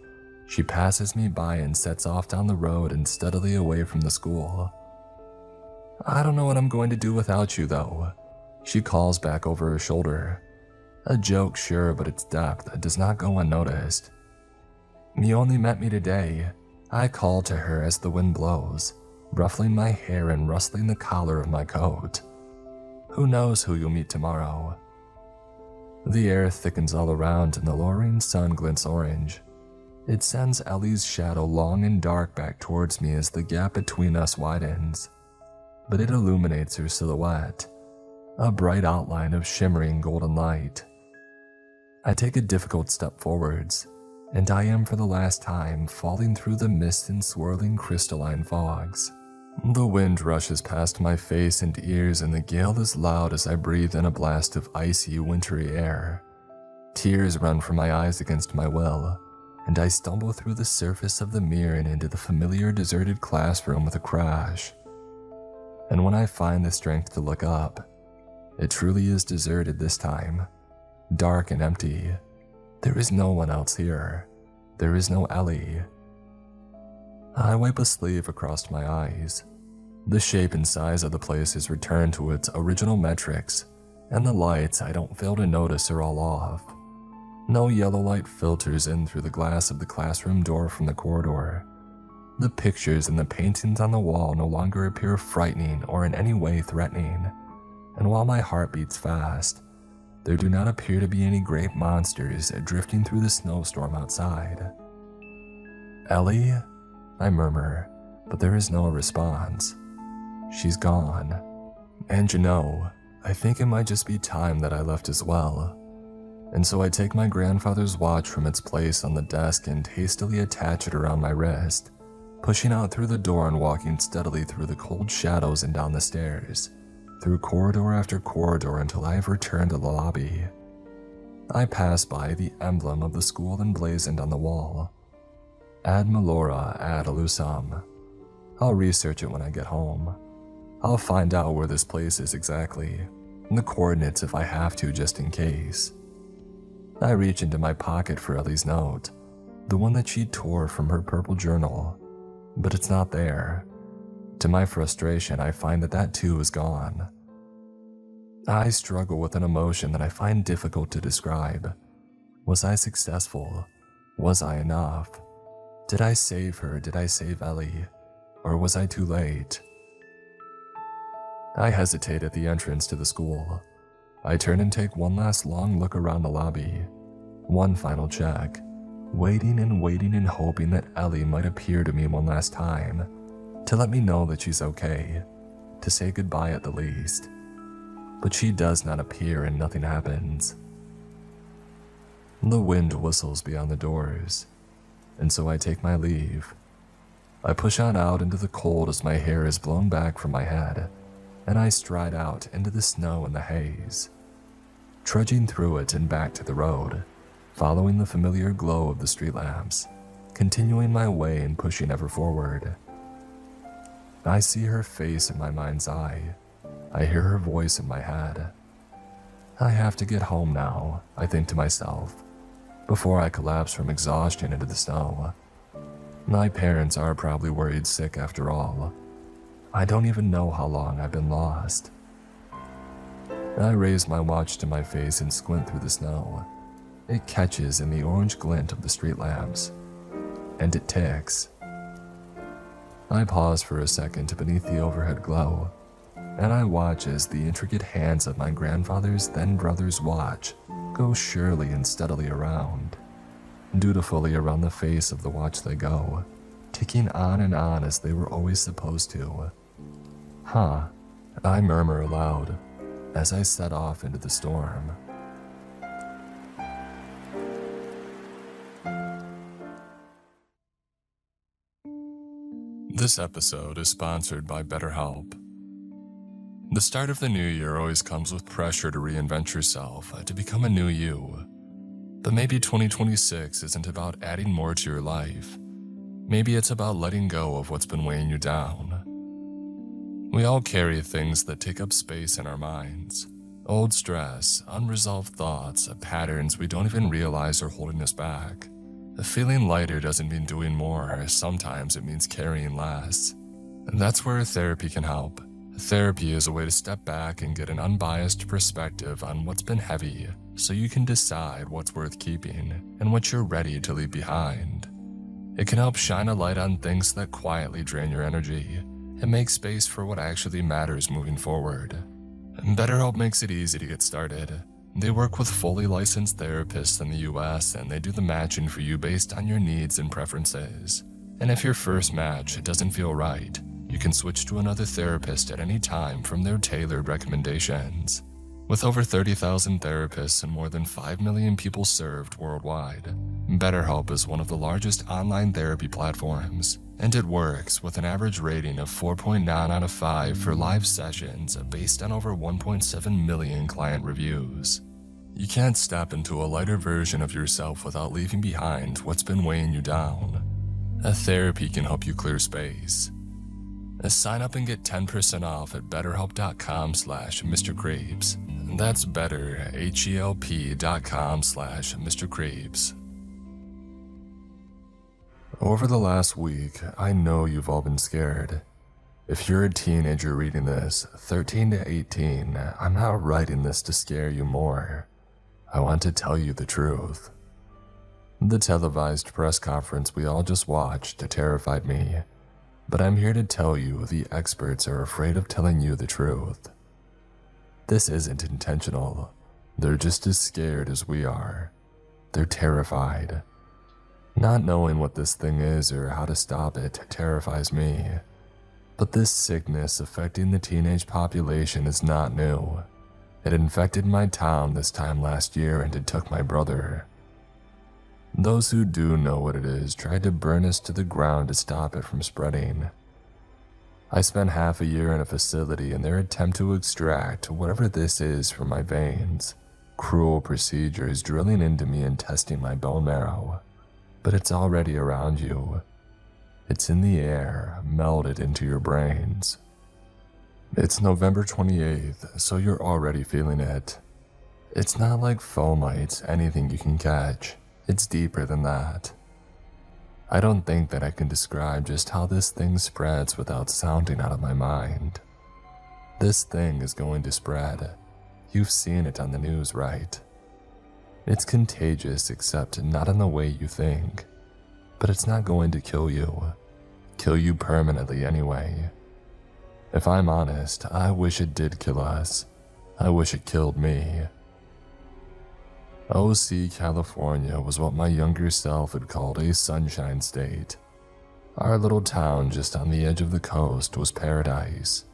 She passes me by and sets off down the road and steadily away from the school. "I don't know what I'm going to do without you, though," she calls back over her shoulder. A joke, sure, but its depth does not go unnoticed. "You only met me today," I call to her as the wind blows, ruffling my hair and rustling the collar of my coat. "Who knows who you'll meet tomorrow?" The air thickens all around and the lowering sun glints orange. It sends Ellie's shadow long and dark back towards me as the gap between us widens, but it illuminates her silhouette, a bright outline of shimmering golden light. I take a difficult step forwards, and I am for the last time falling through the mist and swirling crystalline fogs. The wind rushes past my face and ears and the gale is loud as I breathe in a blast of icy, wintry air. Tears run from my eyes against my will, and I stumble through the surface of the mirror and into the familiar deserted classroom with a crash. And when I find the strength to look up, it truly is deserted this time, dark and empty. There is no one else here. There is no Ellie. I wipe a sleeve across my eyes. The shape and size of the place has returned to its original metrics, and the lights I don't fail to notice are all off. No yellow light filters in through the glass of the classroom door from the corridor. The pictures and the paintings on the wall no longer appear frightening or in any way threatening, and while my heart beats fast, there do not appear to be any great monsters drifting through the snowstorm outside. "Ellie?" I murmur, but there is no response. She's gone. And you know, I think it might just be time that I left as well. And so I take my grandfather's watch from its place on the desk and hastily attach it around my wrist, pushing out through the door and walking steadily through the cold shadows and down the stairs, through corridor after corridor until I have returned to the lobby. I pass by the emblem of the school emblazoned on the wall. Ad Malora ad Elusam. I'll research it when I get home. I'll find out where this place is exactly, and the coordinates if I have to just in case. I reach into my pocket for Ellie's note, the one that she tore from her purple journal, but it's not there. To my frustration, I find that too is gone. I struggle with an emotion that I find difficult to describe. Was I successful? Was I enough? Did I save her? Did I save Ellie? Or was I too late? I hesitate at the entrance to the school. I turn and take one last long look around the lobby. One final check, waiting and hoping that Ellie might appear to me one last time, to let me know that she's okay, to say goodbye at the least. But she does not appear and nothing happens. The wind whistles beyond the doors, and so I take my leave. I push on out into the cold as my hair is blown back from my head, and I stride out into the snow and the haze, trudging through it and back to the road, following the familiar glow of the street lamps, continuing my way and pushing ever forward. I see her face in my mind's eye. I hear her voice in my head. I have to get home now, I think to myself, before I collapse from exhaustion into the snow. My parents are probably worried sick after all. I don't even know how long I've been lost. I raise my watch to my face and squint through the snow. It catches in the orange glint of the street lamps, and it ticks. I pause for a second beneath the overhead glow, and I watch as the intricate hands of my grandfather's then brother's watch go surely and steadily around. Dutifully around the face of the watch they go, ticking on and on as they were always supposed to. Huh, I murmur aloud as I set off into the storm. This episode is sponsored by BetterHelp. The start of the new year always comes with pressure to reinvent yourself, to become a new you. But maybe 2026 isn't about adding more to your life. Maybe it's about letting go of what's been weighing you down. We all carry things that take up space in our minds. Old stress, unresolved thoughts, patterns we don't even realize are holding us back. Feeling lighter doesn't mean doing more, sometimes it means carrying less. And that's where therapy can help. Therapy is a way to step back and get an unbiased perspective on what's been heavy, so you can decide what's worth keeping and what you're ready to leave behind. It can help shine a light on things that quietly drain your energy and make space for what actually matters moving forward. BetterHelp makes it easy to get started. They work with fully licensed therapists in the US, and they do the matching for you based on your needs and preferences. And if your first match doesn't feel right, you can switch to another therapist at any time from their tailored recommendations. With over 30,000 therapists and more than 5 million people served worldwide, BetterHelp is one of the largest online therapy platforms, and it works with an average rating of 4.9 out of 5 for live sessions based on over 1.7 million client reviews. You can't step into a lighter version of yourself without leaving behind what's been weighing you down. A therapy can help you clear space. Sign up and get 10% off at betterhelp.com/Mr. Creeps. That's better, HELP.com/Mr. Creeps. Over the last week, I know you've all been scared. If you're a teenager reading this, 13 to 18, I'm not writing this to scare you more. I want to tell you the truth. The televised press conference we all just watched terrified me, but I'm here to tell you the experts are afraid of telling you the truth. This isn't intentional. They're just as scared as we are. They're terrified. Not knowing what this thing is or how to stop it terrifies me. But this sickness affecting the teenage population is not new. It infected my town this time last year, and it took my brother. Those who do know what it is tried to burn us to the ground to stop it from spreading. I spent half a year in a facility in their attempt to extract whatever this is from my veins. Cruel procedures drilling into me and testing my bone marrow. But it's already around you. It's in the air, melded into your brains. It's November 28th, so you're already feeling it. It's not like fomites, anything you can catch. It's deeper than that. I don't think that I can describe just how this thing spreads without sounding out of my mind. This thing is going to spread. You've seen it on the news, right? It's contagious, except not in the way you think. But it's not going to kill you. Kill you permanently anyway. If I'm honest, I wish it did kill us. I wish it killed me. OC, California was what my younger self had called a sunshine state. Our little town just on the edge of the coast was paradise.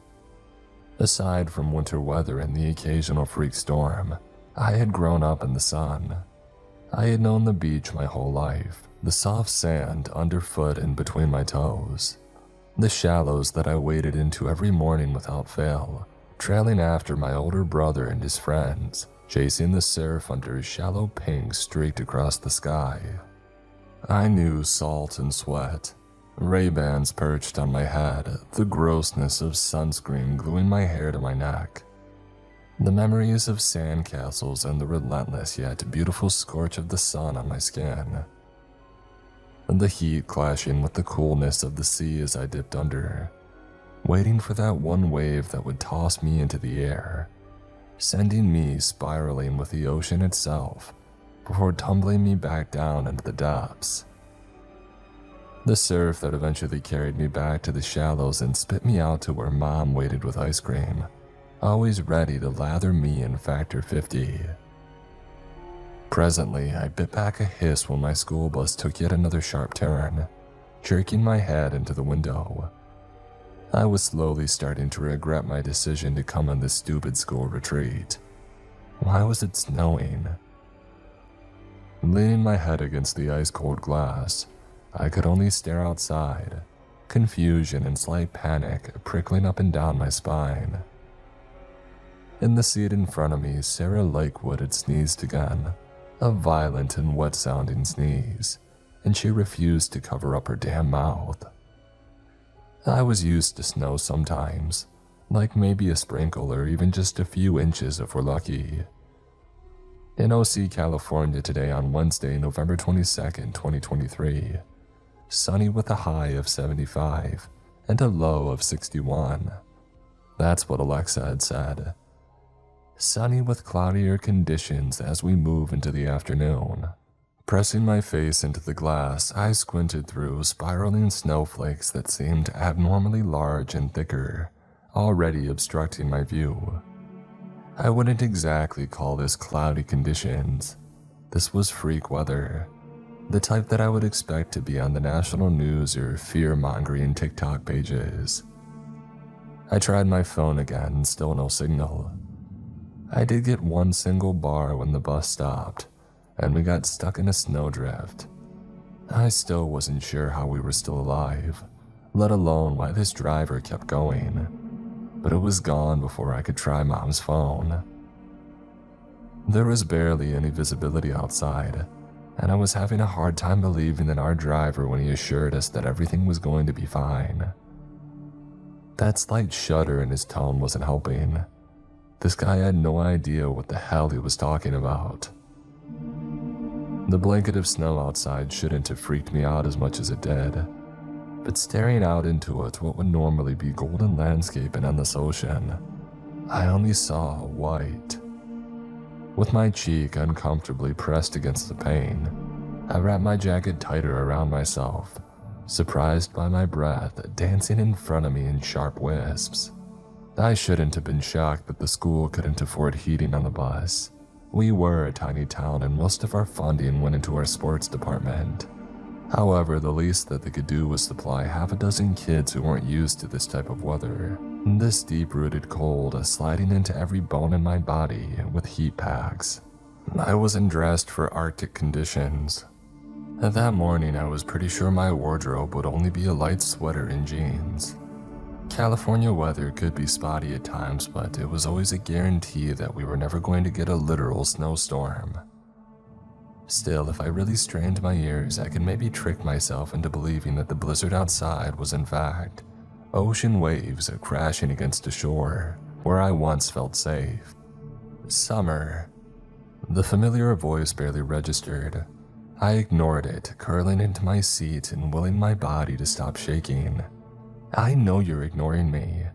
Aside from winter weather and the occasional freak storm, I had grown up in the sun. I had known the beach my whole life, the soft sand underfoot and between my toes, the shallows that I waded into every morning without fail, trailing after my older brother and his friends, chasing the surf under shallow pink streaked across the sky. I knew salt and sweat, Ray-Bans perched on my head, the grossness of sunscreen gluing my hair to my neck, the memories of sandcastles and the relentless yet beautiful scorch of the sun on my skin, and the heat clashing with the coolness of the sea as I dipped under, waiting for that one wave that would toss me into the air, sending me spiraling with the ocean itself before tumbling me back down into the depths. The surf that eventually carried me back to the shallows and spit me out to where Mom waited with ice cream, always ready to lather me in Factor 50. Presently, I bit back a hiss when my school bus took yet another sharp turn, jerking my head into the window. I was slowly starting to regret my decision to come on this stupid school retreat. Why was it snowing? Leaning my head against the ice-cold glass, I could only stare outside, confusion and slight panic prickling up and down my spine. In the seat in front of me, Sarah Lakewood had sneezed again, a violent and wet-sounding sneeze, and she refused to cover up her damn mouth. I was used to snow sometimes, like maybe a sprinkle or even just a few inches if we're lucky. In OC, California today on Wednesday, November 22nd, 2023. Sunny with a high of 75 and a low of 61. That's what Alexa had said. Sunny with cloudier conditions as we move into the afternoon. Pressing my face into the glass, I squinted through spiraling snowflakes that seemed abnormally large and thicker, already obstructing my view. I wouldn't exactly call this cloudy conditions. This was freak weather, the type that I would expect to be on the national news or fear-mongering TikTok pages. I tried my phone again, still no signal. I did get one single bar when the bus stopped, and we got stuck in a snowdrift. I still wasn't sure how we were still alive, let alone why this driver kept going. But it was gone before I could try Mom's phone. There was barely any visibility outside, and I was having a hard time believing in our driver when he assured us that everything was going to be fine. That slight shudder in his tone wasn't helping. This guy had no idea what the hell he was talking about. The blanket of snow outside shouldn't have freaked me out as much as it did. But staring out into it, what would normally be golden landscape and endless ocean, I only saw white. With my cheek uncomfortably pressed against the pane, I wrapped my jacket tighter around myself, surprised by my breath dancing in front of me in sharp wisps. I shouldn't have been shocked that the school couldn't afford heating on the bus. We were a tiny town and most of our funding went into our sports department. However, the least that they could do was supply half a dozen kids who weren't used to this type of weather. This deep-rooted cold sliding into every bone in my body with heat packs. I wasn't dressed for Arctic conditions. That morning, I was pretty sure my wardrobe would only be a light sweater and jeans. California weather could be spotty at times, but it was always a guarantee that we were never going to get a literal snowstorm. Still, if I really strained my ears, I could maybe trick myself into believing that the blizzard outside was in fact ocean waves crashing against a shore where I once felt safe. Summer. The familiar voice barely registered. I ignored it, curling into my seat and willing my body to stop shaking. I know you're ignoring me.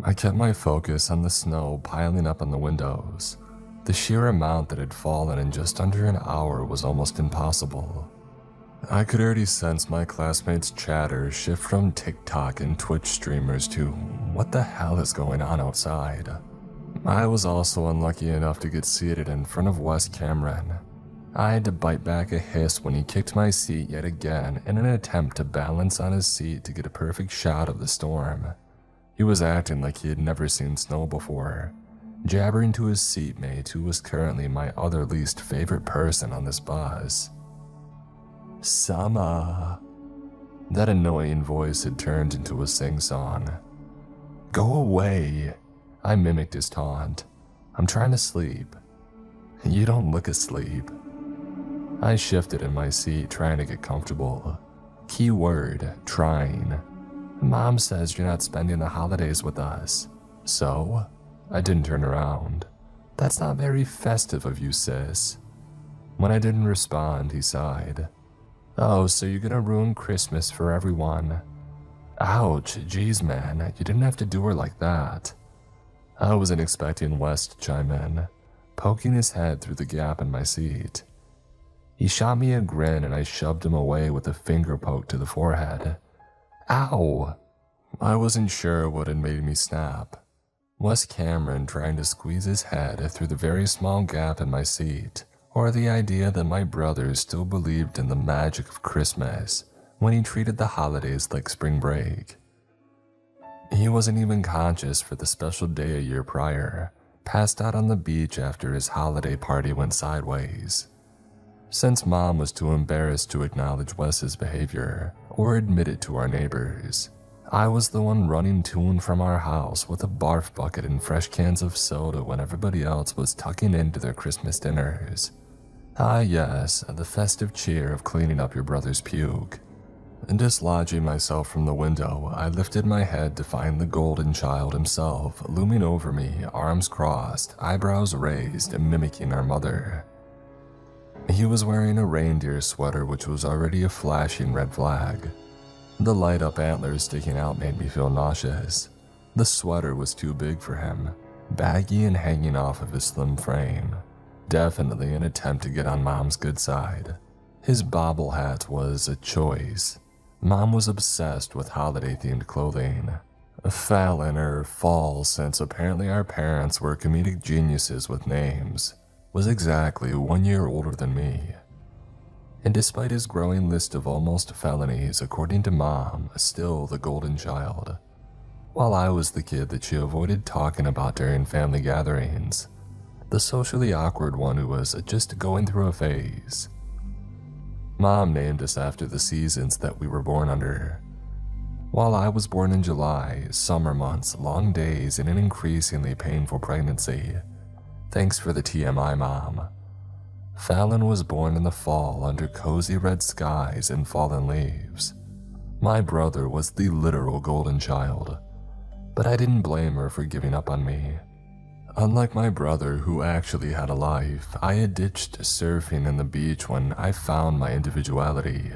I kept my focus on the snow piling up on the windows. The sheer amount that had fallen in just under an hour was almost impossible. I could already sense my classmates' chatter shift from TikTok and Twitch streamers to what the hell is going on outside. I was also unlucky enough to get seated in front of Wes Cameron. I had to bite back a hiss when he kicked my seat yet again in an attempt to balance on his seat to get a perfect shot of the storm. He was acting like he had never seen snow before, jabbering to his seatmate who was currently my other least favorite person on this bus. Summer. That annoying voice had turned into a sing-song. Go away. I mimicked his taunt. I'm trying to sleep. You don't look asleep. I shifted in my seat, trying to get comfortable. Keyword, trying. Mom says you're not spending the holidays with us. So? I didn't turn around. That's not very festive of you, sis. When I didn't respond, he sighed. Oh, so you're gonna ruin Christmas for everyone. Ouch, geez man, you didn't have to do her like that. I wasn't expecting Wes to chime in, poking his head through the gap in my seat. He shot me a grin and I shoved him away with a finger poke to the forehead. Ow! I wasn't sure what had made me snap. Was Cameron trying to squeeze his head through the very small gap in my seat, or the idea that my brother still believed in the magic of Christmas when he treated the holidays like spring break? He wasn't even conscious for the special day a year prior, passed out on the beach after his holiday party went sideways. Since Mom was too embarrassed to acknowledge Wes's behavior or admit it to our neighbors, I was the one running to and from our house with a barf bucket and fresh cans of soda when everybody else was tucking into their Christmas dinners. Ah yes, the festive cheer of cleaning up your brother's puke. Dislodging myself from the window, I lifted my head to find the golden child himself looming over me, arms crossed, eyebrows raised, mimicking our mother. He was wearing a reindeer sweater, which was already a flashing red flag. The light-up antlers sticking out made me feel nauseous. The sweater was too big for him, baggy and hanging off of his slim frame. Definitely an attempt to get on Mom's good side. His bobble hat was a choice. Mom was obsessed with holiday-themed clothing. Fallon, or Fall, since apparently our parents were comedic geniuses with names, was exactly 1 year older than me. And despite his growing list of almost felonies, according to Mom, still the golden child. While I was the kid that she avoided talking about during family gatherings, the socially awkward one who was just going through a phase. Mom named us after the seasons that we were born under. While I was born in July, summer months, long days, and an increasingly painful pregnancy. Thanks for the TMI, Mom. Fallon was born in the fall under cozy red skies and fallen leaves. My brother was the literal golden child, but I didn't blame her for giving up on me. Unlike my brother, who actually had a life, I had ditched surfing and the beach when I found my individuality,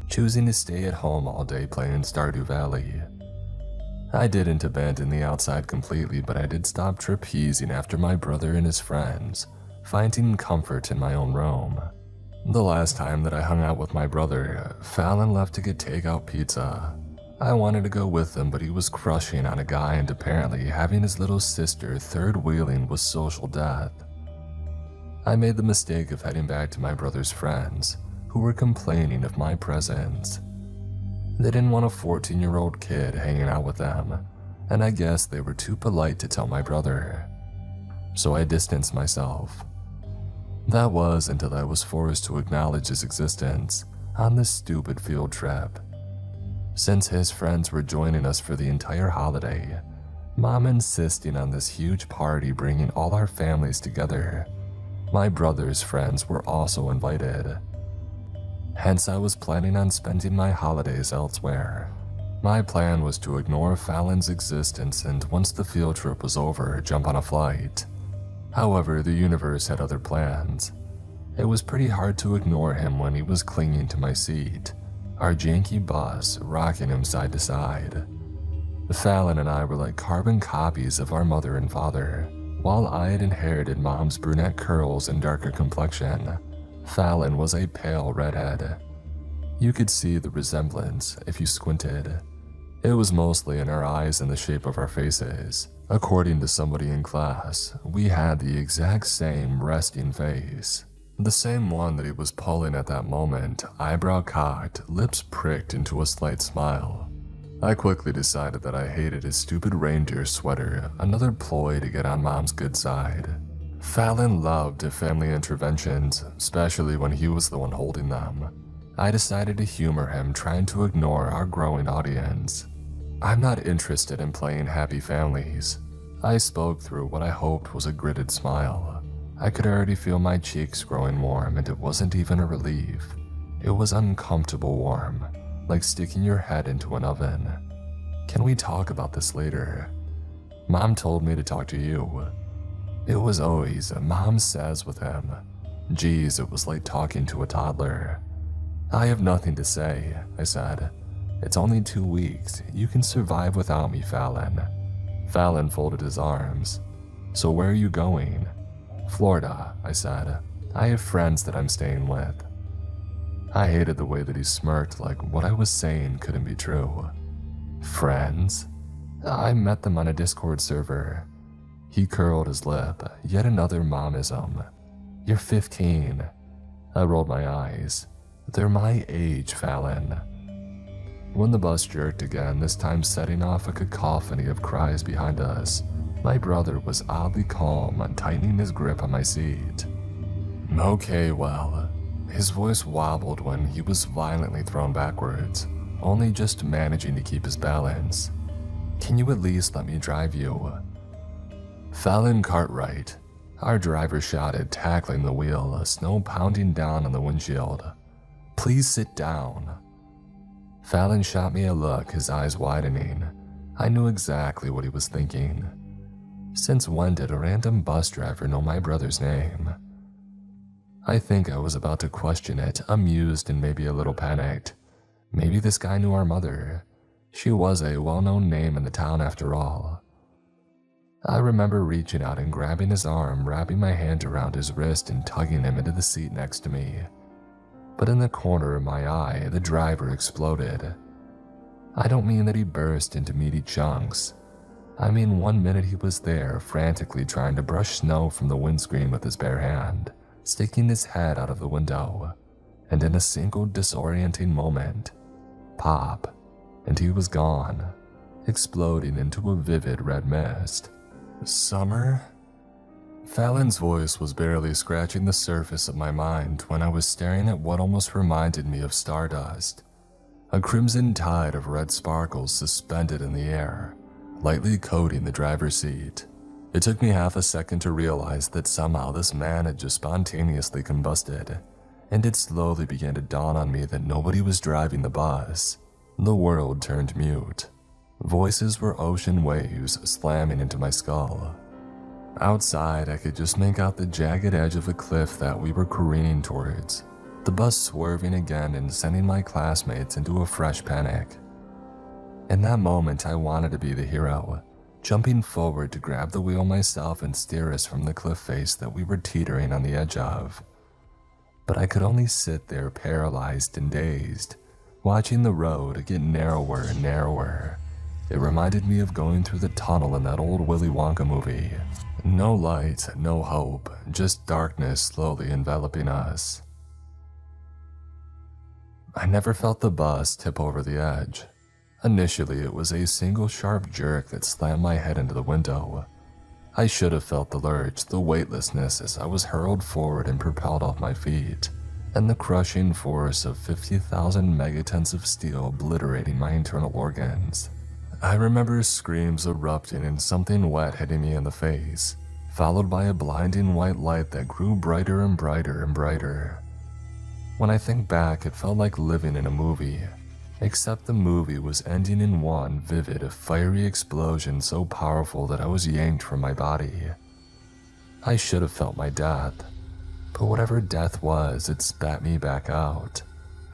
choosing to stay at home all day playing Stardew Valley. I didn't abandon the outside completely, but I did stop trapezing after my brother and his friends, finding comfort in my own room. The last time that I hung out with my brother, Fallon left to get takeout pizza. I wanted to go with him, but he was crushing on a guy, and apparently having his little sister third-wheeling was social death. I made the mistake of heading back to my brother's friends, who were complaining of my presence. They didn't want a 14-year-old kid hanging out with them, and I guess they were too polite to tell my brother. So I distanced myself. That was until I was forced to acknowledge his existence on this stupid field trip. Since his friends were joining us for the entire holiday, Mom insisting on this huge party bringing all our families together. My brother's friends were also invited. Hence, I was planning on spending my holidays elsewhere. My plan was to ignore Fallon's existence and once the field trip was over, jump on a flight. However, the universe had other plans. It was pretty hard to ignore him when he was clinging to my seat, our janky bus rocking him side to side. Fallon and I were like carbon copies of our mother and father. While I had inherited Mom's brunette curls and darker complexion, Fallon was a pale redhead. You could see the resemblance if you squinted. It was mostly in our eyes and the shape of our faces. According to somebody in class, we had the exact same resting face. The same one that he was pulling at that moment, eyebrow cocked, lips pricked into a slight smile. I quickly decided that I hated his stupid reindeer sweater, another ploy to get on Mom's good side. Fallon loved family interventions, especially when he was the one holding them. I decided to humor him, trying to ignore our growing audience. I'm not interested in playing happy families. I spoke through what I hoped was a gritted smile. I could already feel my cheeks growing warm, and it wasn't even a relief. It was uncomfortable warm, like sticking your head into an oven. Can we talk about this later? Mom told me to talk to you. It was always Mom says with him. Geez, it was like talking to a toddler. I have nothing to say, I said. It's only 2 weeks. You can survive without me, Fallon. Fallon folded his arms. So where are you going? Florida, I said. I have friends that I'm staying with. I hated the way that he smirked, like what I was saying couldn't be true. Friends? I met them on a Discord server. He curled his lip, yet another momism. You're 15. I rolled my eyes. They're my age, Fallon. When the bus jerked again, this time setting off a cacophony of cries behind us, my brother was oddly calm, tightening his grip on my seat. Okay, well, his voice wobbled when he was violently thrown backwards, only just managing to keep his balance. Can you at least let me drive you? Fallon Cartwright, our driver shouted, tackling the wheel, snow pounding down on the windshield. Please sit down. Fallon shot me a look, his eyes widening. I knew exactly what he was thinking. Since when did a random bus driver know my brother's name? I think I was about to question it, amused and maybe a little panicked. Maybe this guy knew our mother. She was a well-known name in the town after all. I remember reaching out and grabbing his arm, wrapping my hand around his wrist and tugging him into the seat next to me. But in the corner of my eye, the driver exploded. I don't mean that he burst into meaty chunks. I mean 1 minute he was there, frantically trying to brush snow from the windscreen with his bare hand, sticking his head out of the window, and in a single disorienting moment, pop, and he was gone, exploding into a vivid red mist. Summer? Fallon's voice was barely scratching the surface of my mind when I was staring at what almost reminded me of stardust. A crimson tide of red sparkles suspended in the air, lightly coating the driver's seat. It took me half a second to realize that somehow this man had just spontaneously combusted, and it slowly began to dawn on me that nobody was driving the bus. The world turned mute. Voices were ocean waves slamming into my skull. Outside, I could just make out the jagged edge of a cliff that we were careening towards, the bus swerving again and sending my classmates into a fresh panic. In that moment, I wanted to be the hero, jumping forward to grab the wheel myself and steer us from the cliff face that we were teetering on the edge of. But I could only sit there paralyzed and dazed, watching the road get narrower and narrower. It reminded me of going through the tunnel in that old Willy Wonka movie. No light, no hope, just darkness slowly enveloping us. I never felt the bus tip over the edge. Initially, it was a single sharp jerk that slammed my head into the window. I should have felt the lurch, the weightlessness as I was hurled forward and propelled off my feet, and the crushing force of 50,000 megatons of steel obliterating my internal organs. I remember screams erupting and something wet hitting me in the face, followed by a blinding white light that grew brighter and brighter and brighter. When I think back, it felt like living in a movie, except the movie was ending in one vivid, fiery explosion so powerful that I was yanked from my body. I should have felt my death, but whatever death was, it spat me back out.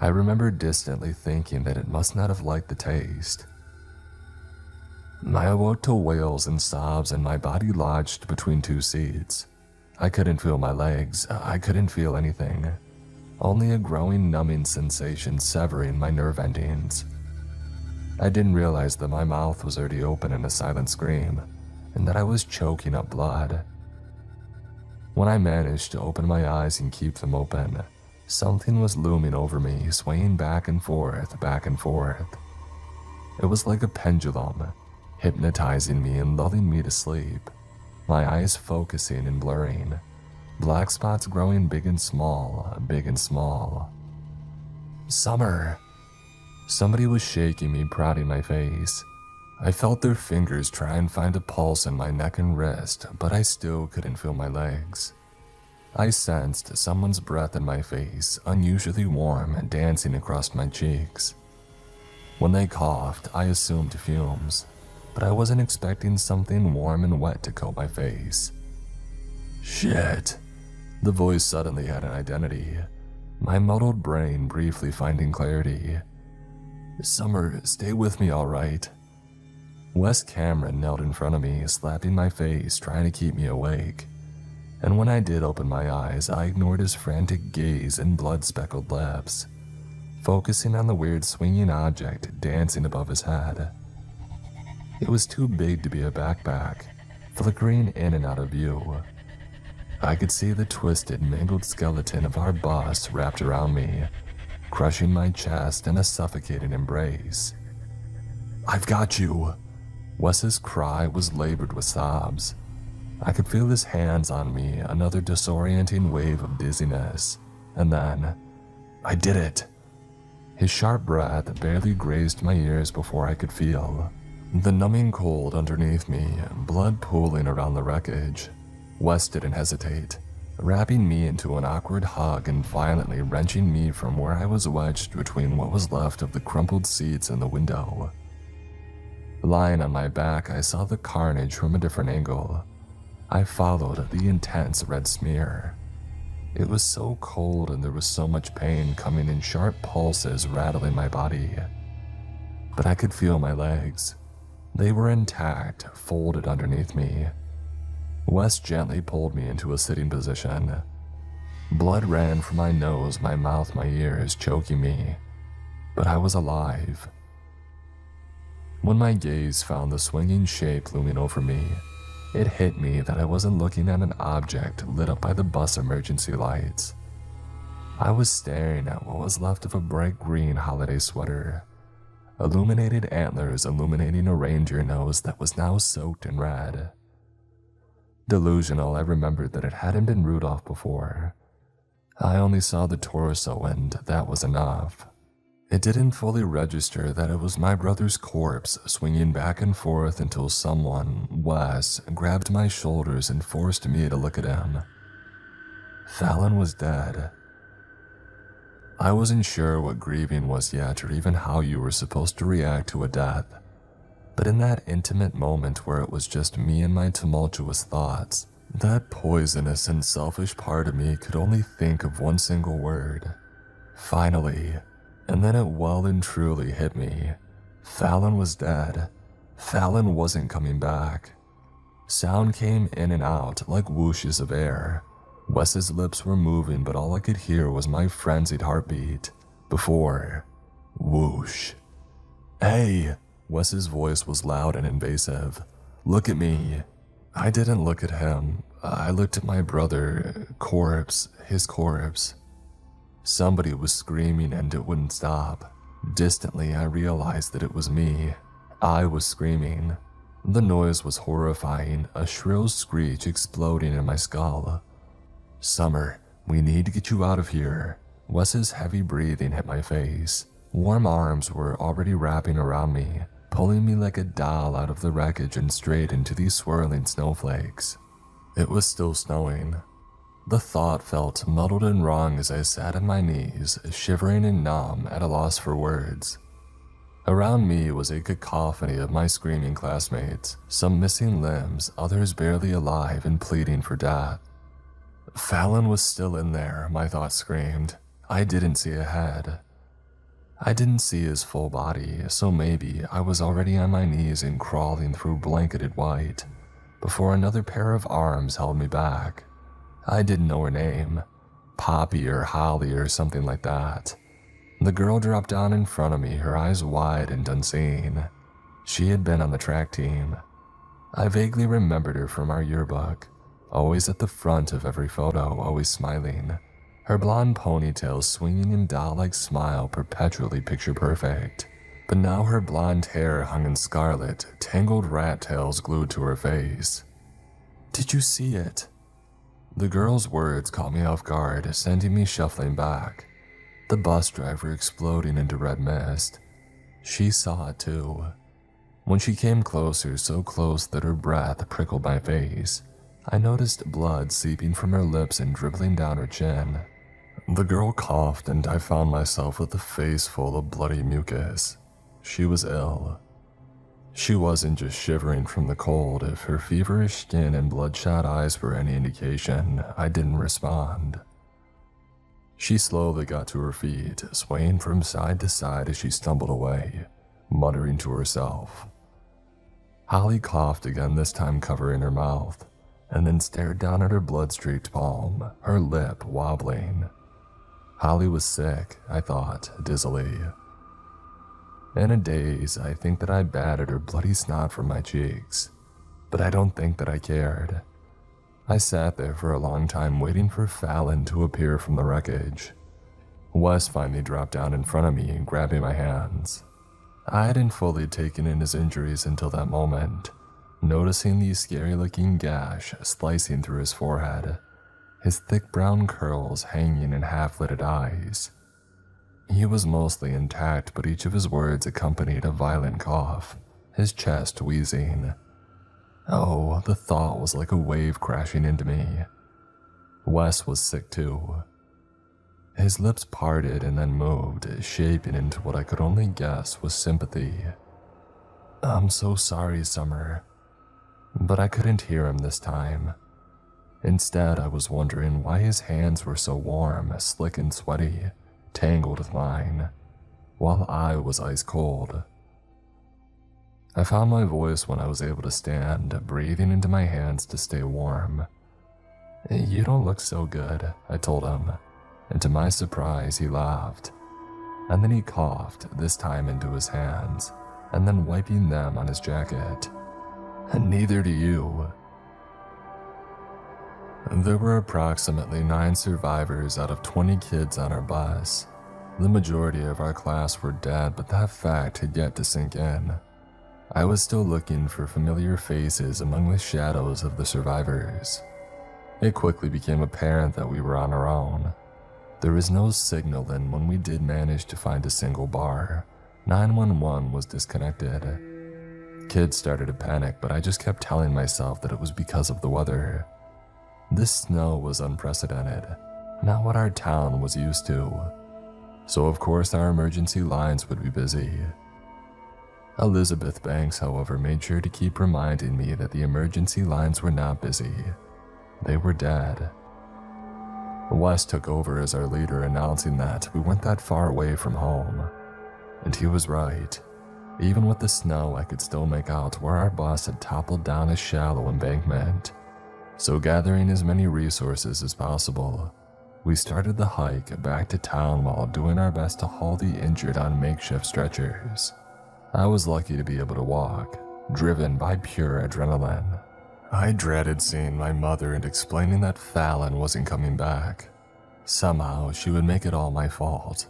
I remember distantly thinking that it must not have liked the taste. I awoke to wails and sobs and my body lodged between two seats. I couldn't feel my legs, I couldn't feel anything. Only a growing numbing sensation severing my nerve endings. I didn't realize that my mouth was already open in a silent scream, and that I was choking up blood. When I managed to open my eyes and keep them open, something was looming over me, swaying back and forth, back and forth. It was like a pendulum, hypnotizing me and lulling me to sleep, my eyes focusing and blurring, black spots growing big and small, big and small. Summer! Somebody was shaking me, prodding my face. I felt their fingers try and find a pulse in my neck and wrist, but I still couldn't feel my legs. I sensed someone's breath in my face, unusually warm, dancing across my cheeks. When they coughed, I assumed fumes, but I wasn't expecting something warm and wet to coat my face. Shit. The voice suddenly had an identity, my muddled brain briefly finding clarity. Summer, stay with me, all right? Wes Cameron knelt in front of me, slapping my face, trying to keep me awake. And when I did open my eyes, I ignored his frantic gaze and blood-speckled lips, focusing on the weird swinging object dancing above his head. It was too big to be a backpack, flickering in and out of view. I could see the twisted, mangled skeleton of our boss wrapped around me, crushing my chest in a suffocating embrace. I've got you. Wes's cry was labored with sobs. I could feel his hands on me, another disorienting wave of dizziness, and then, I did it. His sharp breath barely grazed my ears before I could feel the numbing cold underneath me, blood pooling around the wreckage. Wes didn't hesitate, wrapping me into an awkward hug and violently wrenching me from where I was wedged between what was left of the crumpled seats and the window. Lying on my back, I saw the carnage from a different angle. I followed the intense red smear. It was so cold and there was so much pain coming in sharp pulses rattling my body. But I could feel my legs. They were intact, folded underneath me. Wes gently pulled me into a sitting position. Blood ran from my nose, my mouth, my ears, choking me. But I was alive. When my gaze found the swinging shape looming over me, it hit me that I wasn't looking at an object lit up by the bus emergency lights. I was staring at what was left of a bright green holiday sweater. Illuminated antlers illuminating a reindeer nose that was now soaked in red. Delusional, I remembered that it hadn't been Rudolph before. I only saw the torso and that was enough. It didn't fully register that it was my brother's corpse swinging back and forth until someone, Wes, grabbed my shoulders and forced me to look at him. Fallon was dead. I wasn't sure what grieving was yet or even how you were supposed to react to a death. But in that intimate moment where it was just me and my tumultuous thoughts, that poisonous and selfish part of me could only think of one single word. Finally. And then it well and truly hit me. Fallon was dead. Fallon wasn't coming back. Sound came in and out like whooshes of air. Wes's lips were moving, but all I could hear was my frenzied heartbeat. Before, whoosh. Hey! Wes's voice was loud and invasive. Look at me. I didn't look at him. I looked at my brother, his corpse. Somebody was screaming and it wouldn't stop. Distantly, I realized that it was me. I was screaming. The noise was horrifying, a shrill screech exploding in my skull. Summer, we need to get you out of here. Wes's heavy breathing hit my face. Warm arms were already wrapping around me, pulling me like a doll out of the wreckage and straight into these swirling snowflakes. It was still snowing. The thought felt muddled and wrong as I sat on my knees, shivering and numb, at a loss for words. Around me was a cacophony of my screaming classmates, some missing limbs, others barely alive and pleading for death. Fallon was still in there, my thoughts screamed. I didn't see a head. I didn't see his full body, so maybe I was already on my knees and crawling through blanketed white, before another pair of arms held me back. I didn't know her name, Poppy or Holly or something like that. The girl dropped down in front of me, her eyes wide and unseeing. She had been on the track team. I vaguely remembered her from our yearbook, always at the front of every photo, always smiling. Her blonde ponytail swinging in doll-like smile perpetually picture perfect. But now her blonde hair hung in scarlet, tangled rat tails glued to her face. Did you see it? The girl's words caught me off guard, sending me shuffling back. The bus driver exploding into red mist. She saw it too. When she came closer, so close that her breath prickled my face, I noticed blood seeping from her lips and dribbling down her chin. The girl coughed and I found myself with a face full of bloody mucus. She was ill. She wasn't just shivering from the cold. If her feverish skin and bloodshot eyes were any indication, I didn't respond. She slowly got to her feet, swaying from side to side as she stumbled away, muttering to herself. Holly coughed again, this time covering her mouth, and then stared down at her blood-streaked palm, her lip wobbling. Holly was sick, I thought, dizzily. In a daze, I think that I batted her bloody snot from my cheeks, but I don't think that I cared. I sat there for a long time waiting for Fallon to appear from the wreckage. Wes finally dropped down in front of me, grabbing my hands. I hadn't fully taken in his injuries until that moment, noticing the scary-looking gash slicing through his forehead, his thick brown curls hanging in half-lidded eyes. He was mostly intact, but each of his words accompanied a violent cough, his chest wheezing. Oh, the thought was like a wave crashing into me. Wes was sick too. His lips parted and then moved, shaping into what I could only guess was sympathy. I'm so sorry, Summer. But I couldn't hear him this time. Instead, I was wondering why his hands were so warm, slick and sweaty, tangled with mine, while I was ice cold. I found my voice when I was able to stand, breathing into my hands to stay warm. "You don't look so good," I told him, and to my surprise, he laughed. And then he coughed, this time into his hands, and then wiping them on his jacket. "Neither do you." There were approximately 9 survivors out of 20 kids on our bus. The majority of our class were dead, but that fact had yet to sink in. I was still looking for familiar faces among the shadows of the survivors. It quickly became apparent that we were on our own. There was no signal, and when we did manage to find a single bar, 911 was disconnected. Kids started to panic, but I just kept telling myself that it was because of the weather. This snow was unprecedented, not what our town was used to. So of course our emergency lines would be busy. Elizabeth Banks, however, made sure to keep reminding me that the emergency lines were not busy. They were dead. Wes took over as our leader, announcing that we weren't that far away from home. And he was right. Even with the snow, I could still make out where our bus had toppled down a shallow embankment. So gathering as many resources as possible, we started the hike back to town while doing our best to haul the injured on makeshift stretchers. I was lucky to be able to walk, driven by pure adrenaline. I dreaded seeing my mother and explaining that Fallon wasn't coming back. Somehow, she would make it all my fault.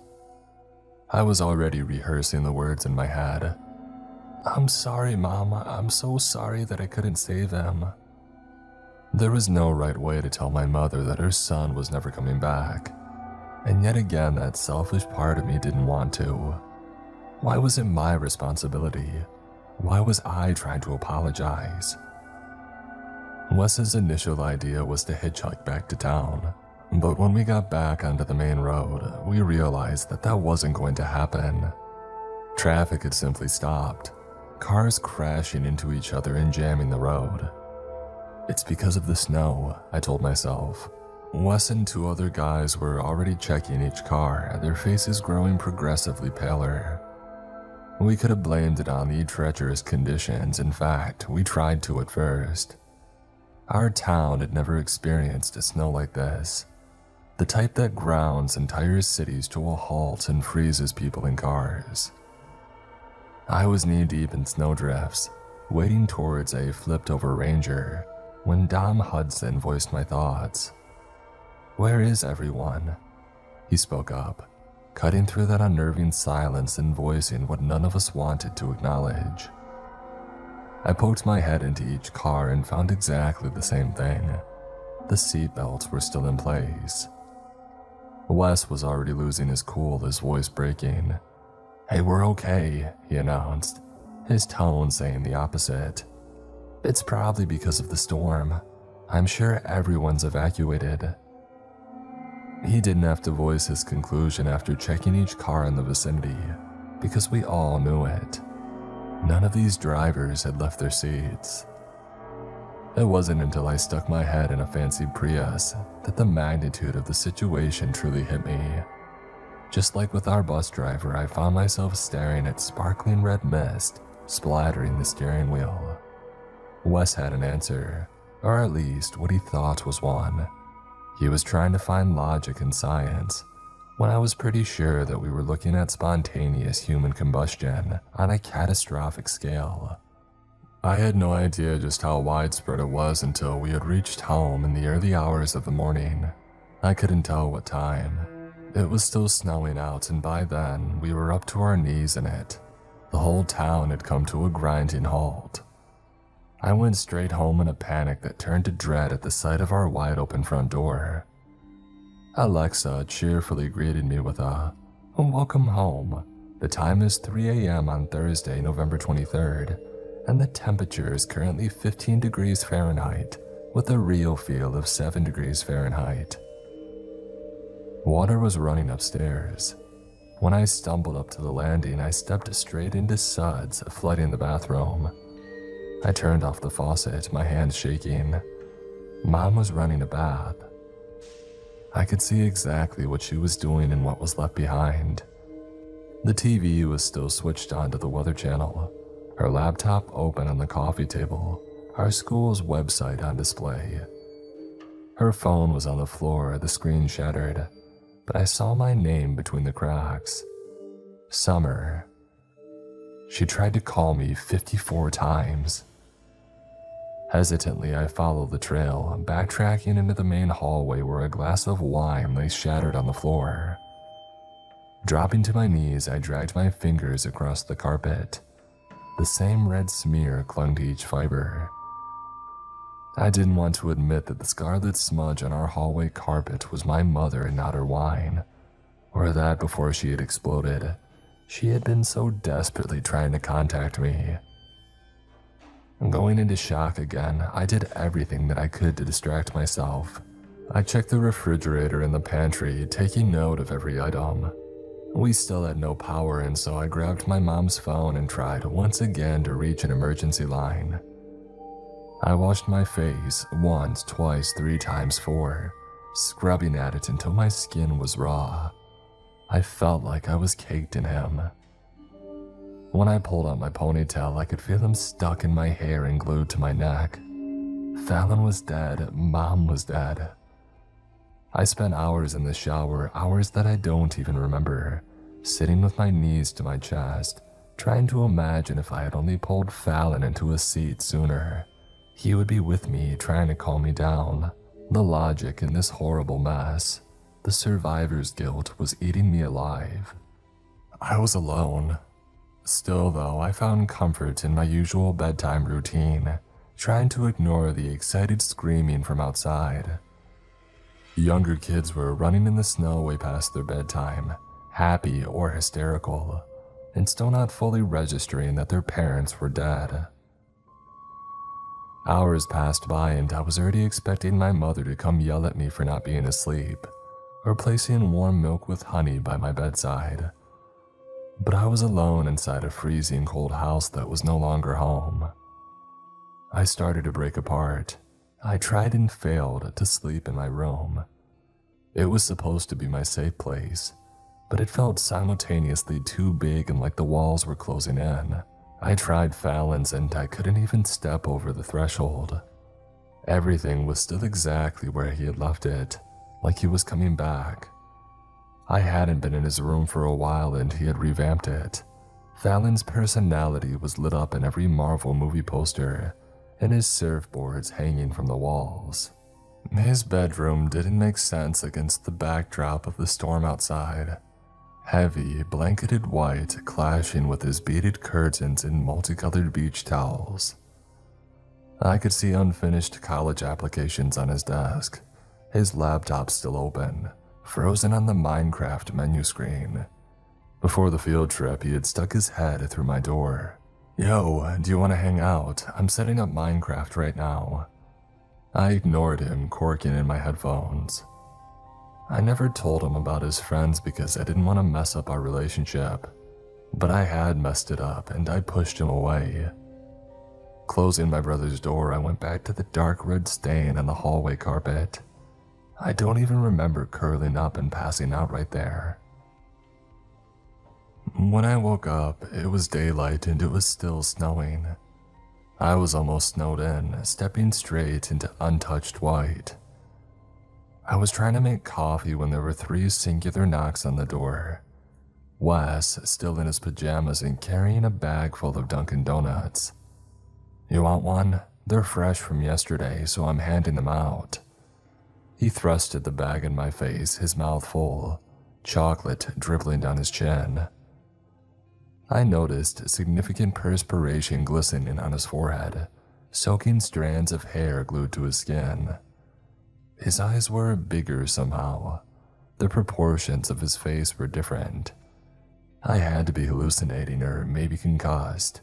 I was already rehearsing the words in my head. "I'm sorry, Mom. I'm so sorry that I couldn't save him." There was no right way to tell my mother that her son was never coming back. And yet again, that selfish part of me didn't want to. Why was it my responsibility? Why was I trying to apologize? Wes's initial idea was to hitchhike back to town, but when we got back onto the main road, we realized that that wasn't going to happen. Traffic had simply stopped, cars crashing into each other and jamming the road. "It's because of the snow," I told myself. Wes and 2 other guys were already checking each car, their faces growing progressively paler. We could have blamed it on the treacherous conditions. In fact, we tried to at first. Our town had never experienced a snow like this, the type that grounds entire cities to a halt and freezes people in cars. I was knee-deep in snowdrifts, wading towards a flipped-over Ranger, when Dom Hudson voiced my thoughts. "Where is everyone?" He spoke up, cutting through that unnerving silence and voicing what none of us wanted to acknowledge. I poked my head into each car and found exactly the same thing. The seatbelts were still in place. Wes was already losing his cool, his voice breaking. "Hey, we're okay," he announced, his tone saying the opposite. "It's probably because of the storm. I'm sure everyone's evacuated." He didn't have to voice his conclusion after checking each car in the vicinity, because we all knew it. None of these drivers had left their seats. It wasn't until I stuck my head in a fancy Prius that the magnitude of the situation truly hit me. Just like with our bus driver, I found myself staring at sparkling red mist splattering the steering wheel. Wes had an answer, or at least what he thought was one. He was trying to find logic in science, when I was pretty sure that we were looking at spontaneous human combustion on a catastrophic scale. I had no idea just how widespread it was until we had reached home in the early hours of the morning. I couldn't tell what time. It was still snowing out, and by then we were up to our knees in it. The whole town had come to a grinding halt. I went straight home in a panic that turned to dread at the sight of our wide-open front door. Alexa cheerfully greeted me with a "Welcome home. The time is 3 a.m. on Thursday, November 23rd, and the temperature is currently 15 degrees Fahrenheit, with a real feel of 7 degrees Fahrenheit." Water was running upstairs. When I stumbled up to the landing, I stepped straight into suds flooding the bathroom. I turned off the faucet, my hands shaking. Mom was running a bath. I could see exactly what she was doing and what was left behind. The TV was still switched on to the Weather Channel, her laptop open on the coffee table, our school's website on display. Her phone was on the floor, the screen shattered, but I saw my name between the cracks. Summer. She tried to call me 54 times. Hesitantly, I followed the trail, backtracking into the main hallway where a glass of wine lay shattered on the floor. Dropping to my knees, I dragged my fingers across the carpet. The same red smear clung to each fiber. I didn't want to admit that the scarlet smudge on our hallway carpet was my mother and not her wine, or that before she had exploded, she had been so desperately trying to contact me. Going into shock again, I did everything that I could to distract myself. I checked the refrigerator and the pantry, taking note of every item. We still had no power, and so I grabbed my mom's phone and tried once again to reach an emergency line. I washed my face once, twice, 3 times, 4, scrubbing at it until my skin was raw. I felt like I was caked in him. When I pulled out my ponytail, I could feel him stuck in my hair and glued to my neck. Fallon was dead. Mom was dead. I spent hours in the shower, hours that I don't even remember, sitting with my knees to my chest, trying to imagine if I had only pulled Fallon into a seat sooner. He would be with me, trying to calm me down. The logic in this horrible mess, the survivor's guilt, was eating me alive. I was alone. Still, though, I found comfort in my usual bedtime routine, trying to ignore the excited screaming from outside. Younger kids were running in the snow way past their bedtime, happy or hysterical, and still not fully registering that their parents were dead. Hours passed by and I was already expecting my mother to come yell at me for not being asleep, or placing warm milk with honey by my bedside. But I was alone inside a freezing cold house that was no longer home. I started to break apart. I tried and failed to sleep in my room. It was supposed to be my safe place, but it felt simultaneously too big and like the walls were closing in. I tried Fallon's and I couldn't even step over the threshold. Everything was still exactly where he had left it, like he was coming back. I hadn't been in his room for a while and he had revamped it. Fallon's personality was lit up in every Marvel movie poster, and his surfboards hanging from the walls. His bedroom didn't make sense against the backdrop of the storm outside. Heavy, blanketed white clashing with his beaded curtains and multicolored beach towels. I could see unfinished college applications on his desk, his laptop still open, frozen on the Minecraft menu screen. Before the field trip, he had stuck his head through my door. "Yo, do you want to hang out? I'm setting up Minecraft right now." I ignored him, corking in my headphones. I never told him about his friends because I didn't want to mess up our relationship, but I had messed it up and I pushed him away. Closing my brother's door, I went back to the dark red stain on the hallway carpet. I don't even remember curling up and passing out right there. When I woke up, it was daylight and it was still snowing. I was almost snowed in, stepping straight into untouched white. I was trying to make coffee when there were 3 singular knocks on the door. Wes, still in his pajamas and carrying a bag full of Dunkin' Donuts. "You want one? They're fresh from yesterday, so I'm handing them out." He thrusted the bag in my face, his mouth full, chocolate dribbling down his chin. I noticed significant perspiration glistening on his forehead, soaking strands of hair glued to his skin. His eyes were bigger somehow. The proportions of his face were different. I had to be hallucinating or maybe concussed.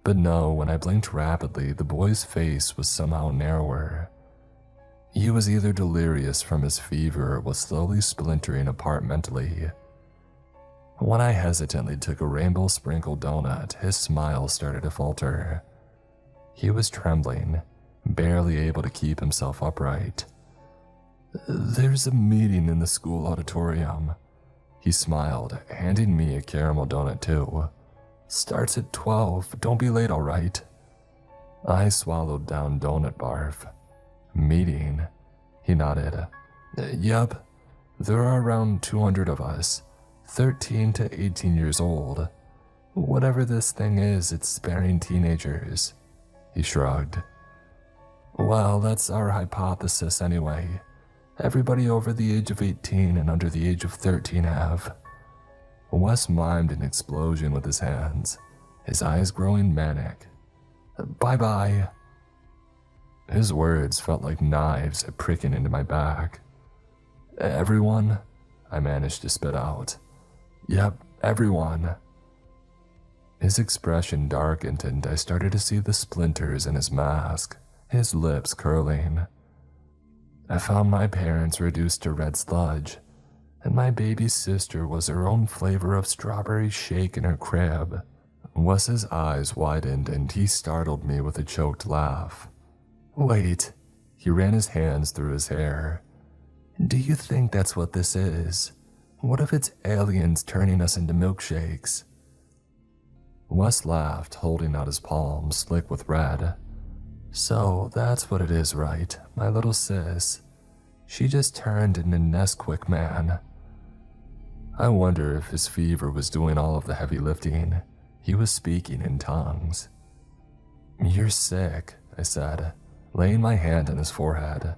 But no, when I blinked rapidly, the boy's face was somehow narrower. He was either delirious from his fever or was slowly splintering apart mentally. When I hesitantly took a rainbow-sprinkled donut, his smile started to falter. He was trembling, barely able to keep himself upright. "There's a meeting in the school auditorium." He smiled, handing me a caramel donut too. "Starts at 12. Don't be late, all right?" I swallowed down donut barf. "Meeting?" He nodded. "Yup. There are around 200 of us, 13 to 18 years old. Whatever this thing is, it's sparing teenagers." He shrugged. "Well, that's our hypothesis anyway. Everybody over the age of 18 and under the age of 13 have." Wes mimed an explosion with his hands, his eyes growing manic. "Bye-bye." His words felt like knives pricking into my back. "Everyone?" I managed to spit out. "Yep, everyone." His expression darkened and I started to see the splinters in his mask, his lips curling. "I found my parents reduced to red sludge, and my baby sister was her own flavor of strawberry shake in her crib." Wes's eyes widened and he startled me with a choked laugh. "Wait." He ran his hands through his hair. "Do you think that's what this is? What if it's aliens turning us into milkshakes?" Wes laughed, holding out his palm, slick with red. "So that's what it is, right, my little sis? She just turned into Nesquik man." I wonder if his fever was doing all of the heavy lifting. He was speaking in tongues. "You're sick," I said, laying my hand on his forehead.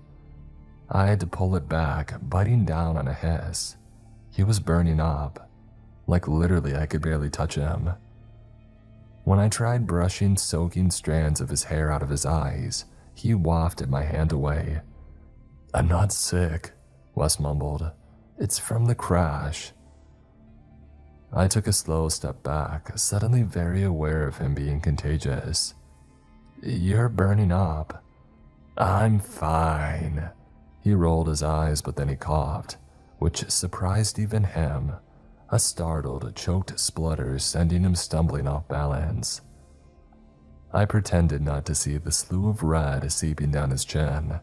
I had to pull it back, biting down on a hiss. He was burning up. Like literally I could barely touch him. When I tried brushing soaking strands of his hair out of his eyes, he wafted my hand away. "I'm not sick," Wes mumbled. "It's from the crash." I took a slow step back, suddenly very aware of him being contagious. "You're burning up." "I'm fine." He rolled his eyes, but then he coughed, which surprised even him, a startled, choked splutter sending him stumbling off balance. I pretended not to see the slew of red seeping down his chin.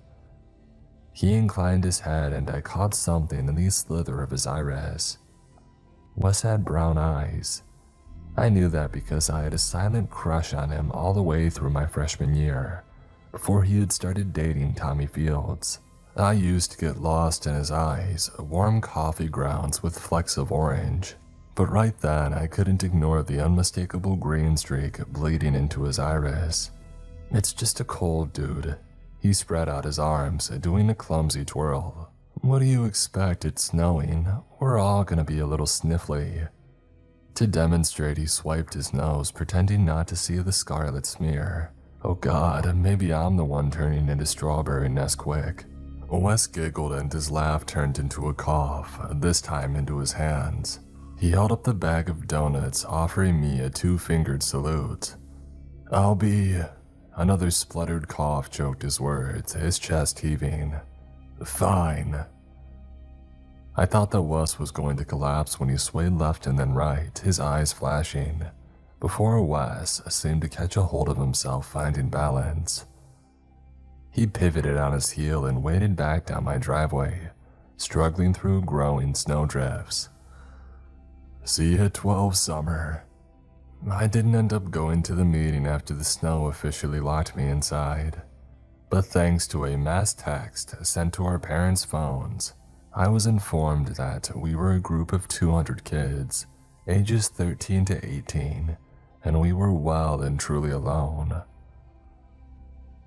He inclined his head and I caught something in the slither of his iris. Wes had brown eyes. I knew that because I had a silent crush on him all the way through my freshman year, before he had started dating Tommy Fields. I used to get lost in his eyes, warm coffee grounds with flecks of orange. But right then, I couldn't ignore the unmistakable green streak bleeding into his iris. "It's just a cold, dude." He spread out his arms, doing a clumsy twirl. "What do you expect? It's snowing. We're all gonna be a little sniffly." To demonstrate, he swiped his nose, pretending not to see the scarlet smear. Oh god, maybe I'm the one turning into strawberry Nesquik. Wes giggled and his laugh turned into a cough, this time into his hands. He held up the bag of donuts, offering me a two-fingered salute. "I'll be..." Another spluttered cough choked his words, his chest heaving. "Fine." I thought that Wes was going to collapse when he swayed left and then right, his eyes flashing, before Wes seemed to catch a hold of himself, finding balance. He pivoted on his heel and waded back down my driveway, struggling through growing snowdrifts. "See you at 12, Summer." I didn't end up going to the meeting after the snow officially locked me inside. But thanks to a mass text sent to our parents' phones, I was informed that we were a group of 200 kids, ages 13 to 18, and we were well and truly alone.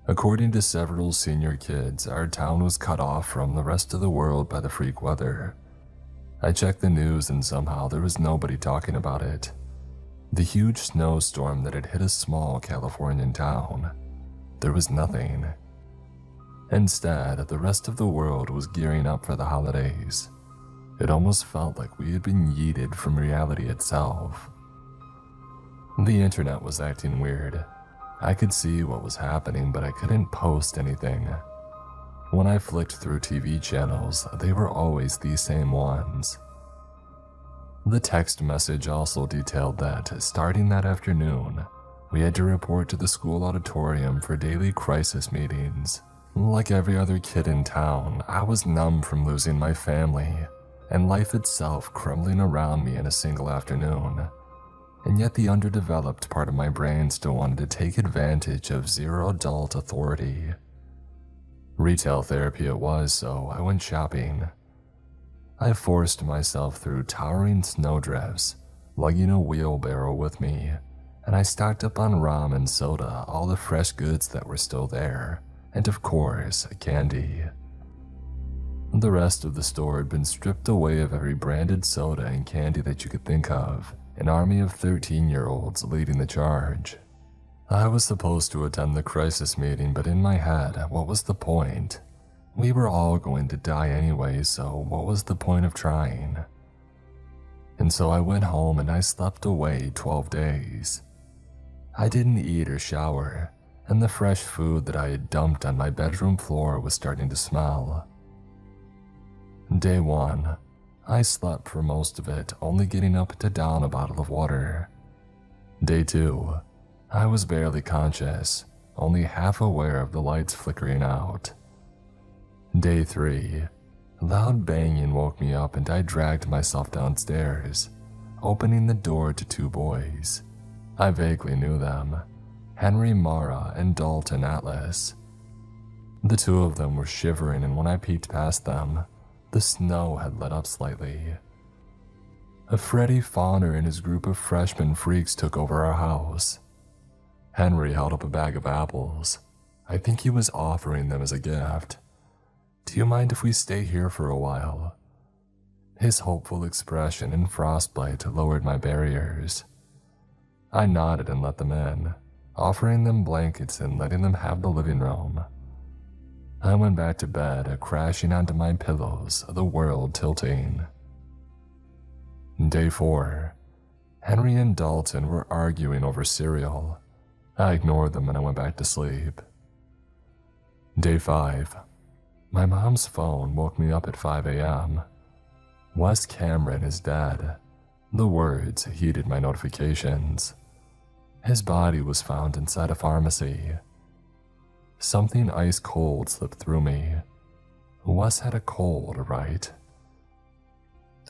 According to several senior kids, our town was cut off from the rest of the world by the freak weather. I checked the news and somehow there was nobody talking about it. The huge snowstorm that had hit a small Californian town. There was nothing. Instead, the rest of the world was gearing up for the holidays. It almost felt like we had been yeeted from reality itself. The internet was acting weird. I could see what was happening, but I couldn't post anything. When I flicked through TV channels, they were always the same ones. The text message also detailed that, starting that afternoon, We had to report to the school auditorium for daily crisis meetings. Like every other kid in town, I was numb from losing my family and life itself crumbling around me in a single afternoon. And yet the underdeveloped part of my brain still wanted to take advantage of zero adult authority. Retail therapy it was, so I went shopping. I forced myself through towering snowdrifts, lugging a wheelbarrow with me, and I stocked up on rum and soda, all the fresh goods that were still there, and of course, candy. The rest of the store had been stripped away of every branded soda and candy that you could think of, an army of 13-year-olds leading the charge. I was supposed to attend the crisis meeting, but in my head, what was the point? We were all going to die anyway, so what was the point of trying? And so I went home and I slept away 12 days. I didn't eat or shower, and the fresh food that I had dumped on my bedroom floor was starting to smell. Day 1, I slept for most of it, only getting up to down a bottle of water. Day 2, I was barely conscious, only half aware of the lights flickering out. Day 3, loud banging woke me up and I dragged myself downstairs, opening the door to 2 boys. I vaguely knew them, Henry Mara and Dalton Atlas. The 2 of them were shivering, and when I peeked past them, the snow had let up slightly. A Freddie Fauner and his group of freshman freaks took over our house. Henry held up a bag of apples. I think he was offering them as a gift. "Do you mind if we stay here for a while?" His hopeful expression and frostbite lowered my barriers. I nodded and let them in, offering them blankets and letting them have the living room. I went back to bed, crashing onto my pillows, the world tilting. Day 4. Henry and Dalton were arguing over cereal. I ignored them and I went back to sleep. Day 5. My mom's phone woke me up at 5 a.m. "Wes Cameron is dead." The words heeded my notifications. His body was found inside a pharmacy. Something ice cold slipped through me. Wes had a cold, right?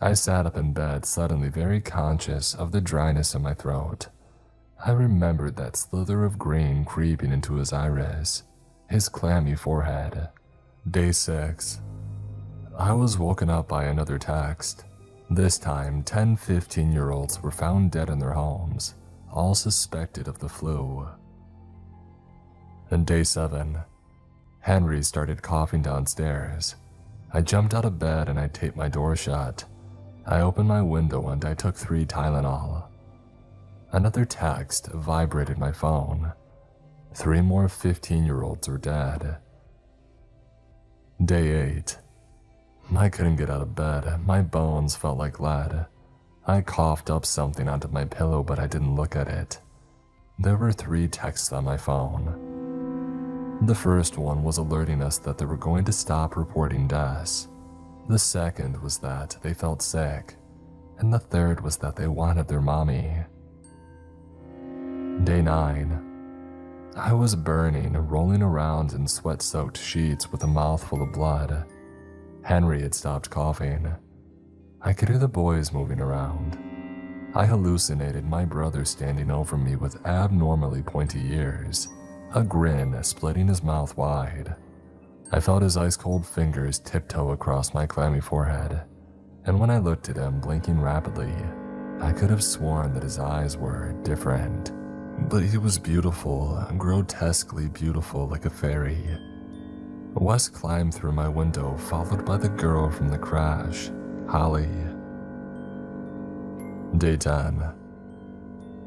I sat up in bed, suddenly very conscious of the dryness in my throat. I remembered that slither of green creeping into his iris, his clammy forehead. Day 6. I was woken up by another text. This time, 10 15-year-olds were found dead in their homes, all suspected of the flu. And Day 7. Henry started coughing downstairs. I jumped out of bed and I taped my door shut. I opened my window and I took 3 Tylenol. Another text vibrated my phone. 3 more 15-year-olds were dead. Day 8. I couldn't get out of bed. My bones felt like lead. I coughed up something onto my pillow, but I didn't look at it. There were 3 texts on my phone. The first one was alerting us that they were going to stop reporting deaths. The second was that they felt sick. And the third was that they wanted their mommy. Day 9. I was burning, rolling around in sweat-soaked sheets with a mouthful of blood. Henry had stopped coughing. I could hear the boys moving around. I hallucinated my brother standing over me with abnormally pointy ears, a grin splitting his mouth wide. I felt his ice-cold fingers tiptoe across my clammy forehead, and when I looked at him, blinking rapidly, I could have sworn that his eyes were different. But he was beautiful, grotesquely beautiful like a fairy. Wes climbed through my window, followed by the girl from the crash, Holly. Day 10.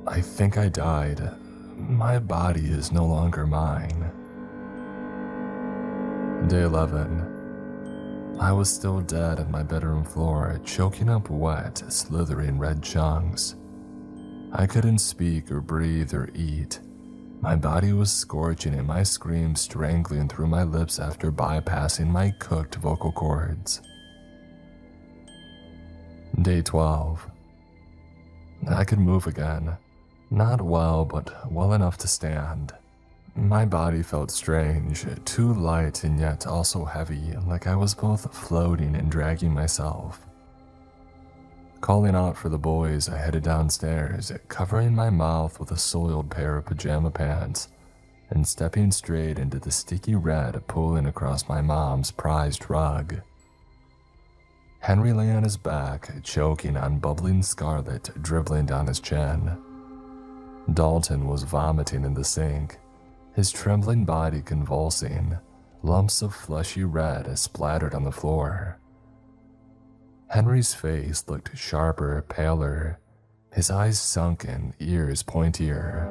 I think I died. My body is no longer mine. Day 11. I was still dead on my bedroom floor, choking up wet, slithering red chunks. I couldn't speak or breathe or eat. My body was scorching and my screams strangling through my lips after bypassing my cooked vocal cords. Day 12. I could move again. Not well, but well enough to stand. My body felt strange, too light and yet also heavy, like I was both floating and dragging myself. Calling out for the boys, I headed downstairs, covering my mouth with a soiled pair of pajama pants and stepping straight into the sticky red pooling across my mom's prized rug. Henry lay on his back, choking on bubbling scarlet dribbling down his chin. Dalton was vomiting in the sink, his trembling body convulsing, lumps of fleshy red splattered on the floor. Henry's face looked sharper, paler, his eyes sunken, ears pointier.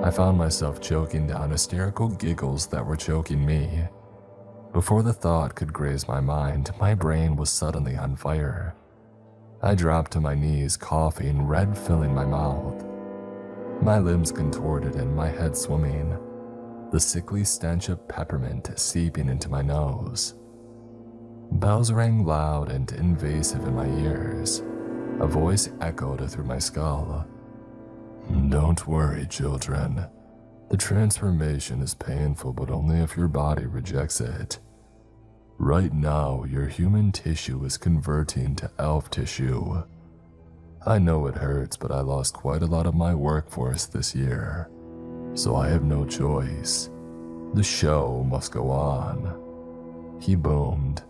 I found myself choking down hysterical giggles that were choking me. Before the thought could graze my mind, my brain was suddenly on fire. I dropped to my knees, coughing, red filling my mouth. My limbs contorted and my head swimming, the sickly stench of peppermint seeping into my nose. Bells rang loud and invasive in my ears. A voice echoed through my skull. "Don't worry, children. The transformation is painful, but only if your body rejects it. Right now, your human tissue is converting to elf tissue. I know it hurts, but I lost quite a lot of my workforce this year, so I have no choice. The show must go on." He boomed.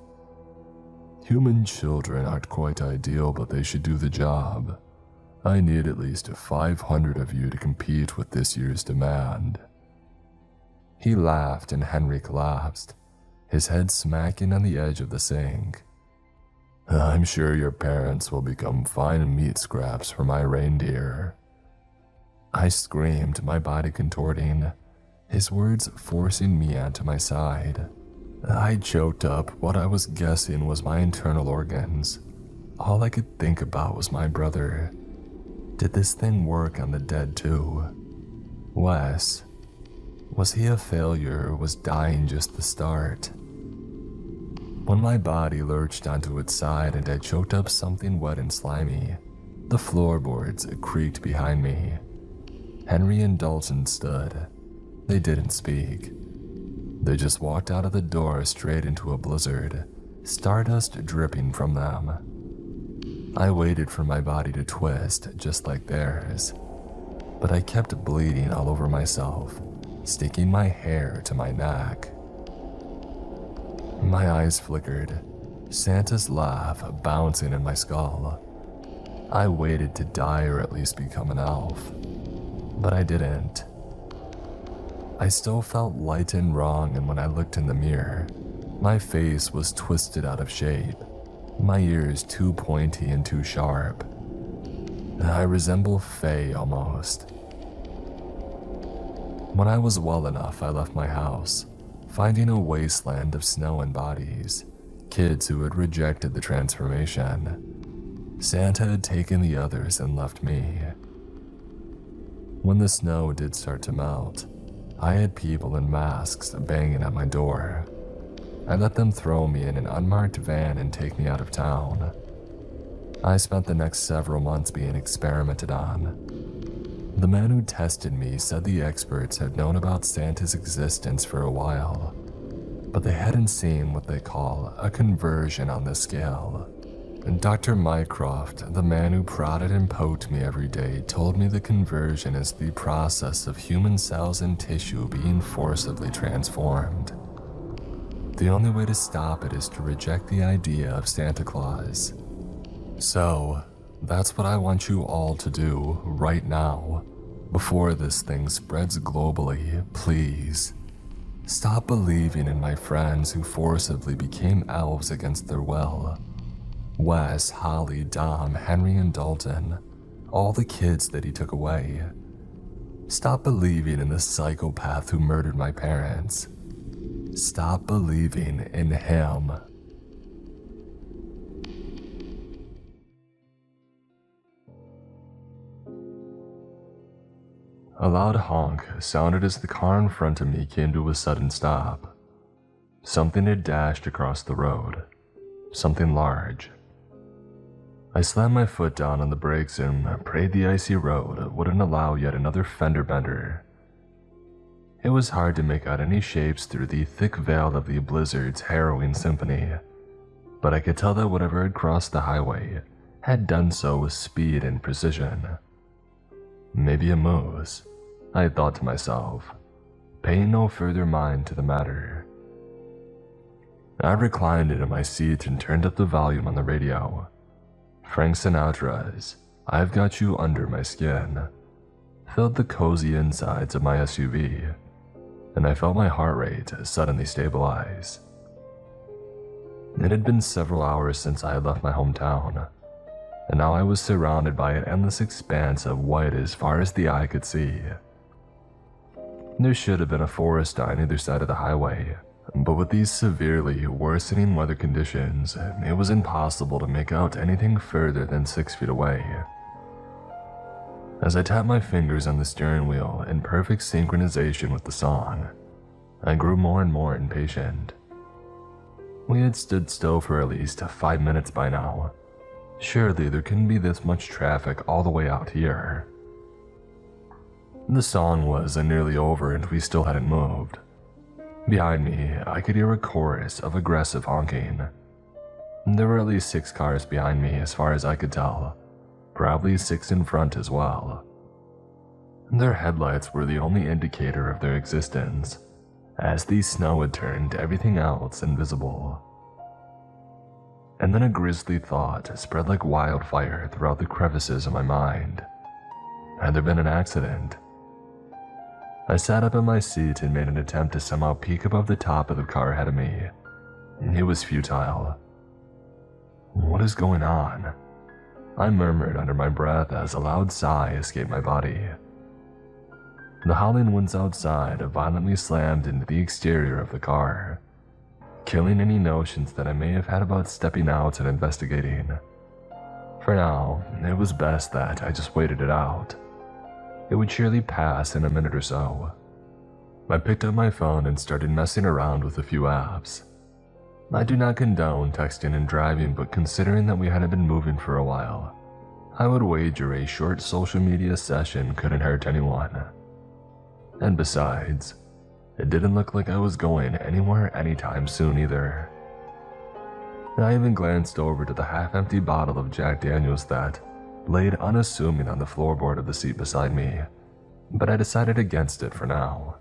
"Human children aren't quite ideal, but they should do the job. I need at least 500 of you to compete with this year's demand." He laughed and Henry collapsed, his head smacking on the edge of the sink. "I'm sure your parents will become fine meat scraps for my reindeer." I screamed, my body contorting, his words forcing me onto my side. I choked up what I was guessing was my internal organs. All I could think about was my brother. Did this thing work on the dead too? Wes, was he a failure or was dying just the start? When my body lurched onto its side and I choked up something wet and slimy, the floorboards creaked behind me. Henry and Dalton stood. They didn't speak. They just walked out of the door straight into a blizzard, stardust dripping from them. I waited for my body to twist just like theirs, but I kept bleeding all over myself, sticking my hair to my neck. My eyes flickered, Santa's laugh bouncing in my skull. I waited to die or at least become an elf, but I didn't. I still felt light and wrong, and when I looked in the mirror, my face was twisted out of shape, my ears too pointy and too sharp. I resemble Faye almost. When I was well enough, I left my house, finding a wasteland of snow and bodies, kids who had rejected the transformation. Santa had taken the others and left me. When the snow did start to melt, I had people in masks banging at my door. I let them throw me in an unmarked van and take me out of town. I spent the next several months being experimented on. The man who tested me said the experts had known about Santa's existence for a while, but they hadn't seen what they call a conversion on this scale. And Dr. Mycroft, the man who prodded and poked me every day, told me the conversion is the process of human cells and tissue being forcibly transformed. The only way to stop it is to reject the idea of Santa Claus. So, that's what I want you all to do right now, before this thing spreads globally, please. Stop believing in my friends who forcibly became elves against their will. Wes, Holly, Dom, Henry, and Dalton, all the kids that he took away. Stop believing in the psychopath who murdered my parents. Stop believing in him. A loud honk sounded as the car in front of me came to a sudden stop. Something had dashed across the road. Something large. I slammed my foot down on the brakes and prayed the icy road wouldn't allow yet another fender bender. It was hard to make out any shapes through the thick veil of the blizzard's harrowing symphony, but I could tell that whatever had crossed the highway had done so with speed and precision. Maybe a moose, I had thought to myself, paying no further mind to the matter. I reclined into my seat and turned up the volume on the radio. Frank Sinatra's "I've Got You Under My Skin" filled the cozy insides of my SUV, and I felt my heart rate suddenly stabilize. It had been several hours since I had left my hometown, and now I was surrounded by an endless expanse of white as far as the eye could see. There should have been a forest on either side of the highway, but with these severely worsening weather conditions, it was impossible to make out anything further than 6 feet away. As I tapped my fingers on the steering wheel in perfect synchronization with the song, I grew more and more impatient. We had stood still for at least 5 minutes by now. Surely there couldn't be this much traffic all the way out here. The song was nearly over and we still hadn't moved. Behind me, I could hear a chorus of aggressive honking. There were at least 6 cars behind me as far as I could tell, probably 6 in front as well. Their headlights were the only indicator of their existence, as the snow had turned everything else invisible. And then a grisly thought spread like wildfire throughout the crevices of my mind. Had there been an accident? I sat up in my seat and made an attempt to somehow peek above the top of the car ahead of me. It was futile. What is going on? I murmured under my breath as a loud sigh escaped my body. The howling winds outside violently slammed into the exterior of the car, killing any notions that I may have had about stepping out and investigating. For now, it was best that I just waited it out. It would surely pass in a minute or so. I picked up my phone and started messing around with a few apps. I do not condone texting and driving, but considering that we hadn't been moving for a while, I would wager a short social media session couldn't hurt anyone. And besides, it didn't look like I was going anywhere anytime soon either. I even glanced over to the half-empty bottle of Jack Daniels that laid unassuming on the floorboard of the seat beside me, but I decided against it for now.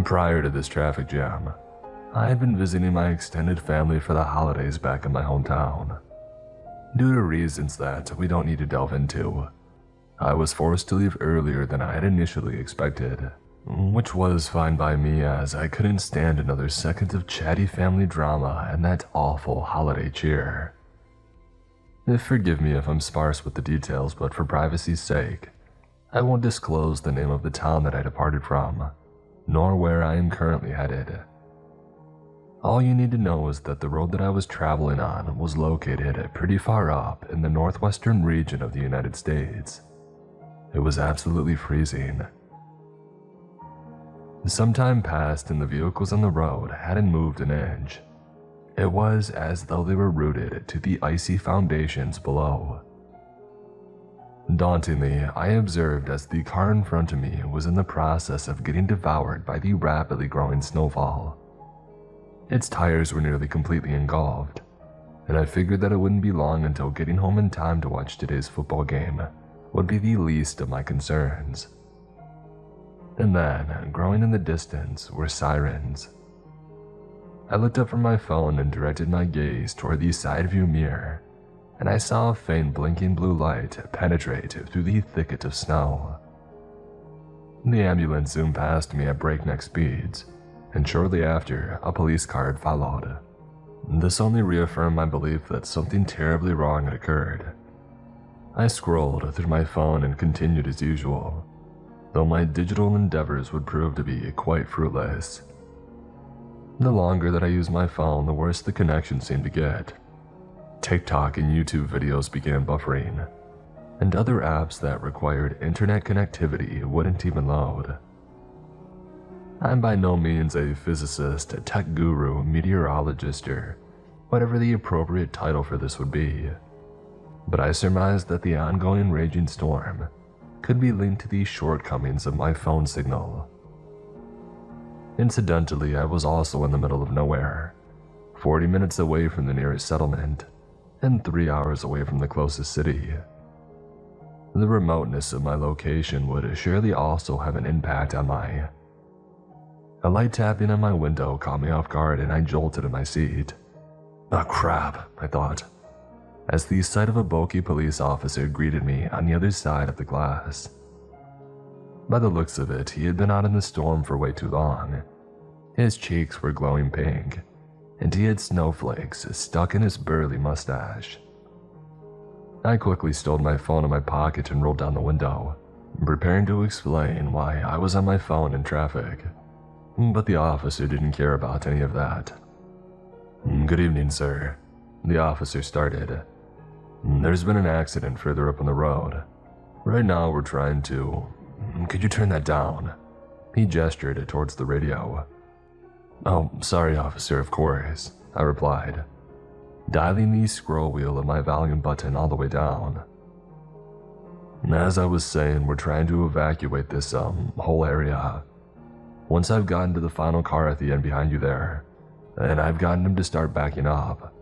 Prior to this traffic jam, I had been visiting my extended family for the holidays back in my hometown. Due to reasons that we don't need to delve into, I was forced to leave earlier than I had initially expected, which was fine by me as I couldn't stand another second of chatty family drama and that awful holiday cheer. Forgive me if I'm sparse with the details, but for privacy's sake, I won't disclose the name of the town that I departed from, nor where I am currently headed. All you need to know is that the road that I was traveling on was located pretty far up in the northwestern region of the United States. It was absolutely freezing. Some time passed and the vehicles on the road hadn't moved an inch. It was as though they were rooted to the icy foundations below. Dauntingly, I observed as the car in front of me was in the process of getting devoured by the rapidly growing snowfall. Its tires were nearly completely engulfed, and I figured that it wouldn't be long until getting home in time to watch today's football game would be the least of my concerns. And then, growing in the distance, were sirens. I looked up from my phone and directed my gaze toward the side view mirror, and I saw a faint blinking blue light penetrate through the thicket of snow. The ambulance zoomed past me at breakneck speeds, and shortly after, a police car had followed. This only reaffirmed my belief that something terribly wrong had occurred. I scrolled through my phone and continued as usual, though my digital endeavors would prove to be quite fruitless. The longer that I used my phone, the worse the connection seemed to get. TikTok and YouTube videos began buffering, and other apps that required internet connectivity wouldn't even load. I'm by no means a physicist, a tech guru, meteorologist, or whatever the appropriate title for this would be, but I surmised that the ongoing raging storm could be linked to the shortcomings of my phone signal. Incidentally, I was also in the middle of nowhere, 40 minutes away from the nearest settlement, and 3 hours away from the closest city. The remoteness of my location would surely also have an impact on my... A light tapping on my window caught me off guard and I jolted in my seat. Oh crap, I thought, as the sight of a bulky police officer greeted me on the other side of the glass. By the looks of it, he had been out in the storm for way too long. His cheeks were glowing pink, and he had snowflakes stuck in his burly mustache. I quickly stowed my phone in my pocket and rolled down the window, preparing to explain why I was on my phone in traffic. But the officer didn't care about any of that. Good evening, sir. The officer started. There's been an accident further up on the road. Right now we're trying to... Could you turn that down? He gestured towards the radio. Oh, sorry, officer, of course, I replied, dialing the scroll wheel of my volume button all the way down. As I was saying, we're trying to evacuate this, whole area. Once I've gotten to the final car at the end behind you there, and I've gotten him to start backing up,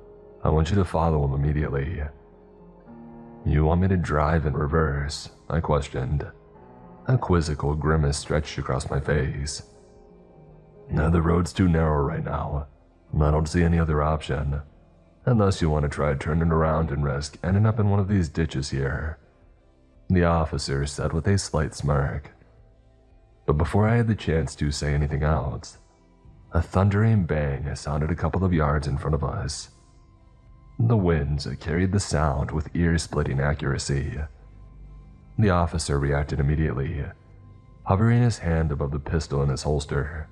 I want you to follow him immediately. You want me to drive in reverse? I questioned. A quizzical grimace stretched across my face. No, the road's too narrow right now. I don't see any other option. Unless you want to try turning around and risk ending up in one of these ditches here. The officer said with a slight smirk. But before I had the chance to say anything else, a thundering bang sounded a couple of yards in front of us. The winds carried the sound with ear-splitting accuracy. The officer reacted immediately, hovering his hand above the pistol in his holster.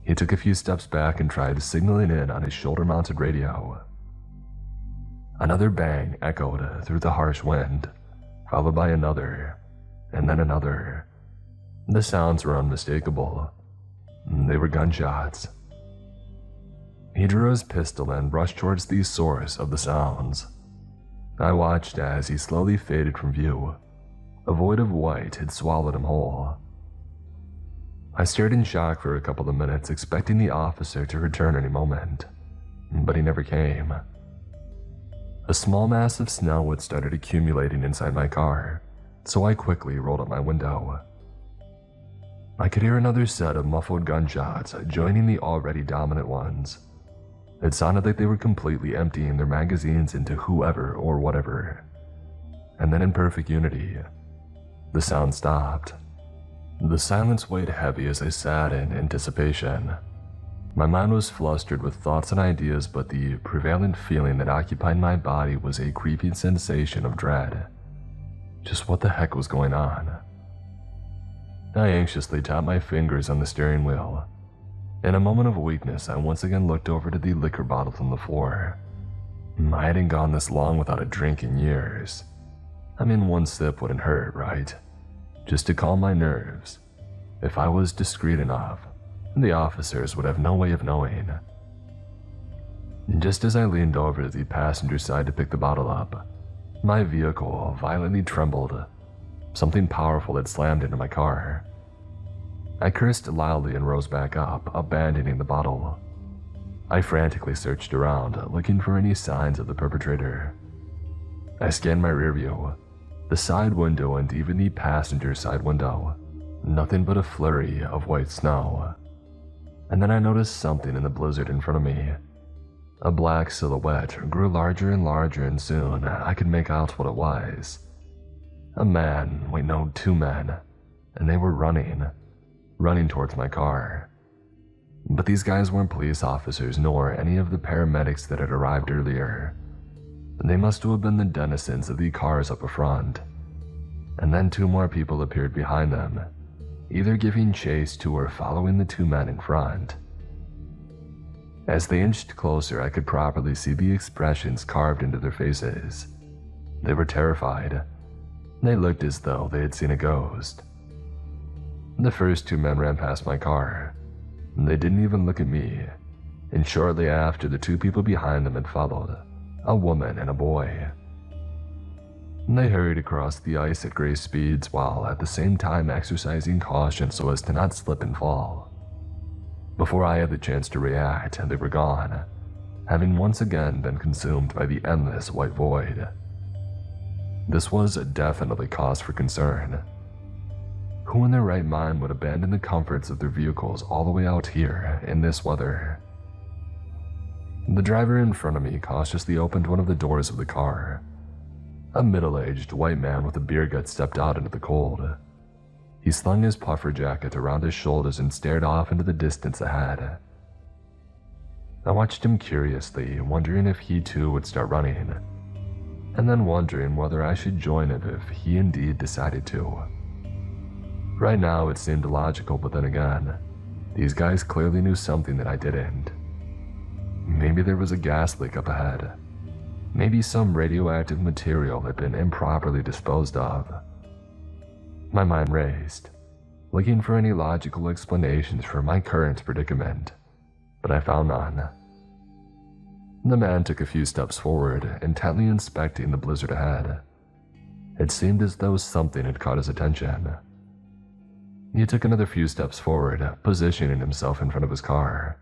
He took a few steps back and tried signaling in on his shoulder-mounted radio. Another bang echoed through the harsh wind, followed by another, and then another. The sounds were unmistakable. They were gunshots. He drew his pistol and rushed towards the source of the sounds. I watched as he slowly faded from view. A void of white had swallowed him whole. I stared in shock for a couple of minutes, expecting the officer to return any moment, but he never came. A small mass of snow had started accumulating inside my car, so I quickly rolled up my window. I could hear another set of muffled gunshots joining the already dominant ones. It sounded like they were completely emptying their magazines into whoever or whatever. And then in perfect unity, the sound stopped. The silence weighed heavy as I sat in anticipation. My mind was flustered with thoughts and ideas, but the prevalent feeling that occupied my body was a creeping sensation of dread. Just what the heck was going on? I anxiously tapped my fingers on the steering wheel. In a moment of weakness, I once again looked over to the liquor bottles on the floor. I hadn't gone this long without a drink in years. I mean, one sip wouldn't hurt, right? Just to calm my nerves. If I was discreet enough, the officers would have no way of knowing. Just as I leaned over to the passenger side to pick the bottle up, my vehicle violently trembled. Something powerful had slammed into my car. I cursed loudly and rose back up, abandoning the bottle. I frantically searched around, looking for any signs of the perpetrator. I scanned my rearview, the side window, and even the passenger side window. Nothing but a flurry of white snow. And then I noticed something in the blizzard in front of me. A black silhouette grew larger and larger, and soon I could make out what it was. A man, wait no, two men, and they were running towards my car. But these guys weren't police officers nor any of the paramedics that had arrived earlier. They must have been the denizens of the cars up front. And then two more people appeared behind them, either giving chase to or following the two men in front. As they inched closer, I could properly see the expressions carved into their faces. They were terrified. They looked as though they had seen a ghost. The first two men ran past my car. They didn't even look at me, and shortly after, the two people behind them had followed, a woman and a boy. They hurried across the ice at great speeds while at the same time exercising caution so as to not slip and fall. Before I had the chance to react, they were gone, having once again been consumed by the endless white void. This was definitely cause for concern. Who in their right mind would abandon the comforts of their vehicles all the way out here in this weather? The driver in front of me cautiously opened one of the doors of the car. A middle-aged white man with a beer gut stepped out into the cold. He slung his puffer jacket around his shoulders and stared off into the distance ahead. I watched him curiously, wondering if he too would start running, and then wondering whether I should join him if he indeed decided to. Right now it seemed logical, but then again, these guys clearly knew something that I didn't. Maybe there was a gas leak up ahead. Maybe some radioactive material had been improperly disposed of. My mind raced, looking for any logical explanations for my current predicament, but I found none. The man took a few steps forward, intently inspecting the blizzard ahead. It seemed as though something had caught his attention. He took another few steps forward, positioning himself in front of his car,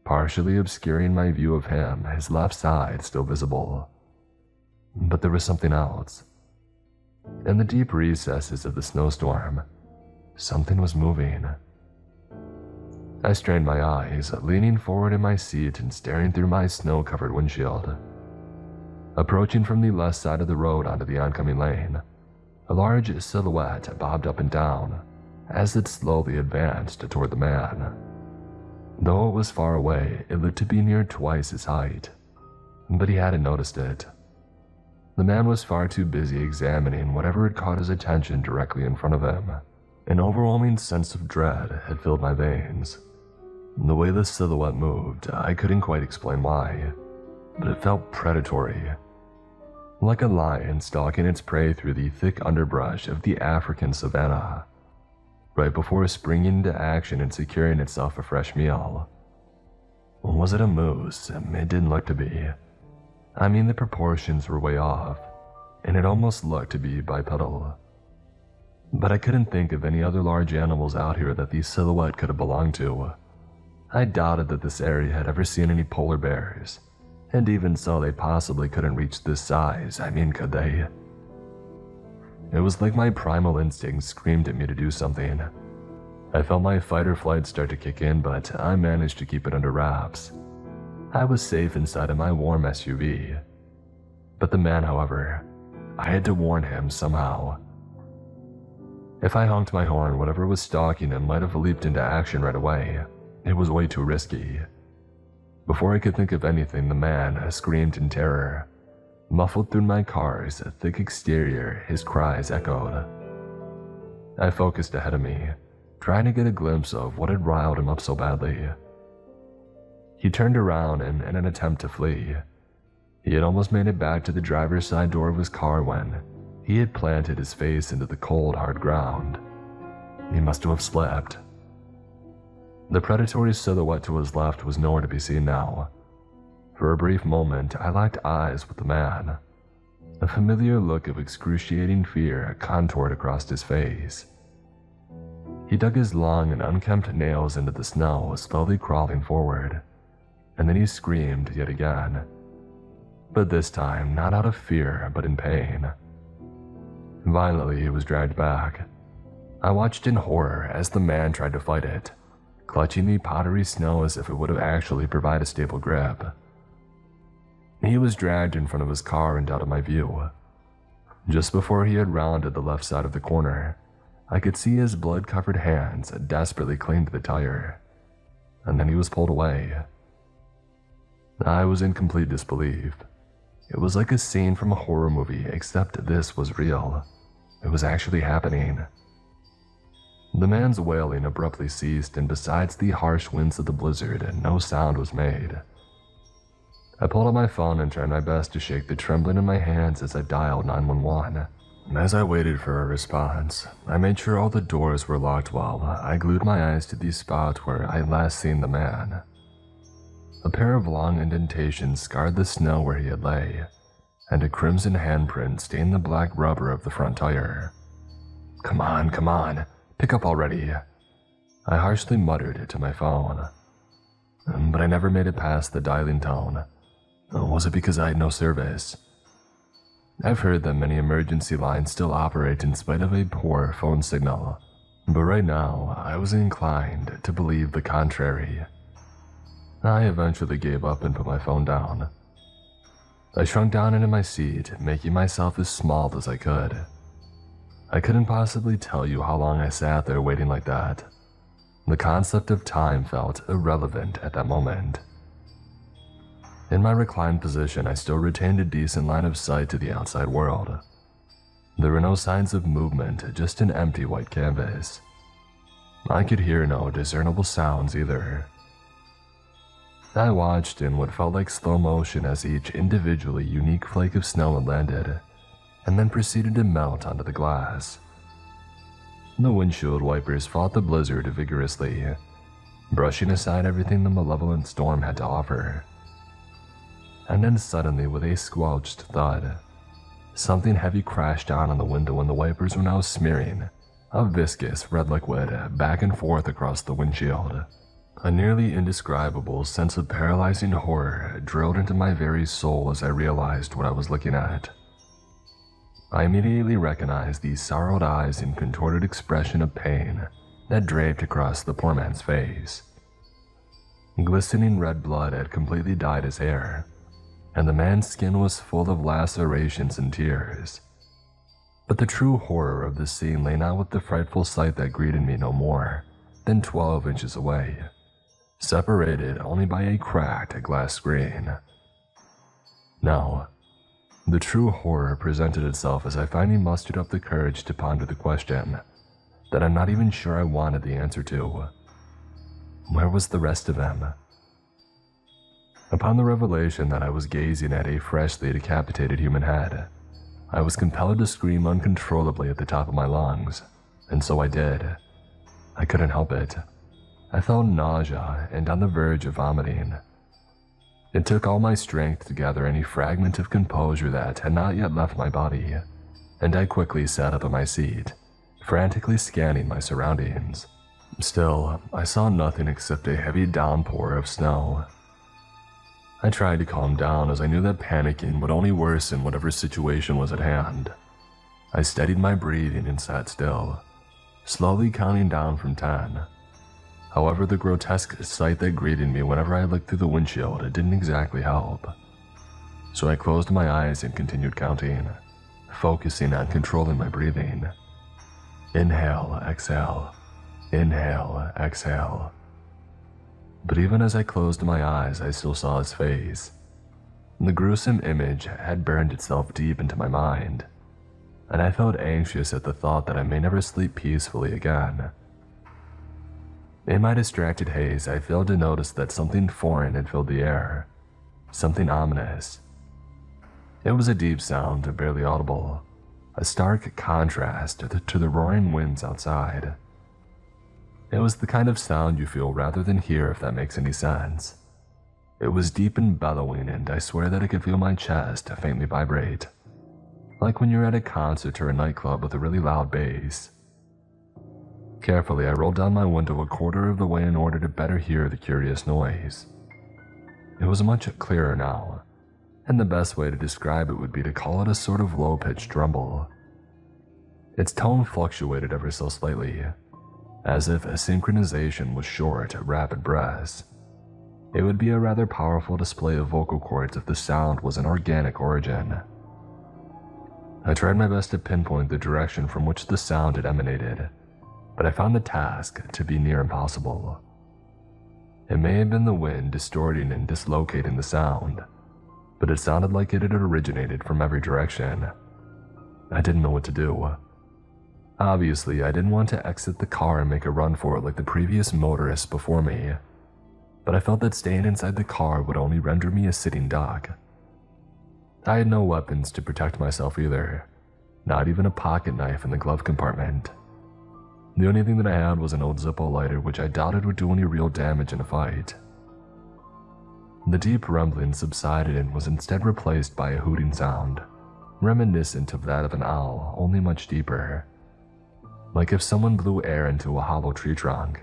partially obscuring my view of him, his left side still visible. But there was something else. In the deep recesses of the snowstorm, something was moving. I strained my eyes, leaning forward in my seat and staring through my snow-covered windshield. Approaching from the left side of the road onto the oncoming lane, a large silhouette bobbed up and down as it slowly advanced toward the man. Though it was far away, it looked to be near twice his height, but he hadn't noticed it. The man was far too busy examining whatever had caught his attention directly in front of him. An overwhelming sense of dread had filled my veins. The way the silhouette moved, I couldn't quite explain why, but it felt predatory. Like a lion stalking its prey through the thick underbrush of the African savanna, right before springing into action and securing itself a fresh meal. Was it a moose? It didn't look to be. I mean, the proportions were way off, and it almost looked to be bipedal. But I couldn't think of any other large animals out here that the silhouette could have belonged to. I doubted that this area had ever seen any polar bears, and even so they possibly couldn't reach this size. I mean, could they? It was like my primal instinct screamed at me to do something. I felt my fight or flight start to kick in, but I managed to keep it under wraps. I was safe inside of my warm SUV. But the man, however, I had to warn him somehow. If I honked my horn, whatever was stalking him might have leaped into action right away. It was way too risky. Before I could think of anything, the man screamed in terror. Muffled through my car's thick exterior, his cries echoed. I focused ahead of me, trying to get a glimpse of what had riled him up so badly. He turned around in an attempt to flee. He had almost made it back to the driver's side door of his car when he had planted his face into the cold, hard ground. He must have slipped. The predatory silhouette to his left was nowhere to be seen now. For a brief moment, I locked eyes with the man. A familiar look of excruciating fear contoured across his face. He dug his long and unkempt nails into the snow, slowly crawling forward, and then he screamed yet again. But this time, not out of fear, but in pain. Violently, he was dragged back. I watched in horror as the man tried to fight it, clutching the powdery snow as if it would have actually provided a stable grip. He was dragged in front of his car and out of my view. Just before he had rounded the left side of the corner, I could see his blood-covered hands desperately cling to the tire, and then he was pulled away. I was in complete disbelief. It was like a scene from a horror movie, except this was real. It was actually happening. The man's wailing abruptly ceased, and besides the harsh winds of the blizzard, no sound was made. I pulled out my phone and tried my best to shake the trembling in my hands as I dialed 911. As I waited for a response, I made sure all the doors were locked while I glued my eyes to the spot where I had last seen the man. A pair of long indentations scarred the snow where he had lay, and a crimson handprint stained the black rubber of the front tire. Come on, pick up already. I harshly muttered it to my phone, but I never made it past the dialing tone. Was it because I had no service? I've heard that many emergency lines still operate in spite of a poor phone signal, but right now I was inclined to believe the contrary. I eventually gave up and put my phone down. I shrunk down into my seat, making myself as small as I could. I couldn't possibly tell you how long I sat there waiting like that. The concept of time felt irrelevant at that moment. In my reclined position, I still retained a decent line of sight to the outside world. There were no signs of movement, just an empty white canvas. I could hear no discernible sounds either. I watched in what felt like slow motion as each individually unique flake of snow had landed, and then proceeded to melt onto the glass. The windshield wipers fought the blizzard vigorously, brushing aside everything the malevolent storm had to offer. And then suddenly, with a squelched thud, something heavy crashed down on the window and the wipers were now smearing a viscous red liquid back and forth across the windshield. A nearly indescribable sense of paralyzing horror drilled into my very soul as I realized what I was looking at. I immediately recognized the sorrowed eyes and contorted expression of pain that draped across the poor man's face. Glistening red blood had completely dyed his hair, and the man's skin was full of lacerations and tears. But the true horror of the scene lay not with the frightful sight that greeted me no more than 12 inches away, separated only by a cracked glass screen. No. The true horror presented itself as I finally mustered up the courage to ponder the question that I'm not even sure I wanted the answer to. Where was the rest of him? Upon the revelation that I was gazing at a freshly decapitated human head, I was compelled to scream uncontrollably at the top of my lungs, and so I did. I couldn't help it. I felt nausea and on the verge of vomiting. It took all my strength to gather any fragment of composure that had not yet left my body, and I quickly sat up in my seat, frantically scanning my surroundings. Still, I saw nothing except a heavy downpour of snow. I tried to calm down as I knew that panicking would only worsen whatever situation was at hand. I steadied my breathing and sat still, slowly counting down from 10. However, the grotesque sight that greeted me whenever I looked through the windshield didn't exactly help. So I closed my eyes and continued counting, focusing on controlling my breathing. Inhale, exhale. Inhale, exhale. But even as I closed my eyes, I still saw his face. The gruesome image had burned itself deep into my mind, and I felt anxious at the thought that I may never sleep peacefully again. In my distracted haze, I failed to notice that something foreign had filled the air, something ominous. It was a deep sound, barely audible, a stark contrast to the roaring winds outside. It was the kind of sound you feel rather than hear, if that makes any sense. It was deep and bellowing, and I swear that I could feel my chest faintly vibrate, like when you're at a concert or a nightclub with a really loud bass. Carefully, I rolled down my window a quarter of the way in order to better hear the curious noise. It was much clearer now, and the best way to describe it would be to call it a sort of low-pitched rumble. Its tone fluctuated ever so slightly, as if a synchronization was short, rapid breaths. It would be a rather powerful display of vocal cords if the sound was an organic origin. I tried my best to pinpoint the direction from which the sound had emanated, but I found the task to be near impossible. It may have been the wind distorting and dislocating the sound, but it sounded like it had originated from every direction. I didn't know what to do. Obviously, I didn't want to exit the car and make a run for it like the previous motorists before me, but I felt that staying inside the car would only render me a sitting duck. I had no weapons to protect myself either, not even a pocket knife in the glove compartment. The only thing that I had was an old Zippo lighter, which I doubted would do any real damage in a fight. The deep rumbling subsided and was instead replaced by a hooting sound, reminiscent of that of an owl, only much deeper, like if someone blew air into a hollow tree trunk.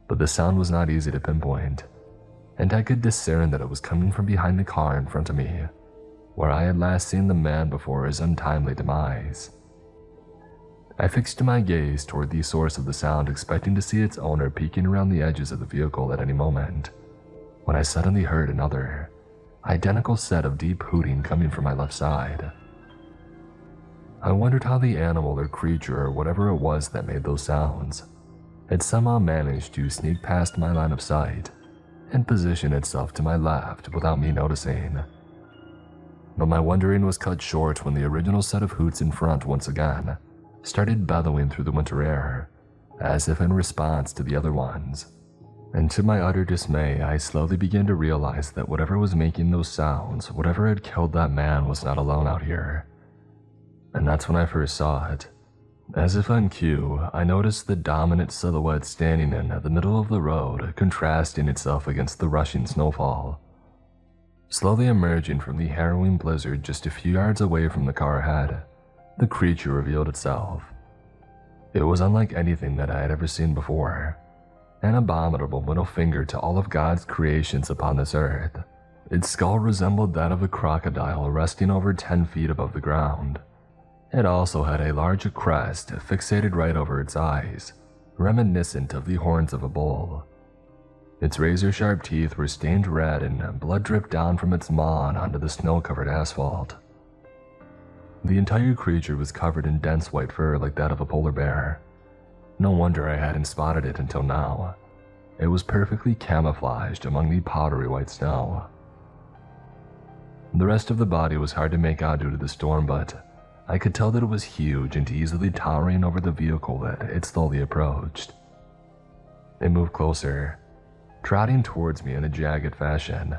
But the sound was not easy to pinpoint, and I could discern that it was coming from behind the car in front of me, where I had last seen the man before his untimely demise. I fixed my gaze toward the source of the sound, expecting to see its owner peeking around the edges of the vehicle at any moment, when I suddenly heard another, identical set of deep hooting coming from my left side. I wondered how the animal or creature or whatever it was that made those sounds had somehow managed to sneak past my line of sight and position itself to my left without me noticing. But my wondering was cut short when the original set of hoots in front once again started bellowing through the winter air, as if in response to the other ones. And to my utter dismay, I slowly began to realize that whatever was making those sounds, whatever had killed that man, was not alone out here. And that's when I first saw it. As if on cue, I noticed the dominant silhouette standing in the middle of the road, contrasting itself against the rushing snowfall. Slowly emerging from the harrowing blizzard just a few yards away from the car ahead, the creature revealed itself. It was unlike anything that I had ever seen before. An abominable middle finger to all of God's creations upon this earth. Its skull resembled that of a crocodile resting over 10 feet above the ground. It also had a large crest fixated right over its eyes, reminiscent of the horns of a bull. Its razor-sharp teeth were stained red and blood dripped down from its maw onto the snow-covered asphalt. The entire creature was covered in dense white fur like that of a polar bear. No wonder I hadn't spotted it until now. It was perfectly camouflaged among the powdery white snow. The rest of the body was hard to make out due to the storm, but I could tell that it was huge and easily towering over the vehicle that it slowly approached. It moved closer, trotting towards me in a jagged fashion.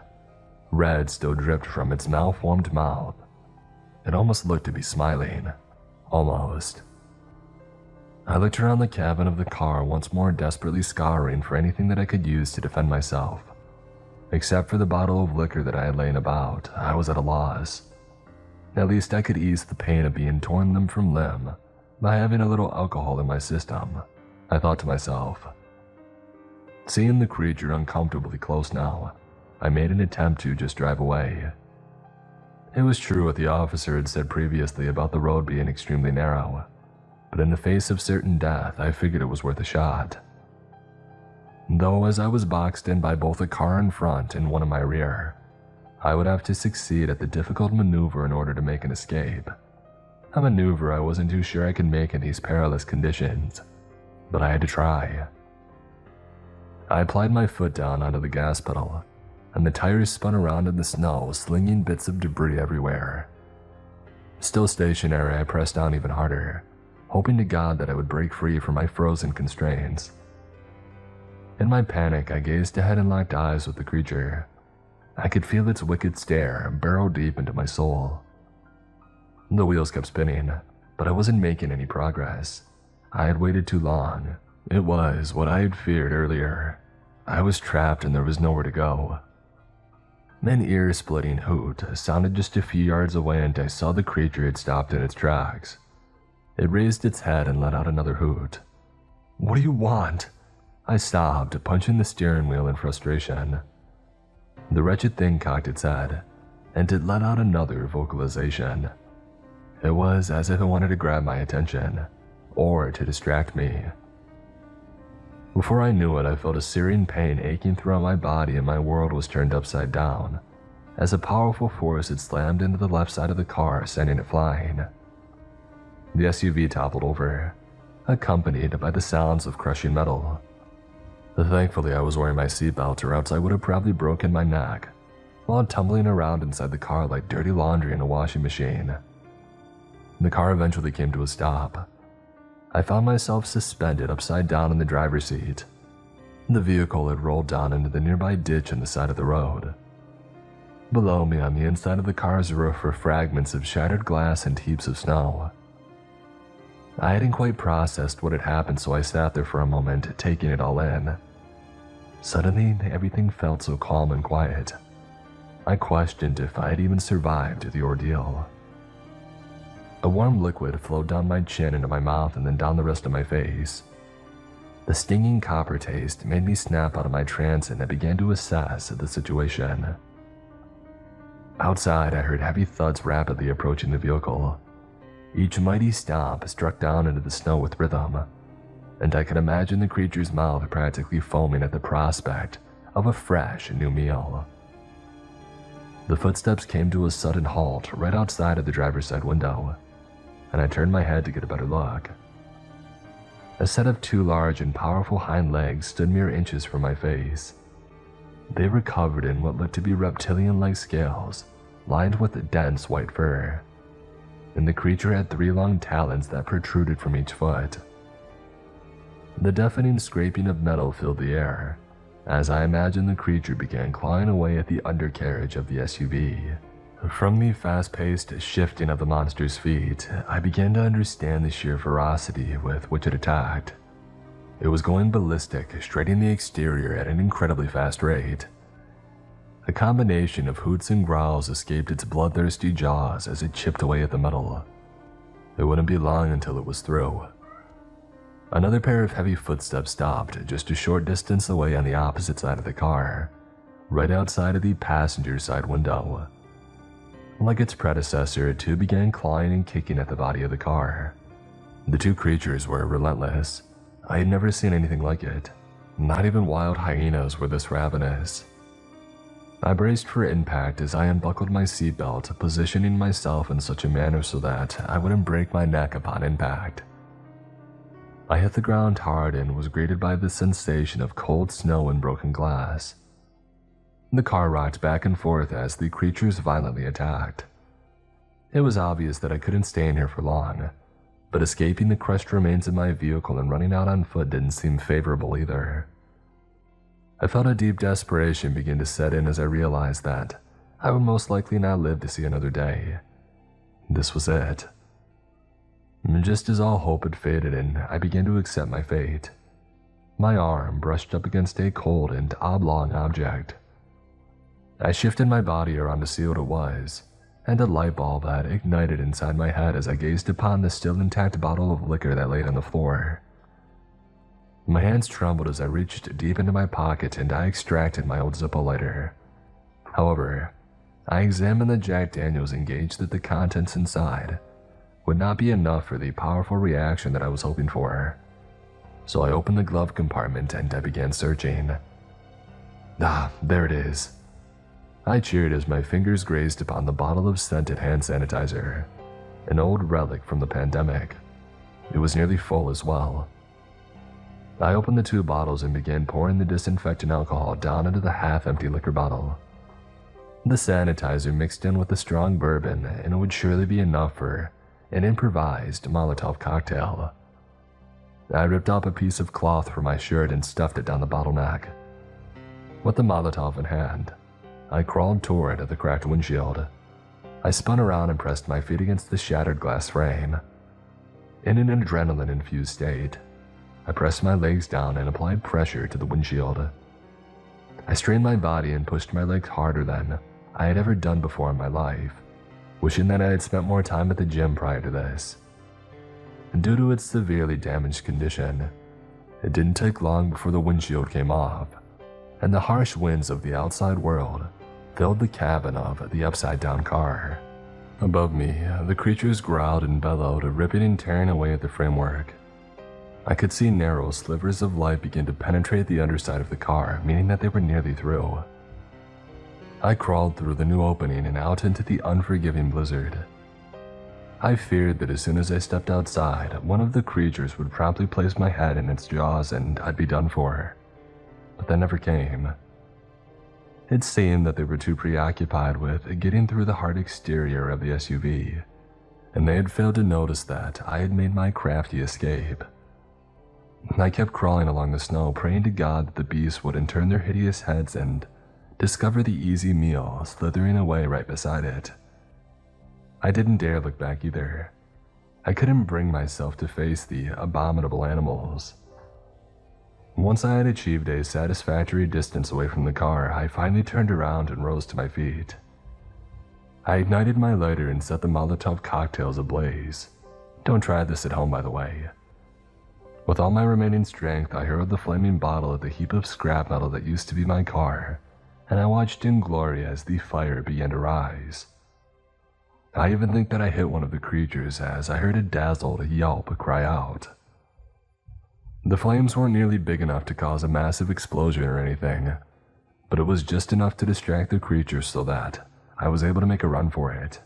Red still dripped from its malformed mouth. It almost looked to be smiling. Almost. I looked around the cabin of the car once more, desperately scouring for anything that I could use to defend myself. Except for the bottle of liquor that I had laying about, I was at a loss. At least I could ease the pain of being torn limb from limb by having a little alcohol in my system, I thought to myself. Seeing the creature uncomfortably close now, I made an attempt to just drive away. It was true what the officer had said previously about the road being extremely narrow, but in the face of certain death, I figured it was worth a shot. Though as I was boxed in by both a car in front and one in my rear, I would have to succeed at the difficult maneuver in order to make an escape. A maneuver I wasn't too sure I could make in these perilous conditions, but I had to try. I applied my foot down onto the gas pedal, and the tires spun around in the snow, slinging bits of debris everywhere. Still stationary, I pressed down even harder, hoping to God that I would break free from my frozen constraints. In my panic, I gazed ahead and locked eyes with the creature. I could feel its wicked stare burrow deep into my soul. The wheels kept spinning, but I wasn't making any progress. I had waited too long. It was what I had feared earlier. I was trapped and there was nowhere to go. An ear-splitting hoot sounded just a few yards away, and I saw the creature had stopped in its tracks. It raised its head and let out another hoot. "What do you want?" I sobbed, punching the steering wheel in frustration. The wretched thing cocked its head, and it let out another vocalization. It was as if it wanted to grab my attention, or to distract me. Before I knew it, I felt a searing pain aching throughout my body, and my world was turned upside down, as a powerful force had slammed into the left side of the car, sending it flying. The SUV toppled over, accompanied by the sounds of crushing metal. Thankfully, I was wearing my seatbelt, or else I would have probably broken my neck while tumbling around inside the car like dirty laundry in a washing machine. The car eventually came to a stop. I found myself suspended upside down in the driver's seat. The vehicle had rolled down into the nearby ditch on the side of the road. Below me, on the inside of the car's roof, were fragments of shattered glass and heaps of snow. I hadn't quite processed what had happened, so I sat there for a moment, taking it all in. Suddenly, everything felt so calm and quiet, I questioned if I had even survived the ordeal. A warm liquid flowed down my chin into my mouth and then down the rest of my face. The stinging copper taste made me snap out of my trance, and I began to assess the situation. Outside, I heard heavy thuds rapidly approaching the vehicle. Each mighty stomp struck down into the snow with rhythm, and I could imagine the creature's mouth practically foaming at the prospect of a fresh new meal. The footsteps came to a sudden halt right outside of the driver's side window, and I turned my head to get a better look. A set of two large and powerful hind legs stood mere inches from my face. They were covered in what looked to be reptilian-like scales, lined with dense white fur, and the creature had 3 long talons that protruded from each foot. The deafening scraping of metal filled the air, as I imagined the creature began clawing away at the undercarriage of the SUV. From the fast-paced shifting of the monster's feet, I began to understand the sheer ferocity with which it attacked. It was going ballistic, straighting the exterior at an incredibly fast rate. A combination of hoots and growls escaped its bloodthirsty jaws as it chipped away at the metal. It wouldn't be long until it was through. Another pair of heavy footsteps stopped just a short distance away on the opposite side of the car, right outside of the passenger side window. Like its predecessor, it too began clawing and kicking at the body of the car. The two creatures were relentless. I had never seen anything like it. Not even wild hyenas were this ravenous. I braced for impact as I unbuckled my seatbelt, positioning myself in such a manner so that I wouldn't break my neck upon impact. I hit the ground hard and was greeted by the sensation of cold snow and broken glass. The car rocked back and forth as the creatures violently attacked. It was obvious that I couldn't stay in here for long, but escaping the crushed remains of my vehicle and running out on foot didn't seem favorable either. I felt a deep desperation begin to set in as I realized that I would most likely not live to see another day. This was it. Just as all hope had faded and I began to accept my fate, my arm brushed up against a cold and oblong object. I shifted my body around to see what it was, and a light bulb had ignited inside my head as I gazed upon the still intact bottle of liquor that laid on the floor. My hands trembled as I reached deep into my pocket and I extracted my old Zippo lighter. However, I examined the Jack Daniels and gauged that the contents inside would not be enough for the powerful reaction that I was hoping for. So I opened the glove compartment and I began searching. Ah, there it is. I cheered as my fingers grazed upon the bottle of scented hand sanitizer, an old relic from the pandemic. It was nearly full as well. I opened the 2 bottles and began pouring the disinfectant alcohol down into the half-empty liquor bottle. The sanitizer mixed in with the strong bourbon, and it would surely be enough for an improvised Molotov cocktail. I ripped off a piece of cloth from my shirt and stuffed it down the bottleneck. With the Molotov in hand, I crawled toward the cracked windshield. I spun around and pressed my feet against the shattered glass frame. In an adrenaline-infused state, I pressed my legs down and applied pressure to the windshield. I strained my body and pushed my legs harder than I had ever done before in my life, wishing that I had spent more time at the gym prior to this. Due to its severely damaged condition, it didn't take long before the windshield came off, and the harsh winds of the outside world filled the cabin of the upside-down car. Above me, the creatures growled and bellowed, ripping and tearing away at the framework. I could see narrow slivers of light begin to penetrate the underside of the car, meaning that they were nearly through. I crawled through the new opening and out into the unforgiving blizzard. I feared that as soon as I stepped outside, one of the creatures would promptly place my head in its jaws and I'd be done for. But that never came. It seemed that they were too preoccupied with getting through the hard exterior of the SUV, and they had failed to notice that I had made my crafty escape. I kept crawling along the snow, praying to God that the beasts wouldn't turn their hideous heads and discover the easy meal slithering away right beside it. I didn't dare look back either. I couldn't bring myself to face the abominable animals. Once I had achieved a satisfactory distance away from the car, I finally turned around and rose to my feet. I ignited my lighter and set the Molotov cocktails ablaze. Don't try this at home, by the way. With all my remaining strength, I hurled the flaming bottle at the heap of scrap metal that used to be my car, and I watched in glory as the fire began to rise. I even think that I hit one of the creatures as I heard a dazzled yelp cry out. The flames weren't nearly big enough to cause a massive explosion or anything, but it was just enough to distract the creature so that I was able to make a run for it.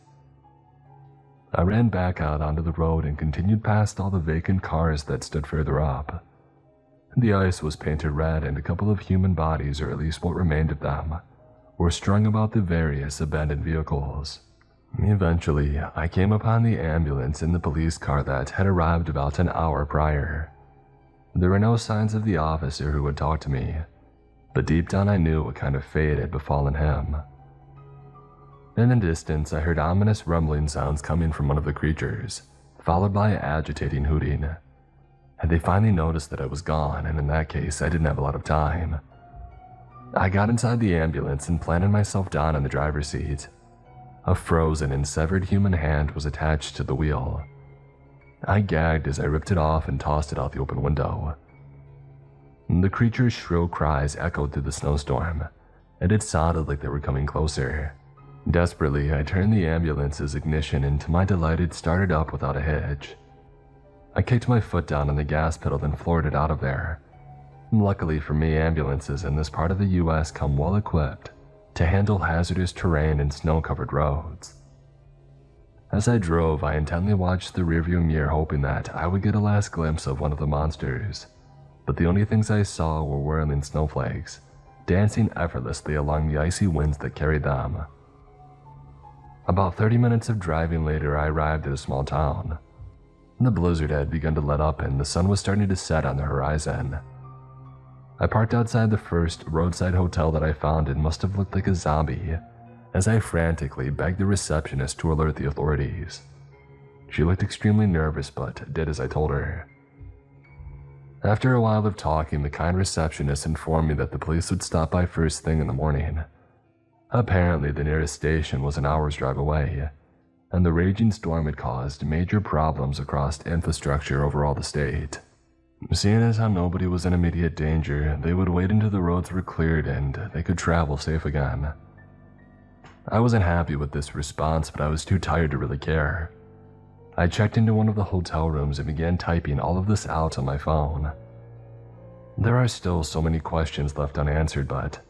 I ran back out onto the road and continued past all the vacant cars that stood further up. The ice was painted red and a couple of human bodies, or at least what remained of them, were strung about the various abandoned vehicles. Eventually, I came upon the ambulance and the police car that had arrived about an hour prior. There were no signs of the officer who had talked to me, but deep down I knew what kind of fate had befallen him. In the distance, I heard ominous rumbling sounds coming from one of the creatures, followed by agitating hooting. Had they finally noticed that I was gone, and in that case, I didn't have a lot of time. I got inside the ambulance and planted myself down in the driver's seat. A frozen and severed human hand was attached to the wheel. I gagged as I ripped it off and tossed it out the open window. The creature's shrill cries echoed through the snowstorm, and it sounded like they were coming closer. Desperately, I turned the ambulance's ignition and to my delight it started up without a hitch. I kicked my foot down on the gas pedal and floored it out of there. Luckily for me, ambulances in this part of the US come well equipped to handle hazardous terrain and snow-covered roads. As I drove, I intently watched the rearview mirror hoping that I would get a last glimpse of one of the monsters, but the only things I saw were whirling snowflakes, dancing effortlessly along the icy winds that carried them. About 30 minutes of driving later, I arrived at a small town. The blizzard had begun to let up and the sun was starting to set on the horizon. I parked outside the first roadside hotel that I found and must have looked like a zombie, as I frantically begged the receptionist to alert the authorities. She looked extremely nervous but did as I told her. After a while of talking, the kind receptionist informed me that the police would stop by first thing in the morning. Apparently, the nearest station was an hour's drive away, and the raging storm had caused major problems across infrastructure over all the state. Seeing as how nobody was in immediate danger, they would wait until the roads were cleared and they could travel safe again. I wasn't happy with this response, but I was too tired to really care. I checked into one of the hotel rooms and began typing all of this out on my phone. There are still so many questions left unanswered, but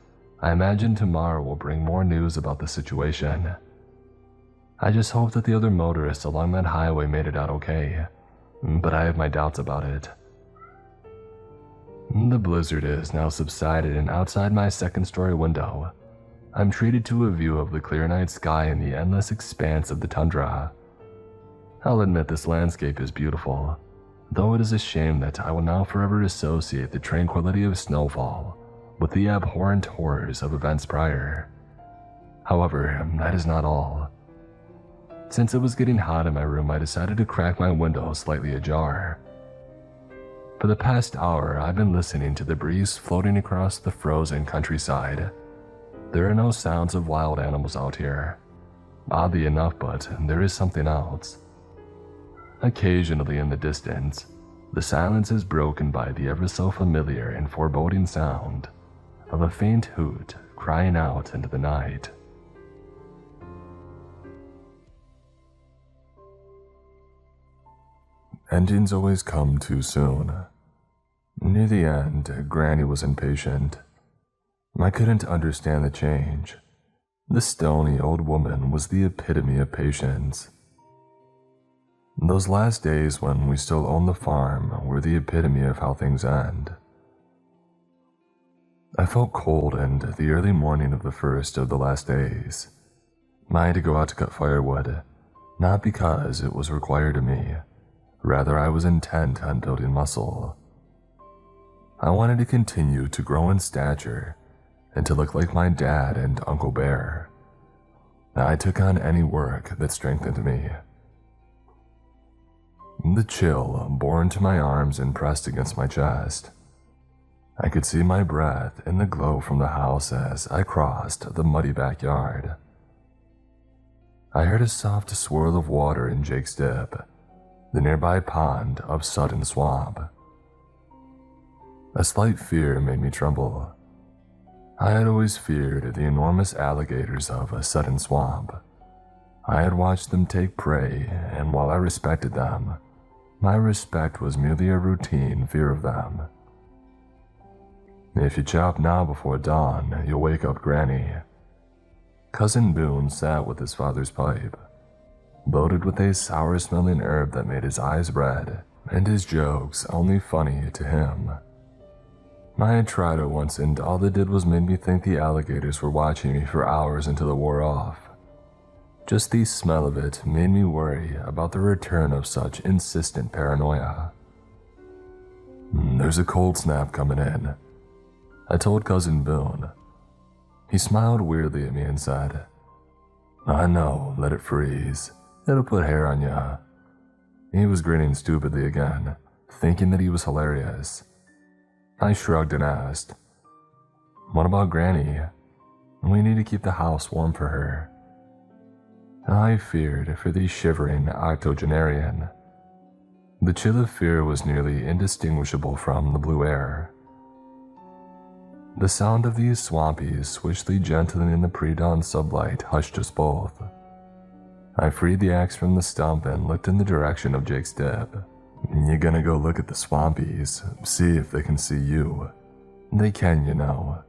I imagine tomorrow will bring more news about the situation. I just hope that the other motorists along that highway made it out okay, but I have my doubts about it. The blizzard is now subsided, and outside my second-story window, I'm treated to a view of the clear night sky and the endless expanse of the tundra. I'll admit this landscape is beautiful, though it is a shame that I will now forever associate the tranquility of snowfall with the abhorrent horrors of events prior. However, that is not all. Since it was getting hot in my room, I decided to crack my window slightly ajar. For the past hour, I've been listening to the breeze floating across the frozen countryside. There are no sounds of wild animals out here. Oddly enough, but there is something else. Occasionally in the distance, the silence is broken by the ever so familiar and foreboding sound of a faint hoot crying out into the night. Endings always come too soon. Near the end, Granny was impatient. I couldn't understand the change. The stony old woman was the epitome of patience. Those last days when we still owned the farm were the epitome of how things end. I felt cold and the early morning of the first of the last days. I had to go out to cut firewood, not because it was required of me. Rather, I was intent on building muscle. I wanted to continue to grow in stature and to look like my dad and Uncle Bear. I took on any work that strengthened me. The chill bore into my arms and pressed against my chest. I could see my breath in the glow from the house as I crossed the muddy backyard. I heard a soft swirl of water in Jake's Dip, the nearby pond of Sudden Swamp. A slight fear made me tremble. I had always feared the enormous alligators of a Sudden Swamp. I had watched them take prey, and while I respected them, my respect was merely a routine fear of them. If you chop now before dawn, you'll wake up Granny. Cousin Boone sat with his father's pipe, loaded with a sour-smelling herb that made his eyes red, and his jokes only funny to him. I had tried it once, and all it did was make me think the alligators were watching me for hours until it wore off. Just the smell of it made me worry about the return of such insistent paranoia. There's a cold snap coming in, I told Cousin Boone. He smiled weirdly at me and said, I know, let it freeze. It'll put hair on ya. He was grinning stupidly again, thinking that he was hilarious. I shrugged and asked, What about Granny? We need to keep the house warm for her. I feared for the shivering octogenarian. The chill of fear was nearly indistinguishable from the blue air. The sound of these swampies swishly gentling in the pre-dawn sublight hushed us both. I freed the axe from the stump and looked in the direction of Jake's Dip. You gonna go look at the swampies, see if they can see you? They can, you know.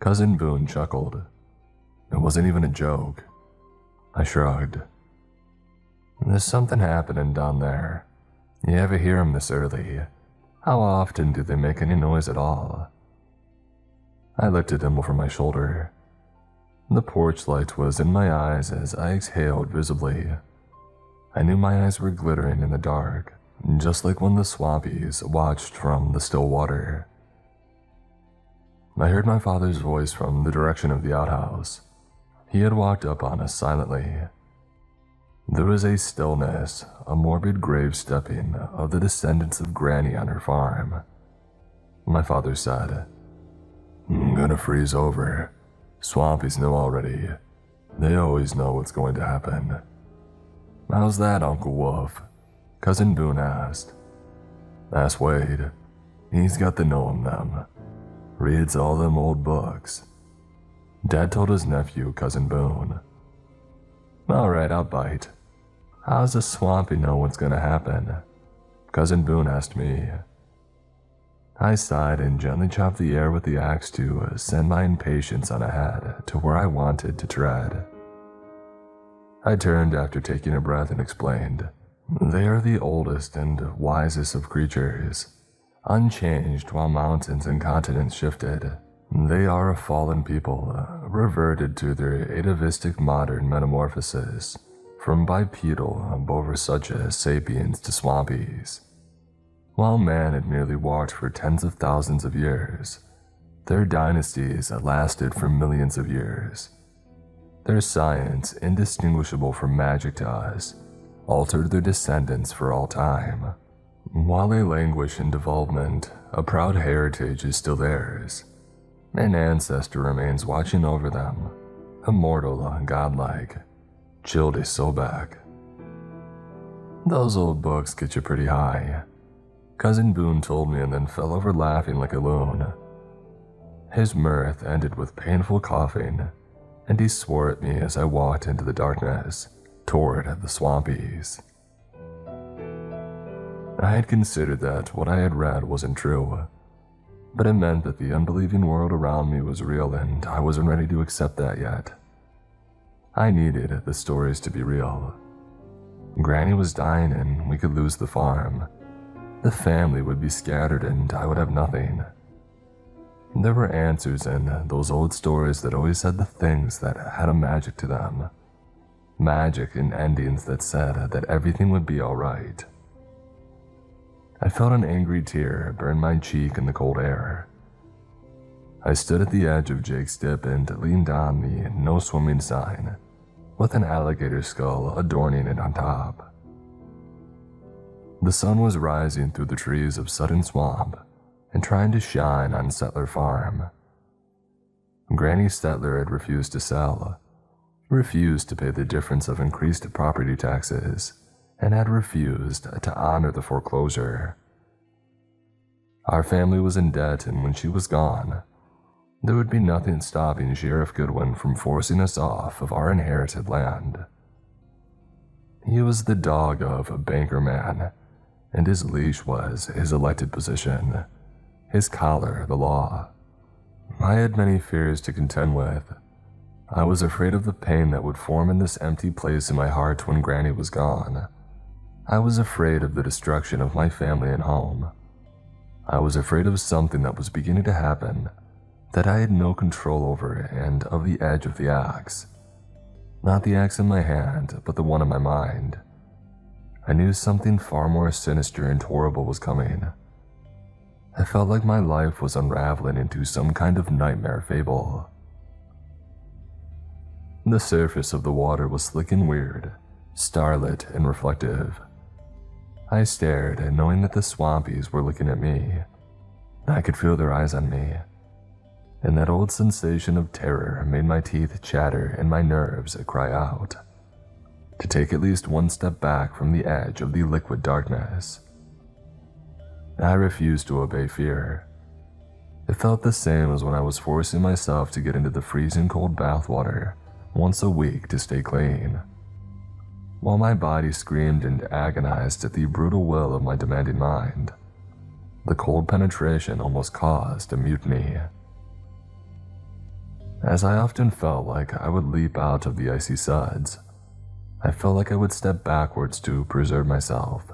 Cousin Boone chuckled. It wasn't even a joke. I shrugged. There's something happening down there. You ever hear them this early? How often do they make any noise at all? I looked at him over my shoulder. The porch light was in my eyes as I exhaled visibly. I knew my eyes were glittering in the dark, just like when the swampies watched from the still water. I heard my father's voice from the direction of the outhouse. He had walked up on us silently. There was a stillness, a morbid grave stepping of the descendants of Granny on her farm. My father said, I'm gonna freeze over. Swampies know already. They always know what's going to happen. How's that, Uncle Wolf? Cousin Boone asked. Ask Wade. He's got the know them. Reads all them old books. Dad told his nephew, Cousin Boone. Alright, I'll bite. How's a swampy know what's gonna happen? Cousin Boone asked me. I sighed and gently chopped the air with the axe to send my impatience on ahead to where I wanted to tread. I turned after taking a breath and explained, They are the oldest and wisest of creatures, unchanged while mountains and continents shifted. They are a fallen people, reverted to their atavistic modern metamorphosis, from bipedal bovrisuchus sapiens to swampies. While man had merely walked for tens of thousands of years, their dynasties lasted for millions of years. Their science, indistinguishable from magic to us, altered their descendants for all time. While they languish in development, a proud heritage is still theirs. An ancestor remains watching over them, immortal, godlike. Chilled his soul back. Those old books get you pretty high, Cousin Boone told me and then fell over laughing like a loon. His mirth ended with painful coughing, and he swore at me as I walked into the darkness, toward the swampies. I had considered that what I had read wasn't true, but it meant that the unbelieving world around me was real and I wasn't ready to accept that yet. I needed the stories to be real. Granny was dying and we could lose the farm. The family would be scattered and I would have nothing. There were answers in those old stories that always said the things that had a magic to them. Magic and endings that said that everything would be alright. I felt an angry tear burn my cheek in the cold air. I stood at the edge of Jake's Dip and leaned on the no swimming sign, with an alligator skull adorning it on top. The sun was rising through the trees of Sudden Swamp, and trying to shine on Settler Farm. Granny Settler had refused to sell, refused to pay the difference of increased property taxes, and had refused to honor the foreclosure. Our family was in debt, and when she was gone, there would be nothing stopping Sheriff Goodwin from forcing us off of our inherited land. He was the dog of a banker man, and his leash was his elected position, his collar the law. I had many fears to contend with. I was afraid of the pain that would form in this empty place in my heart when Granny was gone. I was afraid of the destruction of my family and home. I was afraid of something that was beginning to happen that I had no control over, and of the edge of the axe. Not the axe in my hand, but the one in my mind. I knew something far more sinister and horrible was coming. I felt like my life was unraveling into some kind of nightmare fable. The surface of the water was slick and weird, starlit and reflective. I stared, knowing that the swampies were looking at me. I could feel their eyes on me, and that old sensation of terror made my teeth chatter and my nerves cry out, to take at least one step back from the edge of the liquid darkness. I refused to obey fear. It felt the same as when I was forcing myself to get into the freezing cold bathwater once a week to stay clean. While my body screamed and agonized at the brutal will of my demanding mind, the cold penetration almost caused a mutiny. As I often felt like I would leap out of the icy suds, I felt like I would step backwards to preserve myself.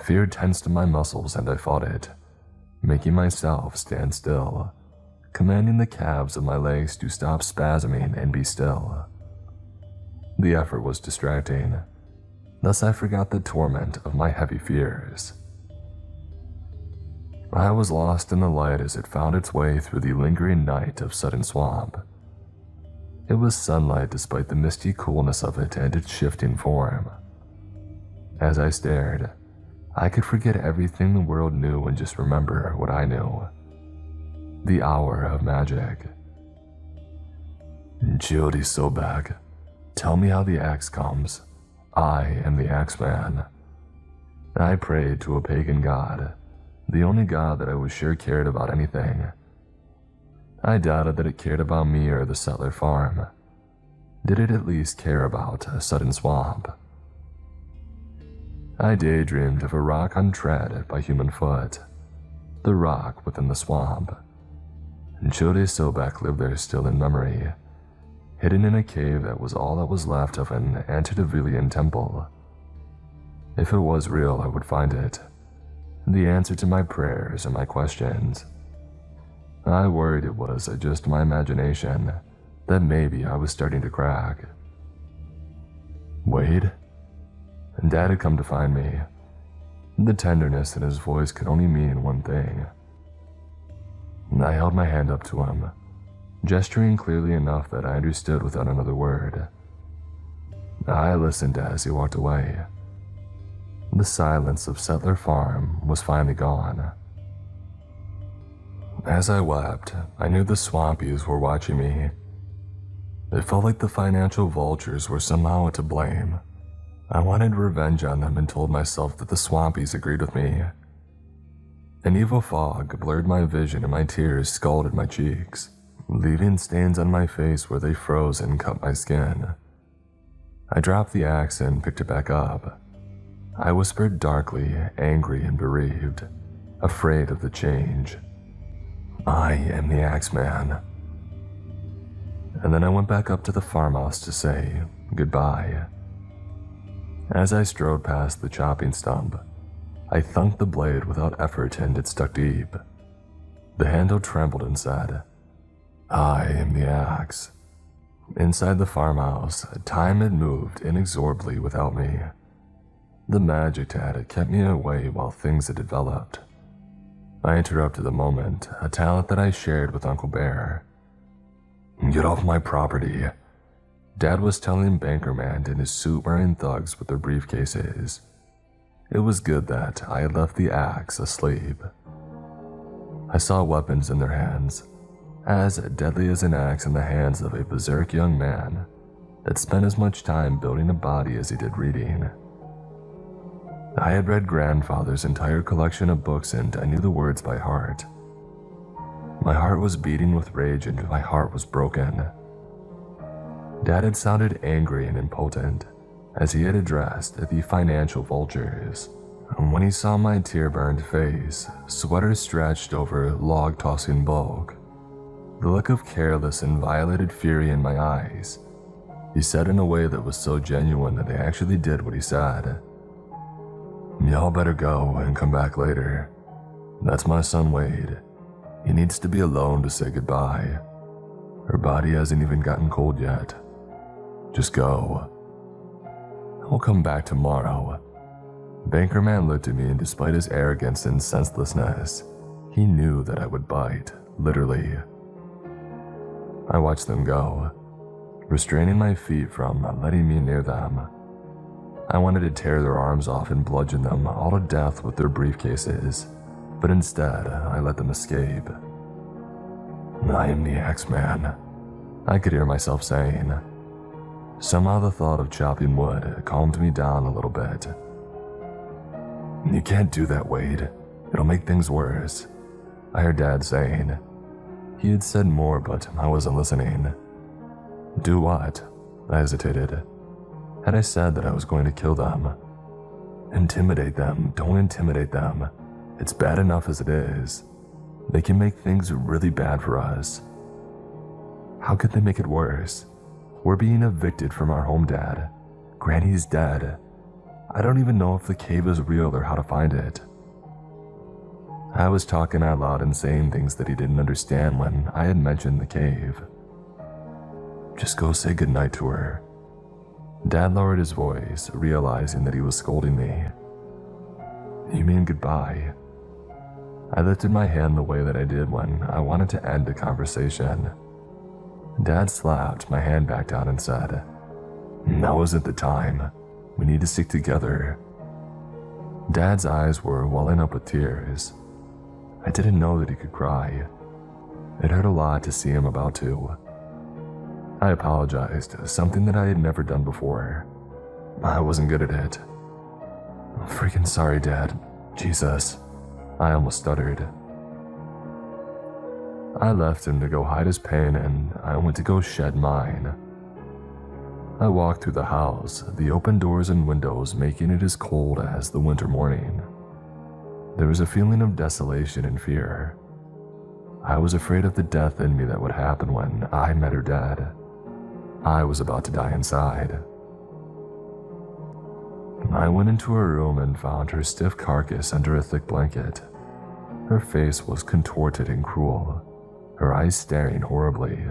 Fear tensed my muscles and I fought it, making myself stand still, commanding the calves of my legs to stop spasming and be still. The effort was distracting, thus I forgot the torment of my heavy fears. I was lost in the light as it found its way through the lingering night of Sudden Swamp. It was sunlight despite the misty coolness of it and its shifting form. As I stared, I could forget everything the world knew and just remember what I knew. The hour of magic. Jody Sobek, tell me how the axe comes. I am the Axeman. I prayed to a pagan god, the only god that I was sure cared about anything. I doubted that it cared about me or the Settler Farm. Did it at least care about a Sudden Swamp? I daydreamed of a rock untread by human foot, the rock within the swamp. Jody Sobek lived there still in memory, hidden in a cave that was all that was left of an antediluvian temple. If it was real, I would find it, the answer to my prayers and my questions. I worried it was just my imagination, that maybe I was starting to crack. Wade? Dad had come to find me. The tenderness in his voice could only mean one thing. I held my hand up to him, gesturing clearly enough that I understood without another word. I listened as he walked away. The silence of Settler Farm was finally gone. As I wept, I knew the swampies were watching me. It felt like the financial vultures were somehow to blame. I wanted revenge on them and told myself that the swampies agreed with me. An evil fog blurred my vision and my tears scalded my cheeks, leaving stains on my face where they froze and cut my skin. I dropped the axe and picked it back up. I whispered darkly, angry and bereaved, afraid of the change. I am the Axeman. And then I went back up to the farmhouse to say goodbye. As I strode past the chopping stump, I thunked the blade without effort and it stuck deep. The handle trembled and said, I am the axe. Inside the farmhouse, time had moved inexorably without me. The magic had kept me away while things had developed. I interrupted the moment, a talent that I shared with Uncle Bear. Get off my property, Dad was telling Bankerman and his suit-wearing thugs with their briefcases. It was good that I had left the axe asleep. I saw weapons in their hands, as deadly as an axe in the hands of a berserk young man that spent as much time building a body as he did reading. I had read grandfather's entire collection of books and I knew the words by heart. My heart was beating with rage and my heart was broken. Dad had sounded angry and impotent as he had addressed the financial vultures. When he saw my tear-burned face, sweater stretched over log-tossing bulk, the look of careless and violated fury in my eyes, he said in a way that was so genuine that I actually did what he said. "Y'all better go and come back later. That's my son Wade. He needs to be alone to say goodbye. Her body hasn't even gotten cold yet. Just go. I'll come back tomorrow." Banker Man looked at me, and despite his arrogance and senselessness, he knew that I would bite, literally. I watched them go, restraining my feet from letting me near them. I wanted to tear their arms off and bludgeon them all to death with their briefcases, but instead I let them escape. "I am the Axeman," I could hear myself saying. Somehow the thought of chopping wood calmed me down a little bit. "You can't do that, Wade. It'll make things worse," I heard Dad saying. He had said more, but I wasn't listening. "Do what?" I hesitated. Had I said that I was going to kill them? "Intimidate them. Don't intimidate them. It's bad enough as it is. They can make things really bad for us." "How could they make it worse? We're being evicted from our home, Dad. Granny's dead. I don't even know if the cave is real or how to find it." I was talking out loud and saying things that he didn't understand when I had mentioned the cave. "Just go say goodnight to her." Dad lowered his voice, realizing that he was scolding me. "You mean goodbye?" I lifted my hand the way that I did when I wanted to end a conversation. Dad slapped my hand back down and said, "Now isn't the time. We need to stick together." Dad's eyes were welling up with tears. I didn't know that he could cry. It hurt a lot to see him about to. I apologized, something that I had never done before. I wasn't good at it. "I'm freaking sorry, Dad. Jesus," I almost stuttered. I left him to go hide his pain and I went to go shed mine. I walked through the house, the open doors and windows making it as cold as the winter morning. There was a feeling of desolation and fear. I was afraid of the death in me that would happen when I met her dead. I was about to die inside. I went into her room and found her stiff carcass under a thick blanket. Her face was contorted and cruel, her eyes staring horribly.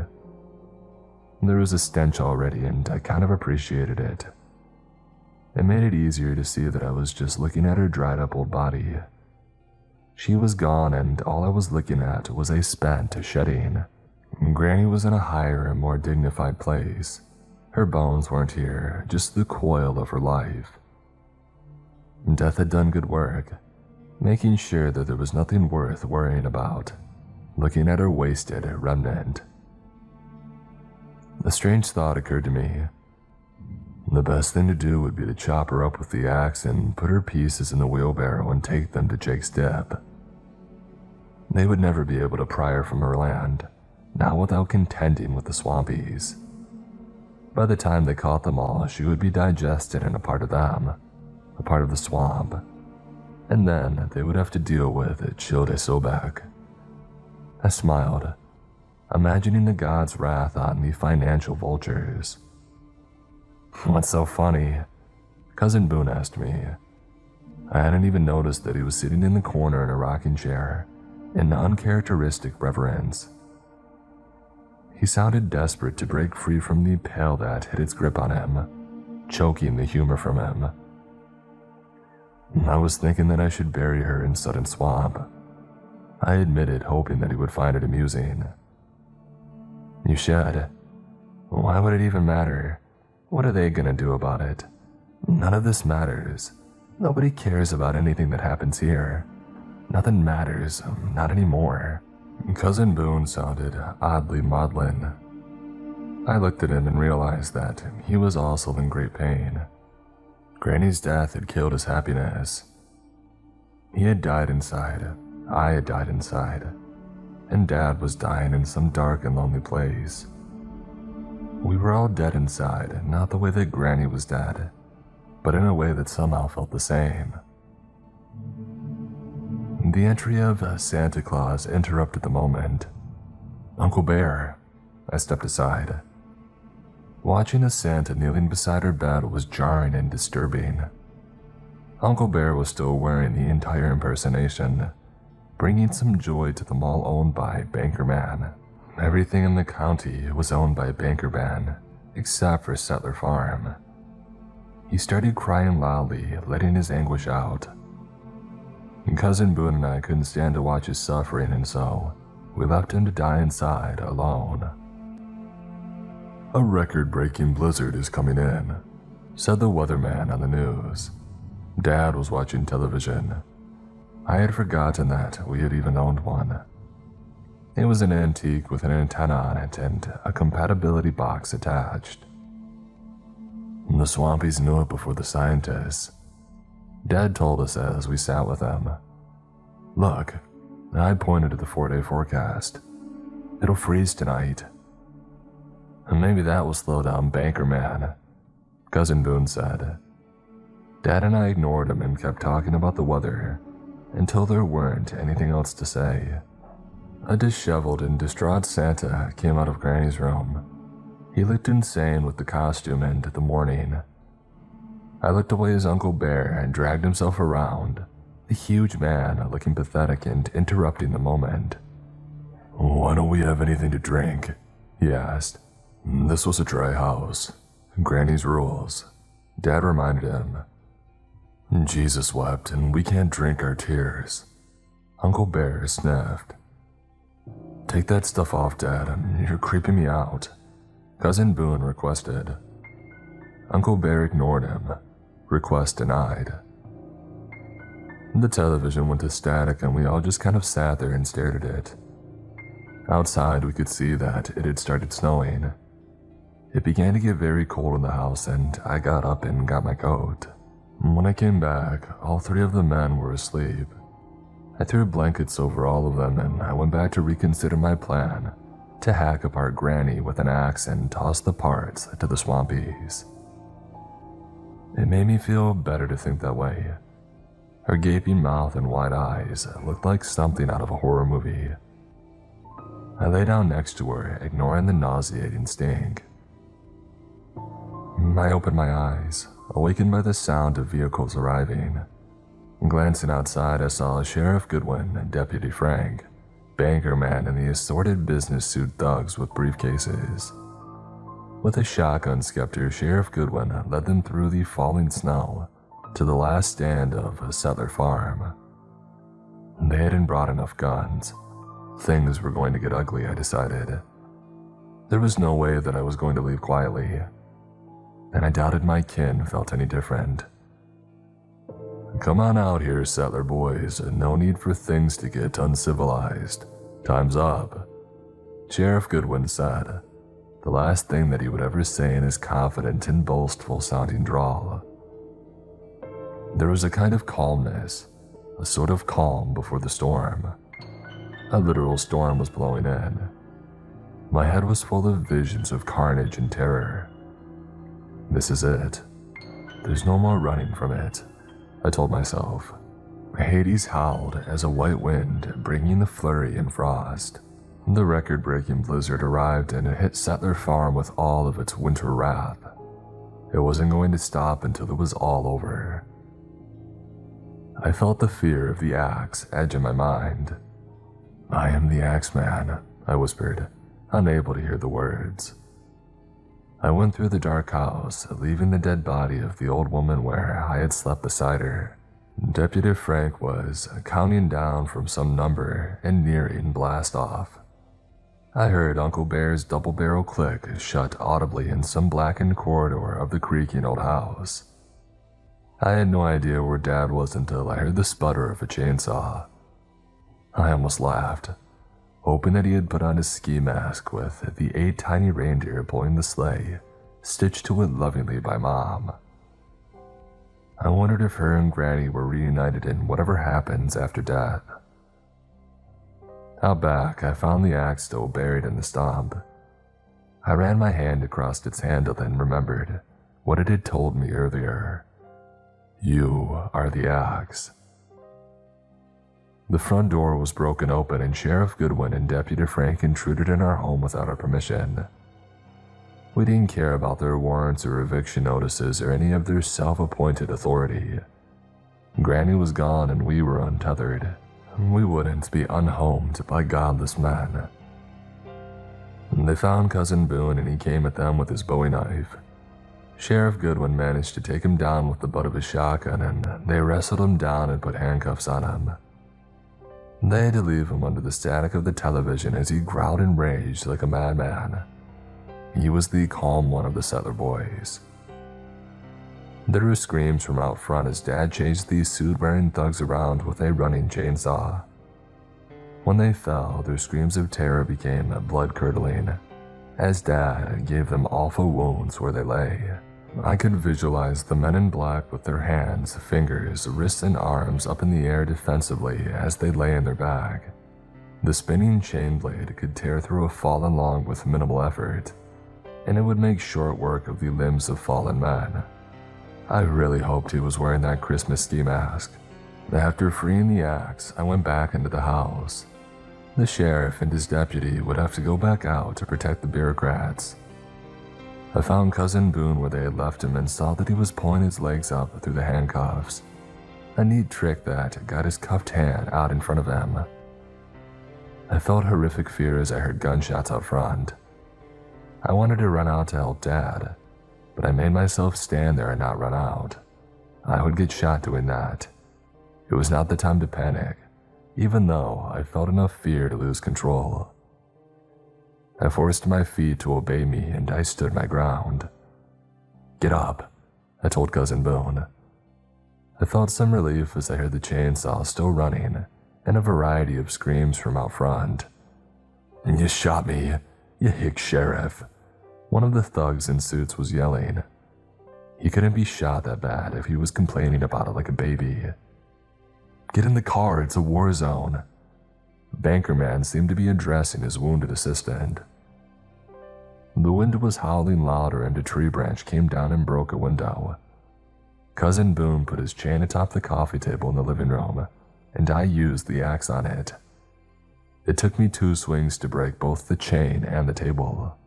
There was a stench already, and I kind of appreciated it. It made it easier to see that I was just looking at her dried up old body. She was gone, and all I was looking at was a spent shedding. Granny was in a higher and more dignified place. Her bones weren't here, just the coil of her life. Death had done good work, making sure that there was nothing worth worrying about, looking at her wasted remnant. A strange thought occurred to me. The best thing to do would be to chop her up with the axe and put her pieces in the wheelbarrow and take them to Jake's dip. They would never be able to pry her from her land, not without contending with the swampies. By the time they caught them all, she would be digested and a part of them, a part of the swamp, and then they would have to deal with Childe Sobek. I smiled, imagining the god's wrath on the financial vultures. "What's so funny?" Cousin Boone asked me. I hadn't even noticed that he was sitting in the corner in a rocking chair, in uncharacteristic reverence. He sounded desperate to break free from the pail that hid its grip on him, choking the humor from him. I was thinking that I should bury her in Sudden Swamp. I admitted, hoping that he would find it amusing. "You should. Why would it even matter? What are they gonna do about it? None of this matters. Nobody cares about anything that happens here. Nothing matters, not anymore. Cousin Boone sounded oddly maudlin. I looked at him and realized that he was also in great pain. Granny's death had killed his happiness. He had died inside, I had died inside, and Dad was dying in some dark and lonely place. We were all dead inside, not the way that Granny was dead, but in a way that somehow felt the same. The entry of Santa Claus interrupted the moment. "Uncle Bear," I stepped aside. Watching a Santa kneeling beside her bed was jarring and disturbing. Uncle Bear was still wearing the entire impersonation, bringing some joy to the mall owned by Banker Man. Everything in the county was owned by Banker Man, except for Settler Farm. He started crying loudly, letting his anguish out. Cousin Boone and I couldn't stand to watch his suffering, and so we left him to die inside alone. "A record-breaking blizzard is coming in," said the weatherman on the news. Dad was watching television. I had forgotten that we had even owned one. It was an antique with an antenna on it and a compatibility box attached. The Swampies knew it before the scientists. Dad told us as we sat with him. "Look," I pointed to the 4-day forecast. "It'll freeze tonight." "Maybe that will slow down Banker Man," Cousin Boone said. Dad and I ignored him and kept talking about the weather until there weren't anything else to say. A disheveled and distraught Santa came out of Granny's room. He looked insane with the costume and the mourning. I looked away as Uncle Bear dragged himself around, the huge man looking pathetic and interrupting the moment. "Why don't we have anything to drink?" he asked. "This was a dry house. Granny's rules," Dad reminded him. "Jesus wept, and we can't drink our tears." Uncle Bear sniffed. "Take that stuff off, Dad. You're creeping me out," Cousin Boone requested. Uncle Bear ignored him. Request denied. The television went to static and we all just kind of sat there and stared at it. Outside we could see that it had started snowing. It began to get very cold in the house and I got up and got my coat. When I came back, all 3 of the men were asleep. I threw blankets over all of them and I went back to reconsider my plan to hack apart Granny with an axe and toss the parts to the Swampies. It made me feel better to think that way. Her gaping mouth and wide eyes looked like something out of a horror movie. I lay down next to her, ignoring the nauseating stink. I opened my eyes, awakened by the sound of vehicles arriving. Glancing outside, I saw Sheriff Goodwin, Deputy Frank, Banker Man, and the assorted business suit thugs with briefcases. With a shotgun scepter, Sheriff Goodwin led them through the falling snow to the last stand of Settler Farm. They hadn't brought enough guns. Things were going to get ugly, I decided. There was no way that I was going to leave quietly, and I doubted my kin felt any different. "Come on out here, Settler boys. No need for things to get uncivilized. Time's up," Sheriff Goodwin said, the last thing that he would ever say in his confident and boastful-sounding drawl. There was a kind of calmness, a sort of calm before the storm. A literal storm was blowing in. My head was full of visions of carnage and terror. This is it. There's no more running from it, I told myself. Hades howled as a white wind, bringing the flurry and frost. The record-breaking blizzard arrived and it hit Settler Farm with all of its winter wrath. It wasn't going to stop until it was all over. I felt the fear of the axe edge in my mind. "I am the Axeman," I whispered, unable to hear the words. I went through the dark house, leaving the dead body of the old woman where I had slept beside her. Deputy Frank was counting down from some number and nearing blast-off. I heard Uncle Bear's double-barrel click shut audibly in some blackened corridor of the creaking old house. I had no idea where Dad was until I heard the sputter of a chainsaw. I almost laughed, hoping that he had put on his ski mask with the 8 tiny reindeer pulling the sleigh, stitched to it lovingly by Mom. I wondered if her and Granny were reunited in whatever happens after death. Out back, I found the axe still buried in the stump. I ran my hand across its handle and remembered what it had told me earlier. You are the axe. The front door was broken open and Sheriff Goodwin and Deputy Frank intruded in our home without our permission. We didn't care about their warrants or eviction notices or any of their self-appointed authority. Granny was gone and we were untethered. We wouldn't be unhomed by godless men. They found Cousin Boone and he came at them with his Bowie knife. Sheriff Goodwin managed to take him down with the butt of his shotgun and they wrestled him down and put handcuffs on him. They had to leave him under the static of the television as he growled and raged like a madman. He was the calm one of the settler boys. There were screams from out front as Dad chased these suit-wearing thugs around with a running chainsaw. When they fell, their screams of terror became blood-curdling, as Dad gave them awful wounds where they lay. I could visualize the men in black with their hands, fingers, wrists, and arms up in the air defensively as they lay in their bag. The spinning chain blade could tear through a fallen log with minimal effort, and it would make short work of the limbs of fallen men. I really hoped he was wearing that Christmas ski mask. After freeing the axe, I went back into the house. The sheriff and his deputy would have to go back out to protect the bureaucrats. I found Cousin Boone where they had left him and saw that he was pulling his legs up through the handcuffs, a neat trick that got his cuffed hand out in front of him. I felt horrific fear as I heard gunshots out front. I wanted to run out to help Dad, but I made myself stand there and not run out. I would get shot doing that. It was not the time to panic, even though I felt enough fear to lose control. I forced my feet to obey me and I stood my ground. "Get up," I told Cousin Boone. I felt some relief as I heard the chainsaw still running and a variety of screams from out front. "You shot me, you hick sheriff," one of the thugs in suits was yelling. He couldn't be shot that bad if he was complaining about it like a baby. "Get in the car, it's a war zone." Banker Man seemed to be addressing his wounded assistant. The wind was howling louder and a tree branch came down and broke a window. Cousin Boone put his chain atop the coffee table in the living room, and I used the axe on it. It took me 2 swings to break both the chain and the table.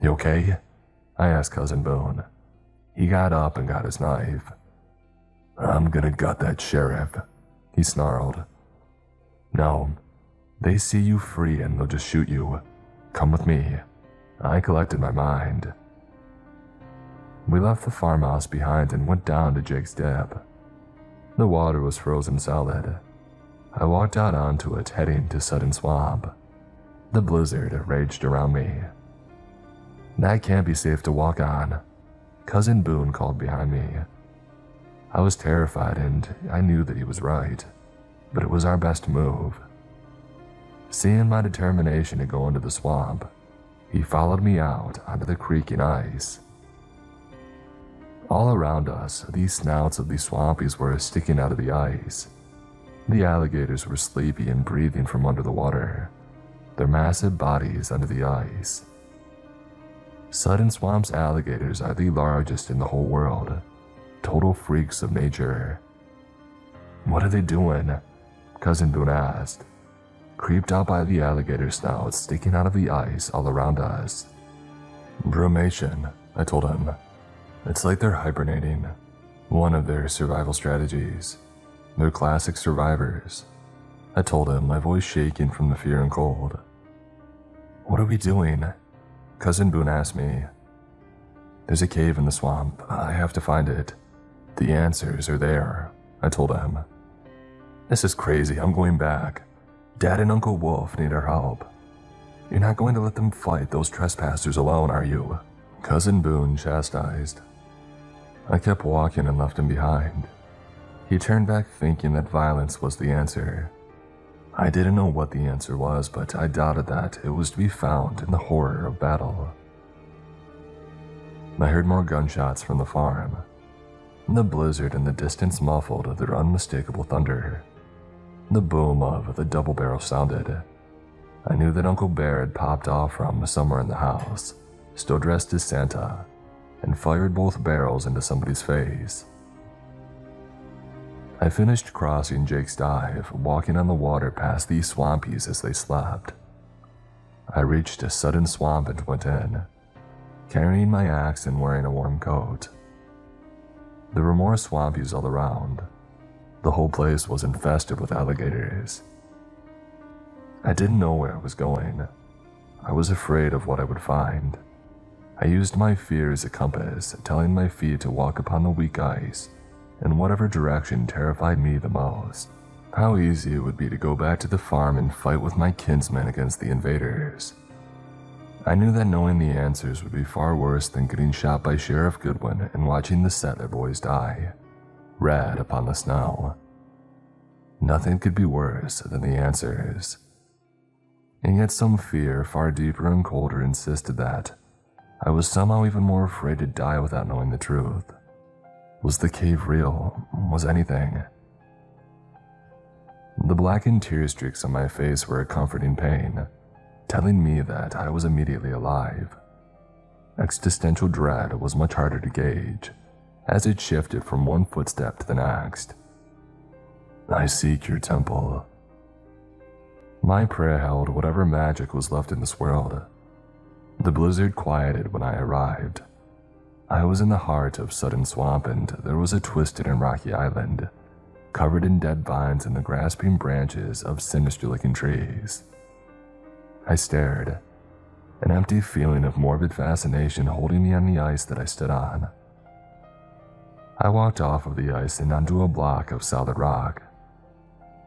"You okay?" I asked Cousin Boone. He got up and got his knife. "I'm gonna gut that sheriff," he snarled. "No, they see you free and they'll just shoot you. Come with me." I collected my mind. We left the farmhouse behind and went down to Jake's Dip. The water was frozen solid. I walked out onto it, heading to Sudden Swamp. The blizzard raged around me. "That can't be safe to walk on," Cousin Boone called behind me. I was terrified and I knew that he was right, but it was our best move. Seeing my determination to go into the swamp, he followed me out onto the creaking ice. All around us, the snouts of the swampies were sticking out of the ice. The alligators were sleepy and breathing from under the water, their massive bodies under the ice. Sudden Swamp's alligators are the largest in the whole world, total freaks of nature. "What are they doing?" Cousin Boone asked, creeped out by the alligator snouts sticking out of the ice all around us. "Brumation," I told him. "It's like they're hibernating. One of their survival strategies. They're classic survivors," I told him, my voice shaking from the fear and cold. "What are we doing?" Cousin Boone asked me. "There's a cave in the swamp. I have to find it. The answers are there," I told him. "This is crazy. I'm going back. Dad and Uncle Wolf need our help. You're not going to let them fight those trespassers alone, are you?" Cousin Boone chastised. I kept walking and left him behind. He turned back thinking that violence was the answer. I didn't know what the answer was, but I doubted that it was to be found in the horror of battle. I heard more gunshots from the farm. The blizzard in the distance muffled their unmistakable thunder. The boom of the double barrel sounded. I knew that Uncle Bear had popped off from somewhere in the house, still dressed as Santa, and fired both barrels into somebody's face. I finished crossing Jake's Dive, walking on the water past these swampies as they slept. I reached a sudden swamp and went in, carrying my axe and wearing a warm coat. There were more swampies all around. The whole place was infested with alligators. I didn't know where I was going. I was afraid of what I would find. I used my fear as a compass, telling my feet to walk upon the weak ice in whatever direction terrified me the most. How easy it would be to go back to the farm and fight with my kinsmen against the invaders. I knew that knowing the answers would be far worse than getting shot by Sheriff Goodwin and watching the settler boys die, red upon the snow. Nothing could be worse than the answers. And yet some fear far deeper and colder insisted that I was somehow even more afraid to die without knowing the truth. Was the cave real? Was anything? The blackened tear streaks on my face were a comforting pain, telling me that I was immediately alive. Existential dread was much harder to gauge, as it shifted from one footstep to the next. I seek your temple. My prayer held whatever magic was left in this world. The blizzard quieted when I arrived. I was in the heart of Sudden Swamp, and there was a twisted and rocky island, covered in dead vines and the grasping branches of sinister-looking trees. I stared, an empty feeling of morbid fascination holding me on the ice that I stood on. I walked off of the ice and onto a block of solid rock.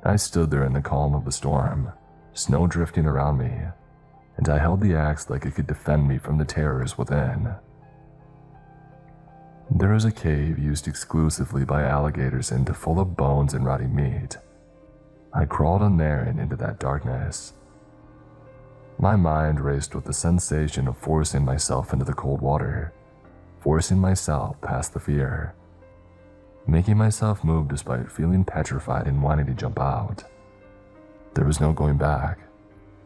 I stood there in the calm of the storm, snow drifting around me, and I held the axe like it could defend me from the terrors within. There is a cave used exclusively by alligators and full of bones and rotting meat. I crawled in there and into that darkness. My mind raced with the sensation of forcing myself into the cold water, forcing myself past the fear, making myself move despite feeling petrified and wanting to jump out. There was no going back.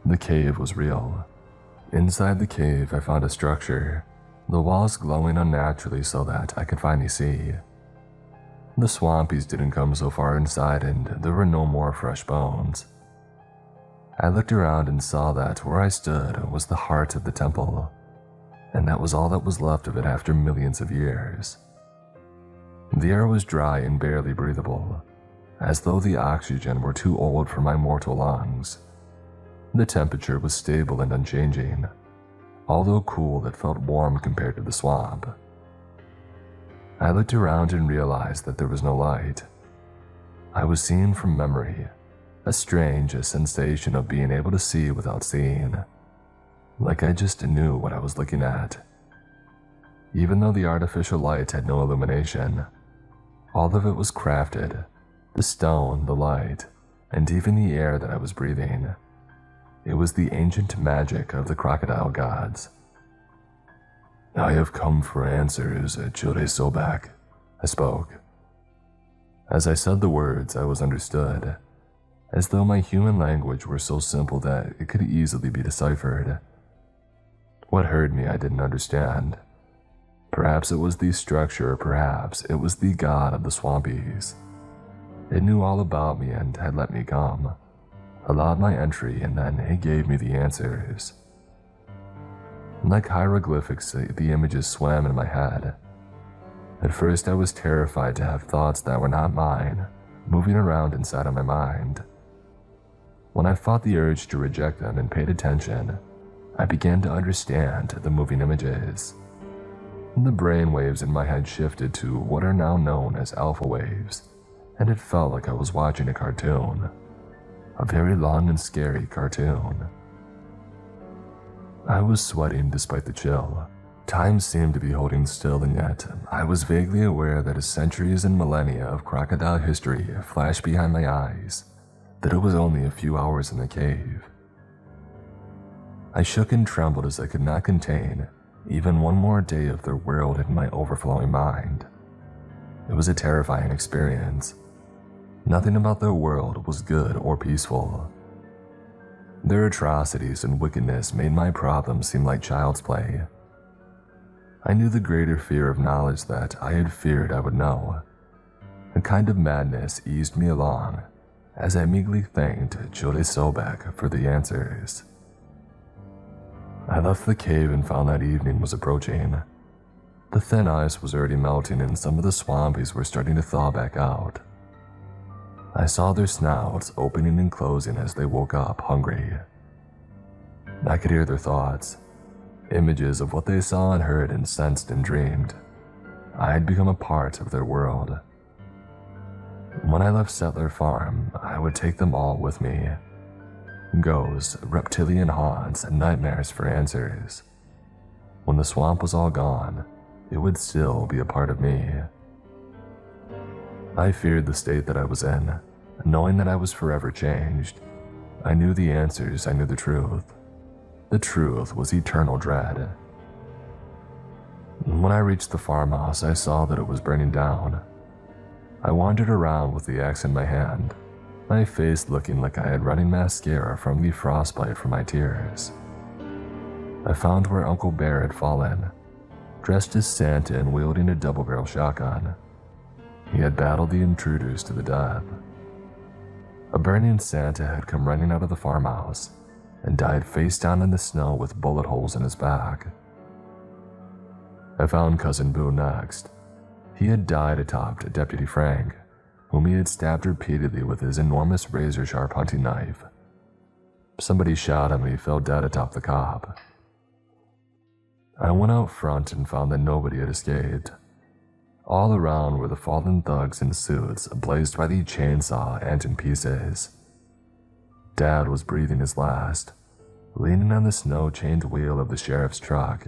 The cave was real. Inside the cave, I found a structure, the walls glowing unnaturally so that I could finally see. The swampies didn't come so far inside, and there were no more fresh bones. I looked around and saw that where I stood was the heart of the temple, and that was all that was left of it after millions of years. The air was dry and barely breathable, as though the oxygen were too old for my mortal lungs. The temperature was stable and unchanging, although cool, it felt warm compared to the swamp. I looked around and realized that there was no light. I was seeing from memory, a strange sensation of being able to see without seeing, like I just knew what I was looking at. Even though the artificial light had no illumination, all of it was crafted, the stone, the light, and even the air that I was breathing. It was the ancient magic of the crocodile gods. I have come for answers, Chode Sobak, I spoke. As I said the words, I was understood, as though my human language were so simple that it could easily be deciphered. What hurt me I didn't understand. Perhaps it was the structure, or perhaps it was the god of the swampies. It knew all about me and had let me come, allowed my entry, and then it gave me the answers. Like hieroglyphics, the images swam in my head. At first I was terrified to have thoughts that were not mine moving around inside of my mind. When I fought the urge to reject them and paid attention, I began to understand the moving images. The brain waves in my head shifted to what are now known as alpha waves, and it felt like I was watching a cartoon. A very long and scary cartoon. I was sweating despite the chill. Time seemed to be holding still, and yet I was vaguely aware that centuries and millennia of crocodile history flashed behind my eyes, that it was only a few hours in the cave. I shook and trembled as I could not contain even one more day of their world in my overflowing mind. It was a terrifying experience. Nothing about their world was good or peaceful. Their atrocities and wickedness made my problems seem like child's play. I knew the greater fear of knowledge that I had feared I would know. A kind of madness eased me along as I meekly thanked Jode Sobek for the answers. I left the cave and found that evening was approaching. The thin ice was already melting and some of the swampies were starting to thaw back out. I saw their snouts opening and closing as they woke up hungry. I could hear their thoughts, images of what they saw and heard and sensed and dreamed. I had become a part of their world. When I left Settler Farm, I would take them all with me. Ghosts, reptilian haunts, and nightmares for answers. When the swamp was all gone, it would still be a part of me. I feared the state that I was in, knowing that I was forever changed. I knew the answers, I knew the truth. The truth was eternal dread. When I reached the farmhouse, I saw that it was burning down. I wandered around with the axe in my hand, my face looking like I had running mascara from the frostbite from my tears. I found where Uncle Bear had fallen, dressed as Santa and wielding a double-barrel shotgun. He had battled the intruders to the death. A burning Santa had come running out of the farmhouse and died face down in the snow with bullet holes in his back. I found Cousin Boo next. He had died atop Deputy Frank, whom he had stabbed repeatedly with his enormous razor-sharp hunting knife. Somebody shot him and he fell dead atop the cop. I went out front and found that nobody had escaped. All around were the fallen thugs in suits blazed by the chainsaw and in pieces. Dad was breathing his last, leaning on the snow-chained wheel of the sheriff's truck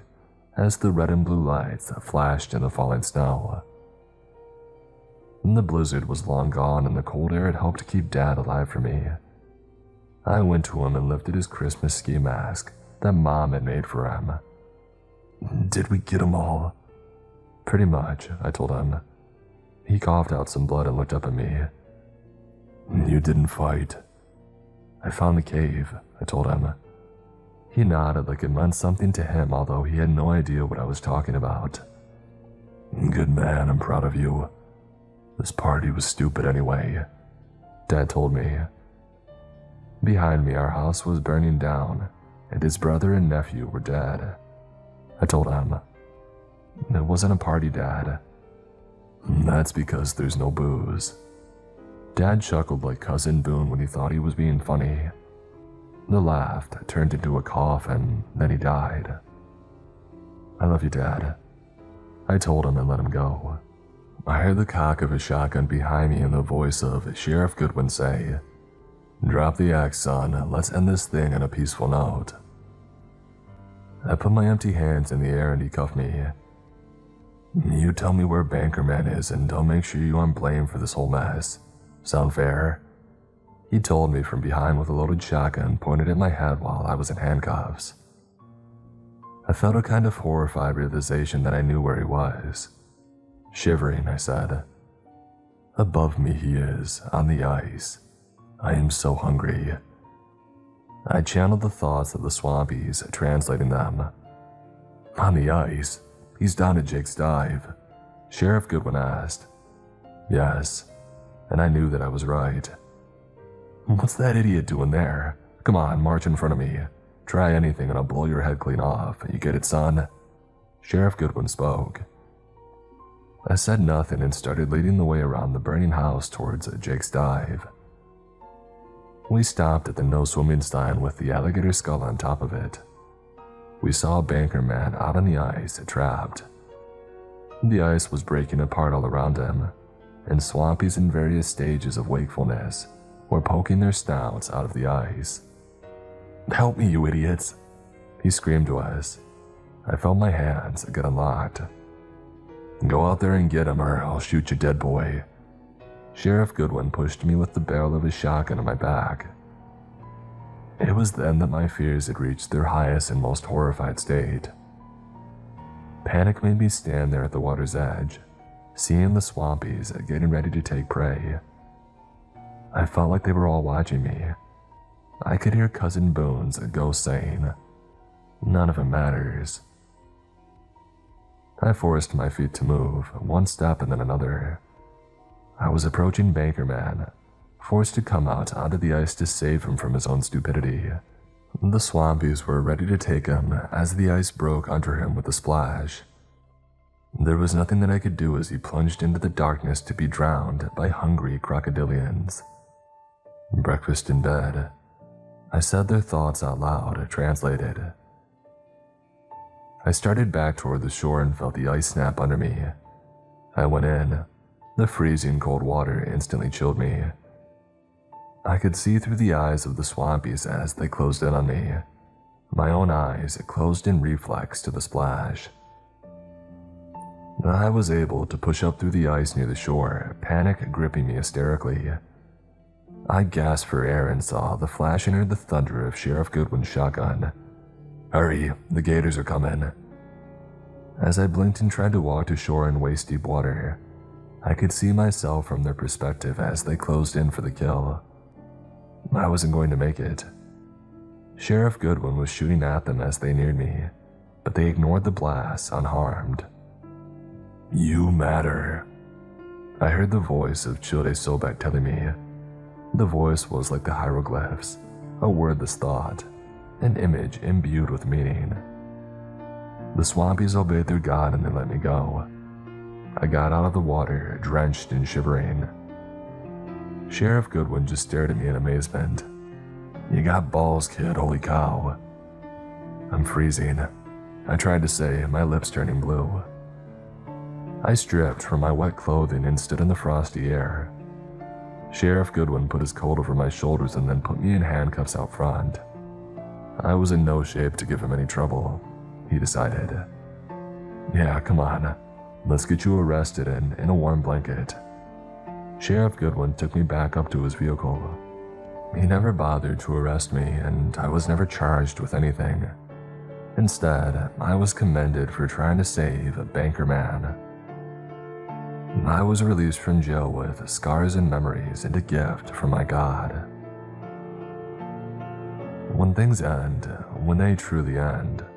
as the red and blue lights flashed in the falling snow. The blizzard was long gone and the cold air had helped to keep Dad alive for me. I went to him and lifted his Christmas ski mask that Mom had made for him. "Did we get 'em all?" "Pretty much," I told him. He coughed out some blood and looked up at me. "You didn't fight." "I found the cave," I told him. He nodded like it meant something to him, although he had no idea what I was talking about. "Good man, I'm proud of you. This party was stupid anyway," Dad told me. Behind me, our house was burning down, and his brother and nephew were dead. I told him. "It wasn't a party, Dad." "That's because there's no booze." Dad chuckled like Cousin Boone when he thought he was being funny. The laugh turned into a cough and then he died. "I love you, Dad." I told him and let him go. I heard the cock of a shotgun behind me and the voice of Sheriff Goodwin say, "Drop the axe, son. Let's end this thing on a peaceful note." I put my empty hands in the air and he cuffed me. "You tell me where Bankerman is and I'll make sure you aren't blamed for this whole mess. Sound fair?" He told me from behind with a loaded shotgun pointed at my head while I was in handcuffs. I felt a kind of horrified realization that I knew where he was. Shivering, I said, "Above me he is, on the ice. I am so hungry." I channeled the thoughts of the swampies, translating them. "On the ice? He's down at Jake's Dive," Sheriff Goodwin asked. "Yes," and I knew that I was right. "What's that idiot doing there? Come on, march in front of me. Try anything and I'll blow your head clean off. You get it, son?" Sheriff Goodwin spoke. I said nothing and started leading the way around the burning house towards Jake's Dive. We stopped at the no-swimming sign with the alligator skull on top of it. We saw a banker man out on the ice, trapped. The ice was breaking apart all around him, and swampies in various stages of wakefulness were poking their snouts out of the ice. "Help me, you idiots!" he screamed to us. I felt my hands get unlocked. "Go out there and get him or I'll shoot you dead, boy." Sheriff Goodwin pushed me with the barrel of his shotgun on my back. It was then that my fears had reached their highest and most horrified state. Panic made me stand there at the water's edge, seeing the swampies getting ready to take prey. I felt like they were all watching me. I could hear Cousin Boone's ghost saying, "None of it matters." I forced my feet to move, one step and then another. I was approaching Bankerman, forced to come out onto the ice to save him from his own stupidity. The swampies were ready to take him as the ice broke under him with a splash. There was nothing that I could do as he plunged into the darkness to be drowned by hungry crocodilians. Breakfast in bed. I said their thoughts out loud, translated. I started back toward the shore and felt the ice snap under me. I went in. The freezing cold water instantly chilled me. I could see through the eyes of the swampies as they closed in on me. My own eyes closed in reflex to the splash. I was able to push up through the ice near the shore, panic gripping me hysterically. I gasped for air and saw the flash and heard the thunder of Sheriff Goodwin's shotgun. "Hurry, the gators are coming." As I blinked and tried to walk to shore in waist-deep water, I could see myself from their perspective as they closed in for the kill. I wasn't going to make it. Sheriff Goodwin was shooting at them as they neared me, but they ignored the blast unharmed. "You matter," I heard the voice of Childe Sobek telling me. The voice was like the hieroglyphs, a wordless thought, an image imbued with meaning. The swampies obeyed their god and they let me go. I got out of the water, drenched and shivering. Sheriff Goodwin just stared at me in amazement. "You got balls, kid, holy cow." "I'm freezing," I tried to say, my lips turning blue. I stripped from my wet clothing and stood in the frosty air. Sheriff Goodwin put his coat over my shoulders and then put me in handcuffs out front. I was in no shape to give him any trouble, he decided. "Yeah, come on. Let's get you arrested and in a warm blanket." Sheriff Goodwin took me back up to his vehicle. He never bothered to arrest me, and I was never charged with anything. Instead, I was commended for trying to save a banker man. I was released from jail with scars and memories and a gift from my God. When things end, when they truly end,